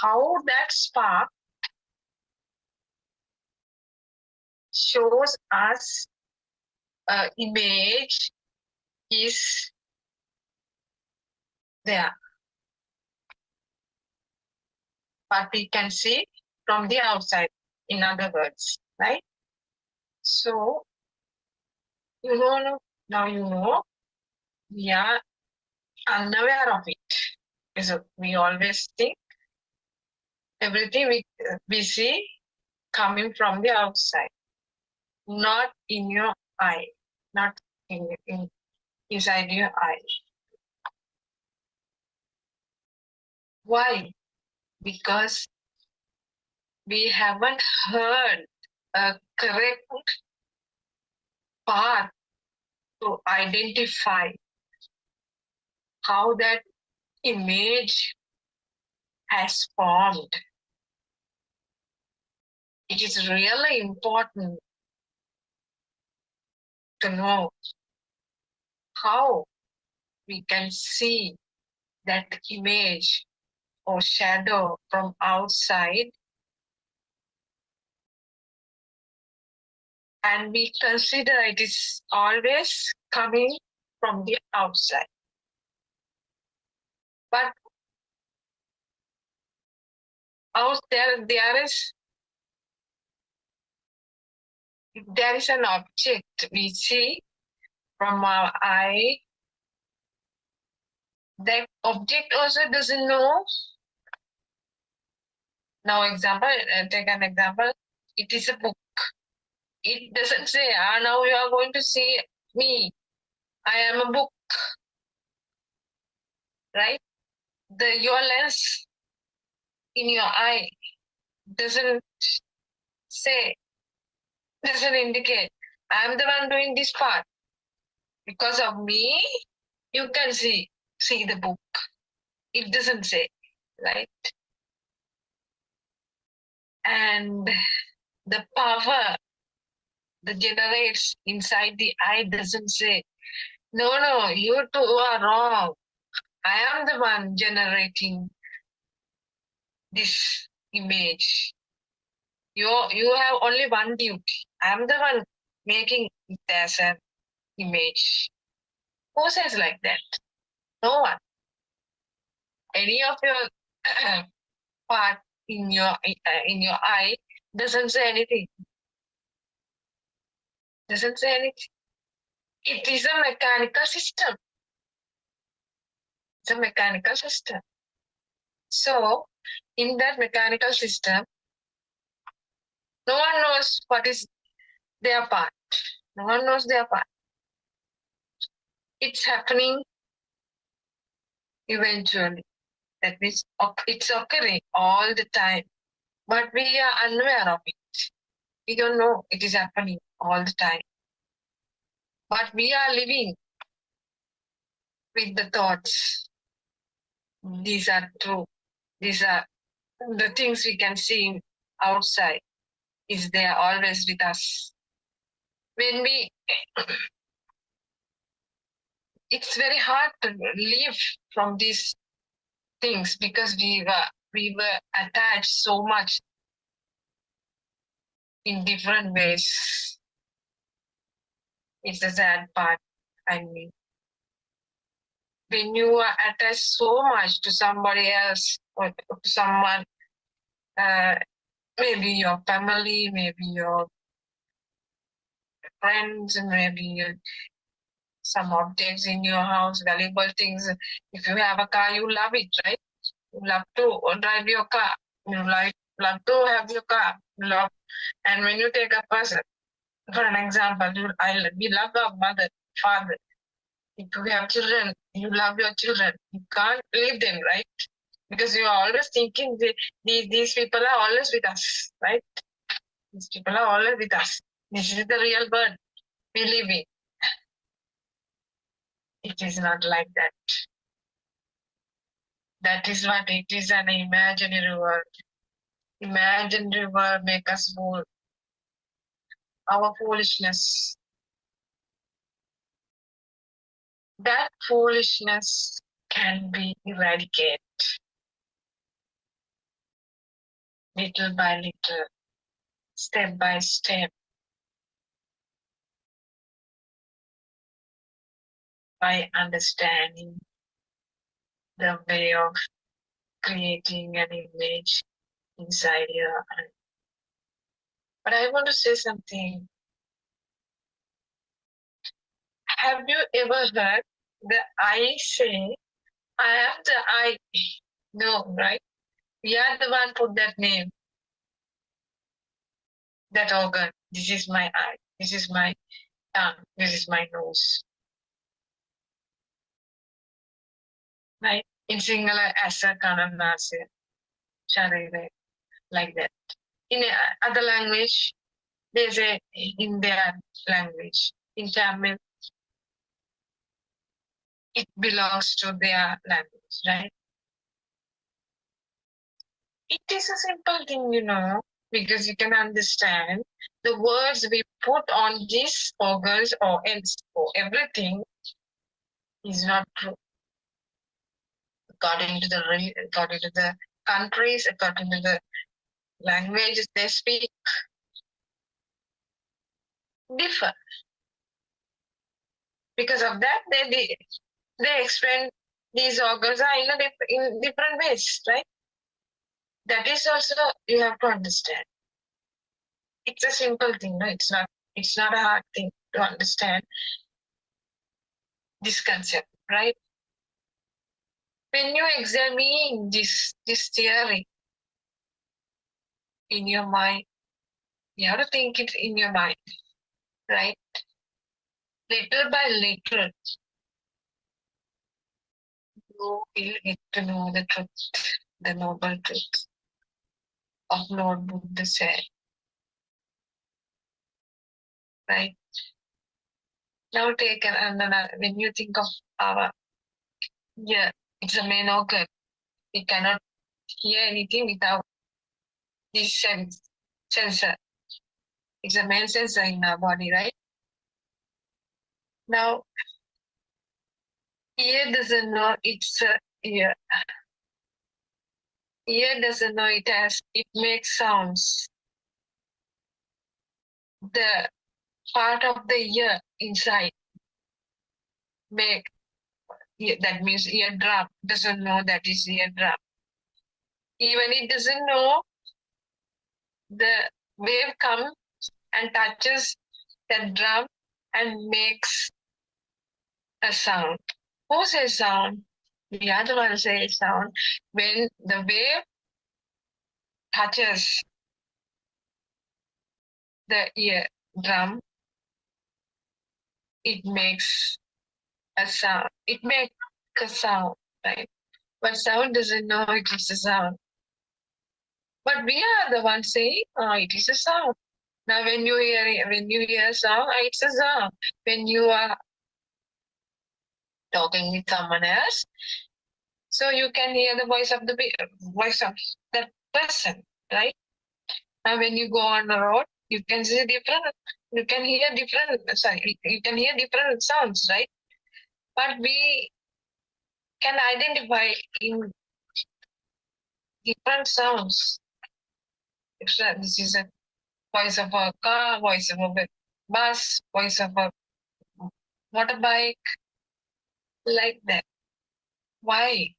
[SPEAKER 8] how that spark shows us an image is there. But we can see from the outside, in other words, right? So, now you know we are unaware of it. So we always think everything we see coming from the outside, not in your eye, not inside your eye. Why? Because we haven't heard a correct path to identify how that image has formed. It is really important to know how we can see that image or shadow from outside, and we consider it is always coming from the outside. But out there, there is an object we see from our eye. That object also doesn't know. Now, take an example. It is a book. It doesn't say, now you are going to see me. I am a book. Right? Your lens in your eye doesn't say, doesn't indicate, I am the one doing this part. Because of me, you can see the book. It doesn't say, right? And the power that generates inside the eye doesn't say, no, you two are wrong. I am the one generating this image. You have only one duty. I am the one making it as an image. Who says like that? No one. Any of your part in your eye doesn't say anything. Doesn't say anything. It is a mechanical system. It's a mechanical system. So, in that mechanical system, no one knows what is their part. No one knows their part. It's happening eventually. That means it's occurring all the time. But we are unaware of it. We don't know it is happening all the time. But we are living with the thoughts. These are true. These are the things we can see outside. Is there always with us. When it's very hard to live from these things because we were attached so much in different ways. It's the sad part. I mean, when you are attached so much to somebody else or to someone, maybe your family, maybe your friends, maybe some objects in your house, valuable things. If you have a car, you love it, right? You love to drive your car. You love to have your car. And when you take a person, for an example, we love our mother, father. If you have children, you love your children. You can't leave them, right? Because you are always thinking these people are always with us, right? These people are always with us. This is the real world we live in. It is not like that. That is what it is, an imaginary world. Imaginary world make us fool. Our foolishness. That foolishness can be eradicated little by little, step by step, by understanding the way of creating an image inside your eye. But I want to say something. Have you ever heard the eye say, I am the eye? No, right? We are the one put that name, that organ. This is my eye. This is my tongue. This is my nose. Right? In Sinhala, asa kana nase, sharire, like that. In other language, they say in their language. In Tamil, it belongs to their language, right? It is a simple thing, because you can understand the words we put on these organs or else or everything is not true. according to the countries, according to the languages they speak, differ. Because of that, they explain these organs are in different ways, right? That is also you have to understand. It's a simple thing, no? It's not a hard thing to understand this concept, right? When you examine this theory in your mind, you have to think it in your mind, right? Little by little, you will get to know the truth, the noble truth of Lord Buddha said, right? Now take another, when you think of our ear, it's a main organ. We cannot hear anything without this sensor. It's a main sensor in our body, right? Now, ear doesn't know it's a ear. Ear doesn't know it makes sounds. The part of the ear inside that means eardrum doesn't know that is eardrum. Even it doesn't know the wave comes and touches the drum and makes a sound. Who says sound? The other one says sound. When the wave touches the eardrum, it makes a sound. It makes a sound, right? But sound doesn't know it is a sound. But we are the ones saying, oh, it is a sound. Now when you hear a sound, it's a sound. When you are talking with someone else, so you can hear the voice of that person, right? Now when you go on the road, you can hear different sounds, right? But we can identify in different sounds. This is a voice of a car, voice of a bus, voice of a motorbike, like that. Why?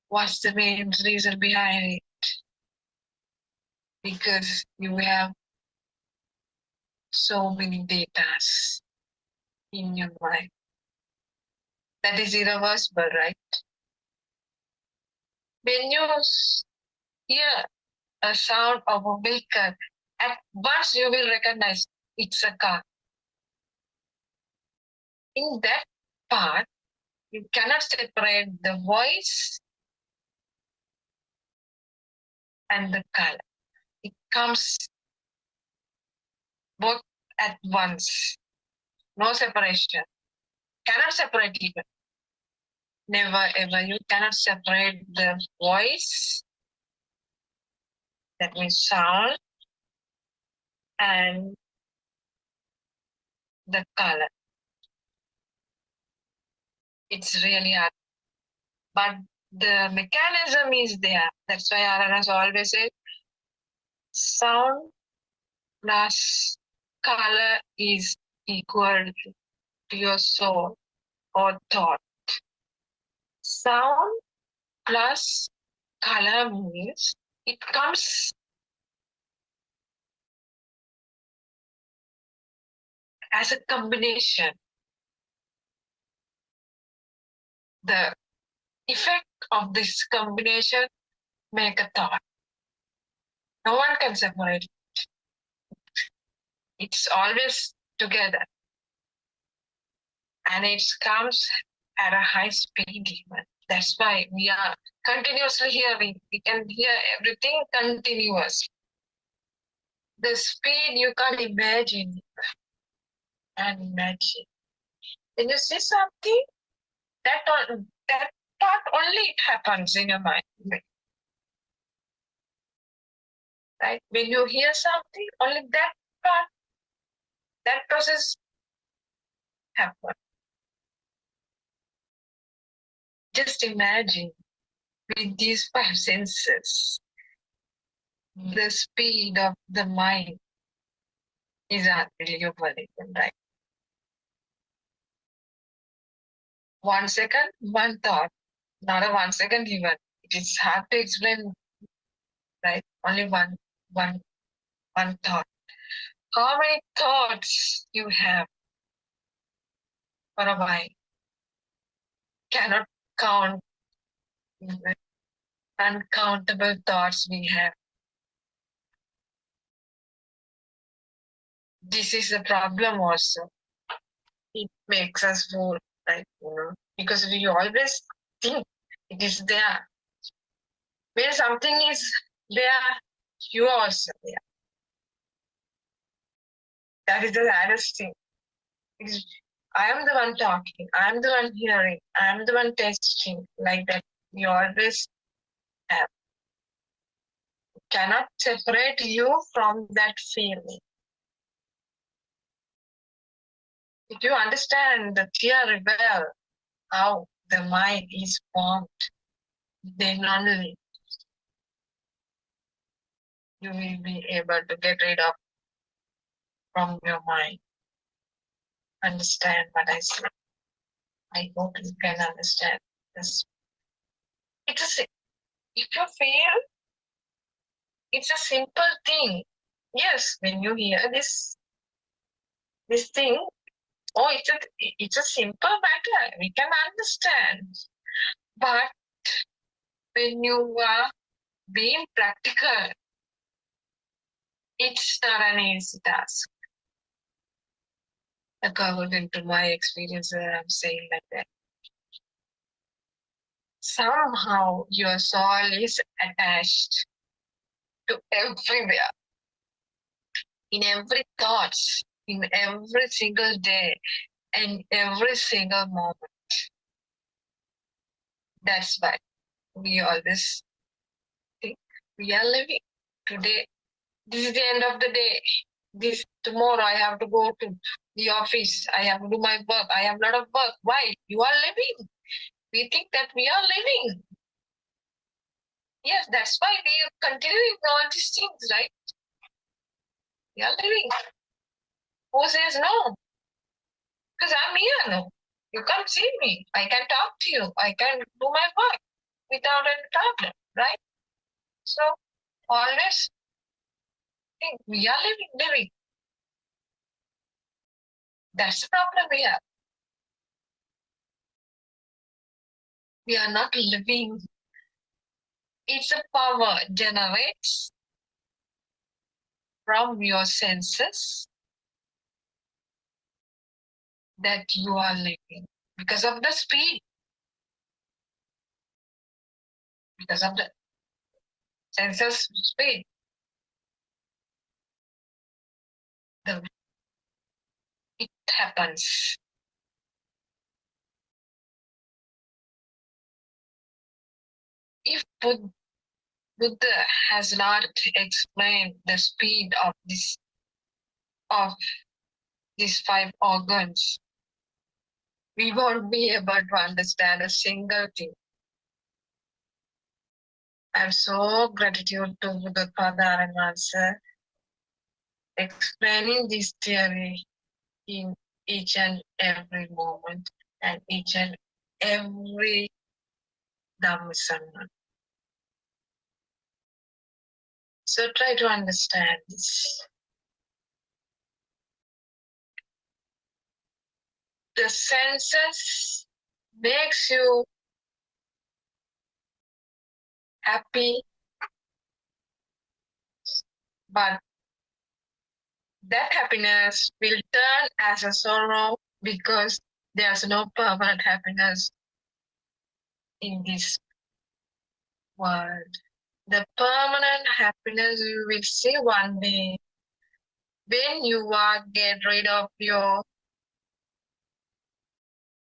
[SPEAKER 8] What's the main reason behind it? Because you have so many data in your mind. That is irreversible, right? When you hear a sound of a vehicle, at once you will recognize it's a car. In that part, you cannot separate the voice and the color. It comes both at once. No separation. Cannot separate even. Never ever. You cannot separate the voice, that means sound, and the color. It's really hard. But the mechanism is there. That's why RNS always says sound plus color is equal to your soul or thought. Sound plus color means it comes as a combination. The effect of this combination make a thought. No one can separate it. It's always together. And it comes at a high speed even. That's why we are continuously hearing. We can hear everything continuous. The speed you can't imagine. And imagine. When you see something, that part only it happens in your mind. Right? When you hear something, only that part, that process happens. Just imagine with these five senses, the speed of the mind is unbelievable, right? 1 second, one thought, not a 1 second even. It is hard to explain, right? Only one thought. How many thoughts you have for a mind? Cannot count the uncountable thoughts we have. This is a problem also. It makes us fool, right? Because we always think it is there. When something is there, you are also there. That is the saddest thing. Because I am the one talking, I am the one hearing, I am the one testing, like that. We always have. Cannot separate you from that feeling. If you understand the theory well, how the mind is formed, then only you will be able to get rid of from your mind. Understand what I say. I hope you can understand this. If you feel it's a simple thing. Yes, when you hear this thing, oh, it's a simple matter. We can understand. But when you are being practical, it's not an easy task. According to my experience, I'm saying like that. Somehow your soul is attached to everywhere, in every thought, in every single day, and every single moment. That's why we always think we are living today. This is the end of the day. Tomorrow I have to go to the office. I have to do my work. I have a lot of work. Why? You are living. We think that we are living. Yes, that's why we are continuing all these things, right? We are living. Who says no? Because I'm here now. You can't see me. I can talk to you. I can do my work without any problem, right? So always think we are living. That's the problem we have. We are not living. It's a power generates from your senses that you are living because of the speed, because of the senses speed. It happens. If Buddha has not explained the speed of these five organs, we won't be able to understand a single thing. I'm so gratitude to Buddothpada and Master explaining this theory in each and every moment and each and every Dhammasana. So try to understand this. The senses makes you happy, but that happiness will turn as a sorrow because there's no permanent happiness in this world. The permanent happiness you will see one day when you get rid of your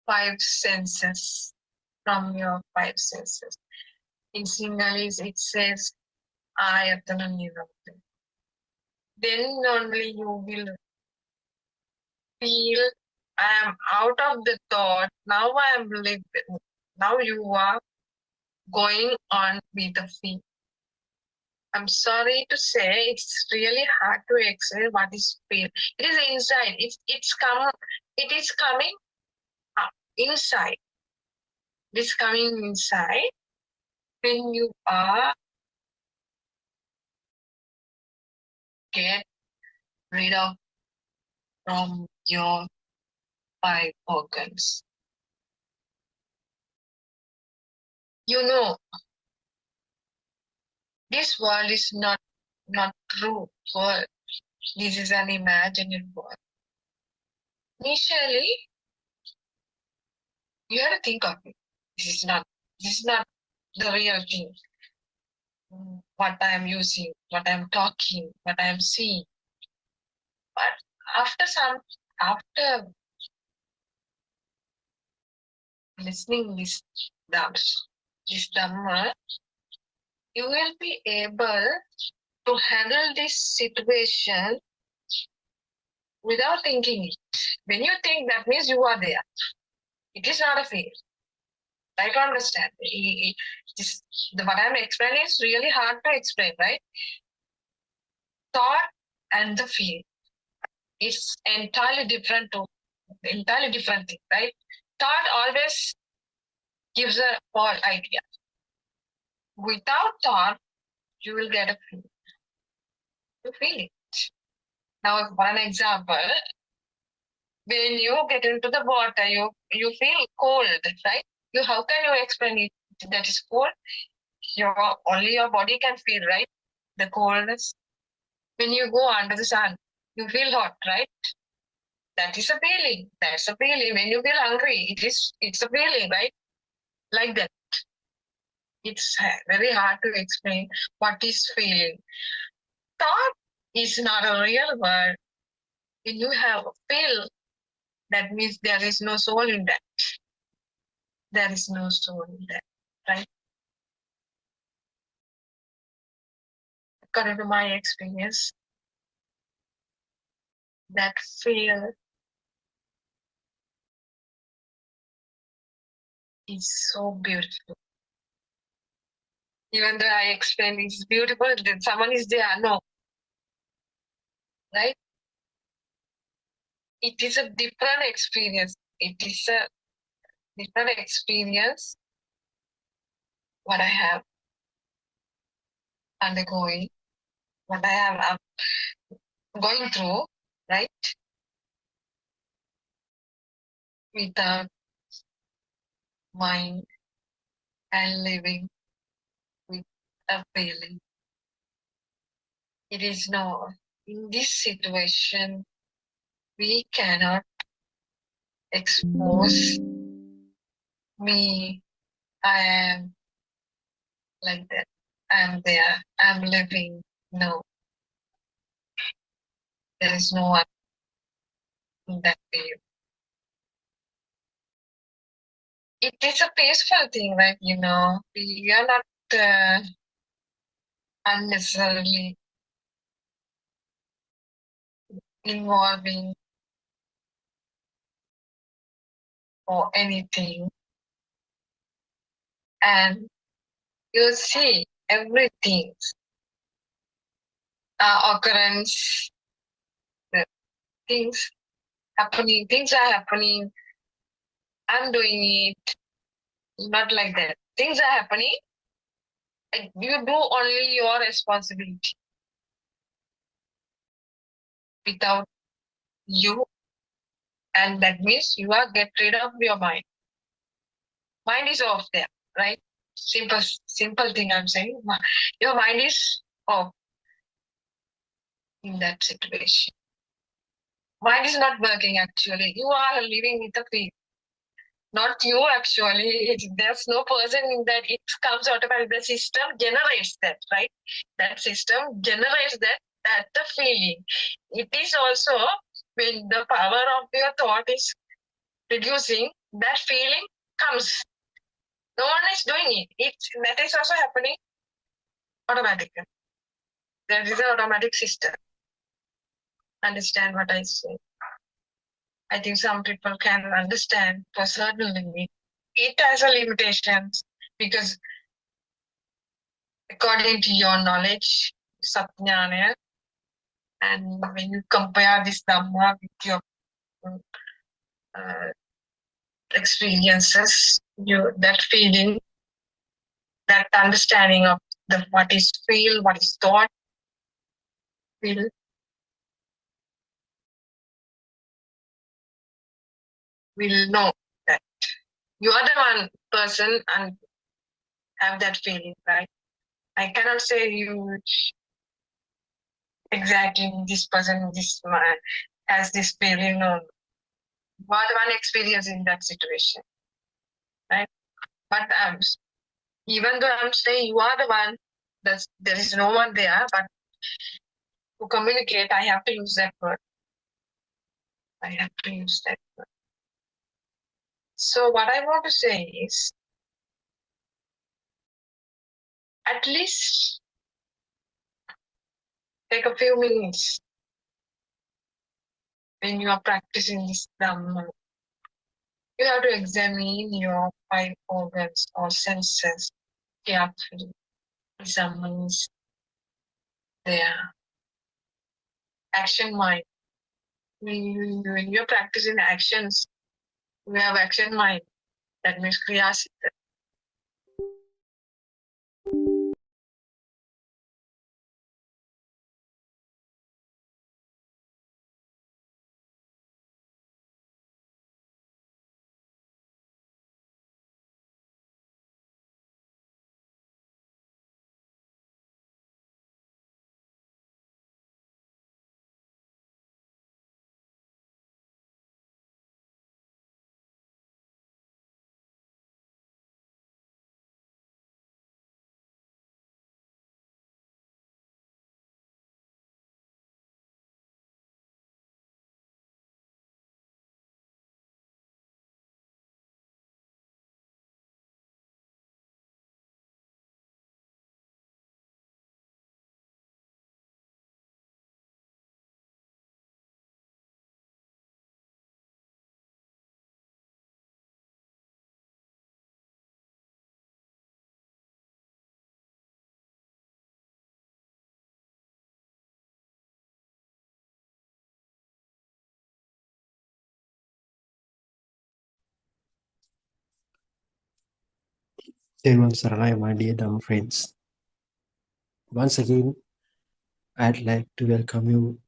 [SPEAKER 8] five senses, from your five senses. In Sinhalese it says, Ayatana Nirodha. Then only you will feel I am out of the thought, now I am living. Now you are going on with the feel. I'm sorry to say, it's really hard to explain what is feel. It is inside. It is coming up inside. It is coming inside when you are get rid of from your 5 organs. You know, this world is not true world. This is an imaginary world. Initially, you have to think of it. This is not the real thing. What I am using, what I am talking, what I am seeing. But after listening this Dhamma, you will be able to handle this situation without thinking it. When you think, that means you are there. It is not a fear. Try to understand. What I'm explaining is really hard to explain, right? Thought and the feel. It's entirely different thing, right? Thought always gives a false idea. Without thought, you will get a feel. You feel it. Now, for an example, when you get into the water, you feel cold, right? How can you explain it that is cold? Only your body can feel, right? The coldness. When you go under the sun, you feel hot, right? That is a feeling. That's a feeling. When you feel hungry, it's a feeling, right? Like that. It's very hard to explain what is feeling. Thought is not a real word. When you have feel, that means there is no soul in that. There is no soul in that, right? According to my experience, that feel is so beautiful. Even though I explain it's beautiful, then someone is there, no. Right? It is a different experience. It is a different experience what I have undergoing, what I have going through, right? Without mind and living with a feeling. It is no, in this situation, we cannot expose me. I am like that. I'm there. I'm living. No. There is no one in that way. It is a peaceful thing, right? You know, we are not unnecessarily involving or anything. And you see everything, occurrence, the things happening, things are happening. I'm doing it. Not like that. Things are happening. You do only your responsibility. Without you, and that means you are get rid of your mind. Mind is off there, right? Simple thing I'm saying. Your mind is off in that situation. Mind is not working actually. You are living with the feel. Not you actually. There's no person in that. It comes automatically. The system generates that, right? That system generates that the feeling. It is also when the power of your thought is reducing, that feeling comes. No one is doing it. That is also happening automatically. That is an automatic system. Understand what I say? I think some people can understand for certain limit. it has a limitations because according to your knowledge, Satඥāna, and when you compare this Dhamma with your uh, experiences, that feeling, that understanding of what is feel, what is thought, will know that you are the one person and have that feeling, right? I cannot say you exactly this person, this man has this feeling, or you are the one experiencing that situation, right? But even though I'm saying you are the one, there is no one there, but to communicate, I have to use that word. I have to use that word. So what I want to say is, at least take a few minutes when you are practicing this Dhamma. You have to examine your 5 organs or senses carefully. Examines their action mind. When you're practicing actions, we have action mind. That means Kriyasiddha.
[SPEAKER 9] Devan Saranai, my dear Dhamma friends. Once again, I'd like to welcome you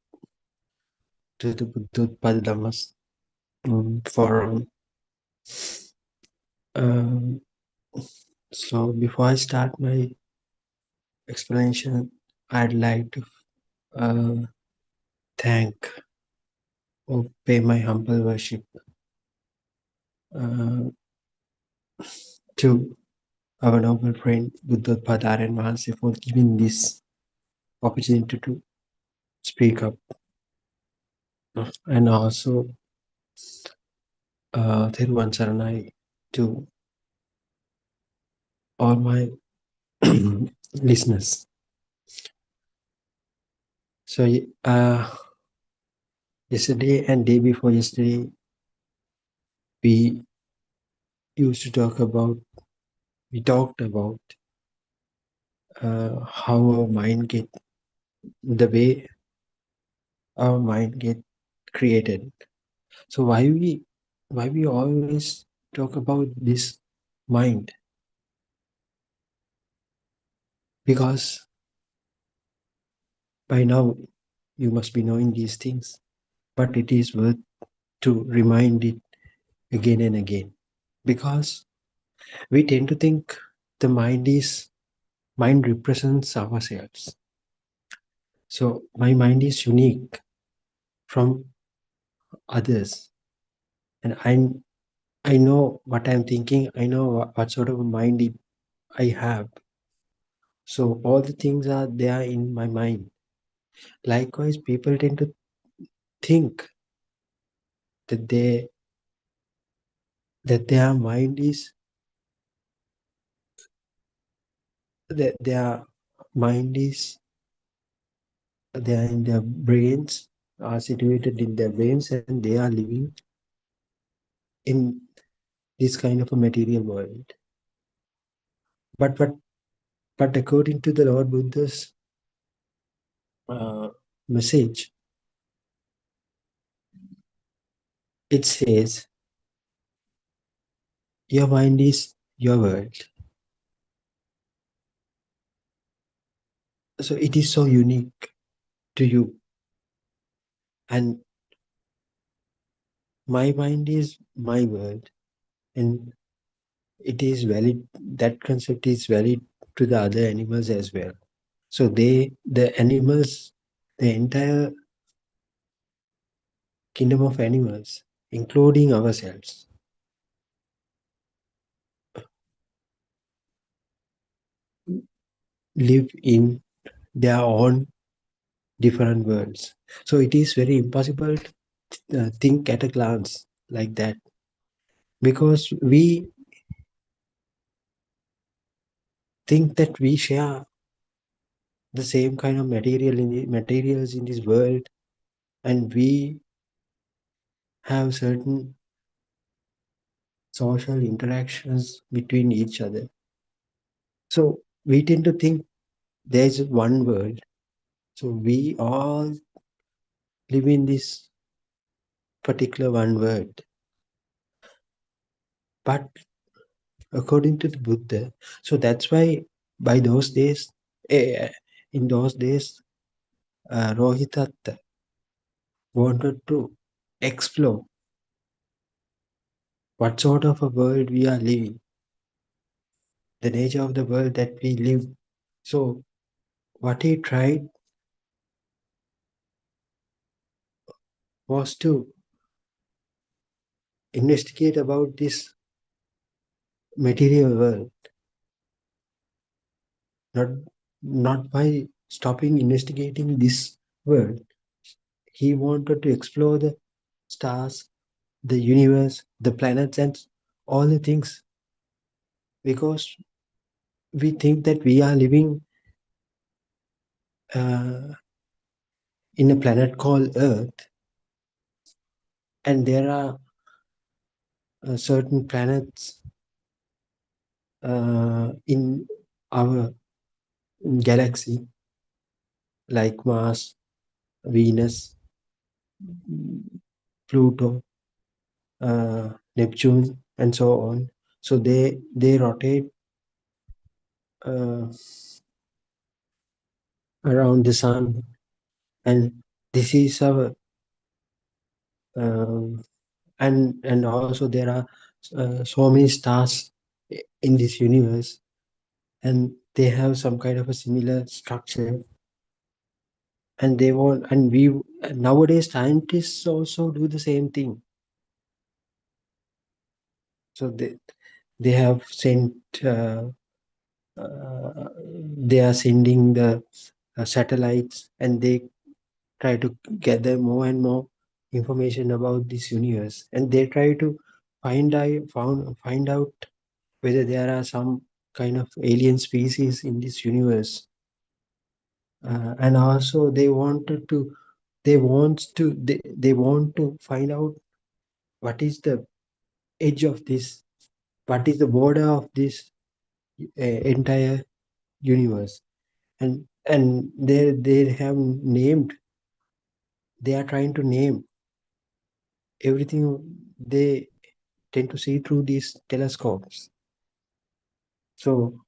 [SPEAKER 9] to the Buddothpada Dhammas forum. So before I start my explanation, I'd like to thank or pay my humble worship to our noble friend Buddothpada and Mahansi for giving this opportunity to speak up. And also Thiruvan Saranai to all my listeners. So yesterday and day before yesterday, we talked about how our mind get, the way our mind get created. So why we always talk about this mind? Because by now you must be knowing these things, but it is worth to remind it again and again, because we tend to think the mind represents ourselves. So my mind is unique from others, and I know what I'm thinking. I know what sort of a mind I have. So all the things are there in my mind. Likewise, people tend to think that their mind is that their mind is they are in their brains, are situated in their brains, and they are living in this kind of a material world. But according to the Lord Buddha's message, it says, your mind is your world. So it is so unique to you. And my mind is my world. And it is valid, that concept is valid to the other animals as well. So the animals, the entire kingdom of animals, including ourselves, live in their own different worlds. So it is very impossible to think at a glance like that, because we think that we share the same kind of materials in this world, and we have certain social interactions between each other. So we tend to think there's one world. So we all live in this particular one world. But according to the Buddha, so that's why by those days, in those days, Rohitatta wanted to explore what sort of a world we are living, the nature of the world that we live. So what he tried was to investigate about this material world, not by stopping investigating this world. He wanted to explore the stars, the universe, the planets, and all the things, because we think that we are living in a planet called Earth, and there are certain planets in our galaxy, like Mars, Venus, Pluto, Neptune, and so on. So they rotate around the sun, and this is our and also there are so many stars in this universe, and they have some kind of a similar structure, and they want, and we nowadays scientists also do the same thing. So they have sent they are sending the satellites, and they try to gather more and more information about this universe, and they try to find out whether there are some kind of alien species in this universe, and also they want to find out what is the edge of this, what is the border of this entire universe, and they have named, they are trying to name everything they tend to see through these telescopes. So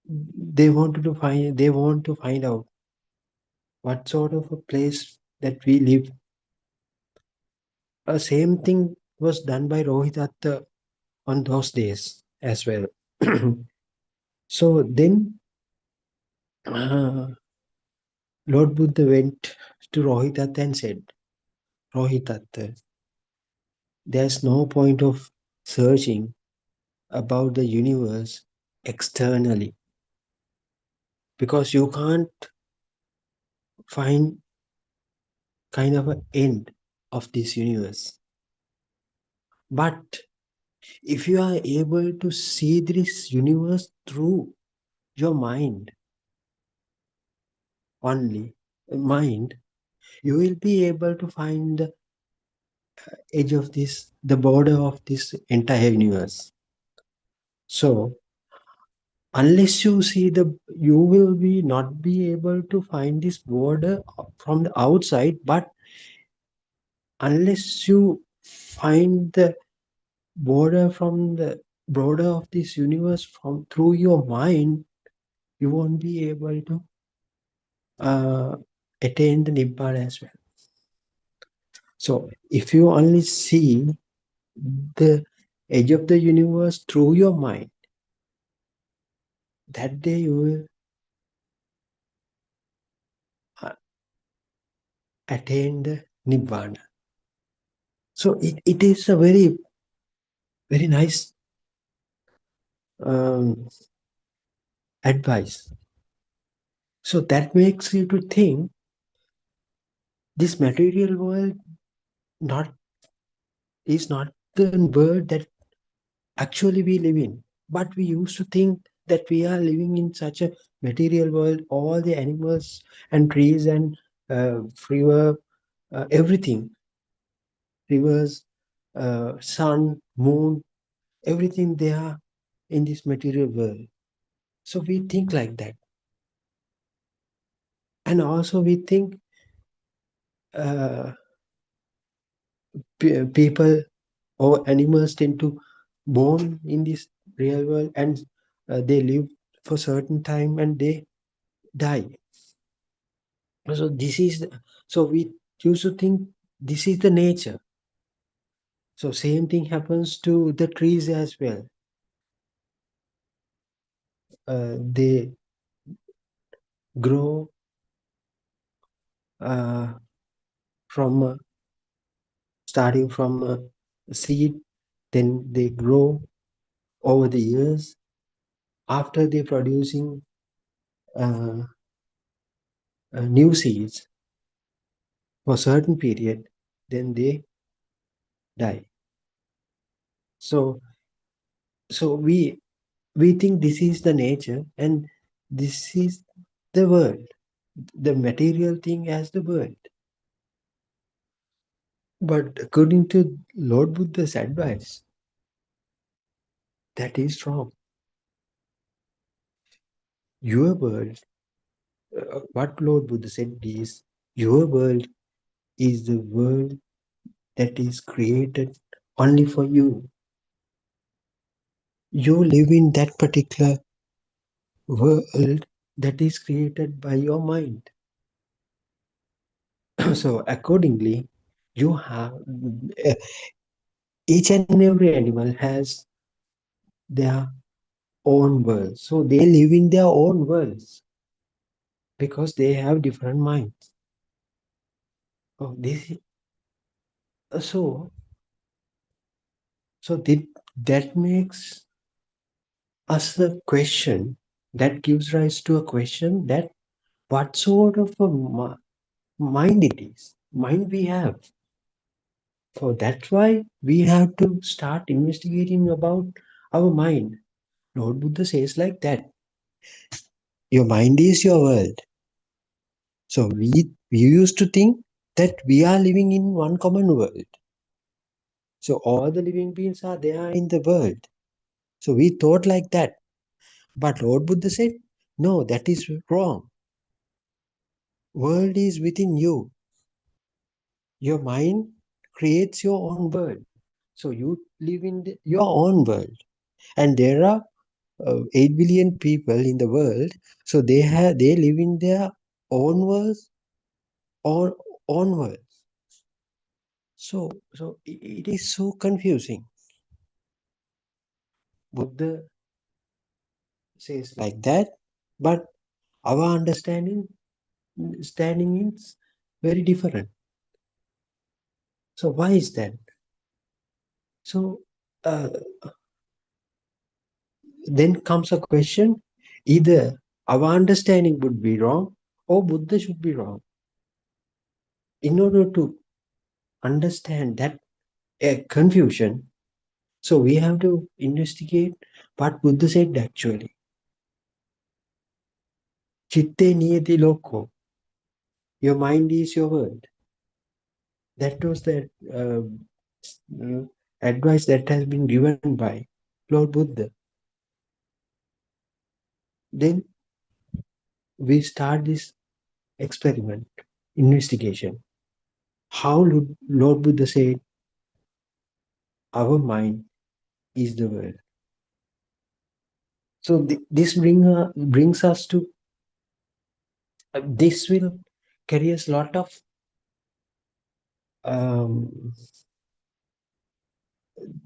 [SPEAKER 9] they want to find out what sort of a place that we live. Same thing was done by Rohitatta on those days as well. So then Lord Buddha went to Rohitatta and said, Rohitatta, there's no point of searching about the universe externally, because you can't find kind of an end of this universe. But if you are able to see this universe through your mind only, mind, you will be able to find the edge of this, the border of this entire universe. So unless you see you will be not be able to find this border from the outside, but unless you find the border from the border of this universe from through your mind, you won't be able to attain the Nibbana as well. So if you only see the edge of the universe through your mind, that day you will attain the Nibbana. So it is a very, very nice advice. So that makes you to think this material world is not the world that actually we live in. But we used to think that we are living in such a material world, all the animals and trees and river, everything, rivers, sun, moon, everything they are in this material world. So we think like that. And also we think people or animals tend to born in this real world and they live for certain time and they die. So so we used to think this is the nature. So same thing happens to the trees as well. They grow from starting from a seed, then they grow over the years. After they producing new seeds for a certain period, then they die. So we think this is the nature and this is the world, the material thing as the world. But according to Lord Buddha's advice, that is wrong. Your world, what Lord Buddha said is, your world is the world that is created only for you. You live in that particular world that is created by your mind. So accordingly, you have each and every animal has their own world. So they live in their own worlds because they have different minds. Oh, that makes us a question, that gives rise to a question that what sort of a mind it is, mind we have. So that's why we have to start investigating about our mind. Lord Buddha says like that. Your mind is your world. So we used to think that we are living in one common world. So all the living beings are there in the world. So we thought like that. But Lord Buddha said, no, that is wrong. World is within you. Your mind creates your own world. So you live in your own world. And there are 8 billion people in the world. So they live in their own worlds or own worlds. So it is so confusing. Buddha says like that, but our understanding is very different. So why is that? So then comes a question, either our understanding would be wrong or Buddha should be wrong. In order to understand that confusion, so we have to investigate what Buddha said actually. Chitte niyati loko. Your mind is your world. That was the advice that has been given by Lord Buddha. Then we start this experiment, investigation. How Lord Buddha said, our mind is the world. So this brings us to, this will carry us a lot of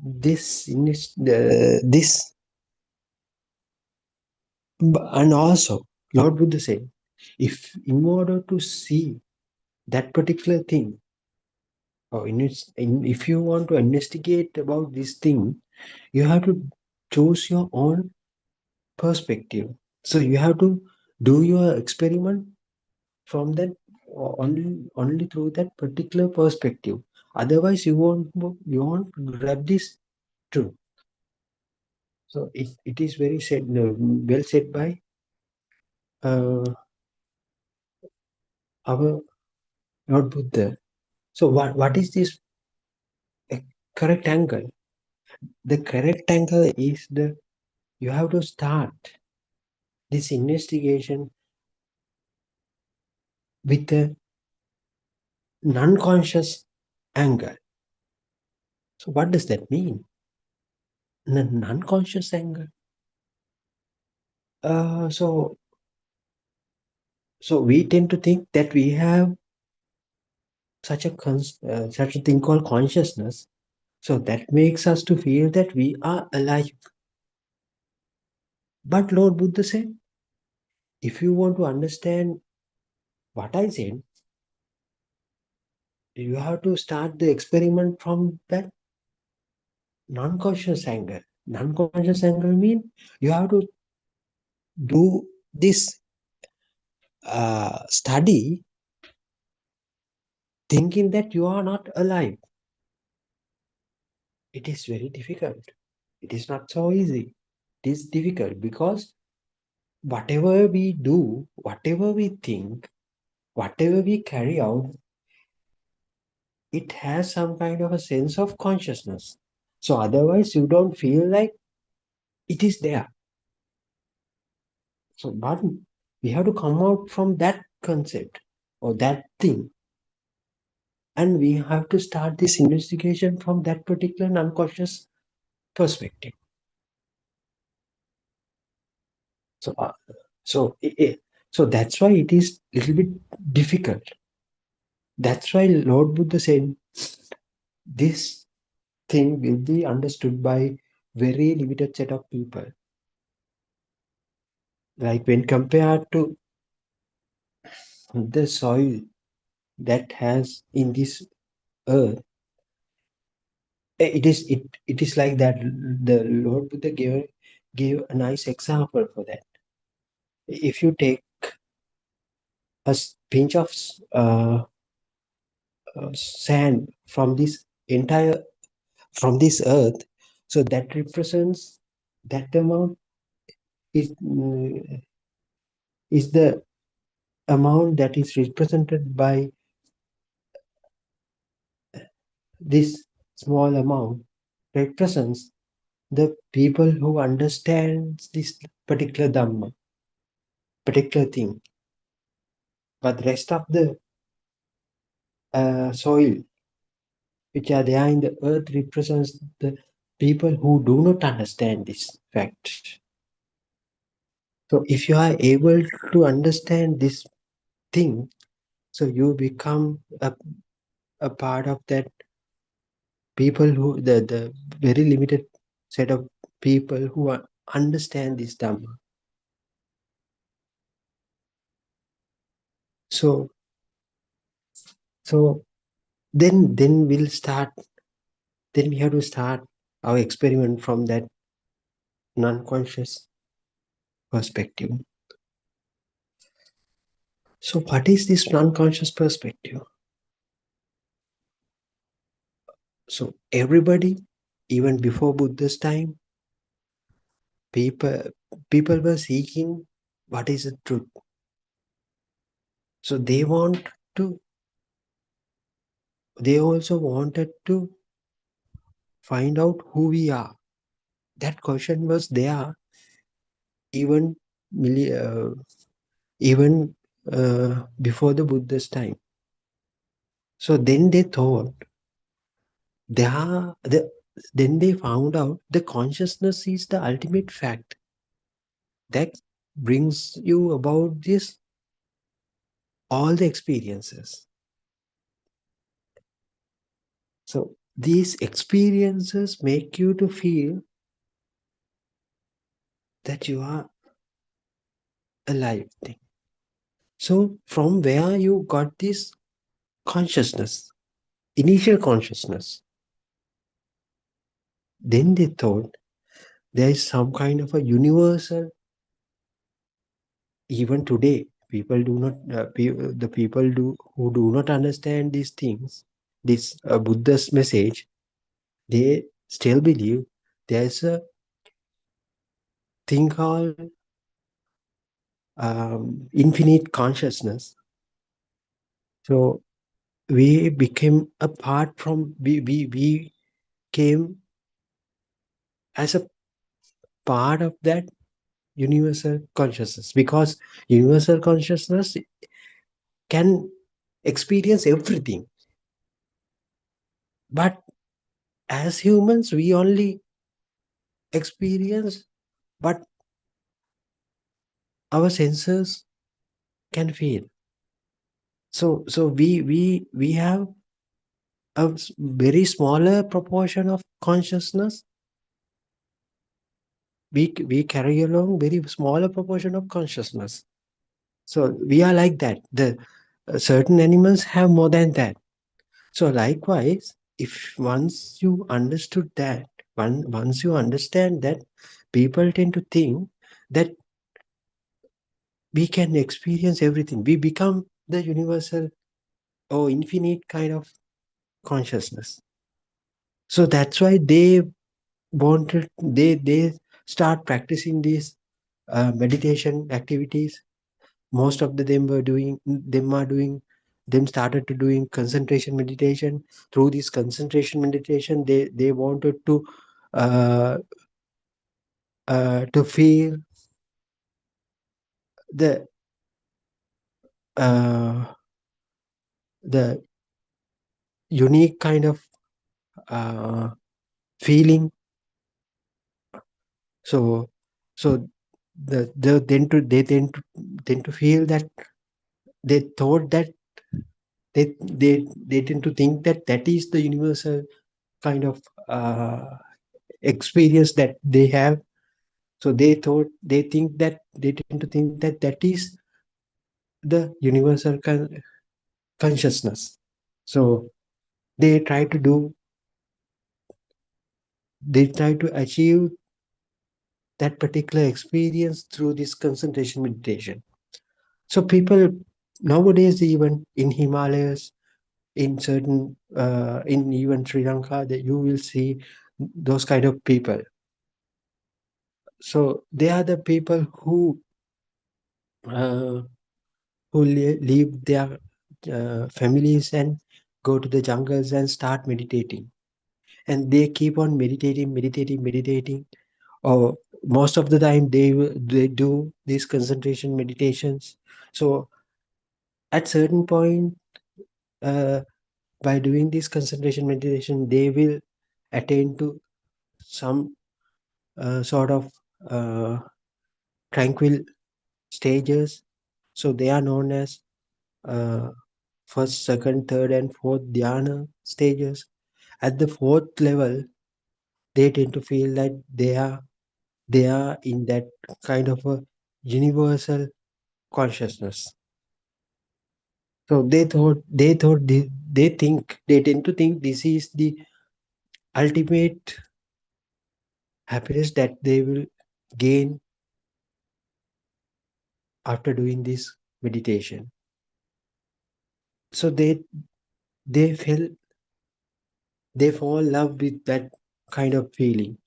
[SPEAKER 9] this and also Lord Buddha said, if in order to see that particular thing, or if you want to investigate about this thing, you have to choose your own perspective. So you have to do your experiment from that, only through that particular perspective. Otherwise, you won't grab this truth. So it is very well said by our Lord Buddha. So what is this correct angle? The correct angle is you have to start this investigation with a non-conscious angle. So what does that mean? The non-conscious angle. So we tend to think that we have such a thing called consciousness. So that makes us to feel that we are alive. But Lord Buddha said, if you want to understand what I said, you have to start the experiment from that non-conscious angle. Non-conscious angle means you have to do this study thinking that you are not alive. It is very difficult. It is not so easy. It is difficult because whatever we do, whatever we think, whatever we carry out, it has some kind of a sense of consciousness. So otherwise you don't feel like it is there. So but we have to come out from that concept or that thing. And we have to start this investigation from that particular unconscious perspective. So, so that's why it is a little bit difficult. That's why Lord Buddha said this thing will be understood by very limited set of people. Like when compared to the soil that has in this earth, it is like that. The Lord Buddha gave a nice example for that. If you take a pinch of sand from this earth, so that represents that amount is the amount that is represented by this small amount represents the people who understand this particular dhamma, particular thing. But the rest of the soil which are there in the earth represents the people who do not understand this fact. So if you are able to understand this thing, so you become a part of that people who the very limited set of people who understand this dhamma. So then we'll start. Then we have to start our experiment from that non-conscious perspective. So what is this non-conscious perspective? So everybody, even before Buddha's time, people were seeking what is the truth. So they want to they also wanted to find out who we are. That question was there even even before the Buddha's time. So then they thought then they found out the consciousness is the ultimate fact that brings you about this all the experiences. So these experiences make you to feel that you are alive thing. So from where you got this consciousness, initial consciousness, then they thought there is some kind of a universal. Even today people do not the people do who do not understand these things, this Buddha's message, they still believe there's a thing called infinite consciousness. So we became apart from we came as a part of that universal consciousness, because universal consciousness can experience everything, but as humans we only experience what our senses can feel. So we have a very smaller proportion of consciousness. We carry along very smaller proportion of consciousness. So we are like that. The certain animals have more than that. So likewise, if once you understood that, once you understand that, people tend to think that we can experience everything. We become the universal or infinite kind of consciousness. So that's why they start practicing these meditation activities. Most of them started to doing concentration meditation. Through this concentration meditation, they wanted uh, to feel the uh, the unique kind of uh, feeling. So so they tend to feel that they thought that they tend to think that that is the universal kind of experience that they have. So they think that they tend to think that that is the universal consciousness. So they try to do they try to achieve that particular experience through this concentration meditation. So people nowadays, even in Himalayas, in certain in even Sri Lanka, that you will see those kind of people. So they are the people uh, who leave their families and go to the jungles and start meditating, and they keep on meditating. Or most of the time they do these concentration meditations. So at certain point, uh, by doing this concentration meditation, they will attain to some sort of uh, tranquil stages. So they are known as uh, first, second, third, and fourth dhyana stages. At the fourth level, they tend to feel that they are in that kind of a universal consciousness. So they tend to think this is the ultimate happiness that they will gain after doing this meditation. So they feel they fall in love with that kind of feeling,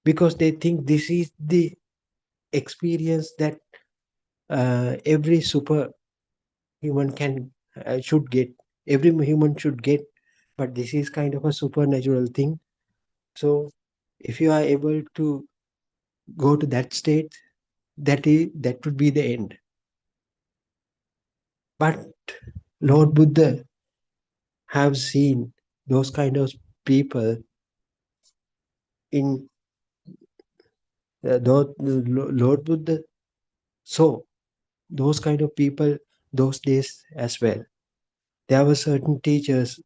[SPEAKER 9] because they think this is the experience that every super human can should get. Every human should get but this is kind of a supernatural thing. So if you are able to go to that state, that would be the end. But Lord Buddha have seen those kind of people in Lord Buddha saw those kind of people those days as well. There were certain teachers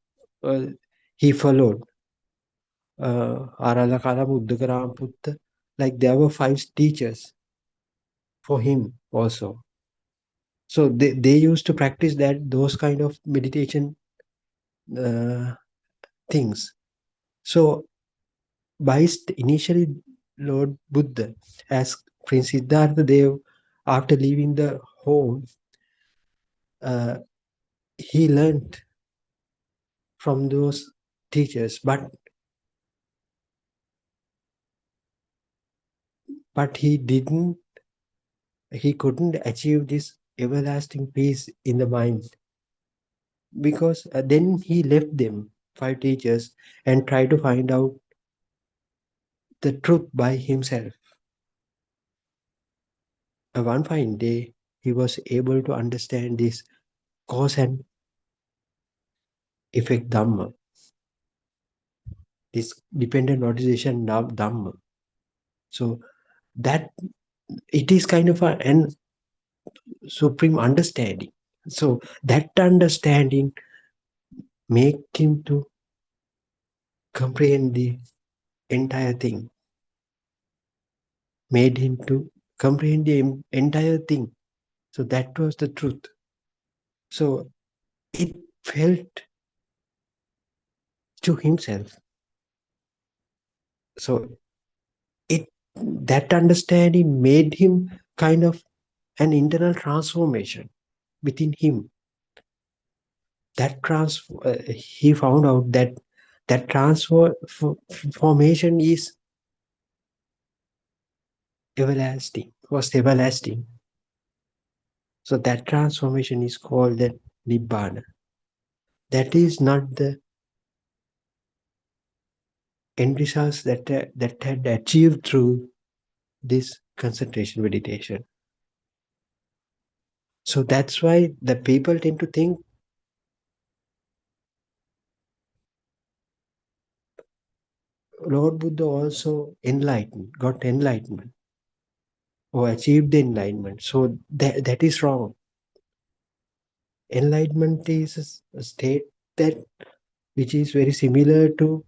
[SPEAKER 9] he followed. Aralakala Buddhakaram Putta, like there were 5 teachers for him also. So they used to practice those kind of meditation things. So initially Lord Buddha, as Prince Siddhartha Dev, after leaving the home, he learned from those teachers, but he couldn't achieve this everlasting peace in the mind, because then he left them 5 teachers and tried to find out the truth by himself. One fine day he was able to understand this cause and effect Dhamma, this dependent notification Dhamma. So that it is kind of an supreme understanding. So that understanding make him to comprehend the entire thing, made him to comprehend the entire thing. So that was the truth. So it felt to himself. So that understanding made him kind of an internal transformation within him. He found out that transformation is was everlasting. So that transformation is called the Nibbana. That is not the end results that had achieved through this concentration meditation. So that's why the people tend to think Lord Buddha also got enlightenment, or achieved the enlightenment. So that is wrong. Enlightenment is a state which is very similar to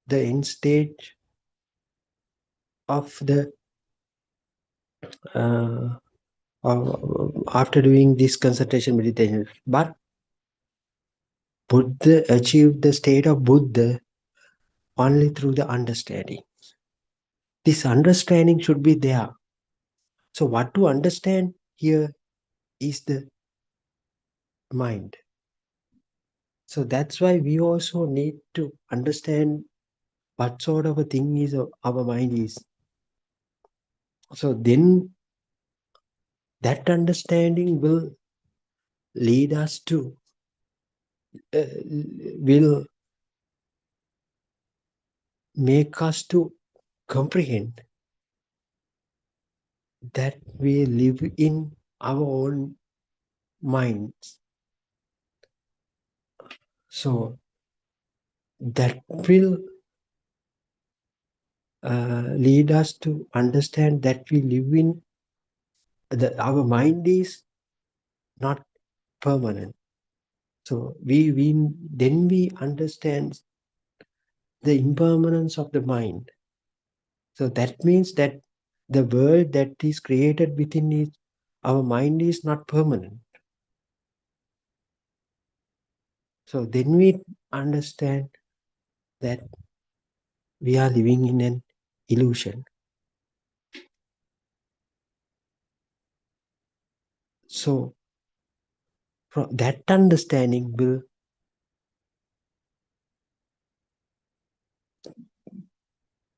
[SPEAKER 9] the end stage of the after doing this concentration meditation. But Buddha achieved the state of Buddha only through the understanding. This understanding should be there. So what to understand here is the mind. So that's why we also need to understand what sort of a thing is our mind is. So then that understanding will lead us to will make us to comprehend that we live in our own minds. So that will lead us to understand that we live in our mind is not permanent. So then we understand the impermanence of the mind. So that means that the world that is created within it, our mind is not permanent. So then we understand that we are living in an illusion. So from that understanding will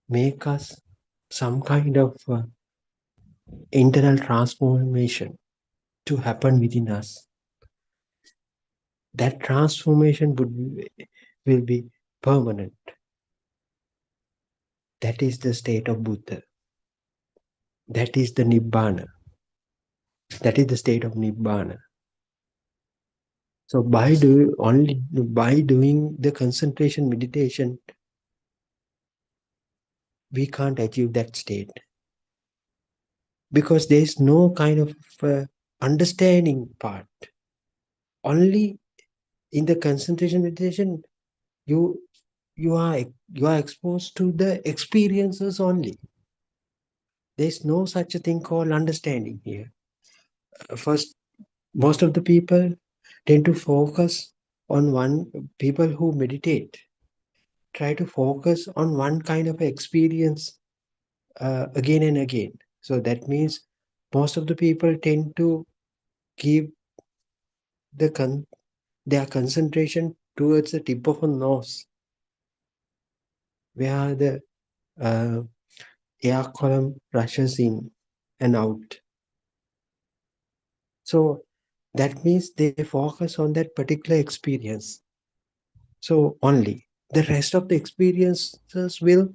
[SPEAKER 9] make us some kind of internal transformation to happen within us. that transformation will be permanent. That is the state of Buddha. That is the Nibbana. That is the state of Nibbana. So by doing the concentration meditation, we can't achieve that state, because there is no kind of understanding part. Only in the concentration meditation, you are exposed to the experiences only. There is no such a thing called understanding here. First, most of the people tend to focus on one. People who meditate try to focus on one kind of experience again and again. So that means most of the people tend to give their concentration towards the tip of a nose, where the air column rushes in and out. So that means they focus on that particular experience. So only the rest of the experiences will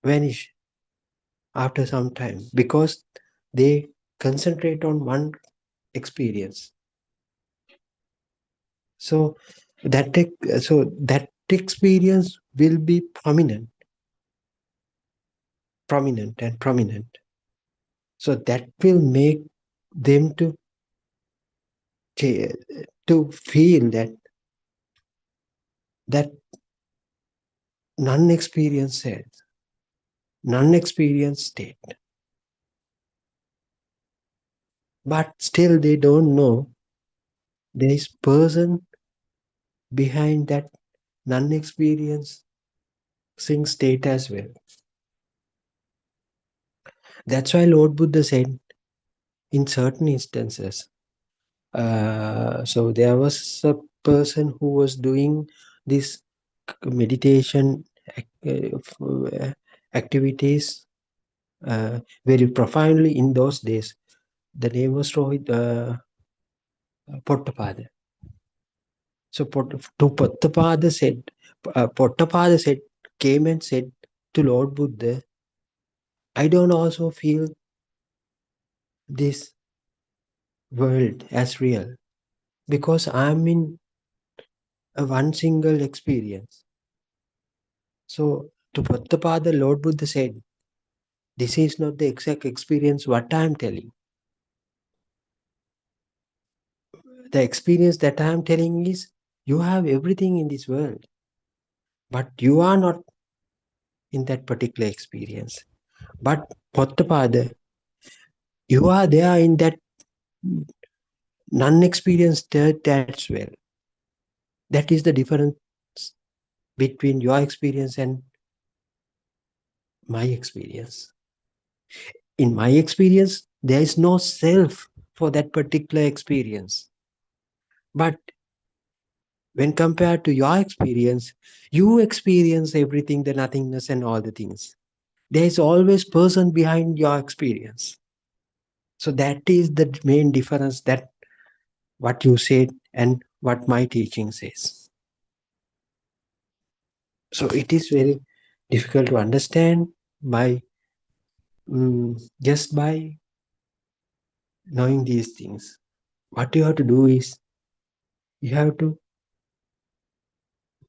[SPEAKER 9] vanish after some time, because they concentrate on one experience. So that experience will be prominent. So that will make them to feel that non-experienced state. But still they don't know there is person behind that non-experiencing state as well. That's why Lord Buddha said in certain instances, so there was a person who was doing this meditation activities very profoundly in those days. The name was Buddothpada. So Buddothpada said, came and said to Lord Buddha, I don't also feel this world as real, because I'm in a one single experience. So to Buddothpada, Lord Buddha said, this is not the exact experience what I'm telling. The experience that I'm telling is, you have everything in this world, but you are not in that particular experience. But Buddothpada, you are there in that non-experienced state as well. That is the difference between your experience and my experience. In my experience, there is no self for that particular experience. But when compared to your experience, you experience everything, the nothingness and all the things. There is always person behind your experience. So that is the main difference, that what you said and what my teaching says. So it is very difficult to understand by just by knowing these things. What you have to do is, you have to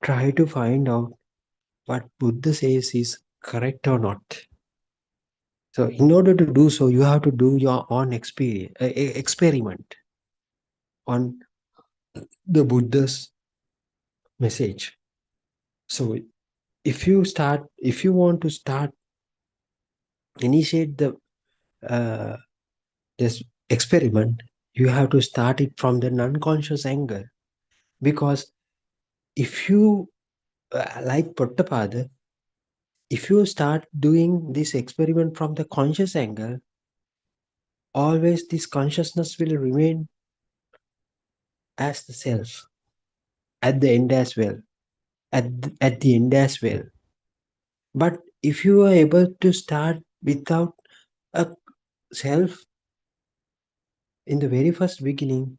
[SPEAKER 9] try to find out what Buddha says is correct or not. So in order to do so, you have to do your own experiment on the Buddha's message. So if you want to initiate this experiment, you have to start it from the non-conscious angle. Because if you, like Buddothpada, if you start doing this experiment from the conscious angle, always this consciousness will remain as the self at the end as well. At the end as well. But if you are able to start without a self in the very first beginning,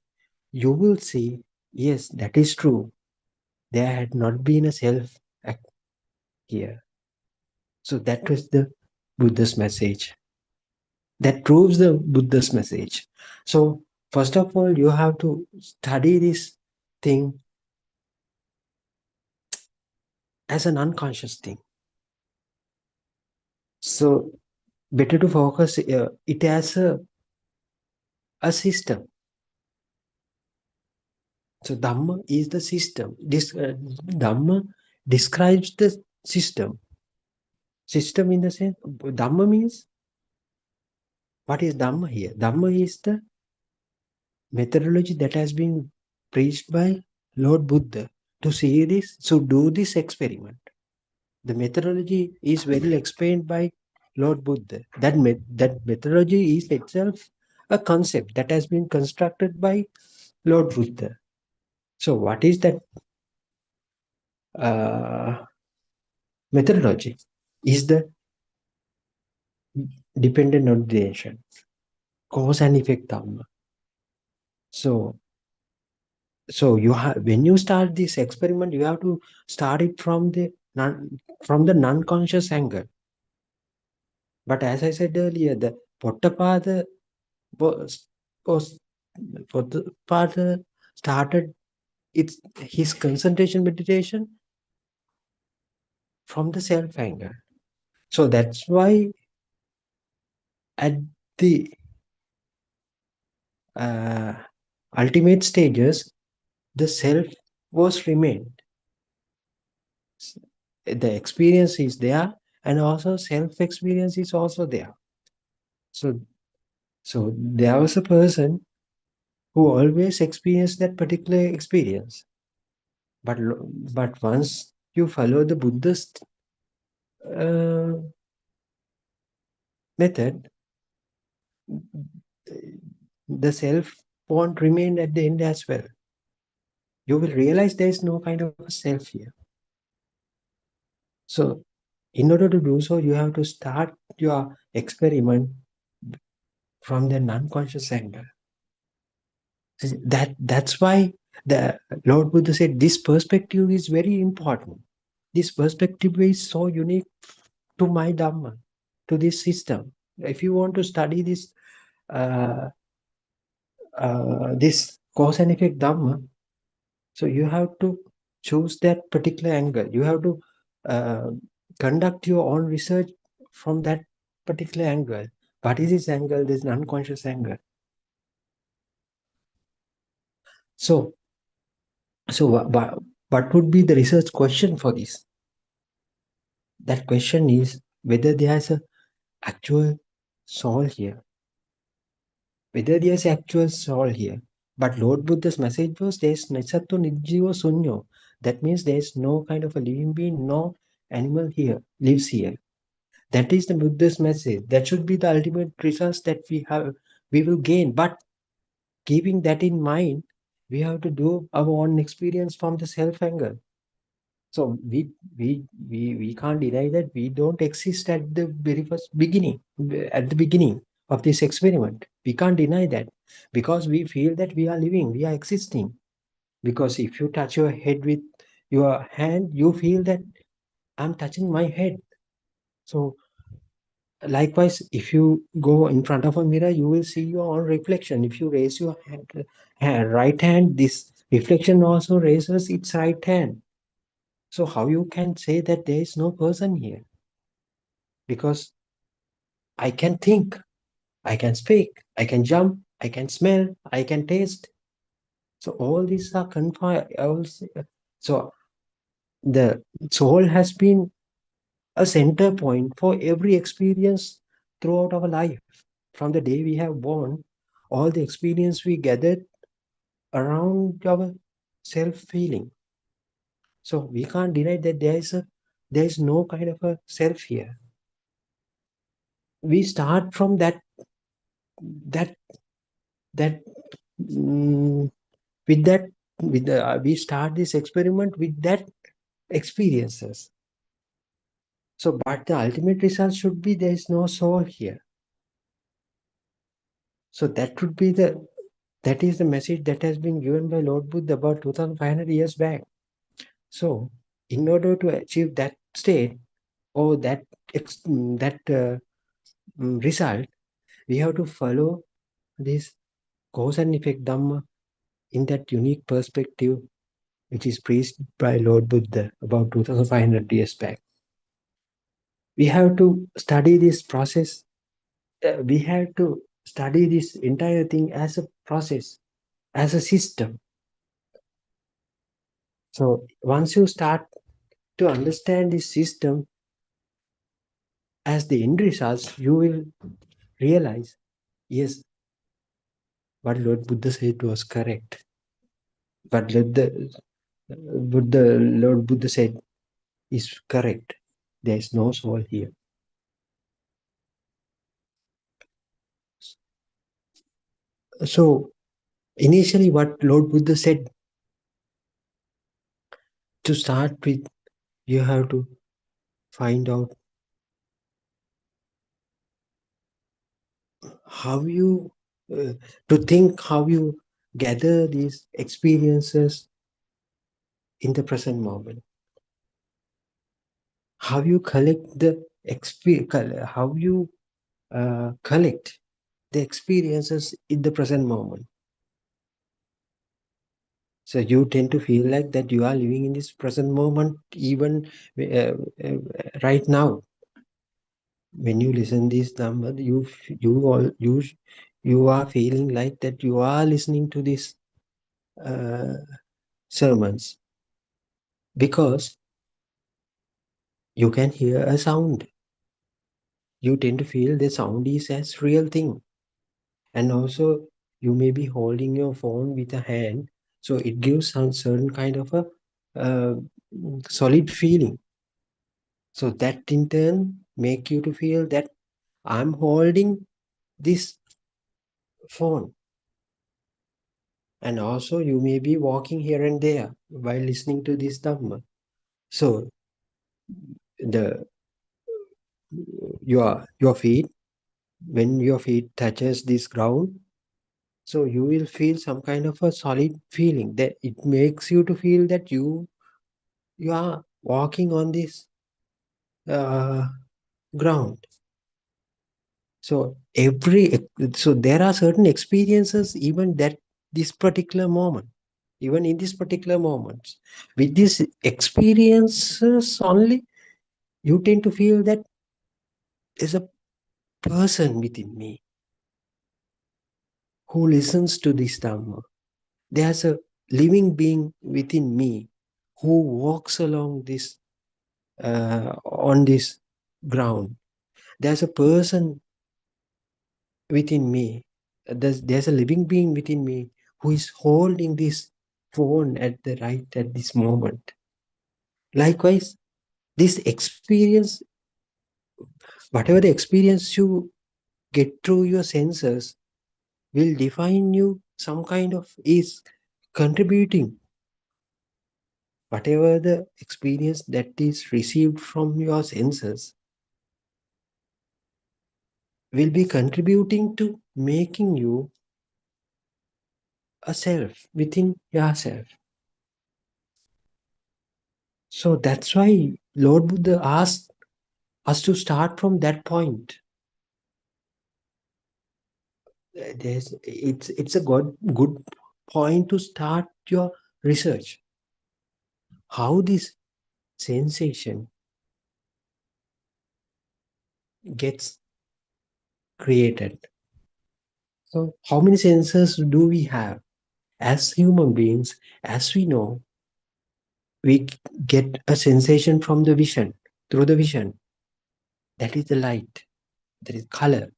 [SPEAKER 9] you will see Yes, that is true. There had not been a self act here. So that was the Buddha's message. That proves the Buddha's message. So first of all, you have to study this thing as an unconscious thing. So better to focus it as a system. So Dhamma is the system. Dhamma describes the system. System in the sense, Dhamma means, what is Dhamma here? Dhamma is the methodology that has been preached by Lord Buddha to see this, to do this experiment. The methodology is well explained by Lord Buddha. That methodology is itself a concept that has been constructed by Lord Buddha. So what is that methodology? Is the dependent orientation, cause and effect Dhamma. So you have, when you start this experiment, you have to start it from the non-conscious angle. But as I said earlier, the Buddothpada was Buddothpada started his concentration meditation from the self angle. So that's why at the ultimate stages, the self was remained. The experience is there, and also self experience is also there. So there was a person who always experienced that particular experience. But once you follow the Buddhist method, the self won't remain at the end as well. You will realize there is no kind of a self here. So in order to do so, you have to start your experiment from the non-conscious angle. That's why the Lord Buddha said this perspective is very important. This perspective is so unique to my Dhamma, to this system. If you want to study this this cause and effect Dhamma, so you have to choose that particular angle. You have to conduct your own research from that particular angle. What is this angle? This unconscious angle. So what would be the research question for this? That question is whether there is a actual soul here. Whether there is actual soul here. But Lord Buddha's message was there is Nisatto Nijjiva Sunyo. That means there is no kind of a living being, no animal here, lives here. That is the Buddha's message. That should be the ultimate results that we will gain. But keeping that in mind, we have to do our own experience from the self angle. So we can't deny that we don't exist at the very first beginning, at the beginning of this experiment. We can't deny that because we feel that we are living, we are existing. Because if you touch your head with your hand, you feel that I'm touching my head. So likewise, if you go in front of a mirror, you will see your own reflection. If you raise your right hand, this reflection also raises its right hand. So how you can say that there is no person here? Because I can think, I can speak, I can jump, I can smell, I can taste. So all these are confined. So the soul has been a center point for every experience throughout our life. From the day we have born, all the experience we gathered around our self-feeling. So we can't deny that there is no kind of a self here. We start from with we start this experiment with that experiences. So, but the ultimate result should be there is no soul here. So that would be the That is the message that has been given by Lord Buddha about 2500 years back. So, in order to achieve that state or that result, we have to follow this cause and effect Dhamma in that unique perspective which is preached by Lord Buddha about 2500 years back. We have to study this process. We have to study this entire thing as a process, as a system. So once you start to understand this system as the end results, you will realize, yes, what Lord Buddha said was correct. But Lord Buddha said is correct. There is no soul here. So initially what Lord Buddha said, to start with, you have to find out how you, to think how you gather these experiences in the present moment. How you collect the how you collect the experiences in the present moment. So you tend to feel like that you are living in this present moment even right now. When you listen this number, you are feeling like that you are listening to these sermons, because you can hear a sound. You tend to feel the sound is as real thing. And also you may be holding your phone with a hand, so it gives some certain kind of a solid feeling. So that in turn make you to feel that I'm holding this phone. And also you may be walking here and there while listening to this Dhamma. So your feet, when your feet touches this ground, so you will feel some kind of a solid feeling that it makes you to feel that you are walking on this ground. So so there are certain experiences even that this particular moment, even in this particular moments, with these experiences only, you tend to feel that there's a person within me who listens to this Dhamma. There's a living being within me who walks along this on this ground. There's a person within me. There's a living being within me who is holding this phone at this moment. Likewise, this experience, whatever the experience you get through your senses, will define you some kind of is contributing. Whatever the experience that is received from your senses will be contributing to making you a self within yourself. So that's why Lord Buddha asked us to start from that point. It's a good point to start your research. How this sensation gets created. So how many senses do we have? As human beings, as we know, we get a sensation from the vision, through the vision. That is the light, that is color.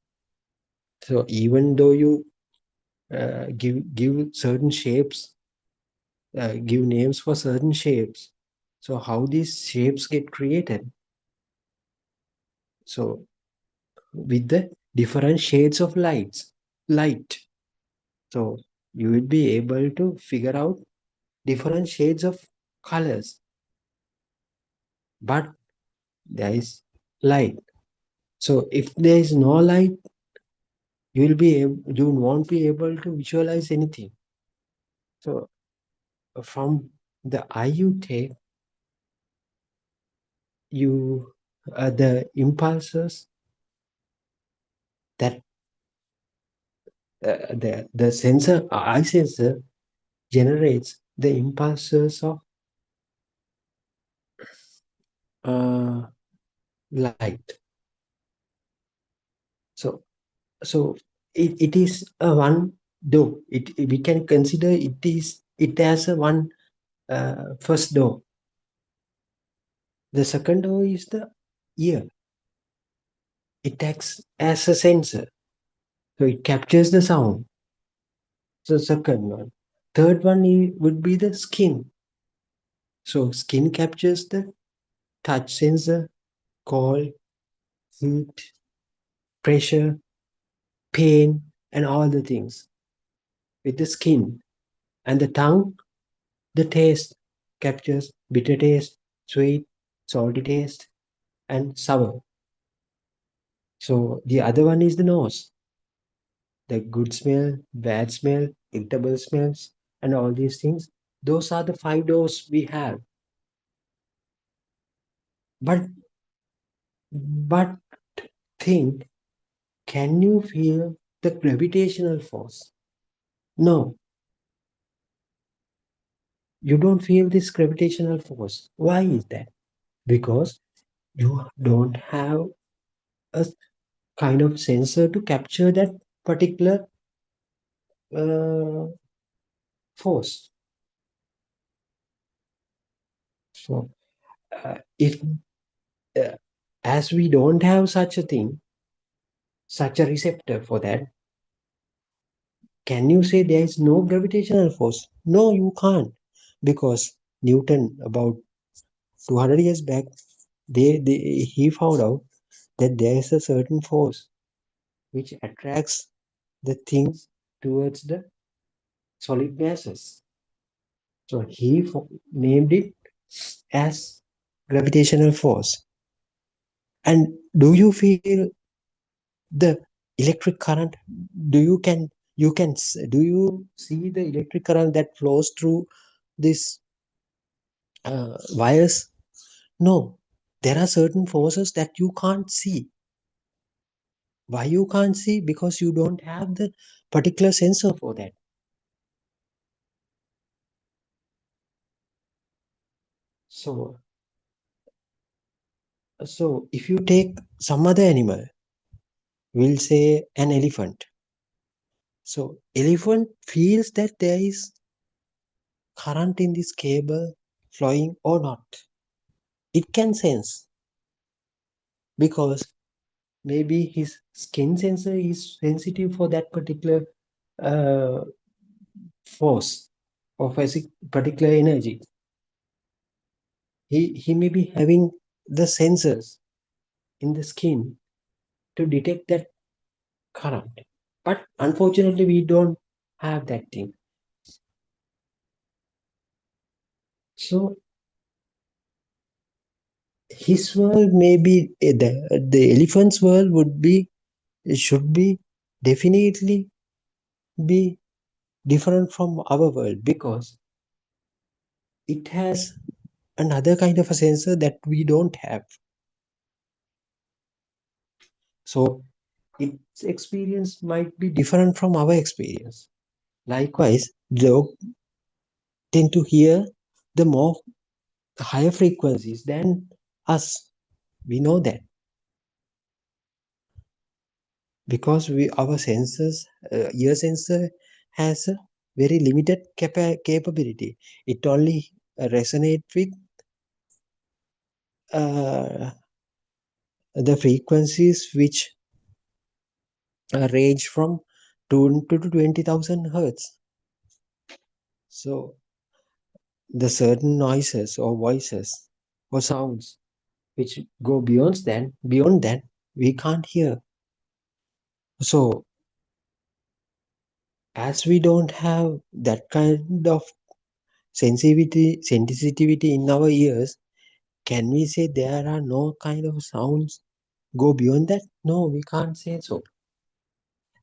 [SPEAKER 9] So even though you give certain shapes, give names for certain shapes, so how these shapes get created? So with the different shades of light. So you will be able to figure out different shades of colors. But there is light. So if there is no light, you won't be able to visualize anything. So from the eye you take, you the impulses that the sensor eye sensor generates the impulses of light. So it is a one door. We can consider it as a one first door. The second door is the ear. It acts as a sensor, so it captures the sound. So second one. Third one would be the skin. So skin captures the touch sensor, cold, heat, pressure, pain, and all the things with the skin. And the tongue, the taste, captures bitter taste, sweet, salty taste, and sour. So the other one is the nose, the good smell, bad smell, irritable smells, and all these things. Those are the 5 doors we have. But think, can you feel the gravitational force? No, you don't feel this gravitational force. Why is that? Because you don't have a kind of sensor to capture that particular force. So if as we don't have such a thing, such a receptor for that, can you say there is no gravitational force? No, you can't, because Newton, about 200 years back, he found out that there is a certain force which attracts the things towards the solid gases. So he named it as gravitational force. And do you feel the electric current? Do you see the electric current that flows through these wires? No, there are certain forces that you can't see. Why you can't see? Because you don't have the particular sensor for that. So if you take some other animal, we'll say an elephant. So elephant feels that there is current in this cable flowing or not. It can sense, because maybe his skin sensor is sensitive for that particular force of a particular energy. He may be having the sensors in the skin to detect that current, but unfortunately we don't have that thing. So his world may be the elephant's world should be definitely be different from our world, because it has another kind of a sensor that we don't have. So its experience might be different from our experience. Likewise, dog tend to hear the more higher frequencies than us. We know that, because our sensors, ear sensor has a very limited capability. It only resonates with the frequencies which range from 2 to 20,000 hertz. So the certain noises or voices or sounds which go beyond that we can't hear. So as we don't have that kind of sensitivity in our ears, can we say there are no kind of sounds go beyond that? No, we can't say so.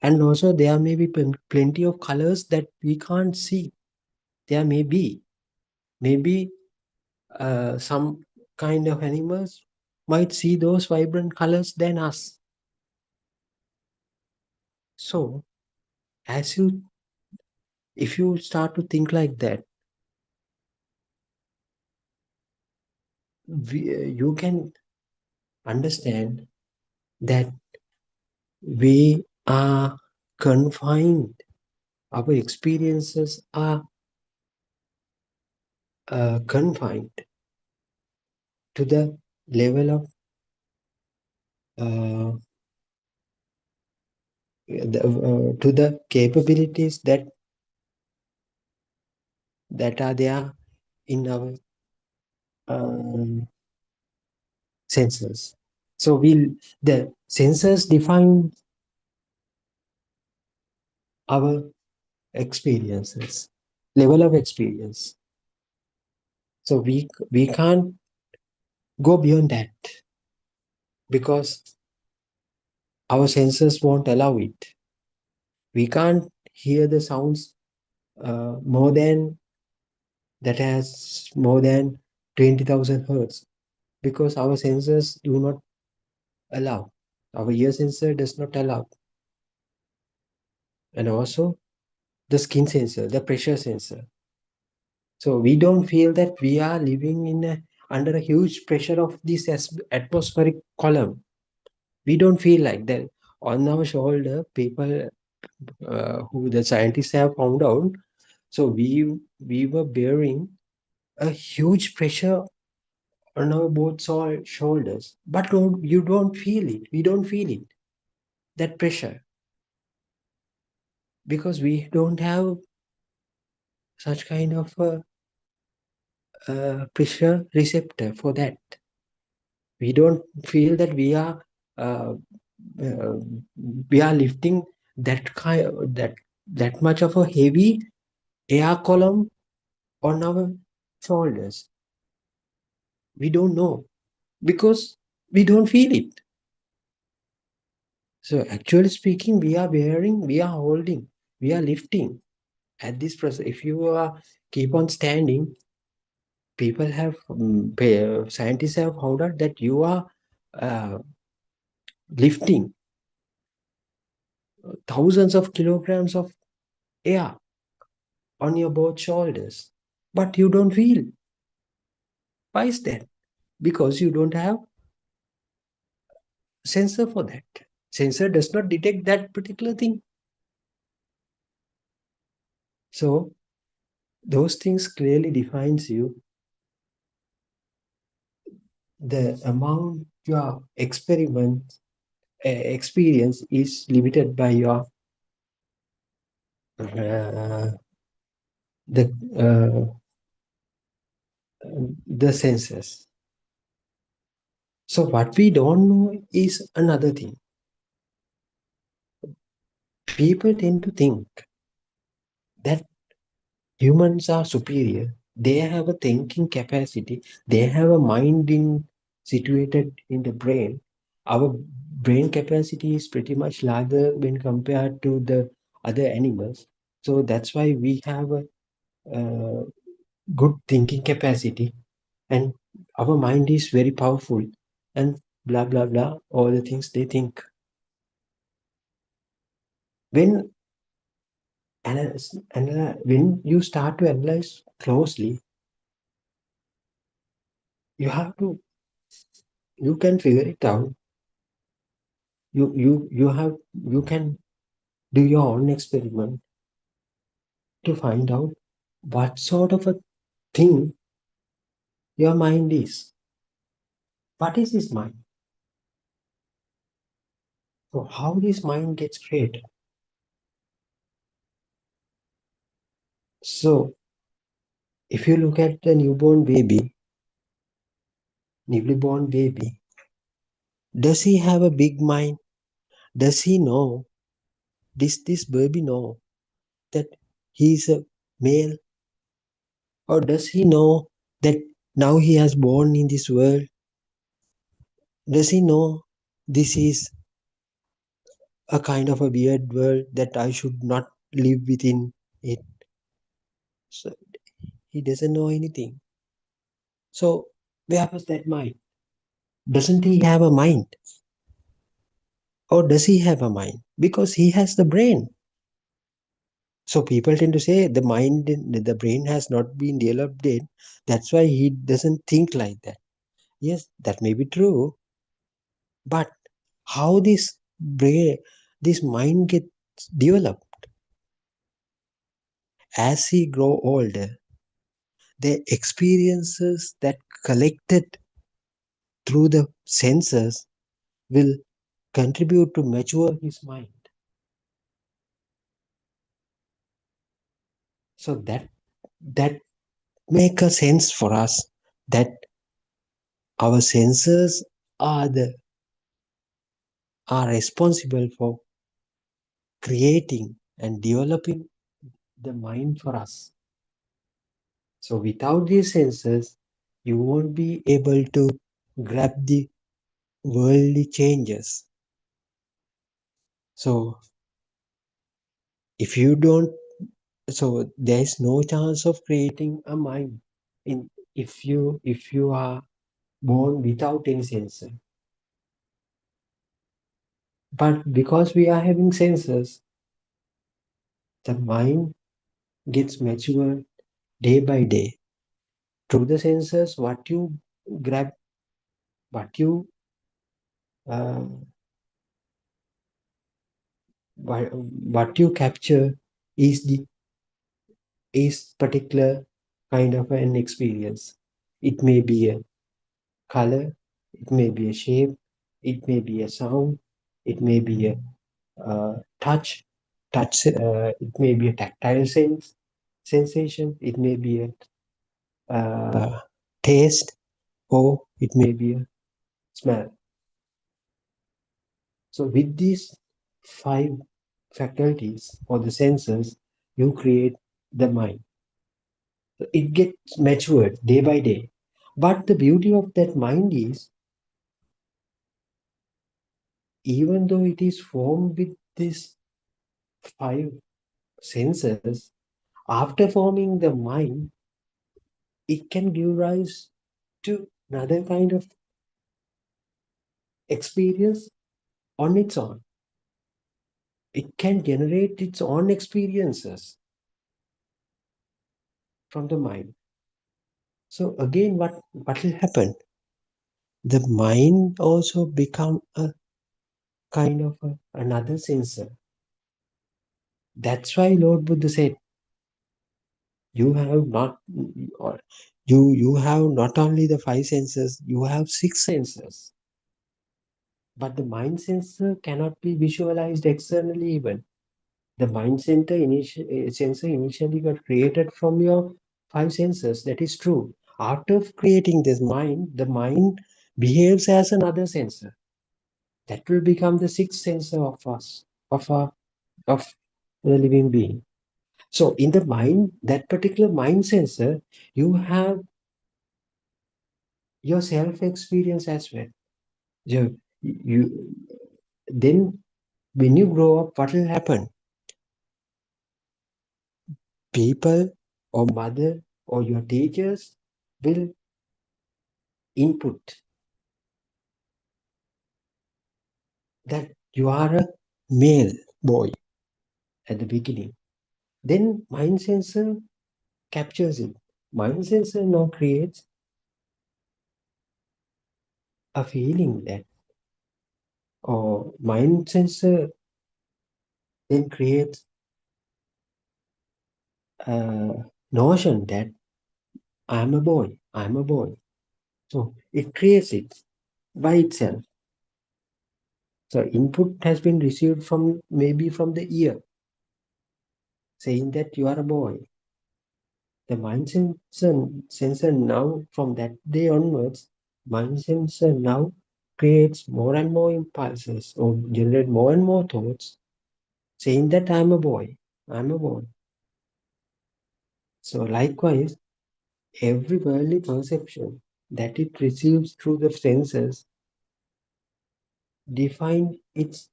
[SPEAKER 9] And also there may be plenty of colors that we can't see. There may be, maybe some kind of animals might see those vibrant colors than us. So if you start to think like that, you can understand that we are confined. Our experiences are confined to the level of to the capabilities that are there in our senses. So the senses define our experiences, level of experience. So we can't go beyond that because our senses won't allow it. We can't hear the sounds more than 20,000 hertz because our sensors do not allow. Our ear sensor does not allow. And also the skin sensor, the pressure sensor. So we don't feel that we are living under a huge pressure of this atmospheric column. We don't feel like that. On our shoulder, people who the scientists have found out, so we were bearing a huge pressure on our both shoulders, but you don't feel it. We don't feel it, that pressure, because we don't have such kind of a pressure receptor for that. We don't feel that uh, we are lifting that much of a heavy air column on our shoulders. We don't know because we don't feel it. So actually speaking, we are bearing, we are holding, we are lifting at this process. If you keep on standing, people have scientists have found out that you are uh, lifting thousands of kilograms of air on your both shoulders, but you don't feel. Why is that? Because you don't have sensor for that. Sensor does not detect that particular thing. So those things clearly defines you. The amount your experience is limited by your the the senses. So what we don't know is another thing. People tend to think that humans are superior. They have a thinking capacity. They have a mind situated in the brain. Our brain capacity is pretty much larger when compared to the other animals. So that's why we have a good thinking capacity, and our mind is very powerful, and blah blah blah, all the things they think. When when you start to analyze closely, you can figure it out. You can do your own experiment to find out what sort of a thing your mind is. What is this mind? So how this mind gets created? So if you look at the newly born baby, does he have a big mind? Does he know, this baby know that he is a male? Or does he know that now he has born in this world? Does he know this is a kind of a weird world that I should not live within it. So he doesn't know anything. So where was that mind? Doesn't he have a mind? Or does he have a mind? Because he has the brain. So people tend to say the mind, the brain has not been developed yet. That's why he doesn't think like that. Yes, that may be true. But how this brain, this mind gets developed? As he grow older, the experiences that collected through the senses will contribute to mature his mind. So that make a sense for us that our senses are responsible for creating and developing the mind for us. So without these senses, you won't be able to grab the worldly changes. So if you don't, so there is no chance of creating a mind in if you are born without any sensor. But because we are having senses, the mind gets matured day by day. Through the senses, what you grab, what you uh, what you capture is particular kind of an experience. It may be a color, it may be a shape, it may be a sound, it may be a touch, it may be a tactile sensation, it may be a taste, or it may be a smell. So with these 5 faculties or the senses, you create the mind. It gets matured day by day. But the beauty of that mind is, even though it is formed with these 5 senses, after forming the mind, it can give rise to another kind of experience on its own. It can generate its own experiences from the mind. So again, what will happen? The mind also become a kind of another sensor. That's why Lord Buddha said, you have not or you have not only the 5 senses, you have 6 senses. But the mind sensor cannot be visualized externally even. The mind sensor initially got created from your 5 senses. That is true. After creating this mind, the mind behaves as another sensor. That will become the 6th sensor of us, of the living being. So in the mind, that particular mind sensor, you have your self experience as well. You then when you grow up, what will happen? People or mother or your teachers will input that you are a male boy at the beginning. Then mind sensor captures it. Mind sensor now creates a feeling that, or mind sensor then creates a notion that I'm a boy, I'm a boy. So it creates it by itself. So input has been received from maybe from the ear, saying that you are a boy. The mind sensor now, from that day onwards, mind sensor now creates more and more impulses or generate more and more thoughts, saying that I'm a boy, I'm a boy. So likewise, every worldly perception that it receives through the senses define its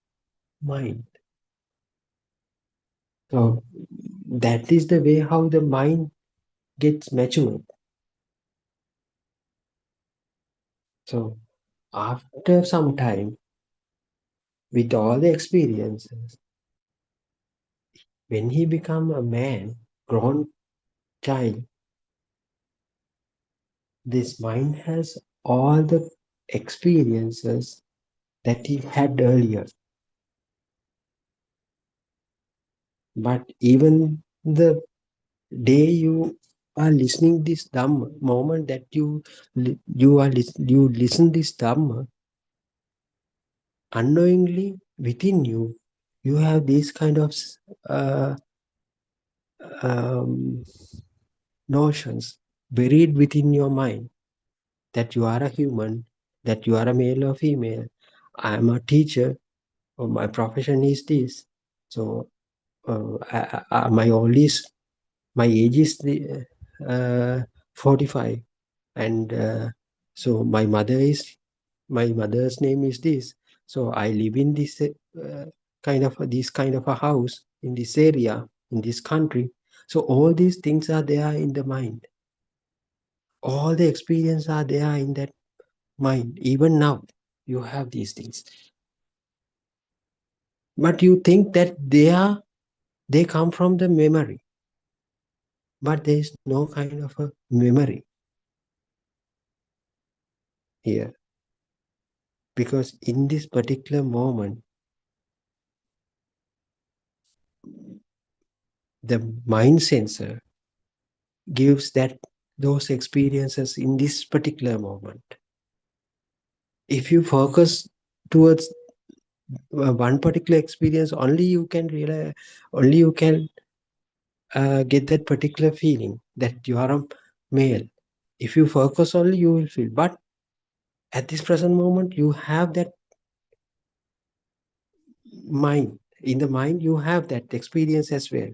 [SPEAKER 9] mind. So that is the way how the mind gets matured. So after some time, with all the experiences, when he become a man, grown child, this mind has all the experiences that he had earlier. But even the day you are listening this Dhamma, moment that you listen this Dhamma, unknowingly within you, you have these kind of uh, um, notions buried within your mind that you are a human, that you are a male or female. I am a teacher, or my profession is this. So my my age is 45, and so my mother's name is this. So I live in this kind of a house in this area, in this country. So all these things are there in the mind. All the experience are there in that mind. Even now, you have these things. But you think that they come from the memory. But there is no kind of a memory here. Because in this particular moment, the mind sensor gives those experiences in this particular moment. If you focus towards one particular experience, only you can realize, only you can get that particular feeling that you are a male. If you focus only, you will feel. But at this present moment, you have that mind. In the mind, you have that experience as well.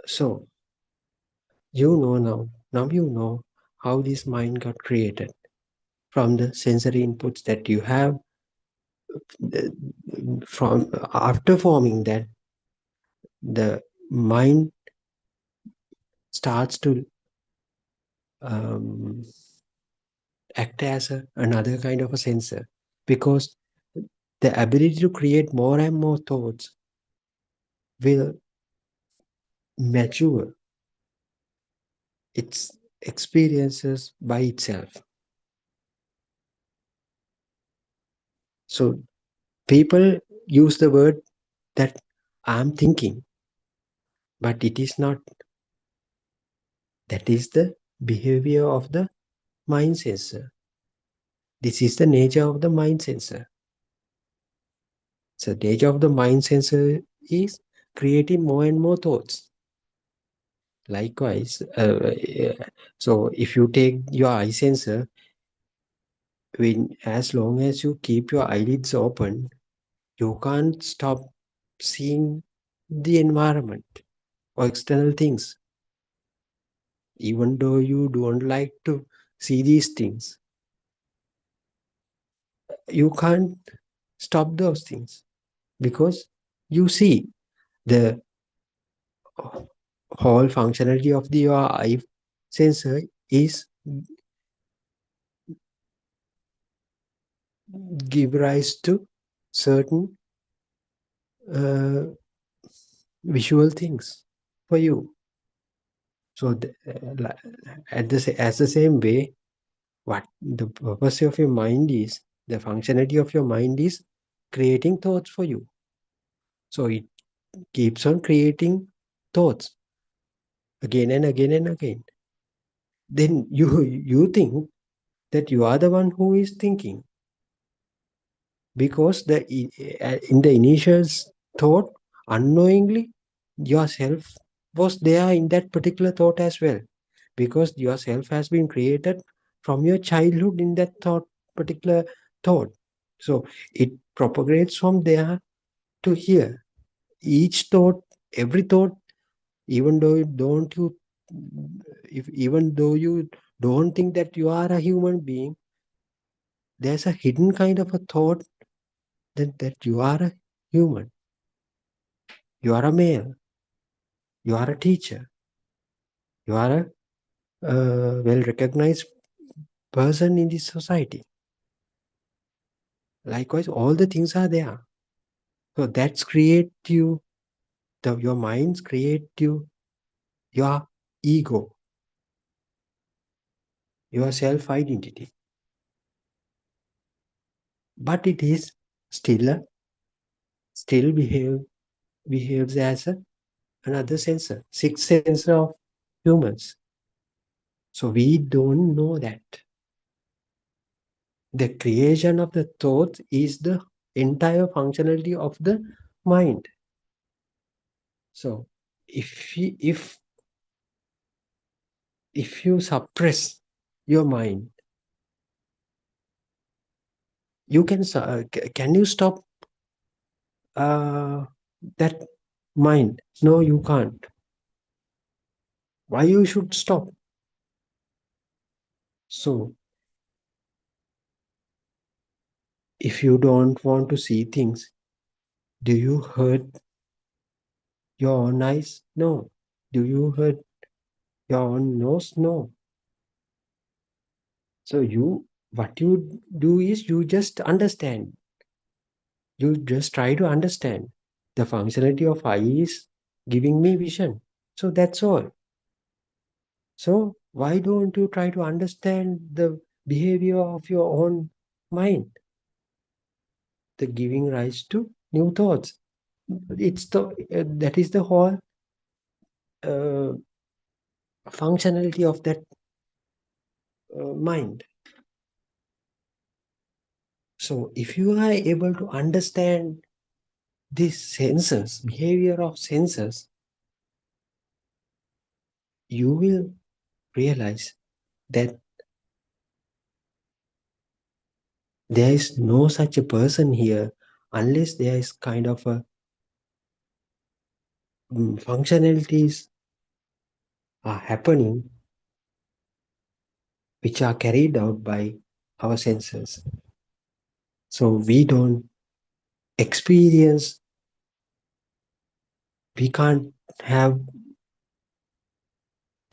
[SPEAKER 9] So you know now you know how this mind got created from the sensory inputs that you have. From after forming that, the mind starts to act as another kind of a sensor, because the ability to create more and more thoughts will mature its experiences by itself. So people use the word that I'm thinking, but it is not. That is the behavior of the mind sensor. This is the nature of the mind sensor. So the nature of the mind sensor is creating more and more thoughts. Likewise, so if you take your eye sensor, as long as you keep your eyelids open, you can't stop seeing the environment or external things. Even though you don't like to see these things, you can't stop those things, because you see the whole functionality of your eye sensor is give rise to certain visual things for you. So as the same way, what the purpose of your mind is, the functionality of your mind is creating thoughts for you. So it keeps on creating thoughts again and again and again. Then you think that you are the one who is thinking, because in the initial thought, unknowingly yourself was there in that particular thought as well, because yourself has been created from your childhood in that particular thought. So it propagates from there to here. Each thought, every thought, even though even though you don't think that you are a human being, there's a hidden kind of a thought that you are a human, you are a male, you are a teacher, you are a well-recognized person in this society. Likewise, all the things are there. So that's create you, your minds create you, your ego, your self-identity. But it is still behaves as another sensor, sixth sensor of humans. So we don't know that. The creation of the thought is the entire functionality of the mind. So if you suppress your mind, you can you stop that mind? No, you can't. Why you should stop? So if you don't want to see things, do you hurt your own eyes? No. Do you hurt your own nose? No. So what you do is you just understand. You just try to understand. The functionality of eye is giving me vision. So that's all. So why don't you try to understand the behavior of your own mind? The giving rise to new thoughts. That is the whole functionality of that mind. So if you are able to understand these senses, behavior of senses, you will realize that there is no such a person here unless there is kind of a functionalities are happening which are carried out by our senses. So we don't experience, we can't have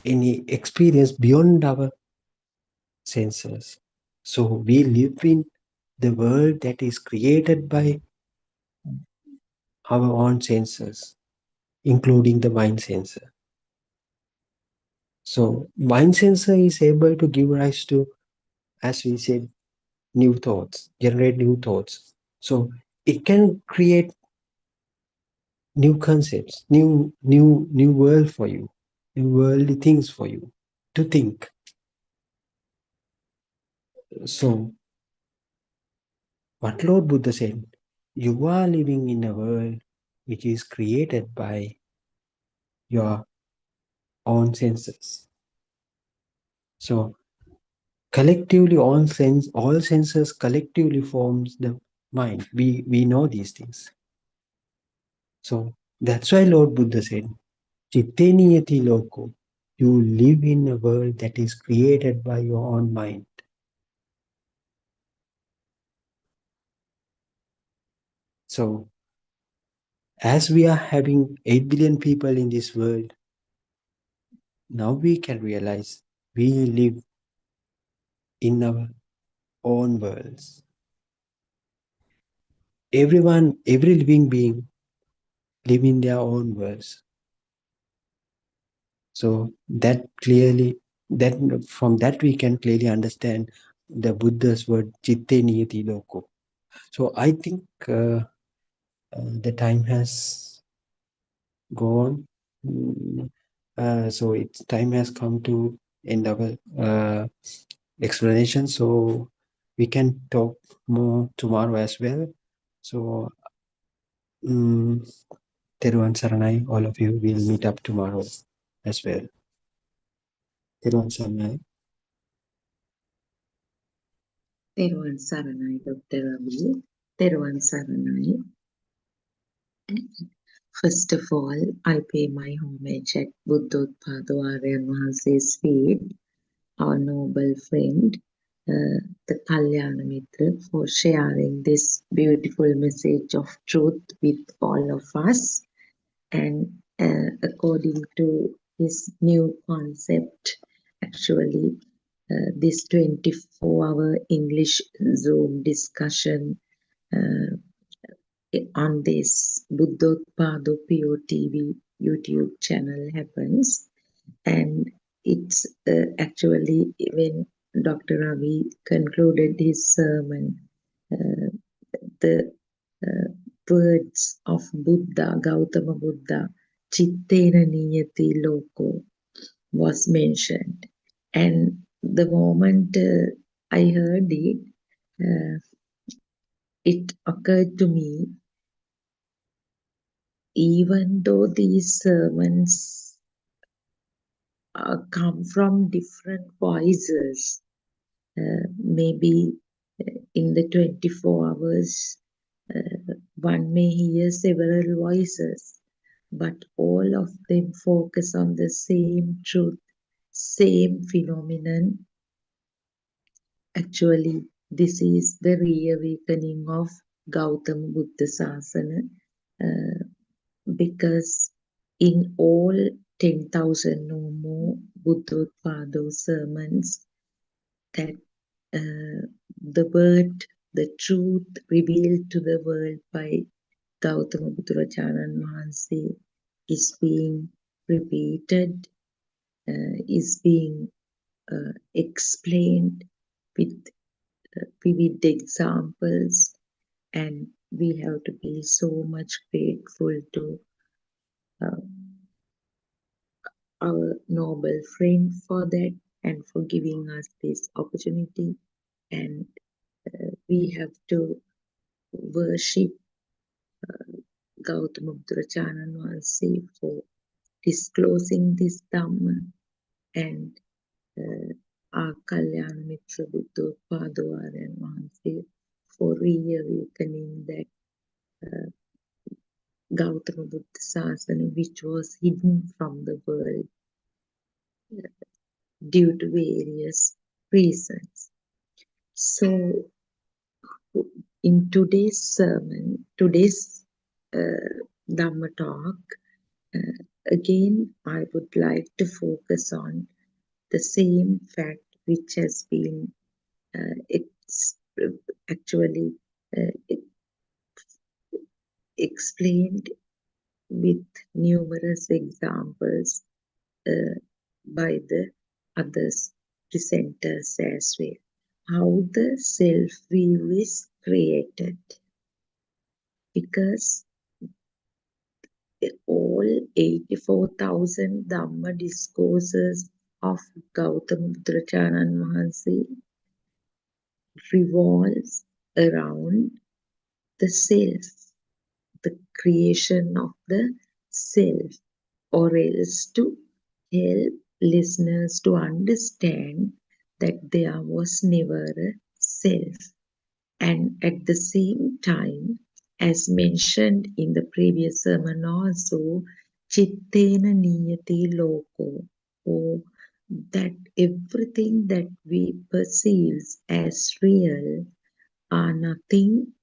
[SPEAKER 9] any experience beyond our senses. So we live in the world that is created by our own senses, including the mind sensor. So mind sensor is able to give rise to, as we said, new thoughts, generate new thoughts. So it can create new concepts, new world for you, new worldly things for you to think. So what Lord Buddha said, you are living in a world which is created by your own senses. So collectively, all senses collectively forms the mind. We know these things. So that's why Lord Buddha said, Chitte niyati loko. You live in a world that is created by your own mind. So as we are having 8 billion people in this world, now we can realize we live in our own worlds. Every living being live in their own worlds. So from that we can clearly understand the Buddha's word Chitte Niyati Loko. So I think the time has gone. So time has come to end our explanation. So we can talk more tomorrow as well. So Teruvan Saranai, all of you will meet up tomorrow as well. Teruvan Saranai.
[SPEAKER 10] Teruvan Saranai, Dr. Ravi. Teruvan Saranai. First of all, I pay my homage at Buddothpado Aryan Mahase's feet, our noble friend, the Kalyana Mitra, for sharing this beautiful message of truth with all of us. And according to his new concept, actually, this 24-hour English Zoom discussion on this Buddothpado PeoTV YouTube channel happens. And it's actually when Dr. Ravi concluded his sermon, the words of Buddha, Gautama Buddha, Chittena Niyati Loko, was mentioned. And the moment I heard it, it occurred to me, even though these sermons come from different voices, maybe in the 24 hours, one may hear several voices, but all of them focus on the same truth, same phenomenon. Actually, this is the reawakening of Gautama Buddha Sasana, because in all 10,000 or more Buddothpado sermons, that the word, the truth revealed to the world by Gautama Buddharajanan Mahansi is being repeated, is being explained with vivid examples, and we have to be so much grateful to our noble friend for that and for giving us this opportunity. And we have to worship Gautama Buddharajanan Mahansi for disclosing this Dhamma, and our Kalyana Mitra Buddothpado Aryan Mahansi for reawakening that Gautama Buddha Sasana, which was hidden from the world due to various reasons. So, in today's sermon, today's Dhamma talk, again, I would like to focus on the same fact which has been actually explained with numerous examples by the others presenters as well. How the self-view is created. Because all 84,000 Dhamma discourses of Gautama Buddharajanan Mahansi revolves around the self, the creation of the self, or else to help listeners to understand that there was never a self. And at the same time, as mentioned in the previous sermon also, Chittena Niyati Loko, or that everything that we perceive as real are nothing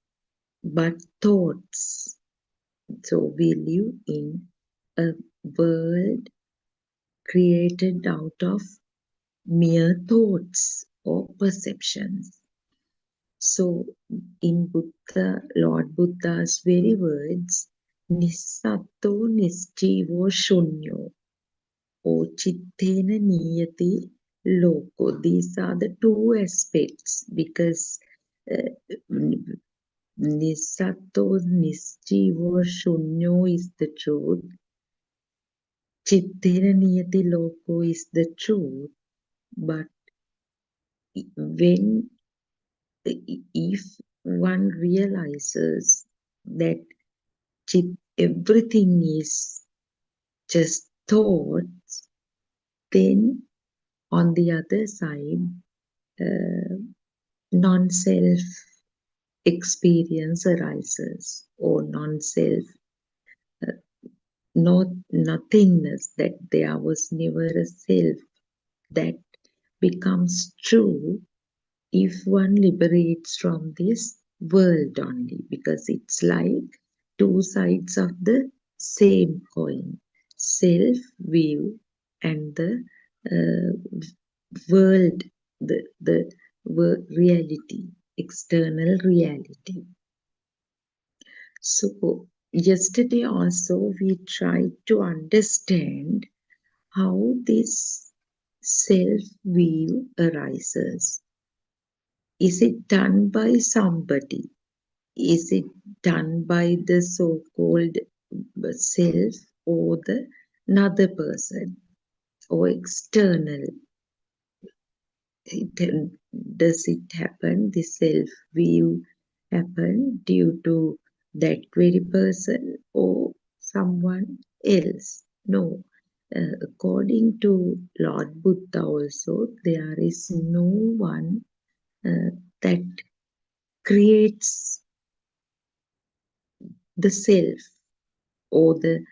[SPEAKER 10] but thoughts. So we live in a world created out of mere thoughts or perceptions. So in Buddha, Lord Buddha's very words, Nisatto Nisjivo Shunyo, or Chittena Niyati Loko. These are the two aspects, because Nisatto Nisjivo Shunyo is the truth. Chittena Niyati Loko is the truth. But when, if one realizes that everything is just thoughts, then on the other side, non-self experience arises, or non-self, nothingness, that there was never a self, that becomes true if one liberates from this world only, because it's like two sides of the same coin, self view and the world, the reality, external reality. So yesterday also we tried to understand how this self-view arises. Is it done by somebody? Is it done by the so-called self or the another person or external? Does it happen, the self-view happen due to that very person or someone else? No. According to Lord Buddha also, there is no one that creates the self or the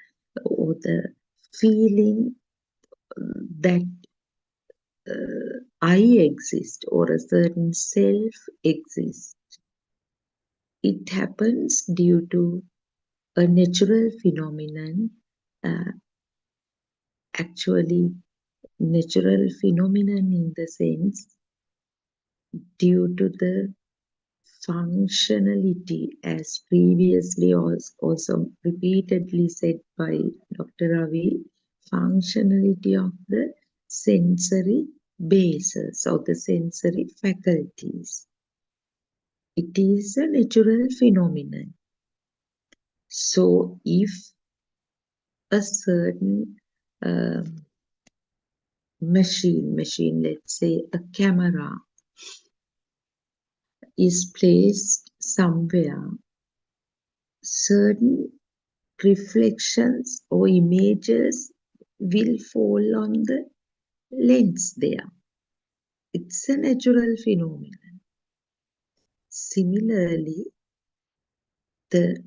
[SPEAKER 10] feeling that I exist or a certain self exists. It happens due to a natural phenomenon, actually natural phenomenon in the sense due to the functionality, as previously also repeatedly said by Dr. Ravi, functionality of the sensory bases or the sensory faculties. It is a natural phenomenon. So if a certain machine, let's say a camera, is placed somewhere, certain reflections or images will fall on the lens there. It's a natural phenomenon. Similarly, the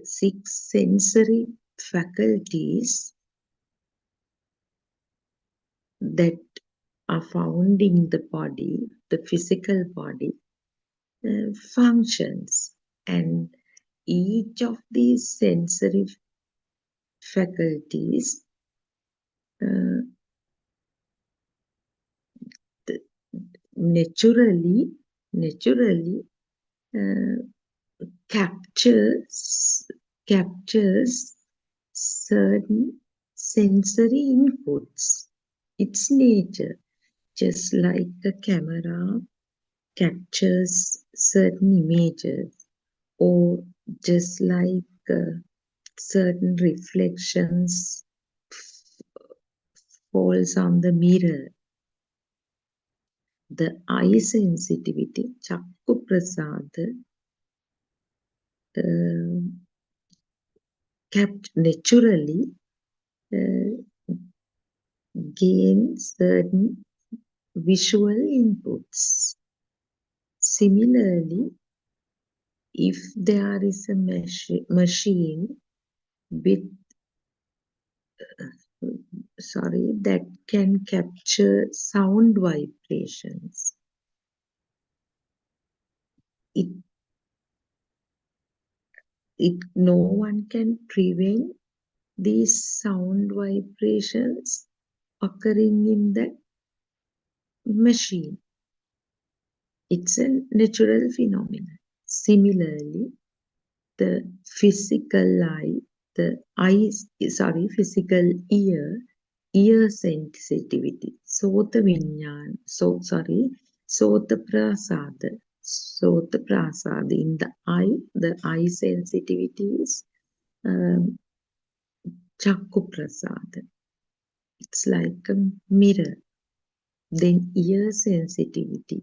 [SPEAKER 10] six sensory faculties that are found in the body, the physical body, functions, and each of these sensory faculties naturally captures certain sensory inputs. Its nature, just like a camera captures certain images, or just like certain reflections falls on the mirror. The eye sensitivity, Chakku Prasada, kept naturally gains certain visual inputs. Similarly, if there is a machine with that can capture sound vibrations, no one can prevent these sound vibrations occurring in that machine. It's a natural phenomenon. Similarly, the physical eye, physical ear sensitivity, Sota Vinyan, Sota Prasada, in the eye sensitivity is Chakku Prasada. It's like a mirror. Then ear sensitivity,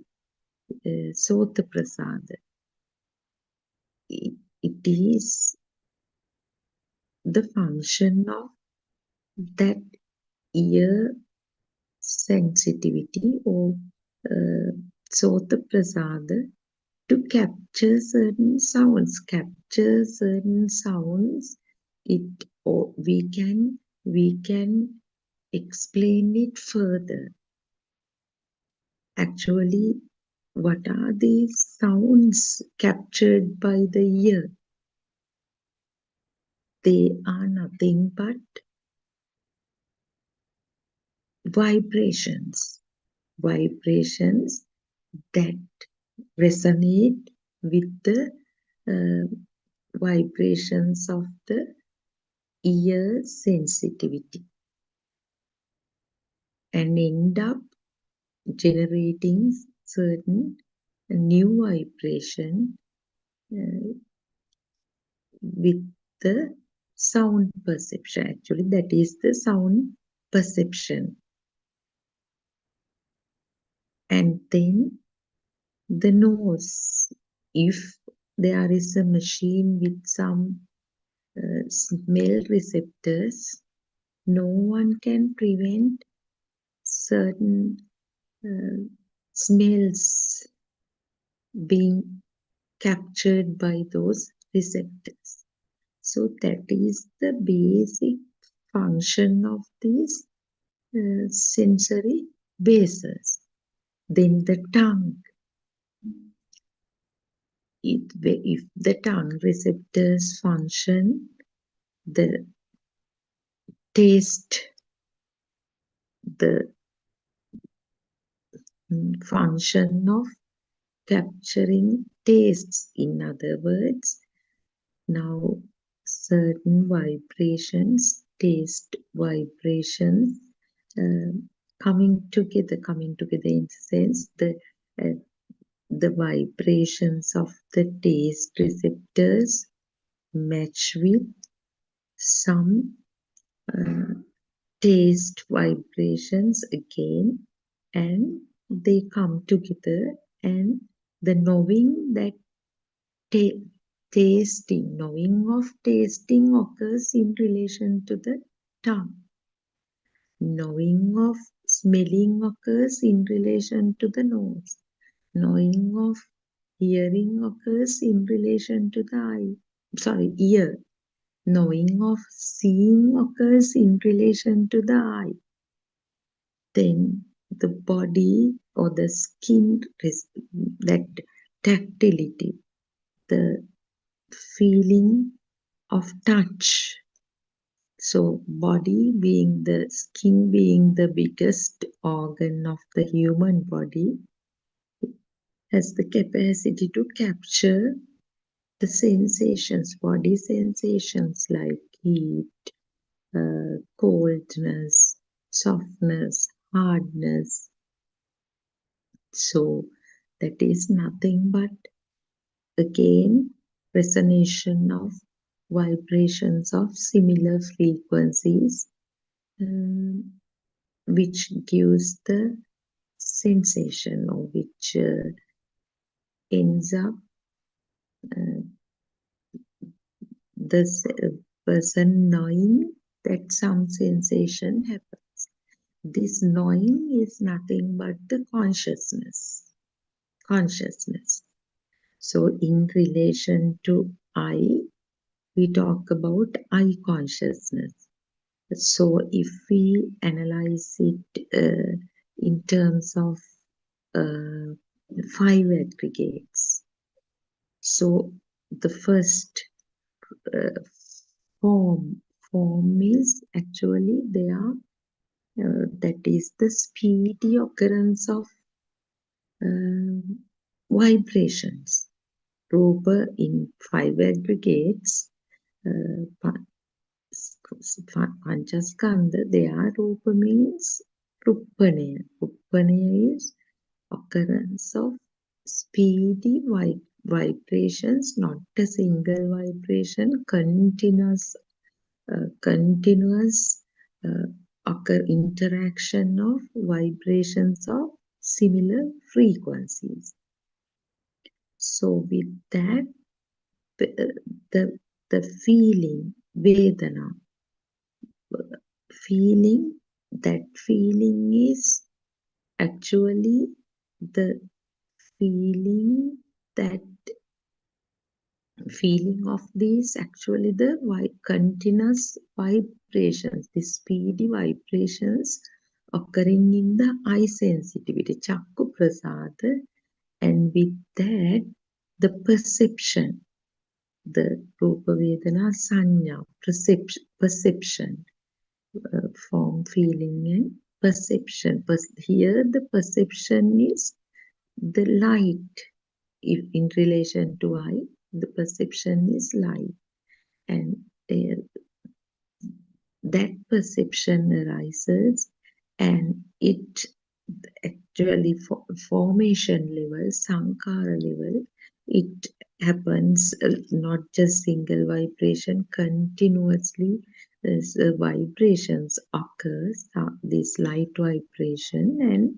[SPEAKER 10] Sota Prasada. It is the function of that ear sensitivity or Sota Prasada to capture certain sounds. We can explain it further. actually, what are these sounds captured by the ear? They are nothing but vibrations. Vibrations that resonate with the vibrations of the ear sensitivity and end up generating certain new vibration with the sound perception. Actually, that is the sound perception. And then the nose. If there is a machine with some smell receptors, no one can prevent certain smells being captured by those receptors. So that is the basic function of these sensory bases. Then the tongue. If the tongue receptors function, the taste, the function of capturing tastes, in other words, now certain vibrations, taste vibrations, coming together in the sense the vibrations of the taste receptors match with some taste vibrations again, and they come together, and the knowing that knowing of tasting occurs in relation to the tongue. Knowing of smelling occurs in relation to the nose. Knowing of hearing occurs in relation to the ear. Knowing of seeing occurs in relation to the eye. Then the body or the skin, that tactility, the feeling of touch. So body being the skin being the biggest organ of the human body has the capacity to capture the sensations, body sensations like heat, coldness, softness, hardness. So that is nothing but again resonation of vibrations of similar frequencies, which gives the sensation, or which ends up the person knowing that some sensation happens. This knowing is nothing but the consciousness. So in relation to I, we talk about I consciousness. So if we analyze it in terms of 5 aggregates, so the first form is actually that is the speedy occurrence of vibrations. Rupa in 5 aggregates, Panchaskandha, their Rupa means Ruppanaya. Ruppanaya is occurrence of speedy vibrations, not a single vibration, continuous interaction of vibrations of similar frequencies. So with that, the feeling, Vedana, that feeling is actually the feeling of these, actually the continuous vibrations, the speedy vibrations occurring in the eye sensitivity, Chakku prasada, and with that, the perception, the Rupa Vedana Sanya, perception, form, feeling, and perception. Here, the perception is the light. If in relation to I, the perception is light, and that perception arises, and it actually formation level, sankara level, it happens not just single vibration, continuously vibrations occurs, this light vibration, and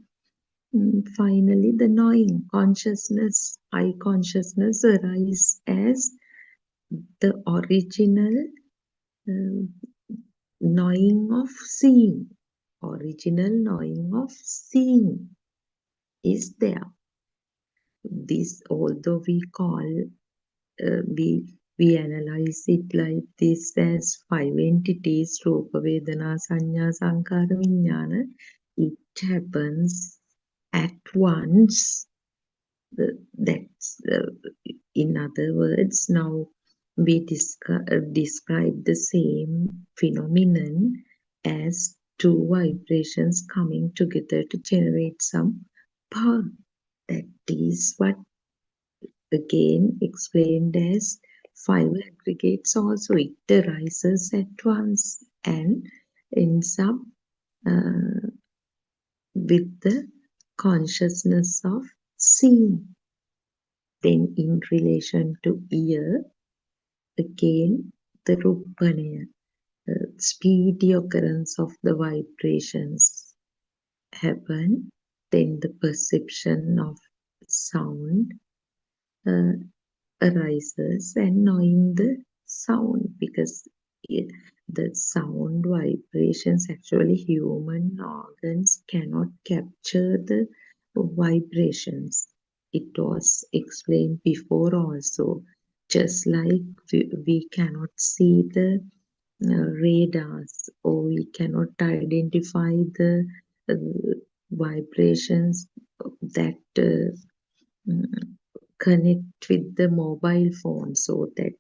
[SPEAKER 10] finally the knowing consciousness, I consciousness arise as the original knowing of seeing, original knowing of seeing is there. This, although we call, we analyze it like this as 5 entities, Rupa, Vedana, Sanya, Sankara, Vijnana, it happens at once. That's, in other words, now we describe the same phenomenon as two vibrations coming together to generate some power. That is what again explained as 5 aggregates also. It arises at once and ends up with the consciousness of seeing. Then in relation to ear, again the Rupanaya, speedy occurrence of the vibrations happen, then the perception of sound arises, and knowing the sound, because the sound vibrations, actually human organs cannot capture the vibrations. It was explained before also, just like we cannot see the radars, or we cannot identify the vibrations that connect with the mobile phone, so that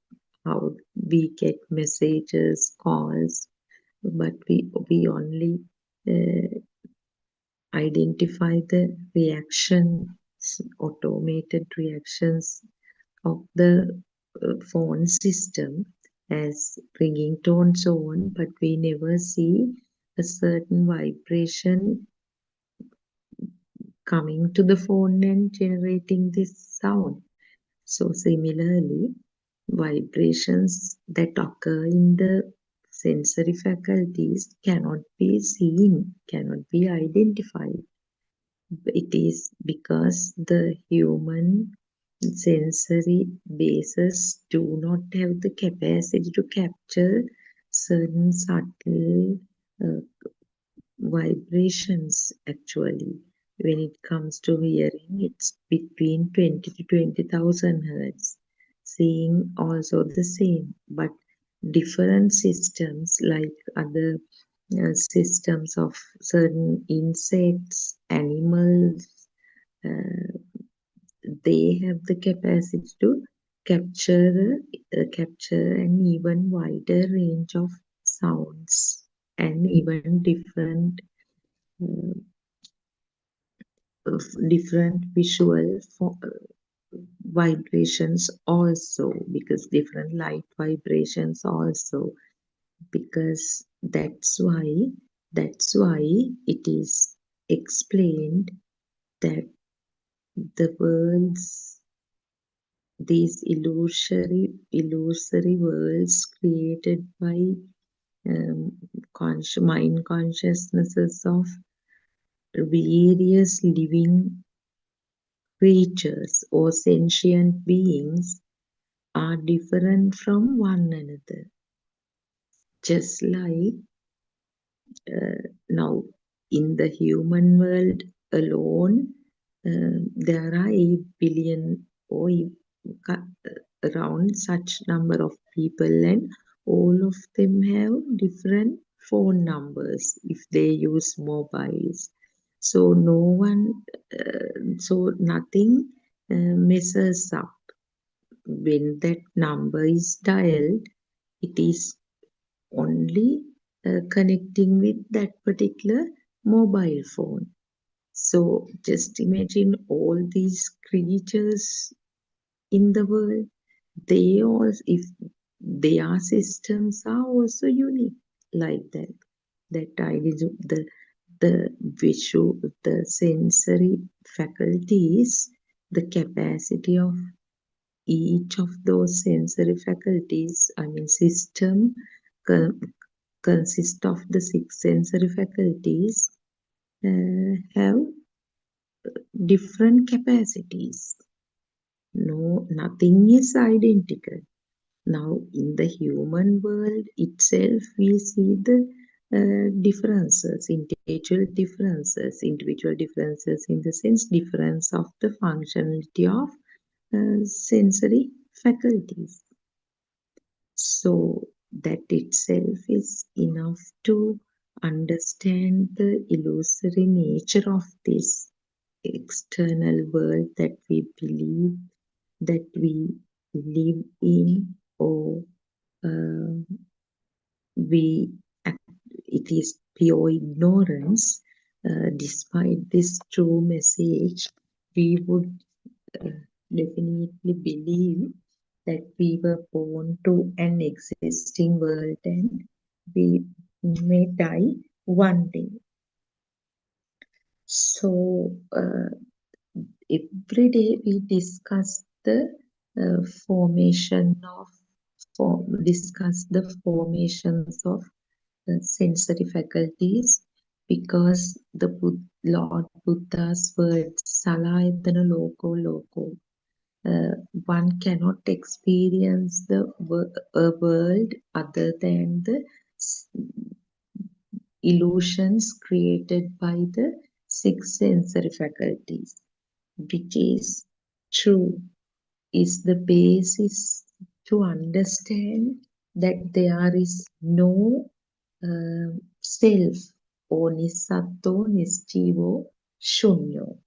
[SPEAKER 10] how we get messages, calls, but we only identify the reactions, automated reactions of the phone system as ringing tone, so on, but we never see a certain vibration coming to the phone and generating this sound. So similarly, vibrations that occur in the sensory faculties cannot be seen, cannot be identified. It is because the human sensory bases do not have the capacity to capture certain subtle vibrations. Actually, when it comes to hearing, it's between 20 to 20,000 hertz. Seeing also the same, but different systems like other systems of certain insects, animals, they have the capacity to capture an even wider range of sounds and even different visual vibrations also, because different light vibrations also, because that's why it is explained that the worlds, these illusory worlds created by mind consciousnesses of various living creatures or sentient beings are different from one another. Just like now in the human world alone, there are 8 billion or around such number of people, and all of them have different phone numbers if they use mobiles. So no one, so nothing messes up. When that number is dialed, it is only connecting with that particular mobile phone. So just imagine all these creatures in the world, they all, if their systems are also unique like that. That idea, the visual, the sensory faculties, the capacity of each of those sensory faculties, I mean system, consist of the 6 sensory faculties, have different capacities. No, nothing is identical. Now, in the human world itself, we see the differences, individual differences in the sense difference of the functionality of sensory faculties. So that itself is enough to understand the illusory nature of this external world that we believe that we live in, or we it is pure ignorance. Despite this true message, we would definitely believe that we were born to an existing world and we may die one day. So every day we discuss the formation of formations of sensory faculties, because the Lord Buddha's words salayatana loko loko, one cannot experience a world other than the illusions created by the 6 sensory faculties, which is true, is the basis to understand that there is no self, or nisatto, nisjivo, shunyo.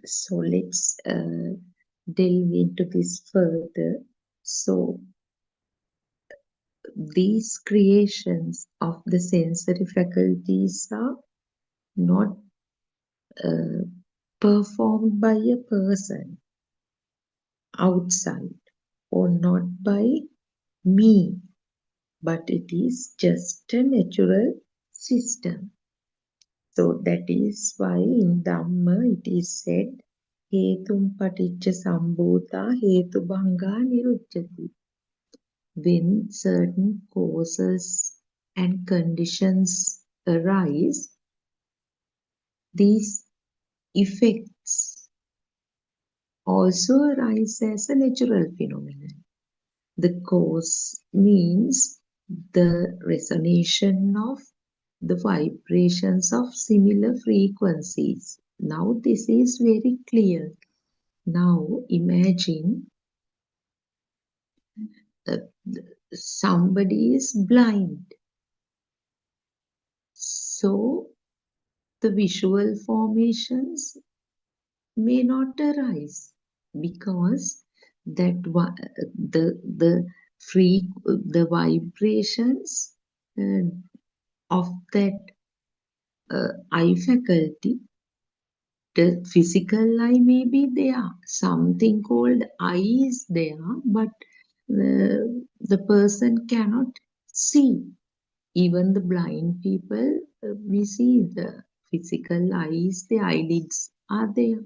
[SPEAKER 10] So let's delve into this further. So these creations of the sensory faculties are not performed by a person outside, or not by me, but it is just a natural system. So that is why in Dhamma it is said, Hetum paticca sambhuta hetu bhanga nirucchati. When certain causes and conditions arise, these effects also arise as a natural phenomenon. The cause means the resonation of the vibrations of similar frequencies. Now this is very clear. Now imagine somebody is blind. So the visual formations may not arise, because that the vibrations of that eye faculty, the physical eye may be there, something called eye is there, but the person cannot see. Even the blind people, we see the physical eyes, the eyelids are there.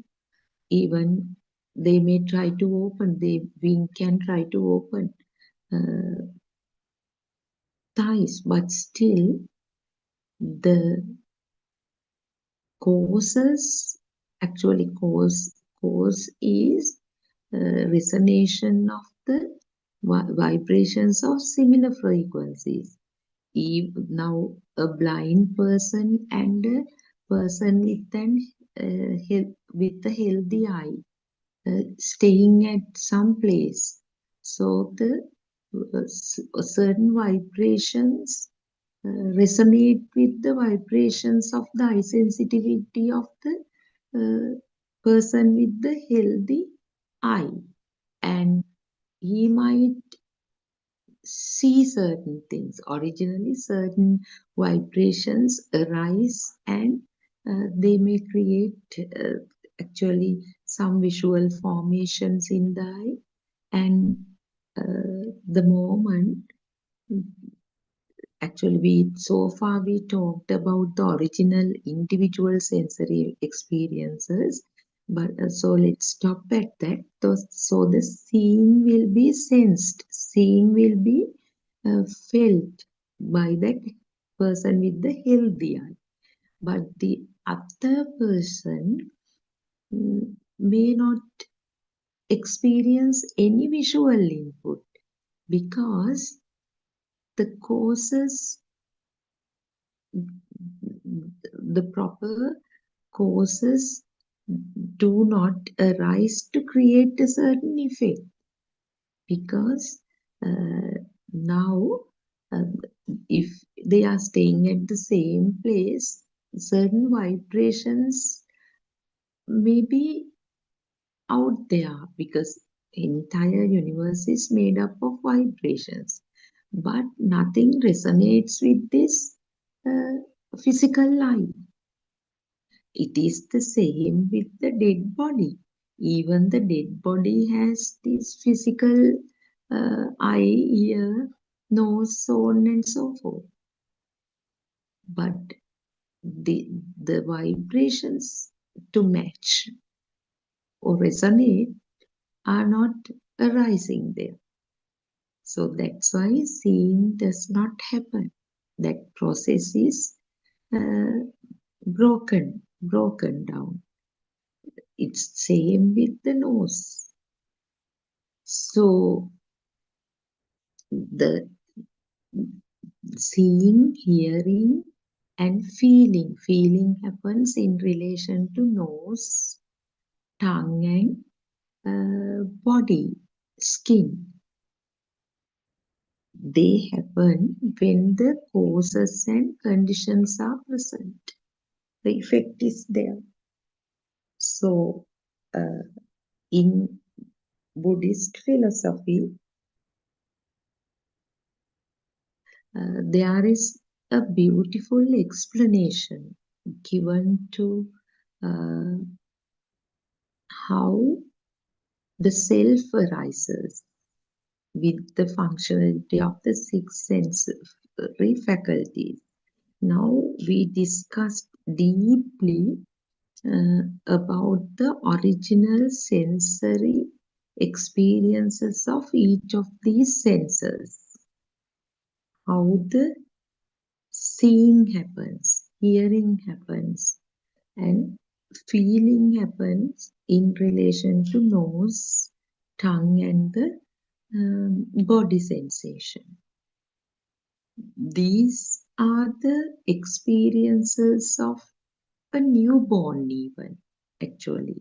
[SPEAKER 10] Even they may try to open, we can try to open thighs, but still the causes, actually cause is resonation of the vibrations of similar frequencies. Now a blind person and a person with a healthy eye staying at some place, so the certain vibrations resonate with the vibrations of the eye sensitivity of the person with the healthy eye, and he might see certain things. Originally, certain vibrations arise, and they may create actually some visual formations in the eye. And the moment, actually, so far we talked about the original individual sensory experiences, but so let's stop at that. So the seeing will be sensed, seeing will be felt by that person with the healthy eye, but the other person may not experience any visual input because the causes, the proper causes do not arise to create a certain effect, because now if they are staying at the same place, certain vibrations may be out there, because entire universe is made up of vibrations, but nothing resonates with this physical life. It is the same with the dead body. Even the dead body has this physical eye, ear, nose, so on and so forth. But the vibrations to match or resonate are not arising there. So that's why seeing does not happen. That process is broken down. It's same with the nose. So the seeing, hearing, and feeling. Feeling happens in relation to nose, tongue, and body, skin. They happen when the causes and conditions are present. The effect is there. So, in Buddhist philosophy, there is a beautiful explanation given to how the self arises with the functionality of the six sensory faculties. Now we discussed deeply about the original sensory experiences of each of these senses. How the seeing happens, hearing happens, and feeling happens in relation to nose, tongue, and the body sensation. These are the experiences of a newborn, even actually.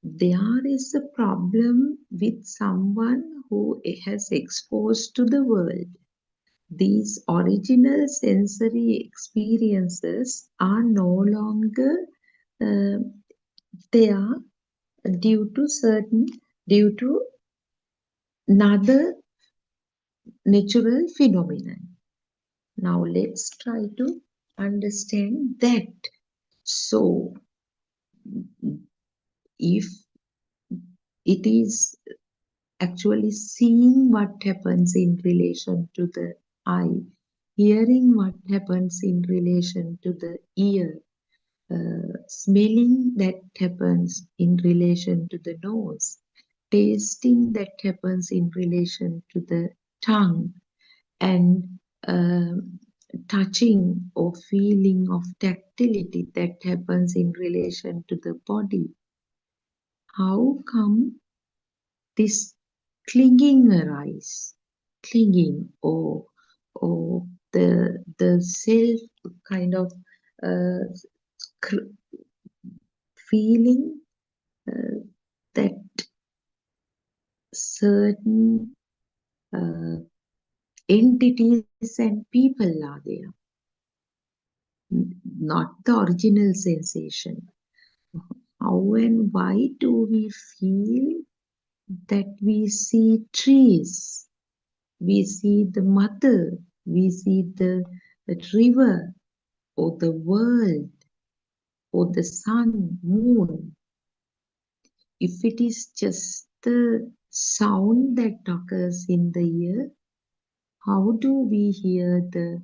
[SPEAKER 10] There is a problem with someone who has exposed to the world. These original sensory experiences are no longer there due to another natural phenomenon. Now let's try to understand that. So if it is actually seeing what happens in relation to the eye, hearing what happens in relation to the ear, smelling that happens in relation to the nose, tasting that happens in relation to the tongue, and touching or feeling of tactility that happens in relation to the body. How come this clinging arise? Clinging, or the self kind of feeling that certain entities and people are there, not the original sensation. How and why do we feel that we see trees, we see the mother, we see the river, or the world, or the sun, moon? If it is just the sound that occurs in the ear, how do we hear the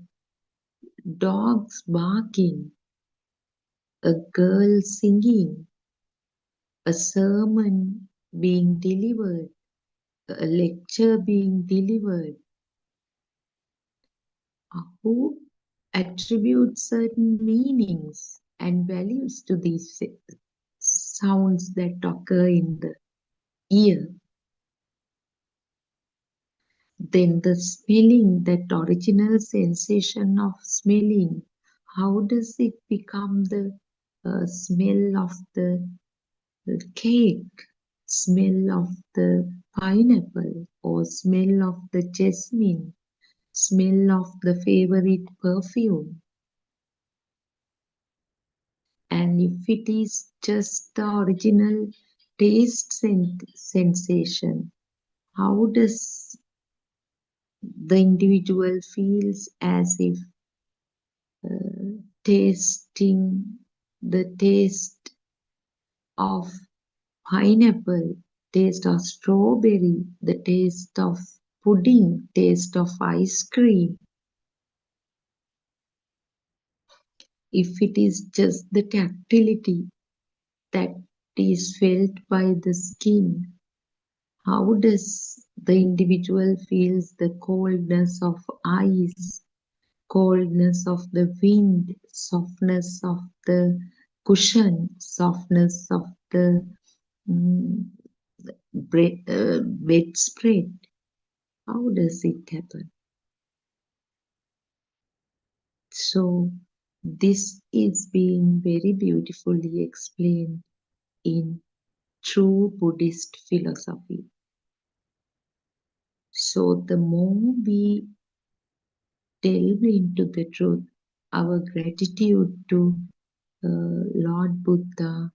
[SPEAKER 10] dogs barking, a girl singing, a sermon being delivered, a lecture being delivered? Who attributes certain meanings and values to these sounds that occur in the ear? Then the smelling, that original sensation of smelling, how does it become the smell of the cake, smell of the pineapple, or smell of the jasmine, smell of the favorite perfume? And if it is just the original taste sensation, how does the individual feels as if tasting the taste of pineapple, taste of strawberry, the taste of pudding, taste of ice cream? If it is just the tactility that is felt by the skin, how does the individual feels the coldness of ice, coldness of the wind, softness of the cushion, softness of the bedspread? How does it happen? So this is being very beautifully explained in true Buddhist philosophy. So the more we delve into the truth, our gratitude to Lord Buddha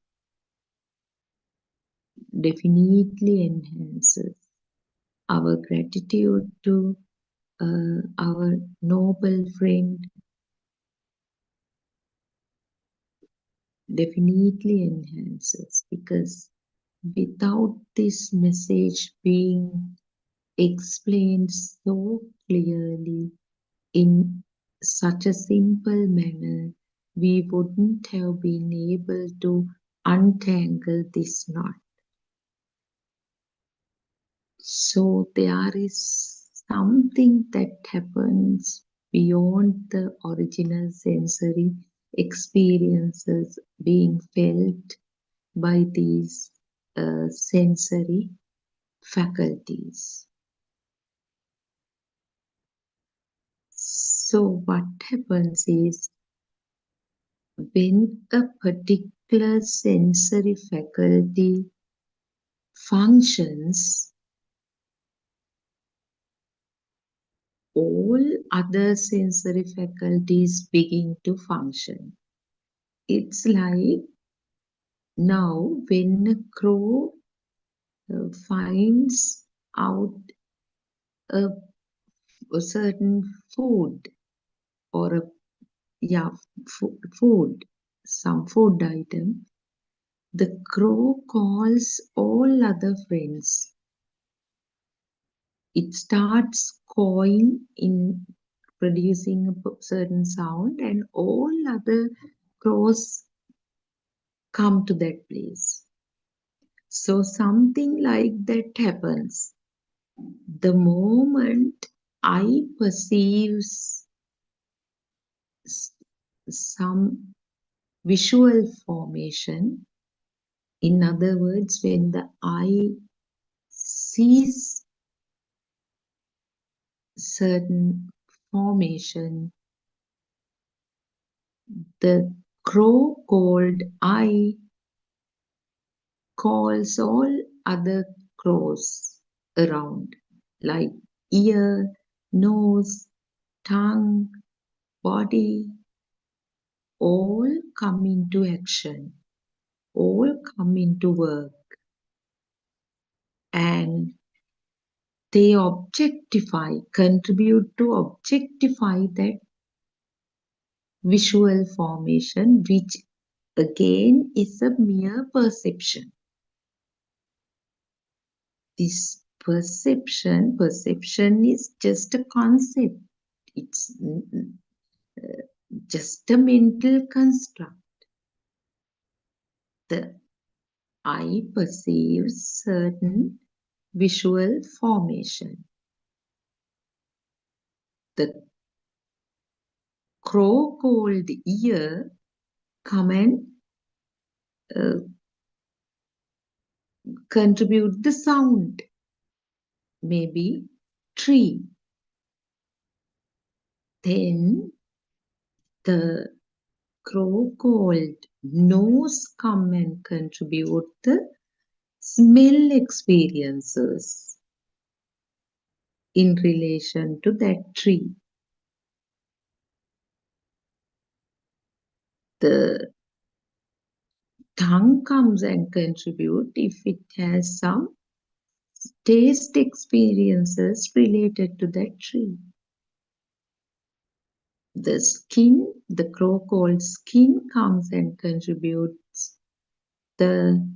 [SPEAKER 10] definitely enhances. Our gratitude to our noble friend definitely enhances, because without this message being explained so clearly in such a simple manner, we wouldn't have been able to untangle this knot. So there is something that happens beyond the original sensory experiences being felt by these sensory faculties. So what happens is, when a particular sensory faculty functions, all other sensory faculties begin to function. It's like now when a crow finds out a certain food, or food, some food item, the crow calls all other friends. It starts cawing in producing a certain sound, and all other crows come to that place. So something like that happens. The moment I perceives some visual formation, in other words, when the eye sees certain formation, the crow called eye calls all other crows around, like ear nose, tongue, body, all come into action, all come into work, and they objectify, contribute to objectify that visual formation, which again is a mere perception. This perception is just a concept. It's just a mental construct. The eye perceives certain visual formation. The crow-called ear come and contribute the sound. Maybe tree. Then the crow-called nose come and contribute the smell experiences in relation to that tree. The tongue comes and contribute if it has some taste experiences related to that tree. The skin, the crow-called skin comes and contributes the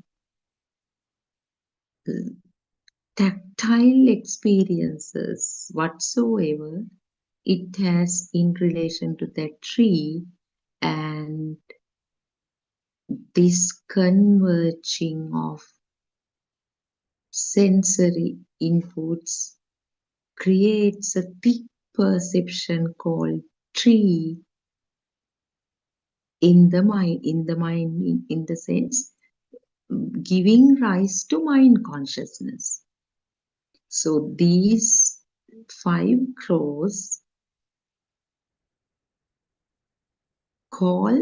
[SPEAKER 10] tactile experiences whatsoever it has in relation to that tree, and this converging of sensory inputs creates a thick perception called tree in the mind, in the sense giving rise to mind consciousness. So these 5 crows call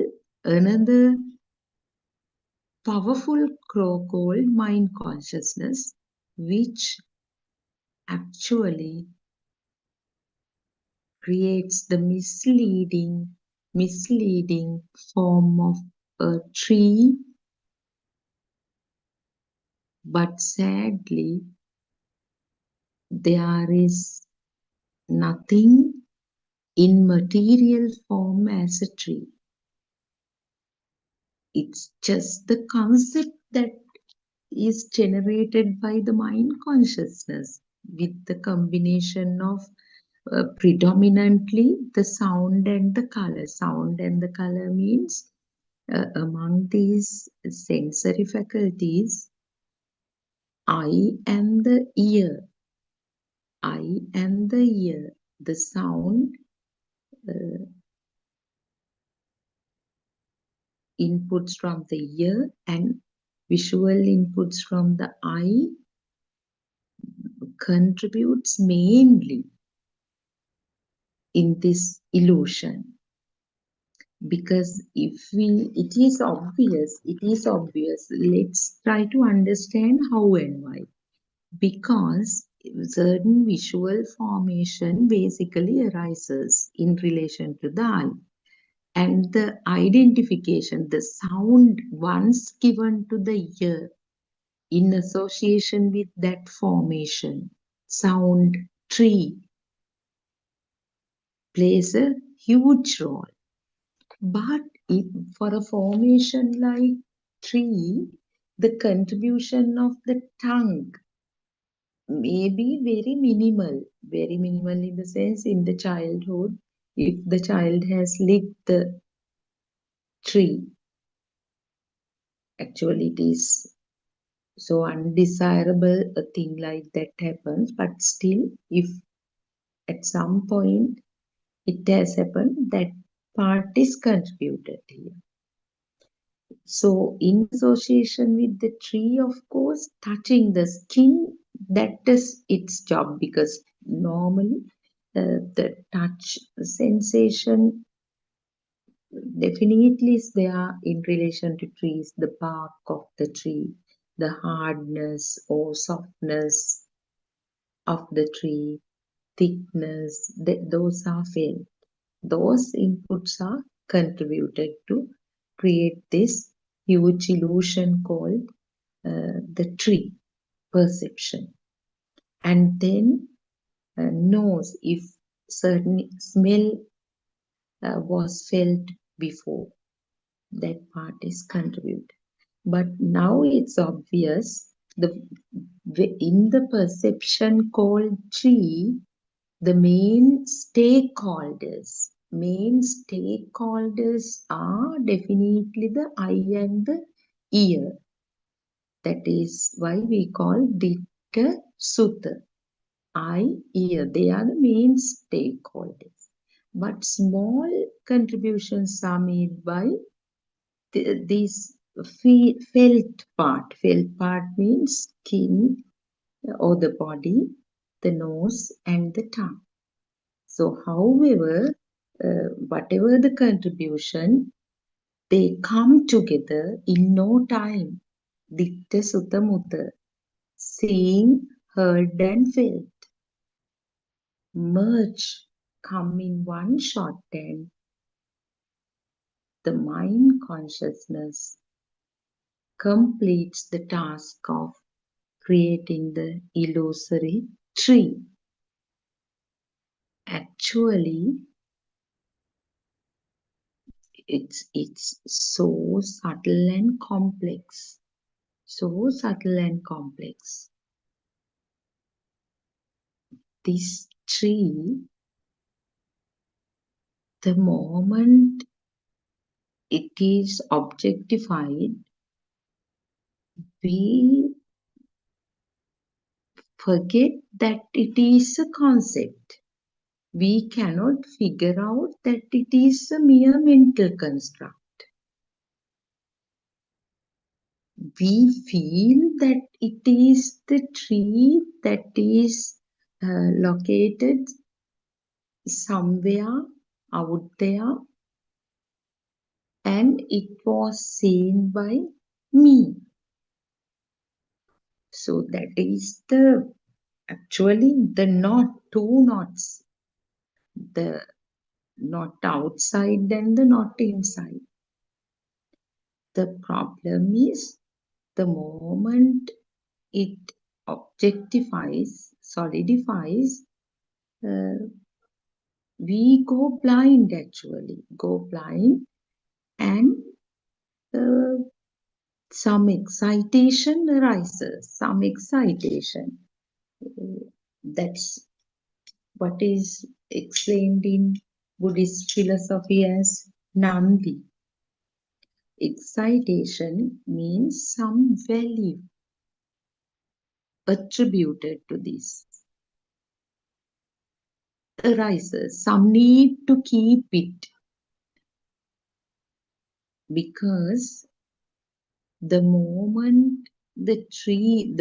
[SPEAKER 10] another powerful crow called mind consciousness, which actually creates the misleading form of a tree, but sadly there is nothing in material form as a tree. It's just the concept that is generated by the mind consciousness with the combination of predominantly the sound and the color. Sound and the color means among these sensory faculties, eye and the ear. Eye and the ear. The sound inputs from the ear and visual inputs from the eye contributes mainly in this illusion. Because it is obvious, let's try to understand how and why. Because certain visual formation basically arises in relation to the eye. And the identification, the sound once given to the ear in association with that formation, sound tree, plays a huge role. But for a formation like tree, the contribution of the tongue may be very minimal in the sense in the childhood, if the child has licked the tree, actually it is so undesirable a thing like that happens, but still if at some point it has happened, that part is contributed here. So in association with the tree, of course, touching the skin, that is its job, because normally the touch sensation definitely is there in relation to trees, the bark of the tree, the hardness or softness of the tree, thickness, those are felt. Those inputs are contributed to create this huge illusion called the tree perception. And then knows if certain smell was felt before, that part is contributed. But now it's obvious in the perception called tree, the main stakeholders are definitely the eye and the ear. That is why we call ditta sutta. Eye, ear, they are the main stakeholders. But small contributions are made by this felt part. Felt part means skin or the body, the nose and the tongue. So, however, whatever the contribution, they come together in no time. Ditta Sutta Mutta, seeing, heard and felt, merge, come in one shot, and the mind consciousness completes the task of creating the illusory tree. Actually, it's so subtle and complex. So subtle and complex. This tree, the moment it is objectified, we forget that it is a concept. We cannot figure out that it is a mere mental construct. We feel that it is the tree that is located somewhere out there, and it was seen by me. So that is actually the knot, two knots, the knot outside and the knot inside. The problem is the moment it objectifies, solidifies, we go blind and some excitation arises, That's what is explained in Buddhist philosophy as Nandi. Excitation means some value attributed to this arises, some need to keep it, because the moment the tree,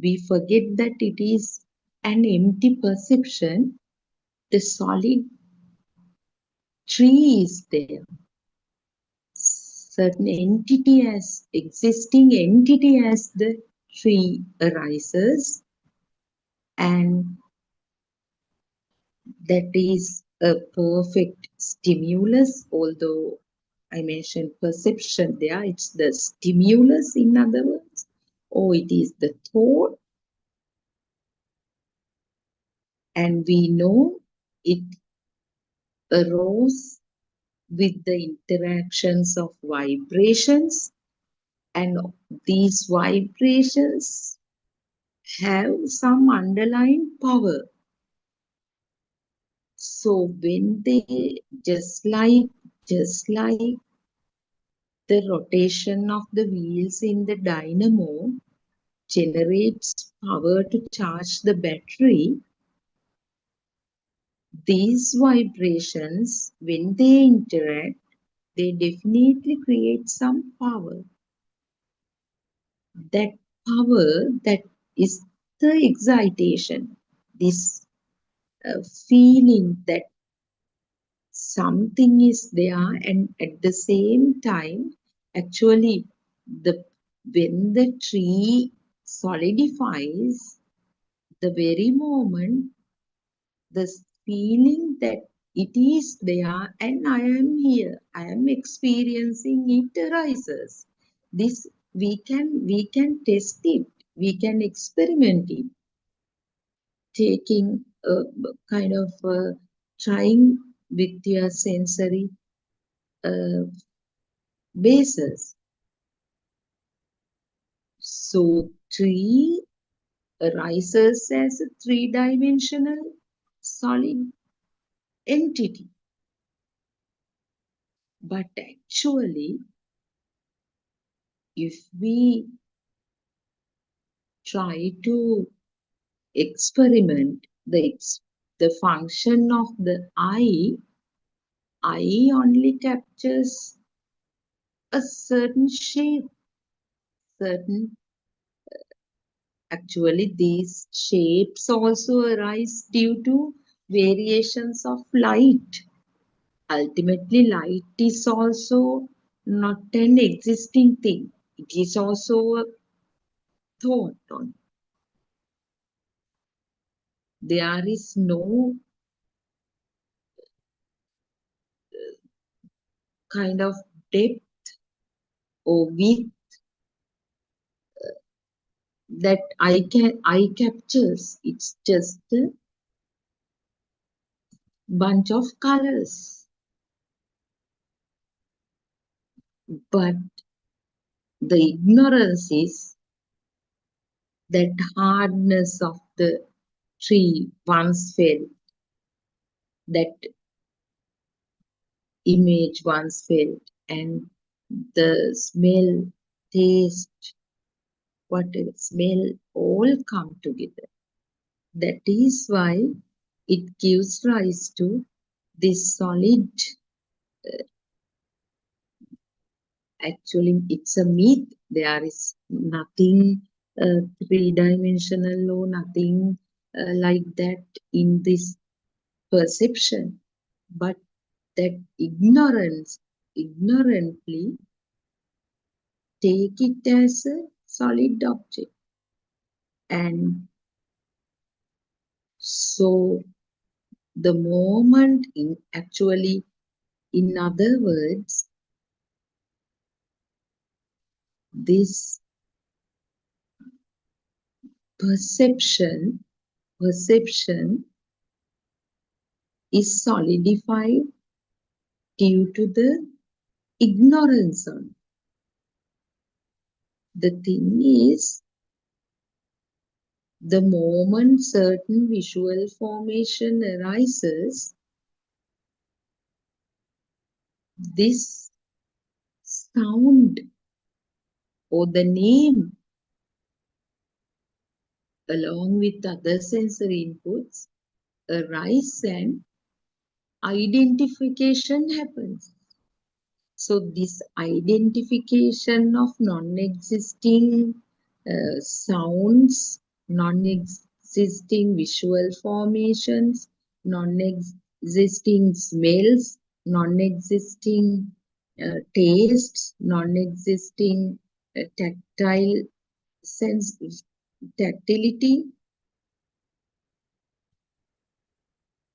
[SPEAKER 10] we forget that it is an empty perception, the solid tree is there. Certain existing entity as the tree arises, and that is a perfect stimulus. Although I mentioned perception there, it's the stimulus, in other words, or it is the thought, and we know it arose with the interactions of vibrations, and these vibrations have some underlying power. So when they, just like the rotation of the wheels in the dynamo generates power to charge the battery, these vibrations, when they interact, they definitely create some power. That power, that is the excitation, this feeling that something is there, and at the same time, actually, when the tree solidifies, the very moment, the feeling that it is there and I am here, I am experiencing it arises. This we can test it, we can experiment it, taking a kind of trying with your sensory basis. So tree arises as a three-dimensional solid entity. But actually, if we try to experiment the function of the eye only captures a certain shape, certain. Actually, these shapes also arise due to variations of light. Ultimately, light is also not an existing thing. It is also a thought on. There is no kind of depth or width that eye captures. It's just a bunch of colors. But the ignorance is that hardness of the tree once felt, that image once felt, and the smell, taste, whatever smell, all come together. That is why it gives rise to this solid. Actually, it's a myth. There is nothing three-dimensional or nothing like that in this perception. But that ignorantly take it as a solid object. And so the moment in other words, this perception is solidified due to the ignorance on. The thing is, the moment certain visual formation arises, this sound or the name along with other sensory inputs arise and identification happens. So this identification of non-existing sounds, non-existing visual formations, non-existing smells, non-existing tastes, non-existing tactile sense, tactility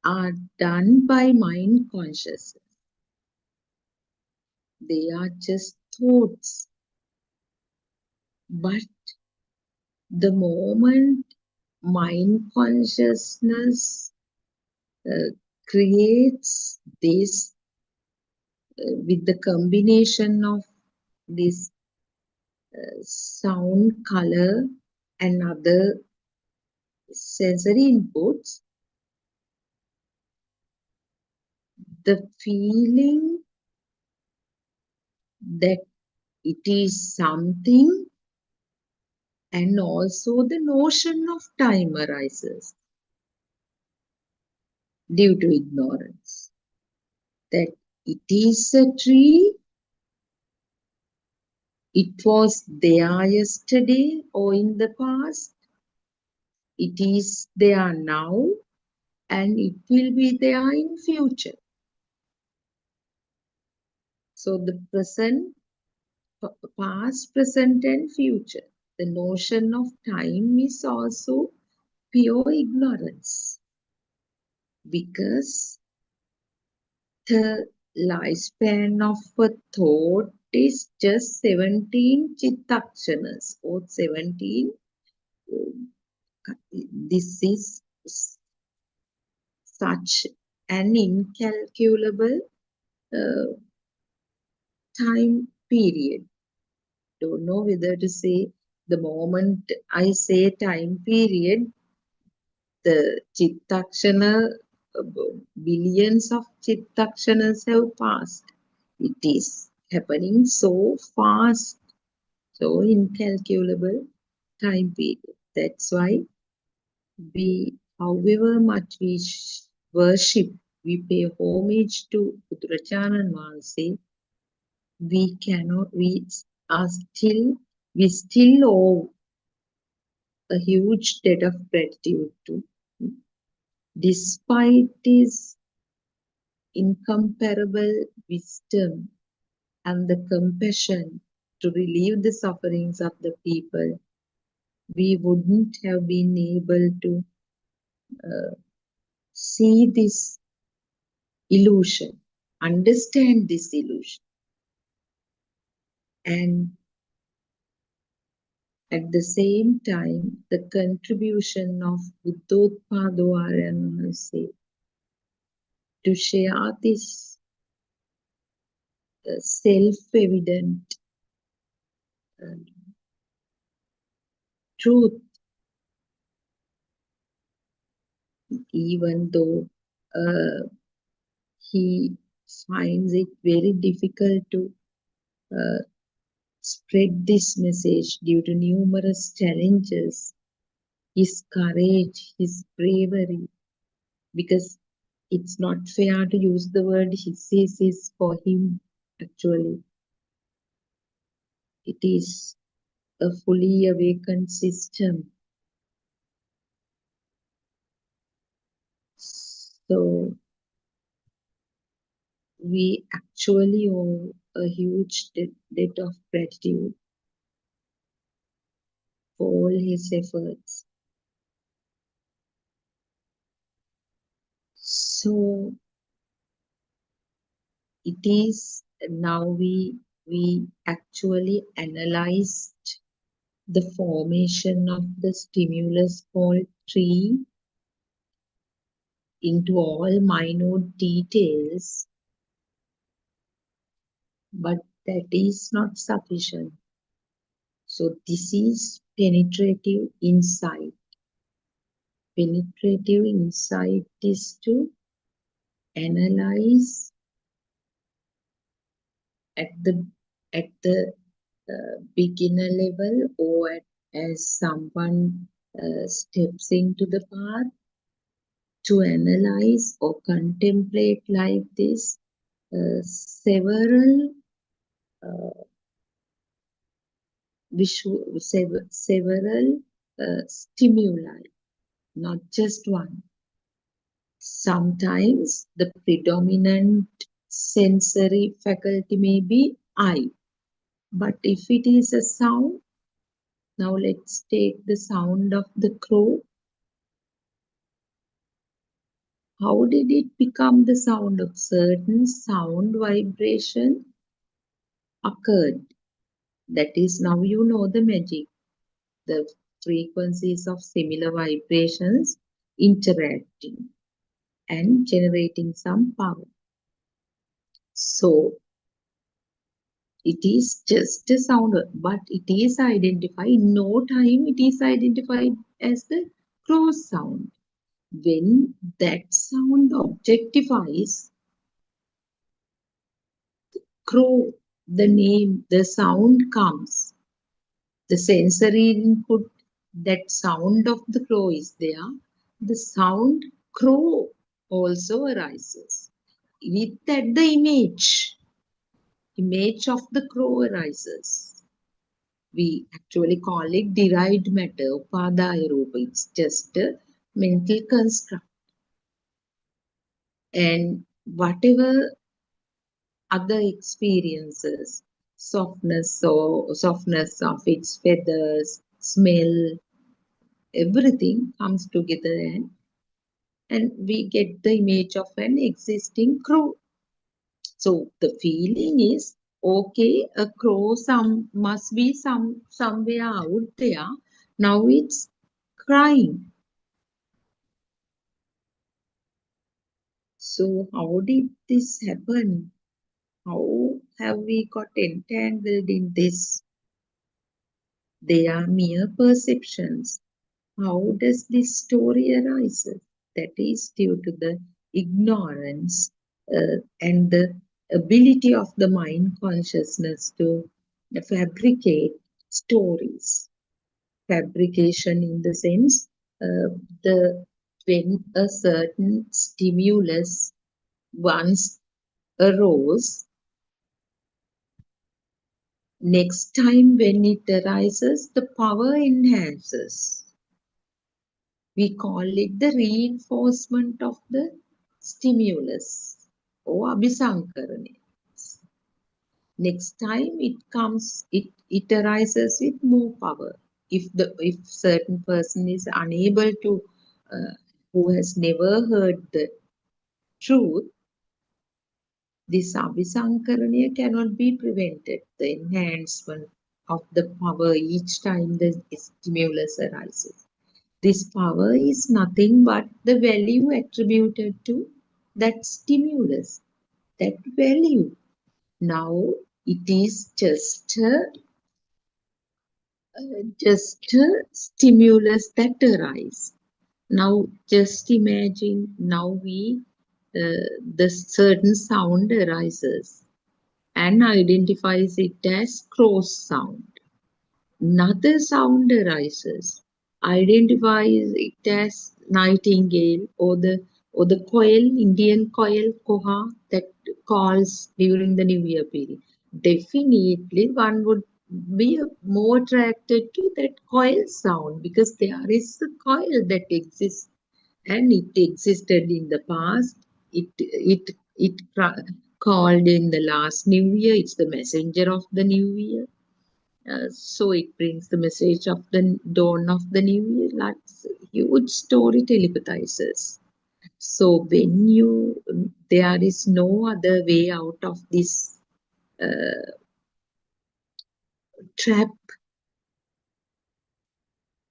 [SPEAKER 10] are done by mind consciousness. They are just thoughts. But the moment mind consciousness creates this with the combination of this sound, color, and other sensory inputs, the feeling that it is something, and also the notion of time arises due to ignorance. That it is a tree, it was there yesterday or in the past, it is there now, and it will be there in future. So the present, past, present, and future. The notion of time is also pure ignorance, because the lifespan of a thought is just 17 chittakshanas or 17. This is such an incalculable time period. Don't know whether to say, the moment I say time period, the chittakshana, billions of chittakshanas have passed. It is happening so fast, so incalculable time period. That's why we, however much we worship, we pay homage to Buddhachanan Vahanse, we still owe a huge debt of gratitude to him. Despite his incomparable wisdom and the compassion to relieve the sufferings of the people, we wouldn't have been able to see this illusion, understand this illusion. And at the same time, the contribution of Buddothpado Vahanse to share this self-evident truth, even though he finds it very difficult to spread this message due to numerous challenges, his courage, his bravery, because it's not fair to use the word is for him, actually. It is a fully awakened system. So we actually owe a huge debt of gratitude for all his efforts. So it is now we actually analyzed the formation of the stimulus called tree into all minute details, but that is not sufficient. So this is penetrative insight. Penetrative insight is to analyze at the beginner level, or as someone steps into the path, to analyze or contemplate like this several stimuli, not just one. Sometimes the predominant sensory faculty may be eye, but if it is a sound, now let's take the sound of the crow. How did it become the sound? Of certain sound vibration occurred. That is, now you know the magic. The frequencies of similar vibrations interacting and generating some power. So it is just a sound, but it is identified. In no time it is identified as the crow sound. When that sound objectifies crow, the name, the sound comes. The sensory input, that sound of the crow is there. The sound crow also arises. With that, the image of the crow arises. We actually call it derived matter, upadaya rupa. It's just a mental construct. And whatever other experiences, softness of its feathers, smell, everything comes together and we get the image of an existing crow. So the feeling is, okay, a crow must be somewhere out there. Now it's crying. So how did this happen? How have we got entangled in this? They are mere perceptions. How does this story arise? That is due to the ignorance and the ability of the mind consciousness to fabricate stories. Fabrication in the sense when a certain stimulus once arose, next time when it arises, the power enhances. We call it the reinforcement of the stimulus or abhisankarana. Next time it comes, it arises with more power. If certain person is unable to, who has never heard the truth, this abhisankarana cannot be prevented. The enhancement of the power each time the stimulus arises. This power is nothing but the value attributed to that stimulus, that value. Now it is just a stimulus that arises. Now just imagine, now the certain sound arises and identifies it as cross sound. Another sound arises, identifies it as nightingale or the quail, Indian quail, koha, that calls during the New Year period. Definitely one would be more attracted to that quail sound because there is a quail that exists and it existed in the past. It called in the last New Year. It's the messenger of the New Year. So it brings the message of the dawn of the new year. That's huge story telepathizers. So when there is no other way out of this trap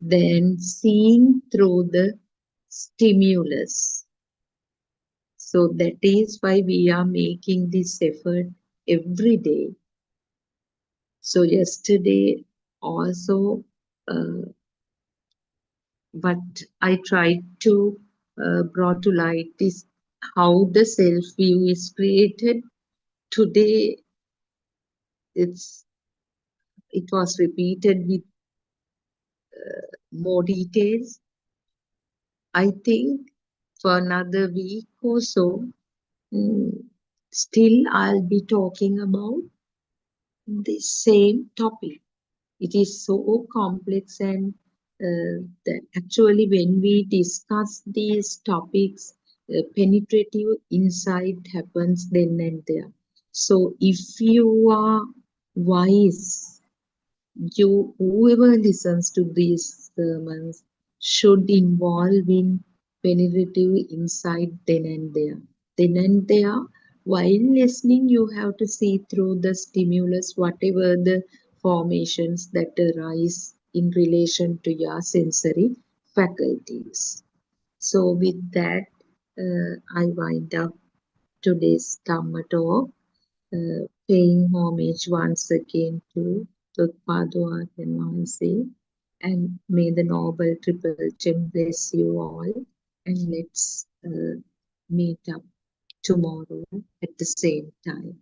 [SPEAKER 10] than seeing through the stimulus. So that is why we are making this effort every day. So yesterday also, what I tried to brought to light is how the self view is created. Today, it was repeated with more details. I think for another week or so, still I'll be talking about the same topic. It is so complex and that actually when we discuss these topics, penetrative insight happens then and there. So if you are wise, whoever listens to these sermons should involve in penetrative insight then and there. Then and there, while listening, you have to see through the stimulus, whatever the formations that arise in relation to your sensory faculties. So with that, I wind up today's Dhamma talk, paying homage once again to Buddothpado and Mahansi, and may the Noble Triple Gem bless you all, and let's meet up tomorrow at the same time.